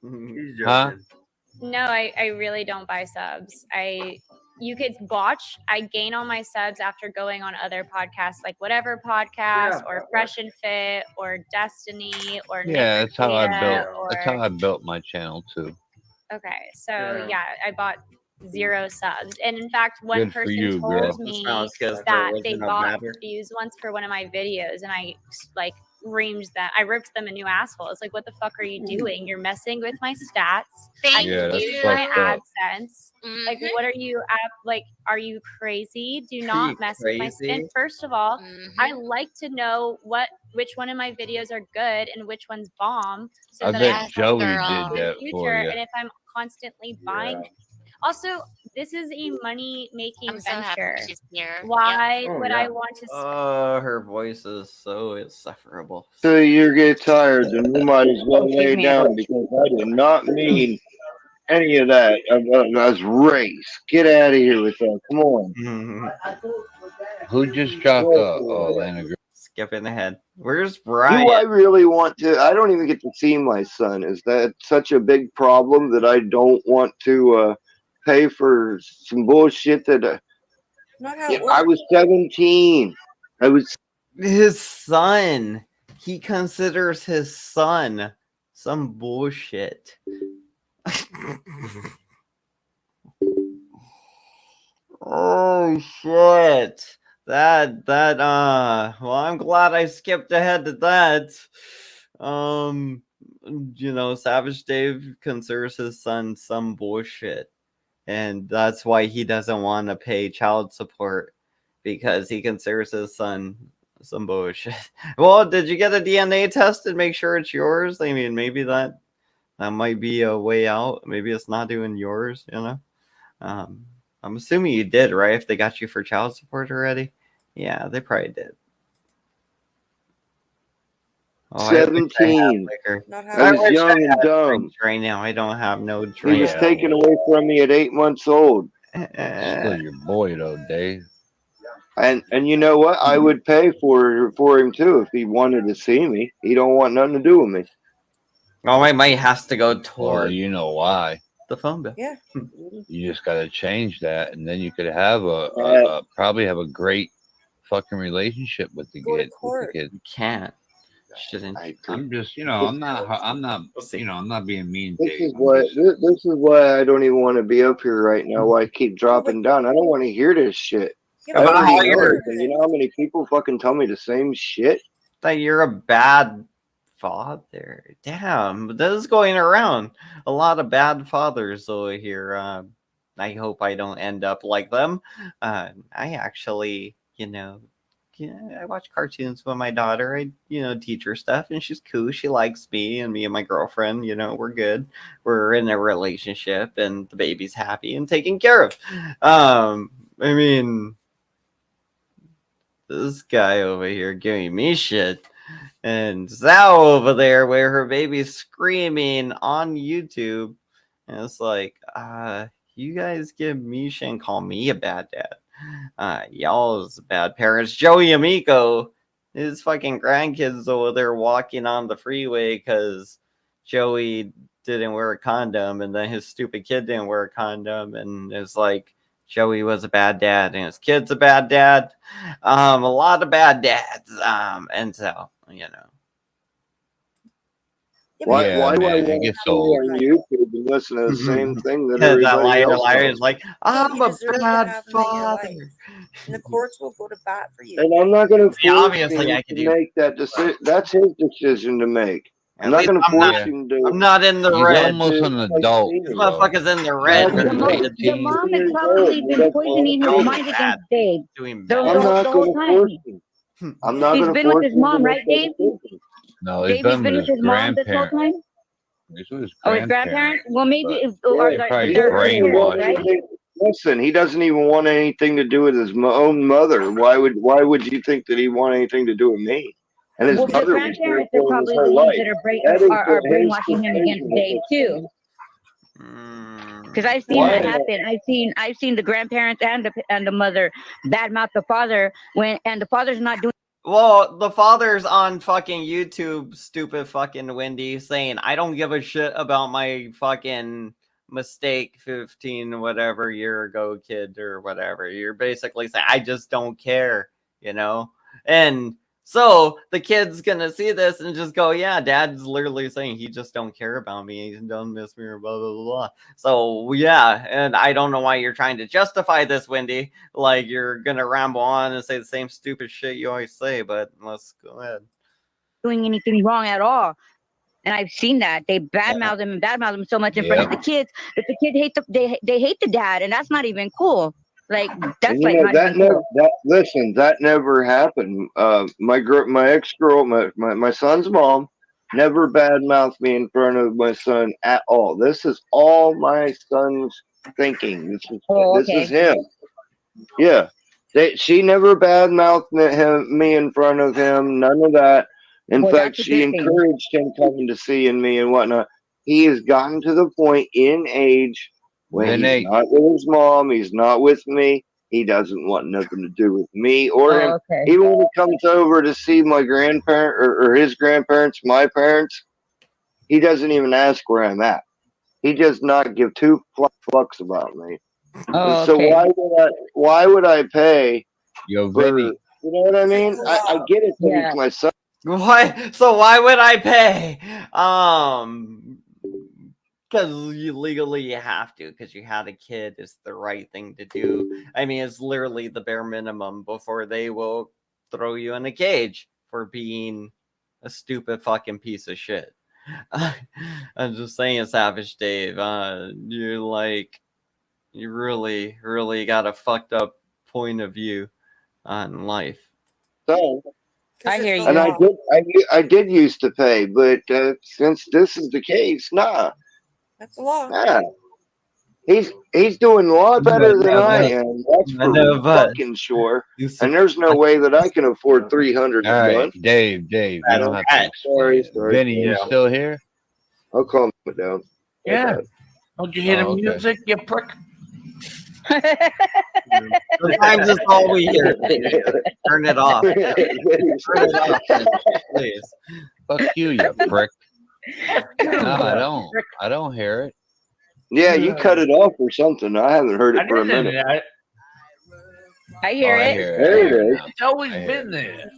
Speaker 15: He's
Speaker 7: Huh?
Speaker 15: joking.
Speaker 22: No, I really don't buy subs. You could watch. I gain all my subs after going on other podcasts, like Whatever Podcast or Fresh and Fit or Destiny or
Speaker 7: Yeah,
Speaker 22: Nick
Speaker 7: that's how I
Speaker 22: Rita
Speaker 7: built.
Speaker 22: or
Speaker 7: That's how I built my channel too.
Speaker 22: okay. So yeah, I bought 0 subs, and in fact, one
Speaker 7: Good for
Speaker 22: person
Speaker 7: you,
Speaker 22: told
Speaker 7: girl.
Speaker 22: me
Speaker 1: because
Speaker 22: that
Speaker 1: there
Speaker 22: they
Speaker 1: wasn't a
Speaker 22: bought
Speaker 1: matter.
Speaker 22: views once for one of my videos, and I like reamed them. I ripped them a new asshole. It's like, what the fuck are you doing? You're messing with my stats.
Speaker 19: Thank
Speaker 7: Yeah, that's
Speaker 22: Use my
Speaker 7: fucked up.
Speaker 22: AdSense. Like, what are you like? Are you crazy? Do
Speaker 1: Are you
Speaker 22: not mess with my.
Speaker 1: crazy?
Speaker 22: And first of all,
Speaker 19: Mm-hmm.
Speaker 22: I like to know which one of my videos are good and which one's bomb, so
Speaker 7: I
Speaker 22: that
Speaker 7: bet
Speaker 22: I can
Speaker 7: Joey
Speaker 22: in
Speaker 7: did
Speaker 22: the
Speaker 7: that for
Speaker 22: future.
Speaker 7: you.
Speaker 22: And if I'm constantly buying. Also, this is a money-making
Speaker 19: I'm so happy
Speaker 22: venture.
Speaker 19: she's here.
Speaker 22: Why
Speaker 15: Oh,
Speaker 22: would
Speaker 15: yeah.
Speaker 22: I want to?
Speaker 1: Oh, her voice is so insufferable.
Speaker 8: So you get tired, then you might as well
Speaker 22: Excuse
Speaker 8: lay
Speaker 22: me.
Speaker 8: down because I did not mean any of that. That's race. Get out of here with that. Come on.
Speaker 7: Who just dropped off? Oh, Lana Girl.
Speaker 1: Skipping ahead. Where's
Speaker 8: Do
Speaker 1: Brian?
Speaker 8: I really want to? I don't even get to see my son. Is that such a big problem that I don't want to pay for some bullshit that
Speaker 18: Not how it
Speaker 8: I
Speaker 18: works.
Speaker 8: was 17. I was
Speaker 1: His son. He considers his son some bullshit. Oh shit. Well, I'm glad I skipped ahead to that. Savage Dave considers his son some bullshit. And that's why he doesn't want to pay child support, because he considers his son some bullshit. Well, did you get a DNA test and make sure it's yours? I mean, maybe that might be a way out. Maybe it's not doing yours, I'm assuming you did, right? If they got you for child support already? Yeah, they probably did. Oh,
Speaker 8: 17. I was young and dumb.
Speaker 1: Right now, I don't have no
Speaker 8: He
Speaker 1: drink.
Speaker 8: was taken away from me at 8 months old.
Speaker 7: Still your boy though, Dave.
Speaker 8: And you know what? I would pay for him too if he wanted to see me. He don't want nothing to do with me.
Speaker 1: Well, my money has to go
Speaker 7: Well,
Speaker 1: toward
Speaker 7: you know why?
Speaker 1: the phone bill.
Speaker 18: Yeah.
Speaker 7: You just got to change that, and then you could have probably have a great fucking relationship with the kid.
Speaker 1: You can't. Shouldn't.
Speaker 7: I'm just, I'm not being mean.
Speaker 8: This
Speaker 7: Dave.
Speaker 8: is why I don't even want to be up here right now. Why I keep dropping down. I don't want to hear this shit.
Speaker 1: Yeah, but how you're-
Speaker 8: You know how many people fucking tell me the same shit?
Speaker 1: That you're a bad father. Damn, this is going around. A lot of bad fathers over here. I hope I don't end up like them. I actually, I watch cartoons with my daughter. I, teach her stuff, and she's cool. She likes me, and me and my girlfriend, we're good. We're in a relationship, and the baby's happy and taken care of. I mean, this guy over here giving me shit. And Zao over there where her baby's screaming on YouTube. And it's like, you guys give me shit and call me a bad dad. Y'all's bad parents. Joey Amico, his fucking grandkids over there walking on the freeway because Joey didn't wear a condom, and then his stupid kid didn't wear a condom, and it's like Joey was a bad dad and his kid's a bad dad. A lot of bad dads. And so,
Speaker 8: Why do I
Speaker 7: man,
Speaker 8: want
Speaker 7: it
Speaker 8: to
Speaker 7: gets
Speaker 8: go
Speaker 7: old.
Speaker 8: on YouTube and listen to the same thing that
Speaker 1: that
Speaker 8: everybody else
Speaker 1: liar
Speaker 8: does?
Speaker 1: is like, I'm a
Speaker 18: deserve to
Speaker 1: bad
Speaker 18: have them in your life.
Speaker 1: father.
Speaker 18: And the courts will go to bat for you.
Speaker 8: And I'm not going to
Speaker 1: Yeah,
Speaker 8: force
Speaker 1: obviously
Speaker 8: him
Speaker 1: I could
Speaker 8: to
Speaker 1: do.
Speaker 8: make that decision. That's his decision to make. I'm not going to force him to.
Speaker 1: I'm not in the
Speaker 7: He's
Speaker 1: red.
Speaker 7: almost an adult.
Speaker 1: This motherfucker's in the red.
Speaker 13: The mom has probably been poisoning his mind against Dave.
Speaker 1: Doing
Speaker 13: The
Speaker 8: I'm not
Speaker 13: whole
Speaker 8: going to
Speaker 13: time.
Speaker 8: force him. I'm not
Speaker 13: He's
Speaker 8: going to
Speaker 13: been with
Speaker 8: force
Speaker 13: his
Speaker 8: him
Speaker 13: mom,
Speaker 8: to
Speaker 13: right, Dave?
Speaker 7: No, he's
Speaker 13: Dave, he's
Speaker 7: been
Speaker 13: been
Speaker 7: with
Speaker 13: with
Speaker 7: his
Speaker 13: his mom this whole
Speaker 7: grandparents.
Speaker 13: time?
Speaker 7: He's with his
Speaker 13: Oh, his
Speaker 7: grandparents.
Speaker 13: grandparents? Well, maybe
Speaker 7: but-
Speaker 13: are
Speaker 8: Yeah,
Speaker 13: they,
Speaker 7: Probably
Speaker 8: he doesn't
Speaker 13: they're
Speaker 8: even want
Speaker 13: parents, right?
Speaker 8: anything. Listen, he doesn't even want anything to do with his own mother. Why would you think that he want anything to do with me? And his
Speaker 13: Well, the
Speaker 8: mother was there
Speaker 13: grandparents are
Speaker 8: for his
Speaker 13: probably the
Speaker 8: whole
Speaker 13: ones
Speaker 8: life.
Speaker 13: that
Speaker 8: That is
Speaker 13: are
Speaker 8: his
Speaker 13: brainwashing him against
Speaker 8: decision.
Speaker 13: Dave too. Because I've seen
Speaker 8: Why?
Speaker 13: that happen. I've seen the grandparents and the mother badmouth the father and the father's not doing.
Speaker 1: Well, the father's on fucking YouTube, stupid fucking Wendy, saying, I don't give a shit about my fucking mistake 15 whatever year ago kid or whatever. You're basically saying, I just don't care, you know? And so the kid's gonna see this and just go, yeah, dad's literally saying he just don't care about me. He don't miss me or blah, blah, blah. So yeah, and I don't know why you're trying to justify this, Wendy. Like you're gonna ramble on and say the same stupid shit you always say, but let's go ahead.
Speaker 13: Doing anything wrong at all. And I've seen that. They badmouth him and badmouth him so much in front of the kids that the kid hates they hate the dad, and that's not even cool. Like that's
Speaker 8: And
Speaker 13: like not
Speaker 8: that
Speaker 13: even
Speaker 8: never
Speaker 13: cool.
Speaker 8: listen, that never happened. My ex-girl, my son's mom never badmouthed me in front of my son at all. This is all my son's thinking. This is him. Yeah. She never badmouthed me in front of him, none of that. In
Speaker 13: Well,
Speaker 8: fact,
Speaker 13: that's a
Speaker 8: she
Speaker 13: good thing.
Speaker 8: encouraged him coming to seeing me and whatnot. He has gotten to the point in age when he's not with his mom, he's not with me. He doesn't want nothing to do with me or him.
Speaker 13: okay.
Speaker 8: Even when he comes over to see my grandparent or his grandparents, my parents, he doesn't even ask where I'm at. He does not give two fucks about me.
Speaker 13: Oh,
Speaker 8: so
Speaker 13: okay.
Speaker 8: why would I pay
Speaker 7: Yo,
Speaker 8: for,
Speaker 7: Vinny.
Speaker 8: you know what I mean? I get it that
Speaker 13: Yeah.
Speaker 8: he's my son.
Speaker 1: Why? So why would I pay? Because you legally have to, because you had a kid. It's the right thing to do. I mean, it's literally the bare minimum before they will throw you in a cage for being a stupid fucking piece of shit. I'm just saying, Savage Dave. You really, really got a fucked up point of view on life.
Speaker 8: So,
Speaker 13: I hear you.
Speaker 8: and I did used to pay, but since this is the case, nah.
Speaker 18: That's a law.
Speaker 8: Yeah. He's doing a lot better than I am. That's for fucking sure. And there's no way that I can afford $300
Speaker 7: All
Speaker 8: a
Speaker 7: right,
Speaker 8: month.
Speaker 7: Dave, you don't have to explain.
Speaker 8: Sorry.
Speaker 7: Vinny, you still here?
Speaker 8: I'll calm it down.
Speaker 14: Yeah. Don't you hear the
Speaker 7: okay.
Speaker 14: music, you prick?
Speaker 1: Sometimes it's all we hear. Turn it off. Turn it off, please.
Speaker 7: Fuck you, you prick. No, I don't hear it.
Speaker 8: Yeah, you cut it off or something. I haven't heard it for a minute.
Speaker 13: I hear it.
Speaker 8: There it is.
Speaker 14: It's always been there.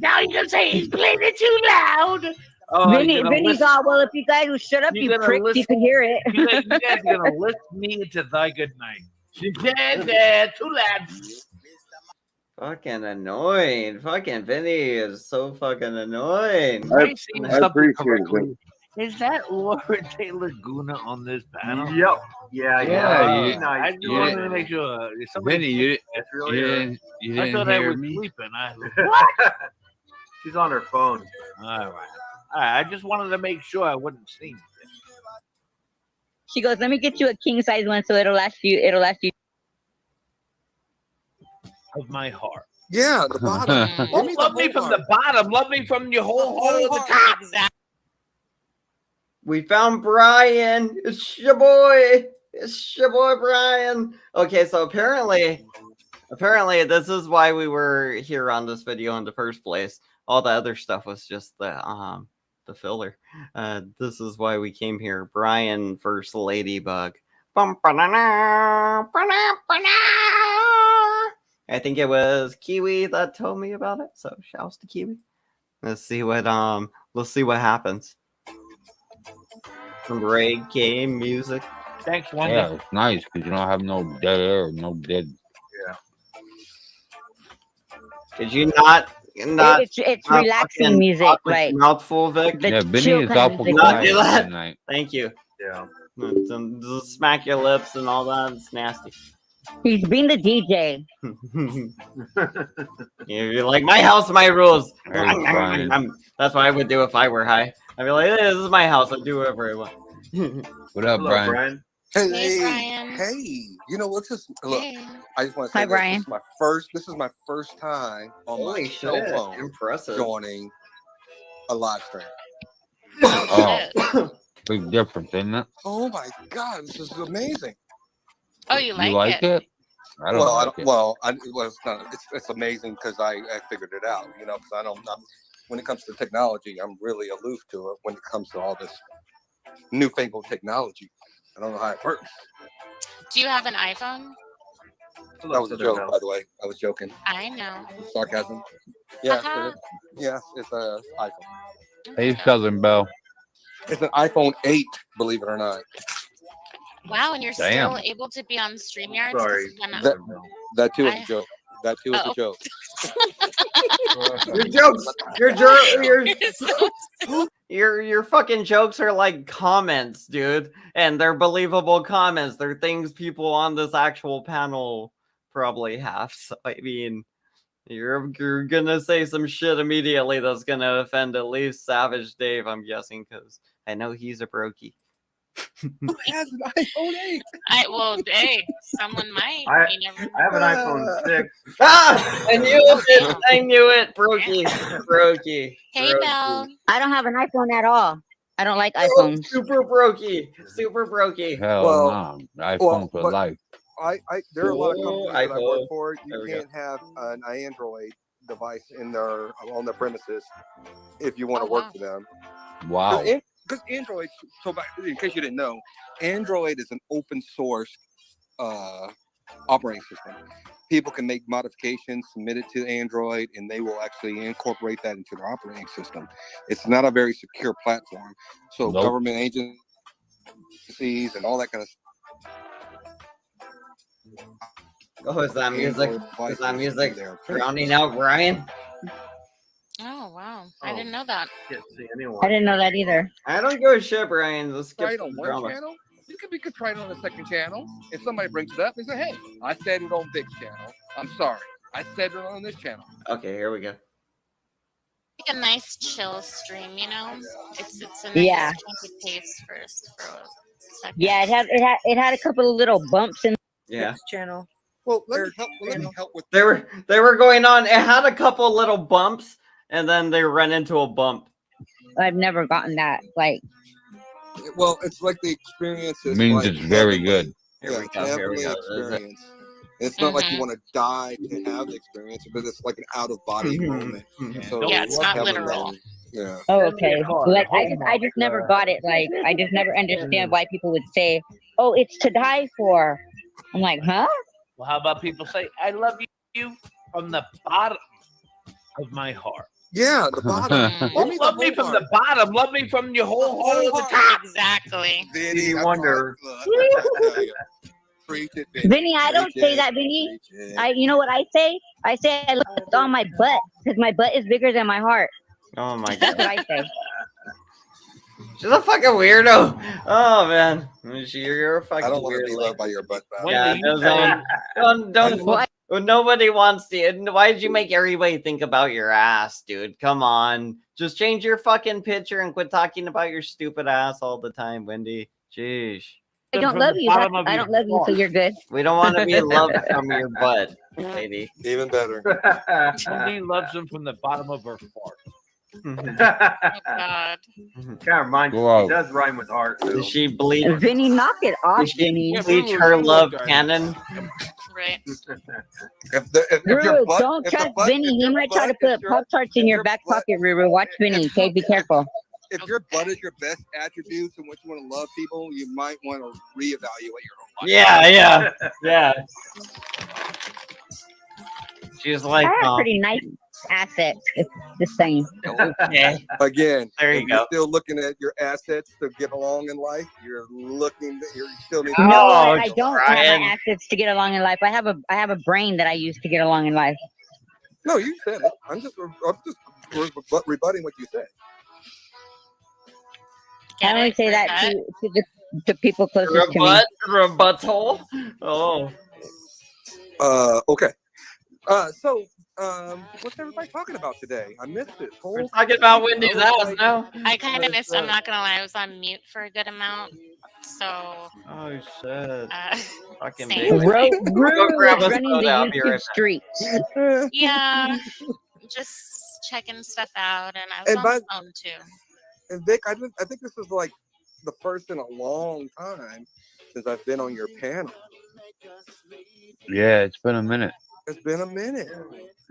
Speaker 14: Now you can say he's playing it too loud. Oh,
Speaker 13: Vinny's all, well, if you guys would shut up, you pricks, you could hear it.
Speaker 14: You guys are going to lift me into thy good night. She said that too loud.
Speaker 1: Fucking annoying. Fucking Vinny is so fucking annoying.
Speaker 14: Am I saying something
Speaker 8: appreciate
Speaker 14: correctly? Is that Laura De Laguna on this panel?
Speaker 15: Yep. Yeah.
Speaker 14: I just wanted to make sure.
Speaker 7: Vinny,
Speaker 15: That's really her.
Speaker 7: you
Speaker 14: I
Speaker 7: didn't
Speaker 14: thought I
Speaker 7: hear
Speaker 14: was
Speaker 7: me?
Speaker 14: sleeping. What?
Speaker 15: She's on her phone.
Speaker 14: All right. I just wanted to make sure I wouldn't sing.
Speaker 13: She goes, let me get you a king size one so it'll last you.
Speaker 14: Of my heart.
Speaker 4: Yeah, the bottom.
Speaker 14: Don't love me from the bottom. Love me from your whole heart to the top. Exactly.
Speaker 1: We found Brian. It's your boy. It's your boy Brian. Okay, so apparently this is why we were here on this video in the first place. All the other stuff was just the filler. This is why we came here. Brian versus Ladybug. I think it was Kiwi that told me about it. So shouts to Kiwi. Let's see what happens. Some reggae music.
Speaker 14: Thanks, Wanda.
Speaker 7: Yeah, it's nice because you don't have no dead air, no dead.
Speaker 15: Yeah.
Speaker 1: Did you not Not
Speaker 4: it's
Speaker 1: not
Speaker 4: relaxing
Speaker 1: fucking
Speaker 4: music,
Speaker 1: talk with
Speaker 4: like
Speaker 1: your mouthful, Vic.
Speaker 4: the
Speaker 7: Yeah, Vinny
Speaker 4: chill
Speaker 7: is
Speaker 4: kind of
Speaker 7: awful
Speaker 4: music.
Speaker 1: Not do
Speaker 7: quiet
Speaker 1: that.
Speaker 7: tonight.
Speaker 1: Thank you.
Speaker 15: Yeah.
Speaker 1: Just smack your lips and all that. It's nasty.
Speaker 4: He's being the DJ.
Speaker 1: You're like, my house, my rules.
Speaker 7: Hey, Brian.
Speaker 1: That's what I would do if I were high. I'd be like, hey, this is my house. I do whatever I want.
Speaker 7: What up,
Speaker 15: Hello,
Speaker 7: Brian?
Speaker 9: Hey,
Speaker 19: Hey, Brian.
Speaker 9: hey, you know, let's just look.
Speaker 19: Hey.
Speaker 9: I just want to say
Speaker 4: Hi,
Speaker 9: this.
Speaker 4: Brian.
Speaker 9: This is my first time on
Speaker 1: Holy
Speaker 9: my cell
Speaker 1: shit.
Speaker 9: phone
Speaker 1: Impressive.
Speaker 9: joining a live stream.
Speaker 7: Oh, big difference, isn't it?
Speaker 9: Oh my God, this is amazing.
Speaker 19: Oh, you
Speaker 7: You like it? I don't
Speaker 9: Well,
Speaker 7: like
Speaker 9: I don't,
Speaker 7: it.
Speaker 9: well, I, well, it's not. It's amazing because I figured it out. You know, because I don't. When it comes to technology, I'm really aloof to it. When it comes to all this newfangled technology, I don't know how it works.
Speaker 19: Do you have an iPhone?
Speaker 9: That was a joke, by the way. I was joking.
Speaker 19: I know.
Speaker 9: Sarcasm. Yeah,
Speaker 19: Uh-huh.
Speaker 9: it's a iPhone.
Speaker 7: Hey, Southern Belle.
Speaker 9: It's an iPhone 8, believe it or not.
Speaker 19: Wow, and you're
Speaker 7: Damn.
Speaker 19: still able to be on StreamYard?
Speaker 9: Sorry. That too is a joke. That too is a joke.
Speaker 1: Your fucking jokes are like comments, dude, and they're believable comments. They're things people on this actual panel probably have. So I mean, you're gonna say some shit immediately that's gonna offend at least Savage Dave, I'm guessing, because I know he's a brokey.
Speaker 9: Who has an iPhone 8?
Speaker 19: Well, hey, someone might.
Speaker 15: I
Speaker 19: You never
Speaker 15: have an iPhone 6.
Speaker 1: Ah! I knew it! I knew it! Brokey. Brokey.
Speaker 19: Hey, Belle.
Speaker 4: I don't have an iPhone at all. I don't like iPhones.
Speaker 1: Super brokey. Super brokey.
Speaker 7: Hell
Speaker 9: Well,
Speaker 7: no. iPhone for
Speaker 9: but
Speaker 7: life.
Speaker 9: There are a lot of companies that I work
Speaker 1: iPhone.
Speaker 9: for.
Speaker 1: There
Speaker 9: You
Speaker 1: we go.
Speaker 9: can't have an Android device on their premises if you want to
Speaker 19: Oh,
Speaker 9: work
Speaker 19: wow.
Speaker 9: for them.
Speaker 7: Wow.
Speaker 9: Because Android, in case you didn't know, Android is an open source operating system. People can make modifications, submit it to Android, and they will actually incorporate that into their operating system. It's not a very secure platform. So
Speaker 7: Nope.
Speaker 9: government agencies and all that kind of
Speaker 1: Oh, is that music?
Speaker 9: Android
Speaker 1: Is that
Speaker 9: devices
Speaker 1: music
Speaker 9: in their
Speaker 1: drowning out Ryan?
Speaker 19: Oh, wow. I didn't know that.
Speaker 15: Can't see anyone.
Speaker 4: I didn't know that either.
Speaker 1: I don't give a shit, Brian. Let's skip
Speaker 9: Right
Speaker 1: the
Speaker 9: on one
Speaker 1: drama.
Speaker 9: channel. You could be tried on the second channel. If somebody brings it up, they say, "Hey, I said it on Vic's channel. I'm sorry, I said it on this channel."
Speaker 1: Okay, here we go.
Speaker 19: Like a nice chill stream, you know? It's a nice
Speaker 4: Yeah.
Speaker 19: change of pace first for a second.
Speaker 4: Yeah, it had a couple of little bumps in
Speaker 1: Yeah.
Speaker 18: Vic's channel.
Speaker 9: Well, let me help with.
Speaker 1: They were going on. It had a couple little bumps, and then they ran into a bump.
Speaker 4: I've never gotten that. Like,
Speaker 9: Well, it's like the experience is
Speaker 7: Means
Speaker 9: like
Speaker 7: it's very
Speaker 9: heavenly.
Speaker 7: good.
Speaker 1: Here we go. Here we
Speaker 9: Heavenly
Speaker 1: go.
Speaker 9: experience. It's not like you want to die to have the experience, but it's like an out of body moment. So
Speaker 19: Yeah, it's not
Speaker 9: heavenly.
Speaker 19: literal.
Speaker 9: Yeah.
Speaker 4: oh, okay. Like, I just never got it. Like, I just never understand why people would say, "Oh, it's to die for." I'm like, huh?
Speaker 14: Well, how about people say, "I love you from the bottom of my heart"?
Speaker 9: Yeah, the bottom.
Speaker 14: Don't love me from the bottom. Love me from your whole heart at the top.
Speaker 19: Exactly.
Speaker 9: Vinny,
Speaker 15: wonder.
Speaker 9: Preach it, Vinny.
Speaker 4: Vinny, I don't say that, Vinny. You know what I say? I say I look on my butt because my butt is bigger than my heart.
Speaker 1: Oh my
Speaker 4: That's
Speaker 1: god.
Speaker 4: what I say.
Speaker 1: She's a fucking weirdo. Oh man, you're a fucking
Speaker 9: I don't want
Speaker 1: weird.
Speaker 9: to be loved by your butt. Pal.
Speaker 1: Yeah, don't. Nobody wants to. Why did you make everybody think about your ass, dude? Come on, just change your fucking picture and quit talking about your stupid ass all the time, Wendy. Jeez.
Speaker 4: I don't love you. I don't love you, so you're good.
Speaker 1: We don't want to be loved from your butt, lady.
Speaker 9: Even better.
Speaker 14: Wendy loves him from the bottom of her fart.
Speaker 19: Oh, God.
Speaker 15: Kind of reminds me.
Speaker 7: Whoa.
Speaker 15: It does rhyme with art. Too.
Speaker 1: Does she bleach?
Speaker 4: Vinny, knock it off,
Speaker 1: Does she
Speaker 4: Vinny.
Speaker 1: bleach her love cannon?
Speaker 19: Right.
Speaker 9: If your
Speaker 4: Ruru,
Speaker 9: butt,
Speaker 4: don't
Speaker 9: if the
Speaker 4: trust
Speaker 9: butt,
Speaker 4: Vinny.
Speaker 9: if
Speaker 4: He
Speaker 9: your
Speaker 4: might try
Speaker 9: butt
Speaker 4: to
Speaker 9: is
Speaker 4: put
Speaker 9: your-
Speaker 4: Pop-Tarts in
Speaker 9: if
Speaker 4: your
Speaker 9: your
Speaker 4: back
Speaker 9: butt-
Speaker 4: pocket, Ruru. Watch Vinny, okay? Be careful.
Speaker 9: If your butt is your best attributes and what you want to love people, you might want to reevaluate your own life.
Speaker 1: Yeah. She's like,
Speaker 4: I have pretty nice assets. It's the same.
Speaker 1: okay.
Speaker 9: Again,
Speaker 1: There you
Speaker 9: if
Speaker 1: go.
Speaker 9: you're still looking at your assets to get along in life, you're still need
Speaker 4: No,
Speaker 1: Oh,
Speaker 4: I don't have
Speaker 1: Brian.
Speaker 4: my assets to get along in life. I have a brain that I use to get along in life.
Speaker 9: No, you said it. I'm just rebutting what you said.
Speaker 4: I only say that to people closest to me.
Speaker 1: Rebuttal. Oh.
Speaker 9: Okay. So, what's everybody talking about today? I missed it.
Speaker 1: We're talking about Wendy's ass now.
Speaker 19: I kind of missed. I'm not gonna lie. I was on mute for a good amount. So.
Speaker 1: Oh shit. Fucking
Speaker 19: same.
Speaker 1: baby.
Speaker 4: Running the YouTube streets.
Speaker 19: Yeah. Just checking stuff out, and I was on the phone too.
Speaker 9: And Vic, I think this is like the first in a long time since I've been on your panel.
Speaker 7: Yeah, it's been a minute.
Speaker 9: It's been a minute.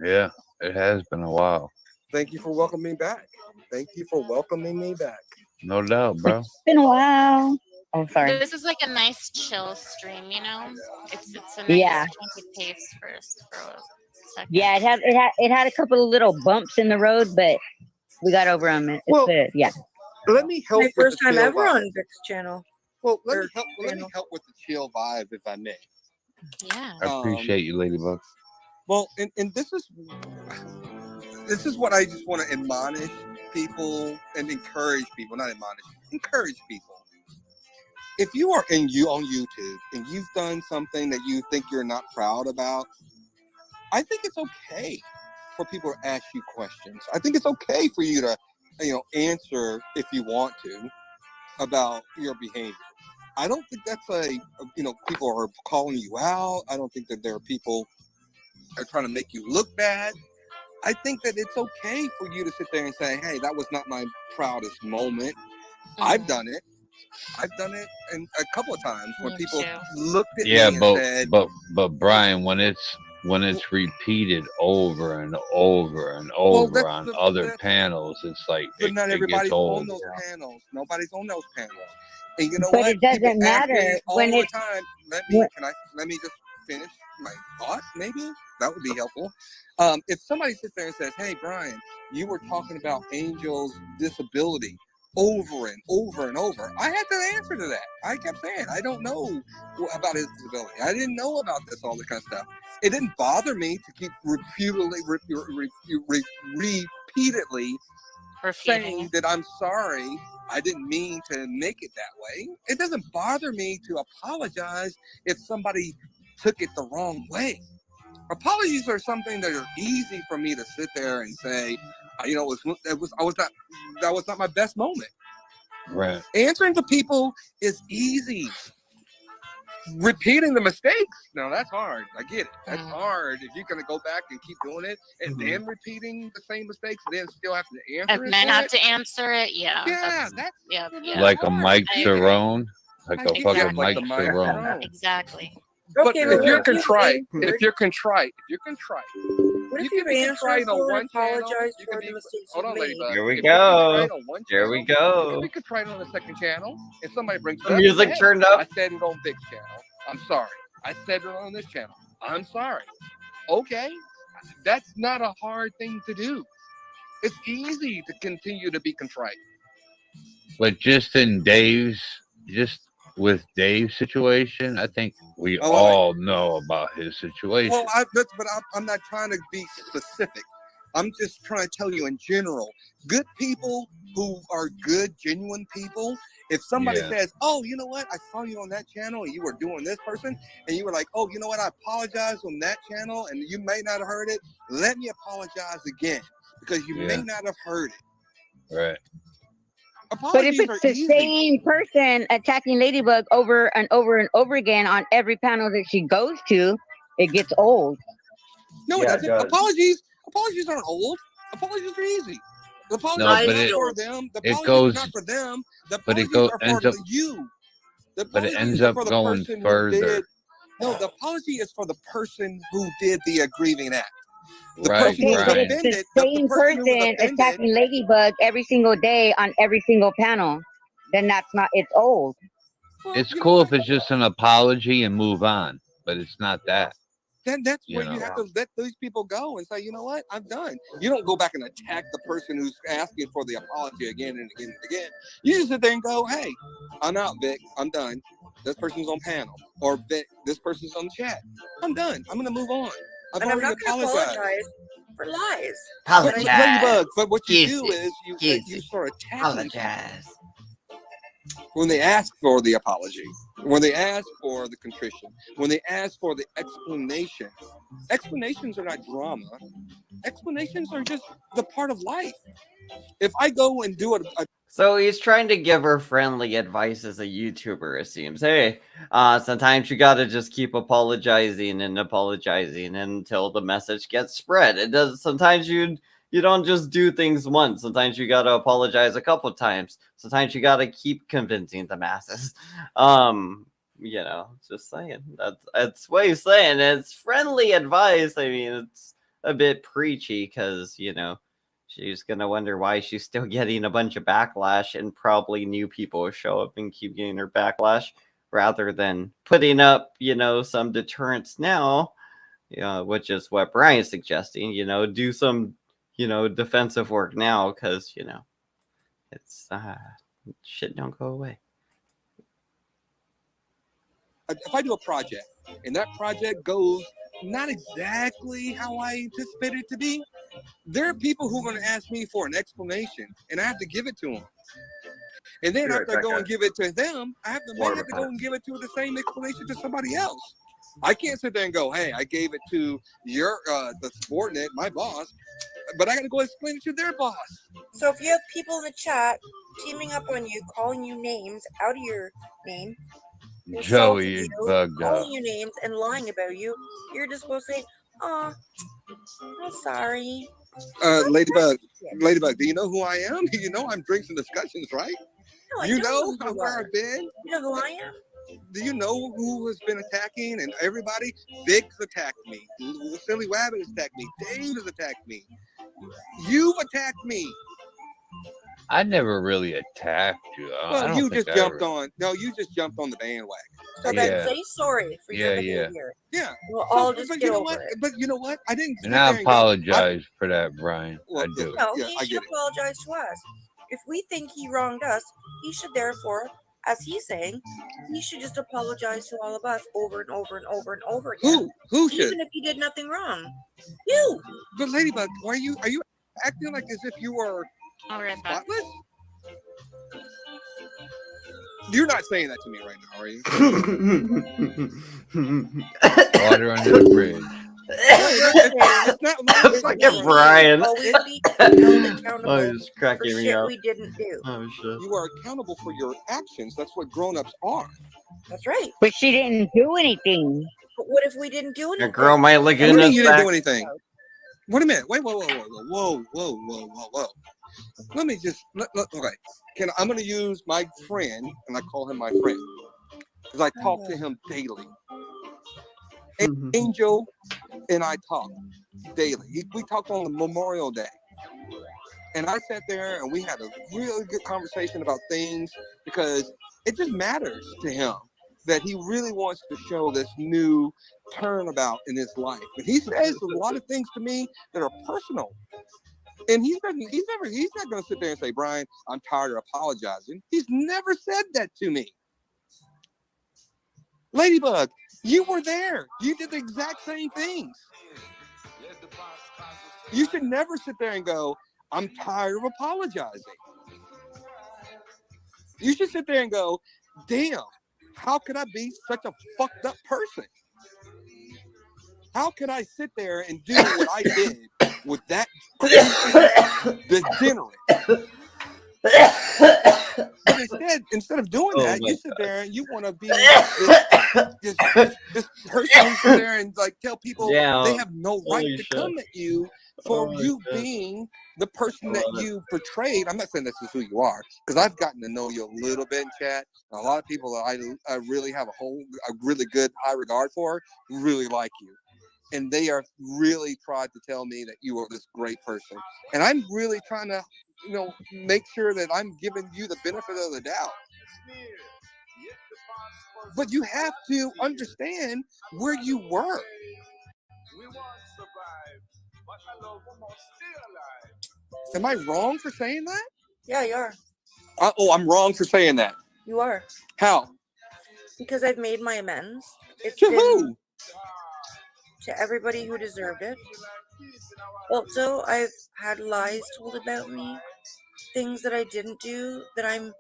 Speaker 7: Yeah, it has been a while.
Speaker 9: Thank you for welcoming me back. Thank you for welcoming me back.
Speaker 7: No doubt, bro.
Speaker 4: It's been a while. Oh, sorry.
Speaker 19: This is like a nice chill stream, you know. It's a nice chunky pace for a second.
Speaker 4: Yeah, it had a couple of little bumps in the road, but we got over them. It's good. Yeah.
Speaker 9: Let me help.
Speaker 18: My
Speaker 9: with
Speaker 18: first
Speaker 9: the
Speaker 18: time
Speaker 9: chill
Speaker 18: ever
Speaker 9: vibe.
Speaker 18: on Vic's channel.
Speaker 9: Well, let me help with the chill vibe, if I may.
Speaker 19: Yeah.
Speaker 7: I appreciate you, Ladybug.
Speaker 9: Well, and this is what I just want to admonish people and encourage people, not admonish, encourage people. If you are on YouTube and you've done something that you think you're not proud about, I think it's okay for people to ask you questions. I think it's okay for you to, answer if you want to about your behavior. I don't think that's people are calling you out. I don't think that there are people are trying to make you look bad. I think that it's okay for you to sit there and say, hey, that was not my proudest moment. I've done it. I've done it a couple of times when people looked at me and said...
Speaker 7: but Brian, when it's repeated over and over and over on other panels, it's like
Speaker 9: but not
Speaker 7: it
Speaker 9: everybody's
Speaker 7: gets old.
Speaker 9: on those panels. Nobody's on those panels. And you know
Speaker 4: But
Speaker 9: what?
Speaker 4: it doesn't
Speaker 9: People ask me
Speaker 4: matter
Speaker 9: all
Speaker 4: when
Speaker 9: the
Speaker 4: it-
Speaker 9: time. Let me just finish my thought. Maybe that would be helpful. If somebody sits there and says, "Hey, Brian, you were talking about Angel's disability over and over and over," I had to answer to that. I kept saying, "I don't know about his disability. I didn't know about this, all this kind of stuff." It didn't bother me to keep repeatedly saying that I'm sorry. I didn't mean to make it that way. It doesn't bother me to apologize if somebody took it the wrong way. Apologies are something that are easy for me to sit there and say, that was not my best moment.
Speaker 7: Right.
Speaker 9: Answering to people is easy. Repeating the mistakes, no, that's hard. I get it. That's hard. If you're gonna go back and keep doing it and then repeating the same mistakes and then still have to answer
Speaker 19: And then have to answer it, yeah. That's
Speaker 7: Like a Mike
Speaker 19: I agree.
Speaker 7: Cerrone, like a
Speaker 19: Exactly.
Speaker 7: fucking Mike
Speaker 9: the Mike
Speaker 7: Cerrone.
Speaker 9: Cerrone.
Speaker 19: Exactly.
Speaker 9: But
Speaker 18: Okay,
Speaker 9: if
Speaker 18: well,
Speaker 9: you're
Speaker 18: what if
Speaker 9: contrite,
Speaker 18: you
Speaker 9: if you're contrite,
Speaker 18: What if
Speaker 9: you
Speaker 18: you
Speaker 9: can be
Speaker 18: answer
Speaker 9: contrite on
Speaker 18: for
Speaker 9: one
Speaker 18: and
Speaker 9: channel.
Speaker 18: apologize
Speaker 9: You
Speaker 18: for
Speaker 9: can
Speaker 18: the
Speaker 9: be.
Speaker 18: mistakes
Speaker 9: Hold
Speaker 18: you
Speaker 9: on,
Speaker 18: made?
Speaker 9: Ladybug.
Speaker 1: Here we
Speaker 9: If you're
Speaker 1: go.
Speaker 9: contrite on one
Speaker 1: Here
Speaker 9: channel,
Speaker 1: we
Speaker 9: you
Speaker 1: go.
Speaker 9: can be contrite on the second channel. If somebody brings it
Speaker 1: The
Speaker 9: up,
Speaker 1: music
Speaker 9: hey,
Speaker 1: turned up.
Speaker 9: I said it on Vic's channel. I'm sorry. I said it on this channel. I'm sorry. Okay, that's not a hard thing to do. It's easy to continue to be contrite.
Speaker 7: But just with Dave's situation, I think we
Speaker 9: Oh,
Speaker 7: all know about his situation.
Speaker 9: Well, I'm not trying to be specific. I'm just trying to tell you in general. Good people who are good, genuine people. If somebody says, "Oh, you know what? I saw you on that channel and you were doing this person," and you were like, "Oh, you know what? I apologize on that channel and you may not have heard it. Let me apologize again because you may not have heard it."
Speaker 7: Right.
Speaker 4: But if
Speaker 9: Apologies
Speaker 4: it's
Speaker 9: are
Speaker 4: the
Speaker 9: easy.
Speaker 4: same person attacking Ladybug over and over and over again on every panel that she goes to, it gets old.
Speaker 9: No, it doesn't. Apologies aren't old. Apologies are easy. The apologies
Speaker 7: No,
Speaker 9: are
Speaker 7: but
Speaker 9: not
Speaker 7: it-
Speaker 9: for them. The
Speaker 7: it
Speaker 9: apologies
Speaker 7: goes-
Speaker 9: are not for them. The
Speaker 7: but it
Speaker 9: apologies are
Speaker 7: ends
Speaker 9: for
Speaker 7: up-
Speaker 9: you. The
Speaker 7: But it
Speaker 9: apologies
Speaker 7: ends
Speaker 9: are
Speaker 7: up
Speaker 9: for the
Speaker 7: going
Speaker 9: person who
Speaker 7: further.
Speaker 9: did. No, the apology is for the person who did the aggrieving act. The
Speaker 7: Right,
Speaker 9: person who was
Speaker 4: Okay, but if
Speaker 9: offended.
Speaker 4: it's the same
Speaker 9: person who was
Speaker 4: person
Speaker 9: offended.
Speaker 4: attacking Ladybug every single day on every single panel, then it's old.
Speaker 7: It's cool if it's just an apology and move on, but it's not that.
Speaker 9: Then that's
Speaker 7: You
Speaker 9: where you
Speaker 7: know.
Speaker 9: have to let those people go and say, you know what, I'm done. You don't go back and attack the person who's asking for the apology again and again and again. You just sit there and go, hey, I'm out, Vic. I'm done. This person's on panel. Or Vic, this person's on chat. I'm done. I'm going to move on. I've
Speaker 18: And I'm
Speaker 9: already
Speaker 18: not going to
Speaker 9: apologized.
Speaker 18: apologize for lies.
Speaker 1: Apologize.
Speaker 9: But what you do is you start attacking
Speaker 1: apologize.
Speaker 9: when they ask for the apology, when they ask for the contrition, when they ask for the explanation. Explanations are not drama. Explanations are just the part of life. If I go and do
Speaker 1: So he's trying to give her friendly advice as a YouTuber, it seems. Hey, sometimes you gotta just keep apologizing until the message gets spread. It does. Sometimes you don't just do things once. Sometimes you gotta apologize a couple times. Sometimes you gotta keep convincing the masses. Just saying. That's what he's saying. It's friendly advice. I mean, it's a bit preachy because she's gonna wonder why she's still getting a bunch of backlash, and probably new people will show up and keep getting her backlash rather than putting up, some deterrence now, which is what Brian's suggesting. Do some, defensive work now because it's shit don't go away.
Speaker 9: If I do a project and that project goes not exactly how I anticipated it to be, there are people who are going to ask me for an explanation, and I have to give it to them. And then after I go and give it to them, I have to go and give it to the same explanation to somebody else. I can't sit there and go, hey, I gave it to your the subordinate, my boss, but I got to go explain it to their boss.
Speaker 18: So if you have people in the chat teaming up on you, calling you names out of your name,
Speaker 7: Joey is
Speaker 18: you,
Speaker 7: bugged
Speaker 18: calling
Speaker 7: out.
Speaker 18: you names and lying about you, you're just supposed to say, "Oh, I'm sorry."
Speaker 9: Ladybug, do you know who I am? You know I'm drinks and discussions, right?
Speaker 18: No,
Speaker 9: you know where I've been?
Speaker 18: You know who I am?
Speaker 9: Do you know who has been attacking? And everybody, Vic's attacked me. Silly Wabbit has attacked me. Dave has attacked me. You've attacked me.
Speaker 7: I never really attacked you.
Speaker 9: Well, you just jumped on. No, you just jumped on the bandwagon.
Speaker 18: So then say sorry for your behavior.
Speaker 9: Yeah.
Speaker 18: We'll all just get over it.
Speaker 9: But you know what? I didn't.
Speaker 7: And I apologize for that, Brian. I do.
Speaker 18: No, he should apologize to us. If we think he wronged us, he should therefore, as he's saying, he should just apologize to all of us over and over and over and over again.
Speaker 9: Who should?
Speaker 18: Even if he did nothing wrong. You.
Speaker 9: But Ladybug, are you acting like as if you were spotless? You're not saying that to me right now, are you?
Speaker 7: Water under the bridge.
Speaker 9: It's
Speaker 1: like Brian.
Speaker 18: Oh,
Speaker 1: he's cracking me up.
Speaker 18: We didn't do.
Speaker 1: Oh shit.
Speaker 9: You are accountable for your actions. That's what grown-ups are.
Speaker 18: That's right.
Speaker 4: But she didn't do anything.
Speaker 18: But what if we didn't do anything?
Speaker 1: A girl might look
Speaker 9: What do
Speaker 1: in
Speaker 9: you mean
Speaker 1: his
Speaker 9: you didn't
Speaker 1: back.
Speaker 9: do anything? Wait a minute. Wait, whoa. Let me just okay. I'm gonna use my friend, and I call him my friend because I talk to him daily. Angel and I talk daily. We talked on the Memorial Day, and I sat there and we had a really good conversation about things because it just matters to him that he really wants to show this new turnabout in his life. But he says a lot of things to me that are personal. And he's not going to sit there and say, Brian, I'm tired of apologizing. He's never said that to me. Ladybug, you were there. You did the exact same things. You should never sit there and go, I'm tired of apologizing. You should sit there and go, damn, how could I be such a fucked up person? How could I sit there and do what I did with that degenerate? But instead of doing that, you sit there and you want to be this person who sit there and like tell people they have no right to come at you for you being the person that you portrayed. I'm not saying this is who you are, because I've gotten to know you a little bit in chat. A lot of people that I really have a really good high regard for really like you. And they are really tried to tell me that you are this great person. And I'm really trying to, make sure that I'm giving you the benefit of the doubt. But you have to understand where you were. Am I wrong for saying that?
Speaker 18: Yeah, you are.
Speaker 9: I'm wrong for saying that.
Speaker 18: You are.
Speaker 9: How?
Speaker 18: Because I've made my amends. It's
Speaker 9: to who?
Speaker 18: To everybody who deserved it. Also, I've had lies told about me, things that I didn't do that I'm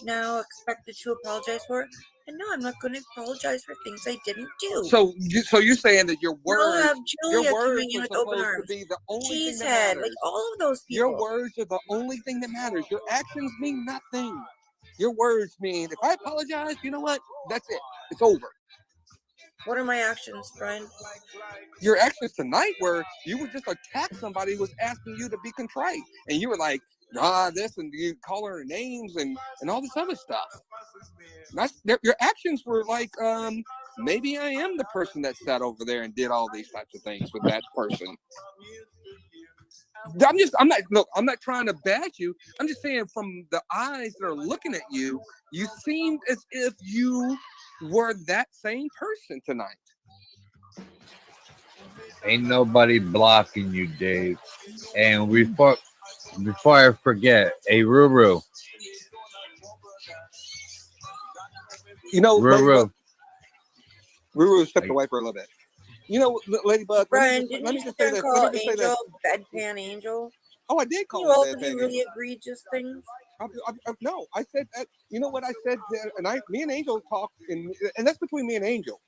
Speaker 18: now expected to apologize for. And no, I'm not going to apologize for things I didn't do.
Speaker 9: So you're saying that your
Speaker 18: You'll
Speaker 9: words,
Speaker 18: have Julia coming in
Speaker 9: are
Speaker 18: with open
Speaker 9: supposed to
Speaker 18: arms.
Speaker 9: be the only thing that
Speaker 18: Cheesehead,
Speaker 9: matters.
Speaker 18: like all of those people.
Speaker 9: Your words are the only thing that matters. Your actions mean nothing. Your words mean, if I apologize, you know what? That's it. It's over.
Speaker 18: What are my actions, Brian?
Speaker 9: Your actions tonight were you would just attack somebody who was asking you to be contrite, and you were like, this, and you call her names and all this other stuff. Your actions were like, maybe I am the person that sat over there and did all these types of things with that person. I'm not trying to bash you. I'm just saying from the eyes that are looking at you, you seemed as if you were that same person tonight.
Speaker 7: Ain't nobody blocking you, Dave. And before I forget, hey Ruru.
Speaker 9: You know,
Speaker 7: Ruru.
Speaker 9: Ruru stepped away for a little bit. You know, Ladybug.
Speaker 18: Brian, didn't you sit there and call Angel bedpan Angel?
Speaker 9: Oh, I did call
Speaker 18: you
Speaker 9: her
Speaker 18: all
Speaker 9: bedpan
Speaker 18: do really egregious things.
Speaker 9: No, I said that. You know what I said there, and me and Angel talked, and that's between me and Angel,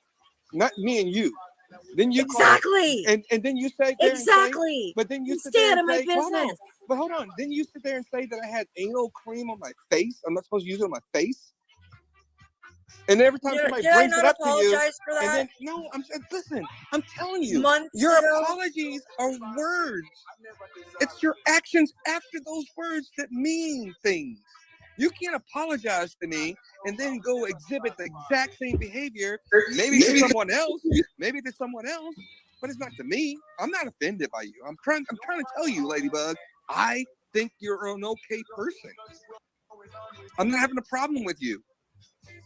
Speaker 9: not me and you. Then you
Speaker 18: exactly,
Speaker 9: and then you say
Speaker 18: exactly.
Speaker 9: But then you
Speaker 18: sit stay out of my business.
Speaker 9: Hold on. Then you sit there and say that I had anal cream on my face. I'm not supposed to use it on my face. And every time somebody brings it up to you,
Speaker 18: for that?
Speaker 9: and then no, listen. I'm telling you,
Speaker 18: Months
Speaker 9: your
Speaker 18: ago?
Speaker 9: apologies are words. It's your actions after those words that mean things. You can't apologize to me and then go exhibit the exact same behavior, maybe to someone else, but it's not to me. I'm not offended by you. I'm trying to tell you, Ladybug, I think you're an okay person. I'm not having a problem with you.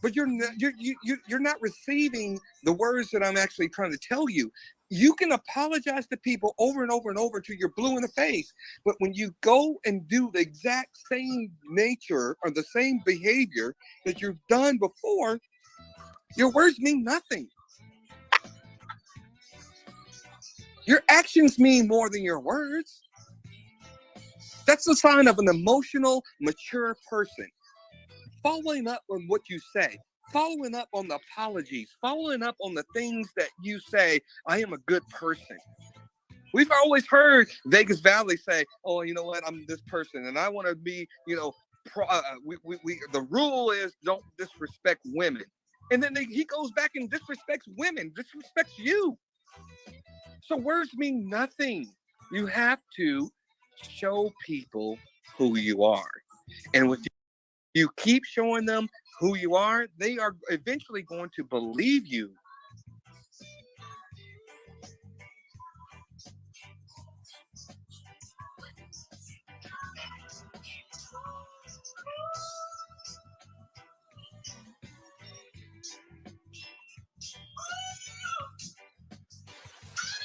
Speaker 9: But you're not receiving the words that I'm actually trying to tell you. You can apologize to people over and over and over till you're blue in the face. But when you go and do the exact same nature or the same behavior that you've done before, your words mean nothing. Your actions mean more than your words. That's the sign of an emotional, mature person. Following up on what you say, following up on the apologies, following up on the things that you say, I am a good person. We've always heard Vegas Valley say, oh, you know what, I'm this person, and I want to be, the rule is don't disrespect women. And then he goes back and disrespects women, disrespects you. So words mean nothing. You have to show people who you are. And if you keep showing them who you are, they are eventually going to believe you.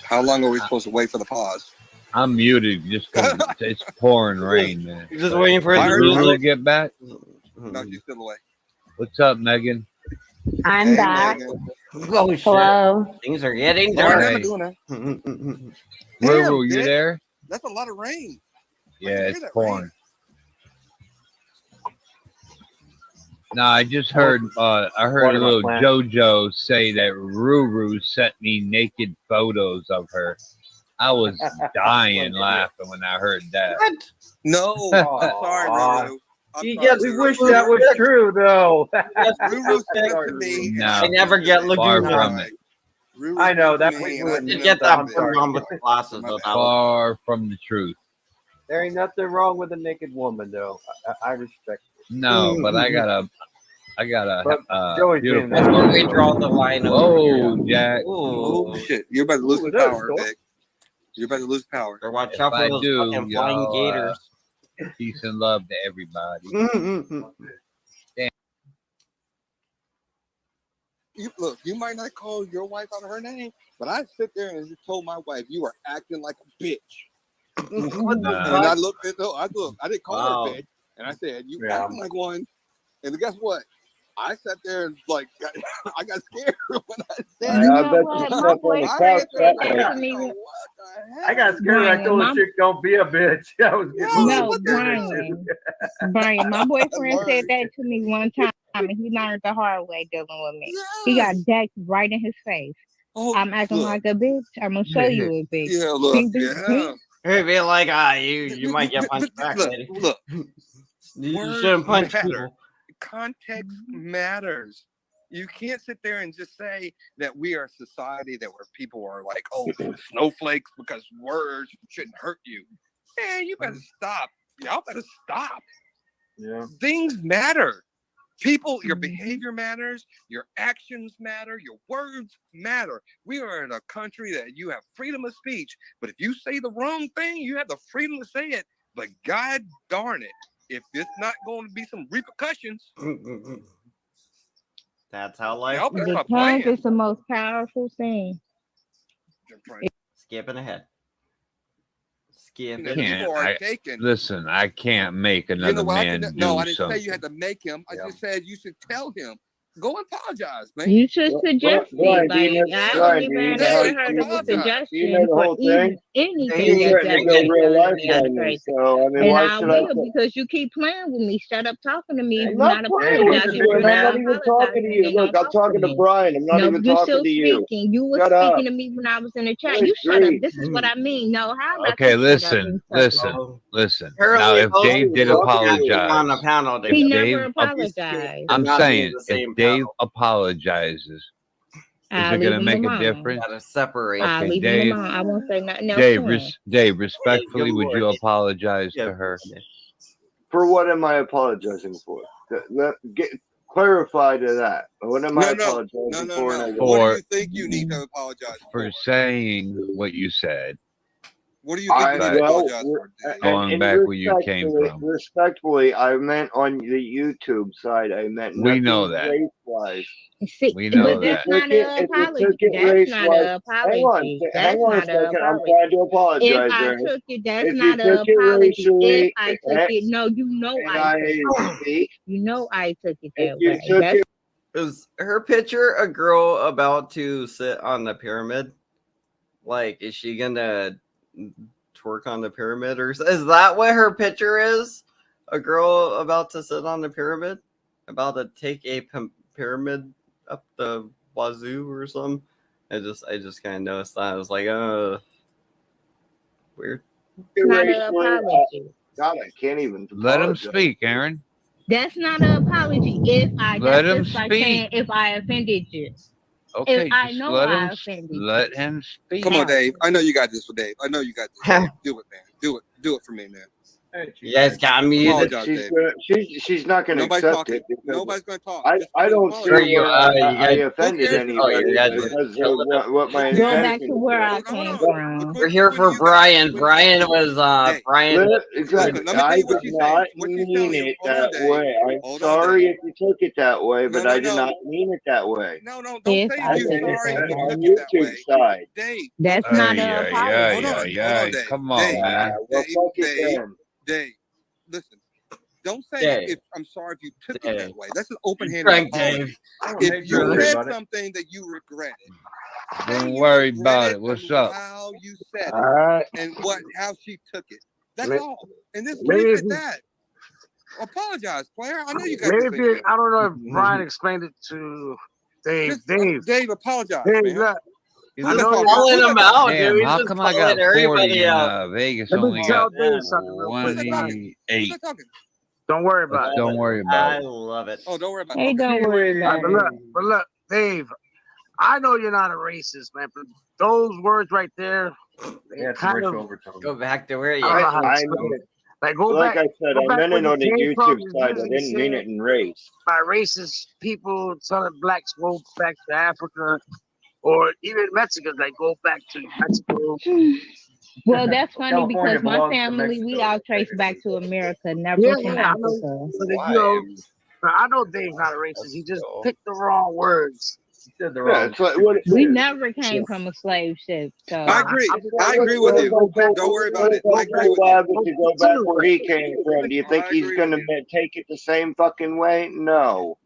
Speaker 9: How long are we supposed to wait for the pause?
Speaker 7: I'm muted just because it's pouring rain, man.
Speaker 1: You're just waiting for it
Speaker 7: to get back.
Speaker 9: No, she's still away.
Speaker 7: What's up, Megan?
Speaker 5: I'm back.
Speaker 1: Oh shit!
Speaker 5: Hello.
Speaker 1: Things are getting
Speaker 7: Hey.
Speaker 1: dark.
Speaker 7: Ruru, you there?
Speaker 9: That's a lot of rain.
Speaker 7: Yeah, it's pouring. No, I just heard. I heard a little JoJo say that Ruru sent me naked photos of her. I was dying laughing when I heard that.
Speaker 1: What?
Speaker 9: No, I'm sorry, Ruru.
Speaker 15: We wish that was true, though.
Speaker 9: Ruru sent it to me.
Speaker 7: No,
Speaker 1: I never get
Speaker 7: far
Speaker 1: Laguna.
Speaker 7: from it.
Speaker 15: I know that.
Speaker 1: You get that from with the glasses, though.
Speaker 7: Far from the truth.
Speaker 15: There ain't nothing wrong with a naked woman, though. I respect it.
Speaker 7: No, but I got a beautiful.
Speaker 1: That's where we draw the line.
Speaker 7: Whoa, Jack!
Speaker 9: Oh shit! You're about to lose the power, Vic. You're about to lose power.
Speaker 1: Or watch out for those fucking flying gators.
Speaker 7: Peace and love to everybody. Damn.
Speaker 9: You might not call your wife out of her name, but I sit there and just told my wife, "You are acting like a bitch." And I looked at I didn't call her a bitch, and I said, "You acting like one." And guess what? I sat there and like I got scared when I said
Speaker 13: You
Speaker 8: I
Speaker 13: know
Speaker 8: bet
Speaker 13: what?
Speaker 8: you
Speaker 13: My
Speaker 8: slept on the couch
Speaker 13: boyfriend said
Speaker 8: that
Speaker 13: that
Speaker 8: night.
Speaker 13: to me.
Speaker 15: I got scared when I told the chick, "Don't be a bitch." I was getting a little
Speaker 13: No,
Speaker 15: scared too.
Speaker 13: Brian, my boyfriend said that to me one time, and he learned the hard way dealing with me. He got decked right in his face. I'm acting like a bitch. I'm gonna show you a bitch.
Speaker 9: Yeah, look, yeah.
Speaker 1: Hey, be like, you might get punched back, lady.
Speaker 9: Look,
Speaker 1: You
Speaker 9: words
Speaker 1: shouldn't punch
Speaker 9: matter.
Speaker 1: people.
Speaker 9: Context matters. You can't sit there and just say that we are a society that where people are like, oh, snowflakes because words shouldn't hurt you. Man, you better stop. Y'all better stop.
Speaker 15: Yeah.
Speaker 9: Things matter. People, your behavior matters, your actions matter, your words matter. We are in a country that you have freedom of speech, but if you say the wrong thing, you have the freedom to say it. But God darn it, if it's not going to be some repercussions,
Speaker 1: That's how life
Speaker 9: y'all better
Speaker 13: The
Speaker 9: stop
Speaker 13: tongue
Speaker 9: playing.
Speaker 13: is the most powerful thing.
Speaker 1: Skipping ahead. Skipping.
Speaker 9: People are taking.
Speaker 7: Listen, I can't make another
Speaker 9: You know what?
Speaker 7: man do
Speaker 9: No, I didn't
Speaker 7: something.
Speaker 9: say you had to make him. I just said you should tell him. Go and apologize, man.
Speaker 13: You should suggest
Speaker 8: Brian,
Speaker 13: it.
Speaker 8: do you
Speaker 13: Like
Speaker 8: know,
Speaker 13: I
Speaker 8: Brian,
Speaker 13: only
Speaker 8: do you
Speaker 13: ran
Speaker 8: know,
Speaker 13: never heard of a
Speaker 8: do you know
Speaker 13: suggestion
Speaker 8: the
Speaker 13: for
Speaker 8: whole thing?
Speaker 13: anything
Speaker 8: He's
Speaker 13: that's
Speaker 8: threatening to go
Speaker 13: devastating
Speaker 8: real
Speaker 13: me.
Speaker 8: life
Speaker 13: That's
Speaker 8: on me.
Speaker 13: crazy.
Speaker 8: So I mean,
Speaker 13: And
Speaker 8: why
Speaker 13: I
Speaker 8: should I?
Speaker 13: will because you keep playing with me. Shut up talking to me.
Speaker 8: I'm
Speaker 13: Do
Speaker 8: not
Speaker 13: not
Speaker 8: playing with
Speaker 13: apologize.
Speaker 8: you,
Speaker 13: You're
Speaker 8: and I'm
Speaker 13: not
Speaker 8: not even talking to
Speaker 13: apologizing.
Speaker 8: you.
Speaker 13: Then
Speaker 8: Look,
Speaker 13: don't
Speaker 8: I'm
Speaker 13: talk to
Speaker 8: talking to
Speaker 13: me.
Speaker 8: Brian. I'm not
Speaker 13: No,
Speaker 8: even
Speaker 13: you're
Speaker 8: talking
Speaker 13: still
Speaker 8: to you.
Speaker 13: speaking. You were
Speaker 8: Shut up.
Speaker 13: speaking to me when I was in the chat.
Speaker 8: Good
Speaker 13: You shut up.
Speaker 8: grief.
Speaker 13: This is what I mean. No, how about
Speaker 7: Okay,
Speaker 13: you shut up
Speaker 7: listen,
Speaker 13: and
Speaker 7: listen.
Speaker 1: Apparently,
Speaker 7: Now, if
Speaker 1: those
Speaker 7: Dave did
Speaker 1: people can't be
Speaker 7: apologize,
Speaker 1: on a panel
Speaker 13: He
Speaker 1: together.
Speaker 13: never
Speaker 7: Dave,
Speaker 13: apologized.
Speaker 7: I'm
Speaker 1: Not be
Speaker 7: saying,
Speaker 1: the
Speaker 7: if
Speaker 1: same
Speaker 7: Dave apologizes, is it going to make a difference?
Speaker 1: Gotta separate.
Speaker 13: I'll
Speaker 7: Okay,
Speaker 13: leave him
Speaker 7: Dave.
Speaker 13: alone. I won't say nothing else to him.
Speaker 7: Dave, respectfully, would you apologize to her?
Speaker 8: For what am I apologizing for? Clarify to that. What am I apologizing for? And I go,
Speaker 9: What do you think you need to apologize for?
Speaker 7: For saying what you said.
Speaker 9: What do you think you need to apologize for?
Speaker 7: Going back where you came from.
Speaker 8: Respectfully, I meant on the YouTube side. I meant
Speaker 7: We know
Speaker 8: nothing
Speaker 7: that.
Speaker 8: race-wise.
Speaker 13: See,
Speaker 7: We know
Speaker 13: but that's not an apology. That's not an apology. That's
Speaker 8: Hang on a
Speaker 13: not an
Speaker 8: second. I'm
Speaker 13: apology.
Speaker 8: trying to
Speaker 13: If
Speaker 8: apologize.
Speaker 13: I
Speaker 8: Aaron.
Speaker 13: took it, that's
Speaker 8: If you
Speaker 13: not an
Speaker 8: took it
Speaker 13: apology. If
Speaker 8: racially,
Speaker 13: I took it, no, you know I took it. You know I took it that way. That's
Speaker 1: Is her picture a girl about to sit on the pyramid? Like, is she gonna twerk on the pyramid, or is that what her picture is? A girl about to sit on the pyramid, about to take a pyramid up the wazoo or something. I just kind of noticed that. I was like, weird.
Speaker 13: not an apology.
Speaker 8: God, I can't even.
Speaker 7: Let him speak, Aaron.
Speaker 13: That's not an apology. If I
Speaker 7: Let
Speaker 13: that's
Speaker 7: him
Speaker 13: just like
Speaker 7: speak.
Speaker 13: saying if I offended you.
Speaker 7: Okay,
Speaker 13: If I
Speaker 7: just
Speaker 13: know
Speaker 7: let
Speaker 13: I
Speaker 7: him
Speaker 13: offended you.
Speaker 7: let him speak.
Speaker 9: Come on, Dave. I know you got this for Dave. I know you got this. Dave. Do it, man. Do it for me, man.
Speaker 1: You guys got me.
Speaker 9: Apologize, Dave.
Speaker 8: She's not going to
Speaker 9: Nobody's
Speaker 8: accept
Speaker 9: talking.
Speaker 8: it. because
Speaker 9: Nobody's going to talk.
Speaker 8: I don't see where I offended
Speaker 1: you
Speaker 8: anybody
Speaker 1: guys
Speaker 8: because of what my
Speaker 13: Go back
Speaker 8: intention
Speaker 13: to where I
Speaker 8: was.
Speaker 13: came from.
Speaker 1: We're here for Brian. Brian was Brian.
Speaker 8: Exactly. I did not mean it that way. I'm sorry if you took it that way, but I did not mean it that way.
Speaker 9: No, don't
Speaker 13: If
Speaker 9: say
Speaker 13: I
Speaker 9: you
Speaker 13: took
Speaker 9: sorry
Speaker 13: it
Speaker 9: if you
Speaker 13: that
Speaker 9: took
Speaker 13: way.
Speaker 9: it that way.
Speaker 8: Side.
Speaker 9: Dave,
Speaker 13: That's not an apology.
Speaker 9: Hold on, Dave.
Speaker 7: Come on, man.
Speaker 9: Dave, listen. Don't say
Speaker 1: Dave.
Speaker 9: if I'm sorry if you took it that way. That's an open-handed
Speaker 1: Frank,
Speaker 9: apology.
Speaker 1: Dave.
Speaker 9: If you said something that you regretted,
Speaker 7: Don't worry about it. What's up?
Speaker 9: how you said
Speaker 8: All right.
Speaker 9: it and how she took it. That's
Speaker 6: May-
Speaker 9: all. And this
Speaker 6: maybe
Speaker 9: leave
Speaker 6: if
Speaker 9: it
Speaker 6: you-
Speaker 9: at that. Apologize, player. I know you got
Speaker 6: Maybe
Speaker 9: this
Speaker 6: if
Speaker 9: in
Speaker 6: you,
Speaker 9: you.
Speaker 6: I don't know if Brian explained it to Dave.
Speaker 9: Dave, apologize,
Speaker 6: Dave,
Speaker 9: man.
Speaker 6: look,
Speaker 9: Who's
Speaker 6: I
Speaker 9: that
Speaker 6: know
Speaker 9: talking?
Speaker 1: Calling
Speaker 9: Who's
Speaker 1: him
Speaker 9: that
Speaker 1: out,
Speaker 9: talking?
Speaker 1: dude.
Speaker 7: Damn,
Speaker 1: He's
Speaker 7: how
Speaker 1: just
Speaker 7: come I
Speaker 1: calling
Speaker 7: got 40
Speaker 1: everybody
Speaker 7: and
Speaker 1: out.
Speaker 7: Vegas
Speaker 6: Let me
Speaker 7: only
Speaker 6: tell
Speaker 7: got
Speaker 6: Dave something real quick.
Speaker 7: 28?
Speaker 6: Don't worry about it.
Speaker 7: Don't worry about
Speaker 1: I
Speaker 7: it.
Speaker 1: love it.
Speaker 9: Oh, don't worry about
Speaker 13: Hey,
Speaker 9: it.
Speaker 13: don't worry about
Speaker 6: But
Speaker 13: it.
Speaker 6: look, Dave, I know you're not a racist, man, but those words right there, they kind of
Speaker 1: Go back to where you.
Speaker 6: I don't know how to
Speaker 8: I
Speaker 6: explain
Speaker 8: meant
Speaker 6: it. Like go
Speaker 8: like
Speaker 6: back.
Speaker 8: I said,
Speaker 6: go
Speaker 8: I
Speaker 6: back
Speaker 8: meant
Speaker 6: where
Speaker 8: it
Speaker 6: you
Speaker 8: on the
Speaker 6: came from.
Speaker 8: YouTube
Speaker 6: You
Speaker 8: side. I
Speaker 6: usually
Speaker 8: didn't mean
Speaker 6: say
Speaker 8: it in race.
Speaker 6: by racist people telling blacks go back to Africa, or even Mexicans like go back to Mexico.
Speaker 13: Well, that's funny
Speaker 6: California
Speaker 13: because my
Speaker 6: belongs to
Speaker 13: family, we all trace back to America, never
Speaker 6: Yeah,
Speaker 13: from
Speaker 6: I know.
Speaker 13: Africa.
Speaker 6: But you know, I know Dave's not a racist. He just picked the wrong words. He said the wrong.
Speaker 8: It's like what
Speaker 13: We never came from a slave ship, so
Speaker 9: I agree. I agree with you. Don't worry about it. I agree with you.
Speaker 8: To go back where he came from. Do you think he's going to take it the same fucking way? No.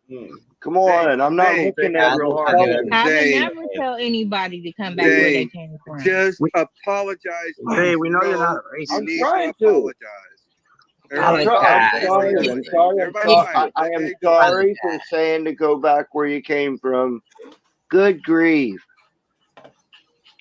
Speaker 8: Come on, I'm not looking at
Speaker 15: real
Speaker 8: the
Speaker 15: hard.
Speaker 8: color.
Speaker 13: I would
Speaker 9: Dave,
Speaker 13: never tell anybody to come back where they came from.
Speaker 9: just apologize.
Speaker 6: Hey, we know you're not a
Speaker 9: You
Speaker 6: racist.
Speaker 9: need
Speaker 8: trying
Speaker 9: to
Speaker 8: to.
Speaker 9: apologize.
Speaker 8: I'm sorry. I'm sorry. I am sorry for saying to go back where you came from. Good grief.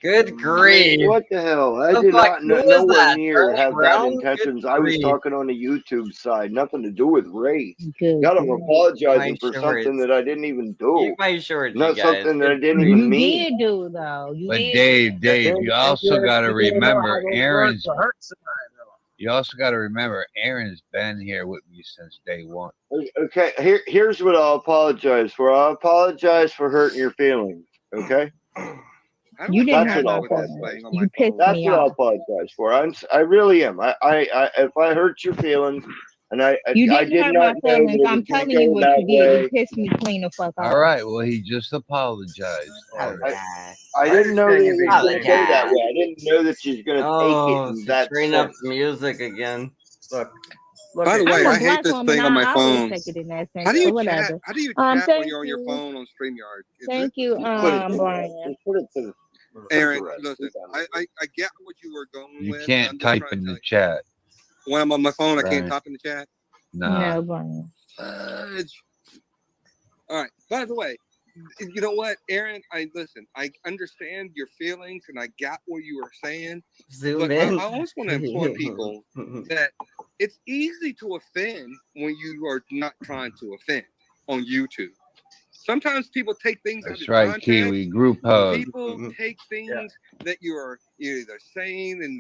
Speaker 1: Good grief.
Speaker 8: What the hell? I
Speaker 1: The
Speaker 8: did
Speaker 1: fuck?
Speaker 8: not
Speaker 1: Who was
Speaker 8: nowhere
Speaker 1: that?
Speaker 8: near
Speaker 1: Charlie
Speaker 8: have
Speaker 1: Brown?
Speaker 8: bad intentions.
Speaker 1: Good
Speaker 8: I was
Speaker 1: grief.
Speaker 8: talking on the YouTube side, nothing to do with race.
Speaker 13: Good
Speaker 8: God, I'm
Speaker 13: grief.
Speaker 8: apologizing
Speaker 1: My
Speaker 8: for
Speaker 1: shorts.
Speaker 8: something that I didn't even do.
Speaker 1: Eat my shorts, you
Speaker 8: Not
Speaker 1: guys.
Speaker 8: something that I
Speaker 1: Good
Speaker 8: didn't
Speaker 1: grief.
Speaker 8: even
Speaker 13: You
Speaker 8: mean.
Speaker 13: did do though. You
Speaker 7: But
Speaker 13: did.
Speaker 7: Dave, you also got to remember Aaron's.
Speaker 6: To hurt somebody, though.
Speaker 7: You also got to remember Aaron's been here with me since day one.
Speaker 8: Okay, here's what I'll apologize for. I apologize for hurting your feelings. Okay,
Speaker 13: You didn't
Speaker 8: that's
Speaker 13: hurt
Speaker 8: what I'll
Speaker 13: my
Speaker 8: apologize.
Speaker 13: feelings. You pissed
Speaker 8: That's
Speaker 13: me
Speaker 8: what I'll
Speaker 13: off.
Speaker 8: apologize for. I really am. I if I hurt your feelings, and I
Speaker 13: You
Speaker 8: I
Speaker 13: didn't
Speaker 8: did
Speaker 13: hurt
Speaker 8: not
Speaker 13: my
Speaker 8: know that
Speaker 13: feelings.
Speaker 8: it was
Speaker 13: I'm
Speaker 8: going to
Speaker 13: telling you
Speaker 8: go
Speaker 13: what
Speaker 8: that
Speaker 13: you did. You
Speaker 8: way.
Speaker 13: pissed me clean the fuck off.
Speaker 7: All right. Well, he just apologized.
Speaker 8: I didn't know that it was
Speaker 1: Apologize.
Speaker 8: going to go that way. I didn't know that she's going to take it
Speaker 1: Oh,
Speaker 8: in
Speaker 1: she's
Speaker 8: that
Speaker 1: turning up
Speaker 8: sense.
Speaker 1: the music again.
Speaker 6: Look
Speaker 9: By the
Speaker 6: at
Speaker 9: way,
Speaker 13: I'm a
Speaker 9: I hate
Speaker 13: black
Speaker 9: this
Speaker 13: woman.
Speaker 9: thing on my
Speaker 13: I always
Speaker 9: phone.
Speaker 13: take it in that sense.
Speaker 9: How do
Speaker 13: So
Speaker 9: you
Speaker 13: whatever.
Speaker 9: chat? How do you chat when
Speaker 13: Thank
Speaker 9: you're on your
Speaker 13: you.
Speaker 9: phone on StreamYard?
Speaker 13: Thank you,
Speaker 8: Put it to
Speaker 13: Brian.
Speaker 8: just put it to
Speaker 9: Aaron,
Speaker 8: rest.
Speaker 9: listen, I get what you were going
Speaker 7: You
Speaker 9: with.
Speaker 7: can't
Speaker 9: I'm just
Speaker 7: type
Speaker 9: trying
Speaker 7: in
Speaker 9: to
Speaker 7: the
Speaker 9: tell you.
Speaker 7: chat.
Speaker 9: When I'm on my phone, I can't
Speaker 7: Right.
Speaker 9: type in the chat.
Speaker 7: Nah.
Speaker 13: No, Brian.
Speaker 9: Fudge. All right. By the way, you know what, Aaron? Listen. I understand your feelings, and I got what you were saying.
Speaker 1: Zoom
Speaker 9: But
Speaker 1: in.
Speaker 9: I also want to inform people that it's easy to offend when you are not trying to offend on YouTube. Sometimes people take things out
Speaker 7: That's
Speaker 9: of
Speaker 7: right,
Speaker 9: context.
Speaker 7: Kiwi. Group hug.
Speaker 9: People take things that you're either saying in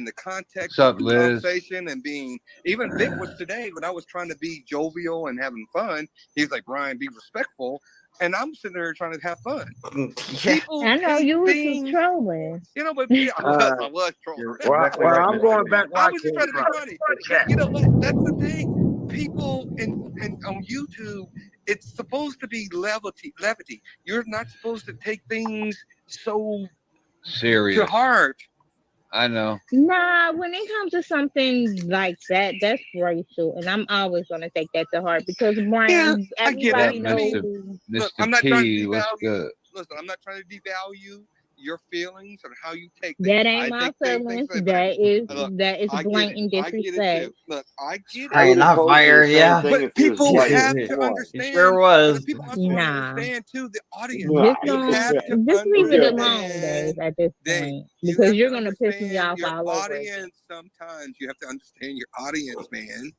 Speaker 9: the context
Speaker 7: What's up,
Speaker 9: of the
Speaker 7: Liz?
Speaker 9: conversation and being. Even Vic was today when I was trying to be jovial and having fun. He's like, Brian, be respectful, and I'm sitting there trying to have fun. People
Speaker 13: I know
Speaker 9: take
Speaker 13: you was just
Speaker 9: things.
Speaker 13: trolling.
Speaker 9: You know, but yeah, I was trolling.
Speaker 6: Well, I'm going back.
Speaker 9: I was just trying to be funny. But you know what? That's the thing. People and on YouTube, it's supposed to be levity. You're not supposed to take things so
Speaker 7: Serious.
Speaker 9: to heart.
Speaker 7: I know.
Speaker 13: Nah, when it comes to something like that, that's racial, and I'm always gonna take that to heart because Brian,
Speaker 9: I get
Speaker 13: everybody
Speaker 9: it.
Speaker 13: knows.
Speaker 9: Look,
Speaker 7: Mr.
Speaker 9: I'm not trying to
Speaker 7: T, what's
Speaker 9: devalue.
Speaker 7: good?
Speaker 9: Listen, I'm not trying to devalue your feelings or how you take things.
Speaker 13: That ain't my feelings. That is blatant
Speaker 9: I get it
Speaker 13: disrespect.
Speaker 9: too. Look, I get
Speaker 8: I would
Speaker 9: it.
Speaker 8: have told you the same
Speaker 1: Yeah.
Speaker 8: thing
Speaker 9: But
Speaker 8: if he was
Speaker 9: people
Speaker 8: white.
Speaker 9: have
Speaker 8: Come
Speaker 9: to
Speaker 8: on.
Speaker 9: understand.
Speaker 1: Sure was.
Speaker 9: But people also understand too the audience.
Speaker 13: Just
Speaker 9: You
Speaker 13: don't,
Speaker 9: have to
Speaker 13: just leave it alone,
Speaker 9: understand.
Speaker 13: Dave. At this
Speaker 9: Dave,
Speaker 13: point,
Speaker 9: you
Speaker 13: because
Speaker 9: have
Speaker 13: you're
Speaker 9: to
Speaker 13: gonna piss me
Speaker 9: understand
Speaker 13: off
Speaker 9: your
Speaker 13: all over again.
Speaker 9: audience. Sometimes you have to understand your audience, man.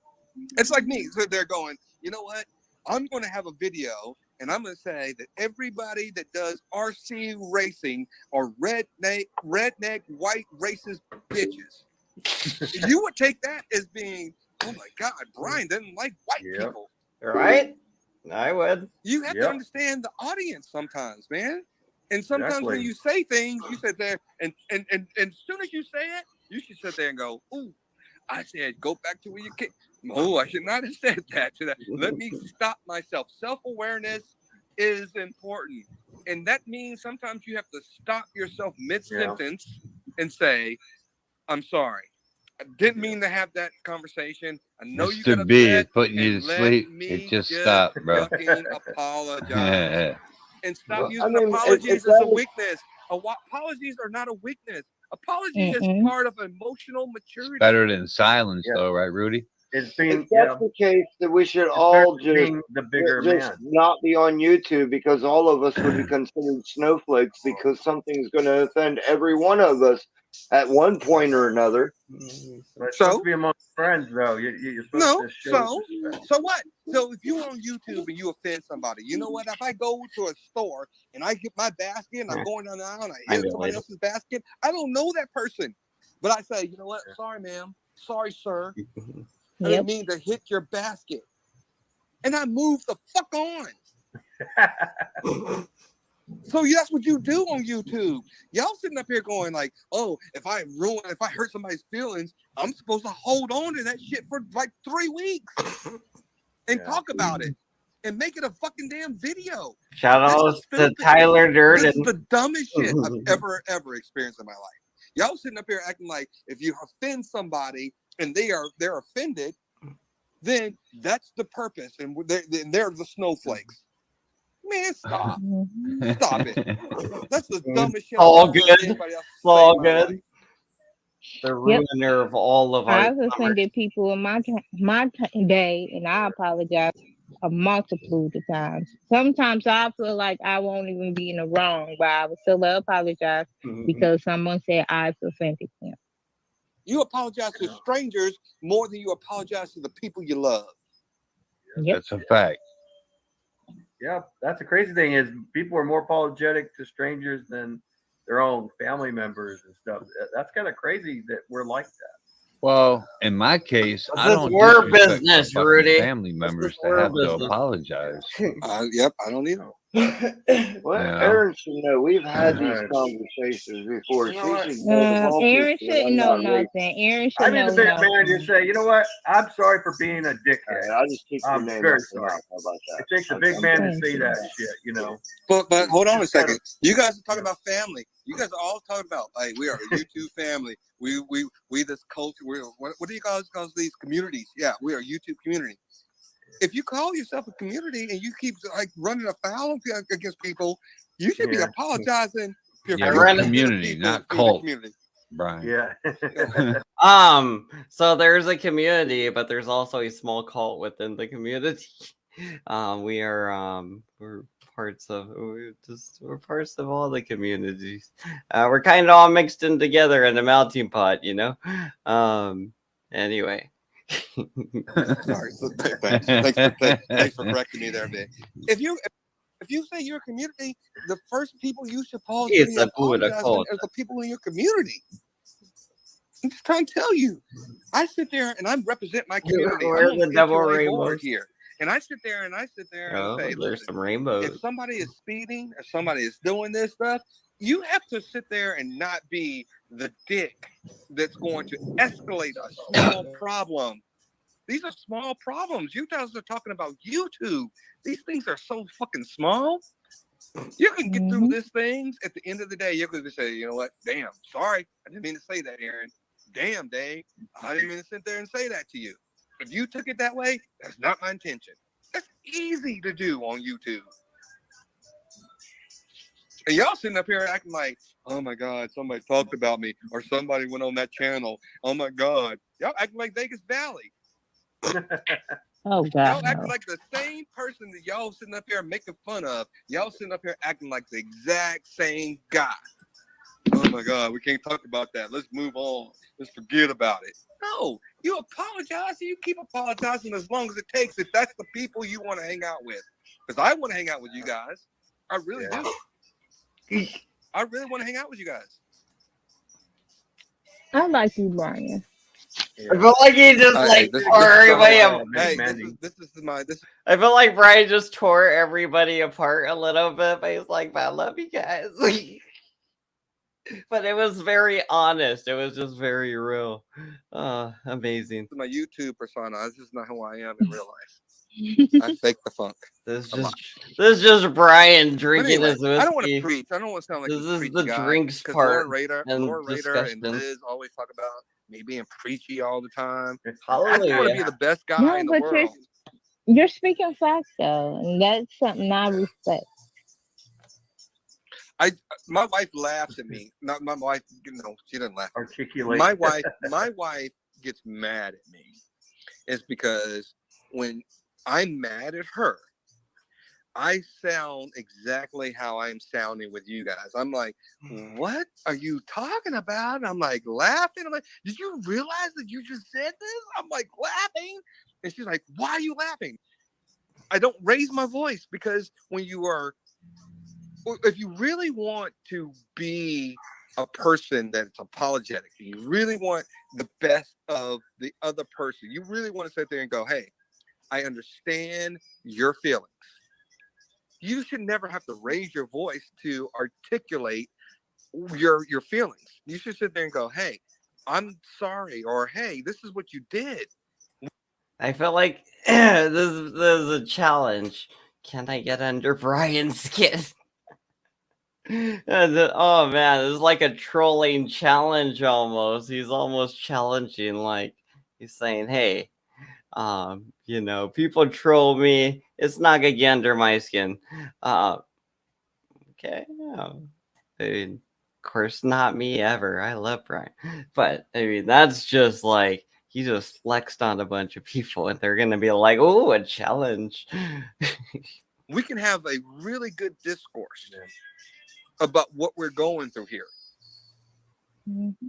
Speaker 9: It's like me. So they're going, you know what? I'm going to have a video, and I'm going to say that everybody that does RC racing are redneck, white racist bitches. You would take that as being, oh my God, Brian doesn't like white people.
Speaker 1: Right? I would.
Speaker 9: You have to understand the audience sometimes, man. And sometimes when
Speaker 1: Exactly.
Speaker 9: you say things, you sit there and as soon as you say it, you should sit there and go, ooh, I said, go back to where you came. Oh, I should not have said that to that. Let me stop myself. Self-awareness is important. And that means sometimes you have to stop yourself mid-sentence and say, I'm sorry. I didn't mean to have that conversation. I know you got
Speaker 7: Mr. B is
Speaker 9: upset.
Speaker 7: putting you
Speaker 9: And
Speaker 7: to
Speaker 9: let
Speaker 7: sleep.
Speaker 9: me
Speaker 7: It just stopped, bro.
Speaker 9: fucking apologize. And stop using
Speaker 8: I mean,
Speaker 9: apologies
Speaker 8: it's
Speaker 9: as a
Speaker 8: always-
Speaker 9: weakness. Apologies are not a weakness. Apology is
Speaker 13: Mm-mm.
Speaker 9: part of emotional maturity.
Speaker 7: Better than silence, though, right, Rudy?
Speaker 6: It's
Speaker 8: If that's the case, then we should all just
Speaker 6: the bigger
Speaker 8: just
Speaker 6: man.
Speaker 8: not be on YouTube because all of us would be considered snowflakes because something's going to offend every one of us at one point or another.
Speaker 6: But it's supposed to be among friends, though. You're supposed to show respect.
Speaker 9: So what? So if you're on YouTube and you offend somebody, you know what? If I go to a store and I get my basket and I'm going down the aisle and I hit somebody else's basket, I don't know that person. But I say, you know what? Sorry, ma'am. Sorry, sir. I didn't mean to hit your basket. And I move the fuck on. So that's what you do on YouTube. Y'all sitting up here going like, oh, if I hurt somebody's feelings, I'm supposed to hold on to that shit for like 3 weeks and talk about it and make it a fucking damn video.
Speaker 1: Shout out to Tyler Durden.
Speaker 9: This is the dumbest shit I've ever experienced in my life. Y'all sitting up here acting like if you offend somebody and they're offended, then that's the purpose, and they're the snowflakes. Man, stop. Stop it. That's the dumbest shit
Speaker 1: All
Speaker 9: I've
Speaker 1: good.
Speaker 9: heard anybody else
Speaker 1: It's
Speaker 9: say
Speaker 1: all
Speaker 9: in my life.
Speaker 1: good. The ruiner of all of our
Speaker 13: I've offended people in my day, and I apologize a multitude of times. Sometimes I feel like I won't even be in the wrong, but I would still apologize because someone said I've offended them.
Speaker 9: You apologize to strangers more than you apologize to the people you love.
Speaker 7: That's a fact.
Speaker 15: Yeah, that's the crazy thing is people are more apologetic to strangers than their own family members and stuff. That's kind of crazy that we're like that.
Speaker 7: Well, in my case, I
Speaker 1: This
Speaker 7: don't
Speaker 1: word
Speaker 7: disrespect
Speaker 1: business,
Speaker 7: my fucking
Speaker 1: Rudy.
Speaker 7: family members to
Speaker 1: word
Speaker 7: have to
Speaker 1: business.
Speaker 7: apologize.
Speaker 9: Yep, I don't either.
Speaker 8: Well,
Speaker 7: Yeah.
Speaker 8: Aaron should know. We've had these conversations before. She should know the whole
Speaker 13: Aaron
Speaker 8: picture.
Speaker 13: shouldn't
Speaker 8: I'm
Speaker 13: know
Speaker 8: not racist.
Speaker 13: nothing. Aaron
Speaker 15: I
Speaker 13: should
Speaker 15: need
Speaker 13: know
Speaker 15: to be a man
Speaker 13: nothing.
Speaker 15: and say, you know what? I'm sorry for being a dickhead.
Speaker 8: I'll just keep your
Speaker 15: I'm
Speaker 8: name
Speaker 15: very
Speaker 8: off the
Speaker 15: sorry.
Speaker 8: mouth. How about that?
Speaker 15: It takes a big man to say that shit, you know.
Speaker 9: But hold on a second. You guys are talking about family. You guys are all talking about like we are a YouTube family. We this culture. What do you guys call these communities? Yeah, we are a YouTube community. If you call yourself a community and you keep like running afoul against people, you should be apologizing.
Speaker 7: Yeah, we're community, not cult, Brian.
Speaker 15: Yeah.
Speaker 1: So there's a community, but there's also a small cult within the community. We're parts of we're parts of all the communities. We're kind of all mixed in together in a melting pot, you know. Anyway.
Speaker 9: Sorry. So thanks for correcting me there, man. If you say you're a community, the first people you should apologize to are the people in your community. I'm just trying to tell you. I sit there and I represent my community.
Speaker 1: Where's
Speaker 9: I'm
Speaker 1: the
Speaker 9: on
Speaker 1: double
Speaker 9: HOA board
Speaker 1: rainbows?
Speaker 9: here. And I sit there and
Speaker 1: Oh,
Speaker 9: say,
Speaker 1: there's
Speaker 9: listen,
Speaker 1: some rainbows.
Speaker 9: if somebody is speeding or somebody is doing this stuff, you have to sit there and not be the dick that's going to escalate a small problem. These are small problems. You guys are talking about YouTube. These things are so fucking small. You can get through these things. At the end of the day, you're going to say, you know what? Damn, sorry. I didn't mean to say that, Aaron. Damn, Dave. I didn't mean to sit there and say that to you. If you took it that way, that's not my intention. That's easy to do on YouTube. And y'all sitting up here acting like, oh my God, somebody talked about me or somebody went on that channel. Oh my God. Y'all acting like Vegas Valley.
Speaker 13: Oh God.
Speaker 9: Y'all acting like the same person that y'all sitting up here making fun of. Y'all sitting up here acting like the exact same guy. Oh my God, we can't talk about that. Let's move on. Let's forget about it. No, you apologize and you keep apologizing as long as it takes if that's the people you want to hang out with. Because I want to hang out with you guys. I really do. I really want to hang out with you guys.
Speaker 13: I like you, Brian.
Speaker 1: I feel like he just tore everybody apart. I feel like Brian just tore everybody apart a little bit, but he's like, I love you guys. But it was very honest. It was just very real. Amazing.
Speaker 9: My YouTube persona. This is not who I am in real life. I fake the funk.
Speaker 1: This is just Brian drinking his whiskey.
Speaker 9: I don't want to preach. I don't want to sound like
Speaker 1: this is
Speaker 9: preachy
Speaker 1: the
Speaker 9: guy,
Speaker 1: drinks
Speaker 9: 'cause
Speaker 1: part.
Speaker 9: Laura Rader and Liz always talk about me being preachy all the time. I just want to be the best guy in the world.
Speaker 13: You're speaking facts though, and that's something I respect.
Speaker 9: My wife laughs at me. Not my wife, she doesn't laugh.
Speaker 15: Articulate.
Speaker 9: My wife gets mad at me. It's because when I'm mad at her, I sound exactly how I'm sounding with you guys. I'm like, what are you talking about? And I'm like laughing. I'm like, did you realize that you just said this? I'm like laughing. And she's like, why are you laughing? I don't raise my voice because if you really want to be a person that's apologetic, you really want the best of the other person, you really want to sit there and go, hey, I understand your feelings. You should never have to raise your voice to articulate your feelings. You should sit there and go, hey, I'm sorry, or hey, this is what you did.
Speaker 1: I feel like this is a challenge. Can I get under Brian's skin? Oh man, this is like a trolling challenge almost. He's almost challenging, like he's saying, hey, You know, people troll me. It's not gonna get under my skin. Okay. I mean, of course, not me ever. I love Brian, but I mean, that's just like he just flexed on a bunch of people, and they're gonna be like, "Oh, a challenge."
Speaker 9: We can have a really good discourse about what we're going through here.
Speaker 13: Mm-hmm.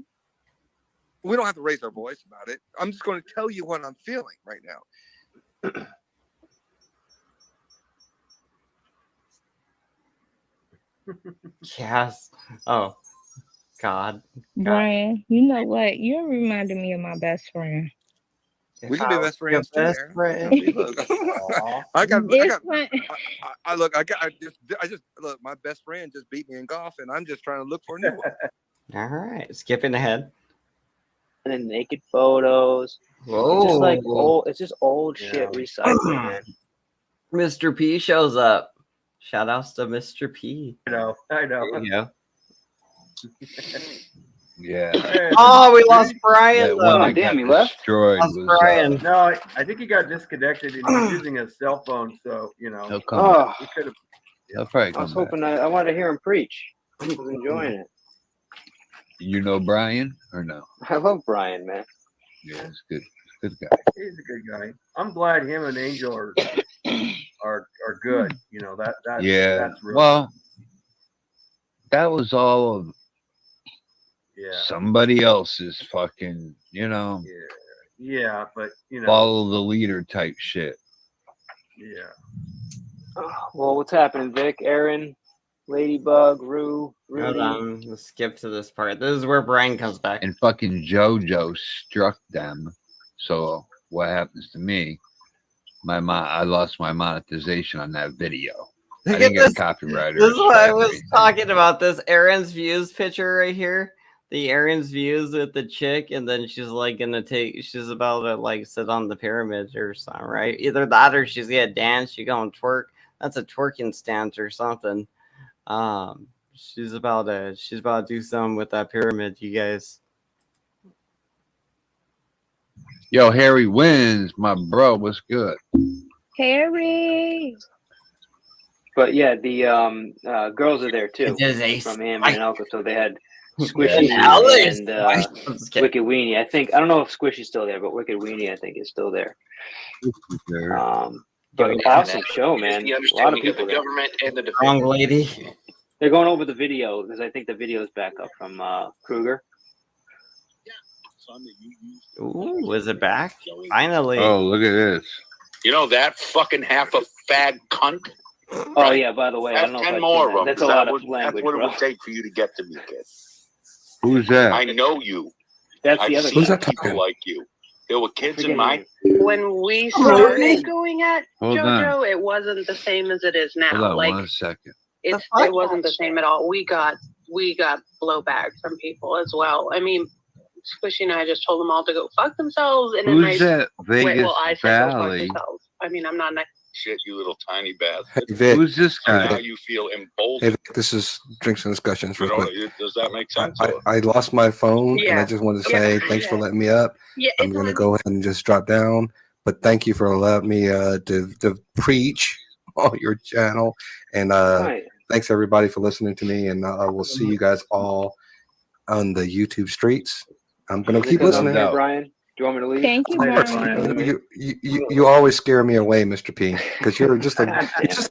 Speaker 9: We don't have to raise our voice about it. I'm just going to tell you what I'm feeling right now.
Speaker 1: Yes. Oh, God.
Speaker 13: Brian, you know what? You're reminding me of my best friend.
Speaker 9: We can be best friends too,
Speaker 1: best
Speaker 9: Aaron.
Speaker 1: friend.
Speaker 9: Look, I just look. My best friend just beat me in golf, and I'm just trying to look for a new one.
Speaker 1: All right, skipping ahead.
Speaker 10: And then naked photos.
Speaker 1: Whoa.
Speaker 10: It's just like old. It's just old shit recycling, man.
Speaker 1: Mr. P shows up. Shout outs to Mr. P.
Speaker 15: I know.
Speaker 1: There you go.
Speaker 7: Yeah.
Speaker 1: Oh, we lost Brian.
Speaker 7: That one that
Speaker 10: damn,
Speaker 7: got
Speaker 10: he left?
Speaker 7: destroyed
Speaker 1: Lost
Speaker 7: was
Speaker 1: Brian.
Speaker 15: No, I think he got disconnected and he's using his cell phone. So you know,
Speaker 7: he'll come back.
Speaker 15: we could have.
Speaker 7: He'll probably
Speaker 10: I was
Speaker 7: come back.
Speaker 10: hoping I wanted to hear him preach. I was enjoying it.
Speaker 7: You know Brian or no?
Speaker 10: I love Brian, man.
Speaker 7: Yeah, it's good. Good guy.
Speaker 15: He's a good guy. I'm glad him and Angel are good. You know that's
Speaker 7: Yeah.
Speaker 15: real.
Speaker 7: Well, that was all of somebody else's fucking, you know.
Speaker 15: Yeah, but you know,
Speaker 7: follow the leader type shit.
Speaker 15: Yeah.
Speaker 10: Well, what's happening, Vic? Aaron, Ladybug, Rue, Rudy.
Speaker 1: Hold on, let's skip to this part. This is where Brian comes back.
Speaker 7: And fucking JoJo struck them. So what happens to me? I lost my monetization on that video. I didn't get copyright.
Speaker 1: This is what I was talking about. This Aaron's views picture right here. The Aaron's views with the chick, and then she's like gonna she's about to like sit on the pyramid or something, right? Either that or she's gonna dance. She gonna twerk. That's a twerking stance or something. She's about to do something with that pyramid, you guys.
Speaker 7: Yo, Harry wins, my bro. What's good?
Speaker 13: Harry.
Speaker 10: But yeah, the girls are there too from Amber and Elko. So they had Squishy and Wicked Weenie. I don't know if Squishy's still there, but Wicked Weenie I think is still there. But awesome show, man. A lot of people. The government and the
Speaker 1: Wrong lady.
Speaker 10: They're going over the video because I think the video is back up from Kruger.
Speaker 1: Ooh, is it back? Finally.
Speaker 7: Oh, look at this.
Speaker 11: You know that fucking half a fag cunt?
Speaker 10: Oh yeah, by the way, I don't know.
Speaker 11: 10 more of them.
Speaker 10: That's a lot of
Speaker 11: That's
Speaker 10: language,
Speaker 11: what it
Speaker 10: bro.
Speaker 11: would take for you to get to me, kid.
Speaker 7: Who's that?
Speaker 11: I know you.
Speaker 10: That's
Speaker 11: I've
Speaker 10: the other
Speaker 11: seen
Speaker 10: guy.
Speaker 11: people like you. There were kids in mine.
Speaker 23: When we started going at
Speaker 7: Hold
Speaker 23: JoJo,
Speaker 7: on.
Speaker 23: it wasn't the same as it is now.
Speaker 7: Hold on
Speaker 23: Like
Speaker 7: 1 second.
Speaker 23: it wasn't the same at all. We got blowback from people as well. I mean, Squishy and I just told them all to go fuck themselves, and then
Speaker 7: Who's that? Vegas
Speaker 23: I said go fuck
Speaker 7: Valley.
Speaker 23: themselves. I mean, I'm not.
Speaker 11: Shit, you little tiny bastard.
Speaker 24: Hey, Vic.
Speaker 7: Who's this
Speaker 11: So
Speaker 7: guy?
Speaker 11: now you feel
Speaker 24: Hey,
Speaker 11: emboldened.
Speaker 24: Vic, this is Drinks and Discussions real quick.
Speaker 11: Does that make sense?
Speaker 24: I lost my phone, and
Speaker 23: Yeah.
Speaker 24: I just wanted to
Speaker 23: Yeah.
Speaker 24: say thanks for letting me up.
Speaker 23: Yeah,
Speaker 24: I'm going to go ahead and just drop down. But thank you for allowing me to preach on your channel. And thanks, everybody, for listening to me. And I will see you guys all on the YouTube streets. I'm going to keep listening.
Speaker 10: Hey, Brian, do you want me to leave?
Speaker 13: Thank you, Brian.
Speaker 24: You always scare me away, Mr. P, because you're just a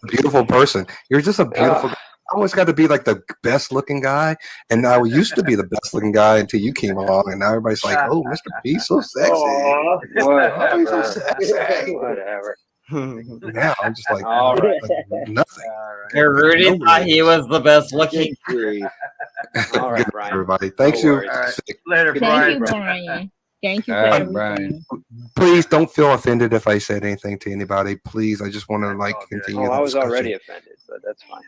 Speaker 24: beautiful person. You're just a beautiful. I always got to be like the best looking guy, and I used to be the best looking guy until you came along, and now everybody's like, "Oh, Mr. P, so sexy."
Speaker 10: Aw,
Speaker 24: Oh, he's so sexy.
Speaker 10: Whatever.
Speaker 24: Now I'm just like,
Speaker 10: All right.
Speaker 24: like nothing.
Speaker 1: Hey, Rudy thought he was the best looking.
Speaker 10: All right, Brian.
Speaker 24: Everybody, thanks
Speaker 10: No
Speaker 24: you.
Speaker 10: worries.
Speaker 15: All right. Later,
Speaker 13: Thank
Speaker 15: Brian.
Speaker 13: you, Brian. Thank you
Speaker 7: All
Speaker 13: for
Speaker 7: right,
Speaker 13: everything.
Speaker 7: Brian.
Speaker 24: Please don't feel offended if I said anything to anybody. Please, I just want to like continue.
Speaker 10: Oh,
Speaker 24: the
Speaker 10: I was
Speaker 24: discussion.
Speaker 10: already offended, but that's fine.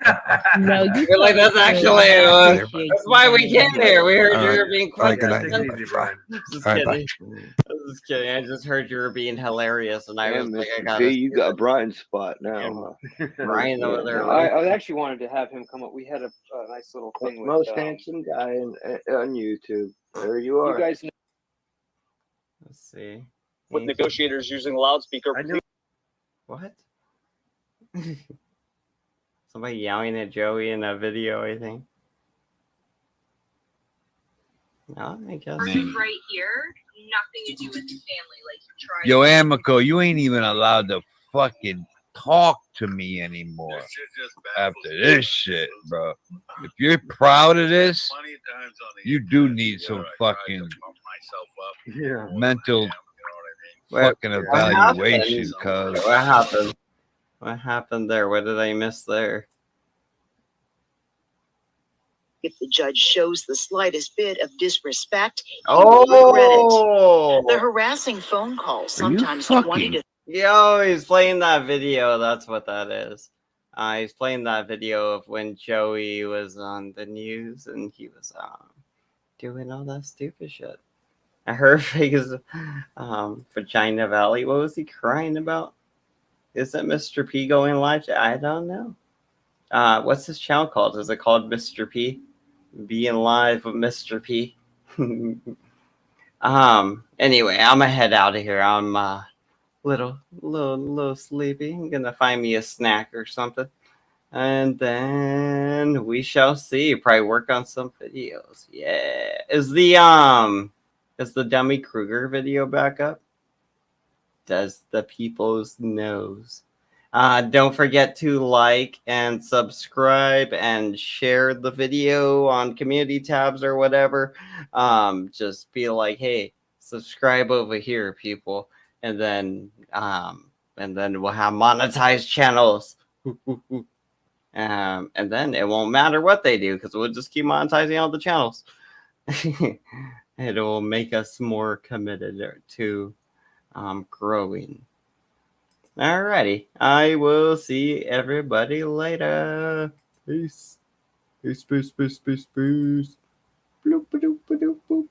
Speaker 13: No, you
Speaker 1: You're like, that's actually that's why we came here. We heard
Speaker 24: All
Speaker 1: you
Speaker 24: right.
Speaker 1: were being
Speaker 24: All right,
Speaker 1: quite.
Speaker 24: good night.
Speaker 15: Easy, Brian.
Speaker 1: Just
Speaker 24: All right, bye.
Speaker 1: kidding. I was just kidding. I just heard you were being hilarious, and I was
Speaker 8: Damn,
Speaker 1: like, I
Speaker 8: Mr.
Speaker 1: got
Speaker 8: P, you got Brian's spot now.
Speaker 1: Brian over there.
Speaker 10: No, I actually wanted to have him come up. We had a nice little thing with
Speaker 8: Most handsome guy on YouTube. There you are.
Speaker 10: you guys know.
Speaker 1: Let's see.
Speaker 2: with negotiators using loudspeaker.
Speaker 1: What? Somebody yelling at Joey in that video, I think. No, I guess.
Speaker 3: Right here, nothing to do with the family. Like, try.
Speaker 7: Yo, Amico, you ain't even allowed to fucking talk to me anymore after this shit, bro. If you're proud of this, you do need some fucking mental fucking evaluation, cuz.
Speaker 1: What happened? What happened there? What did I miss there?
Speaker 16: If the judge shows the slightest bit of disrespect, he will regret it. The harassing phone calls, sometimes 20 to...
Speaker 1: Yo, he's playing that video. That's what that is. He's playing that video of when Joey was on the news and he was doing all that stupid shit. I heard his Vagina Valley. What was he crying about? Is it Mr. P going live? I don't know. What's his channel called? Is it called Mr. P? Being live with Mr. P. Anyway, I'm gonna head out of here. I'm little sleepy. I'm gonna find me a snack or something, and then we shall see. Probably work on some videos. Yeah. Is the Dummy Kruger video back up? Does the people's knows? Don't forget to like and subscribe and share the video on community tabs or whatever. Just be like, hey, subscribe over here, people, and then we'll have monetized channels. And then it won't matter what they do because we'll just keep monetizing all the channels. It will make us more committed to growing. Alrighty, I will see everybody later. Peace. Peace, peace, peace, peace, peace. Bloop, bloop, bloop, bloop.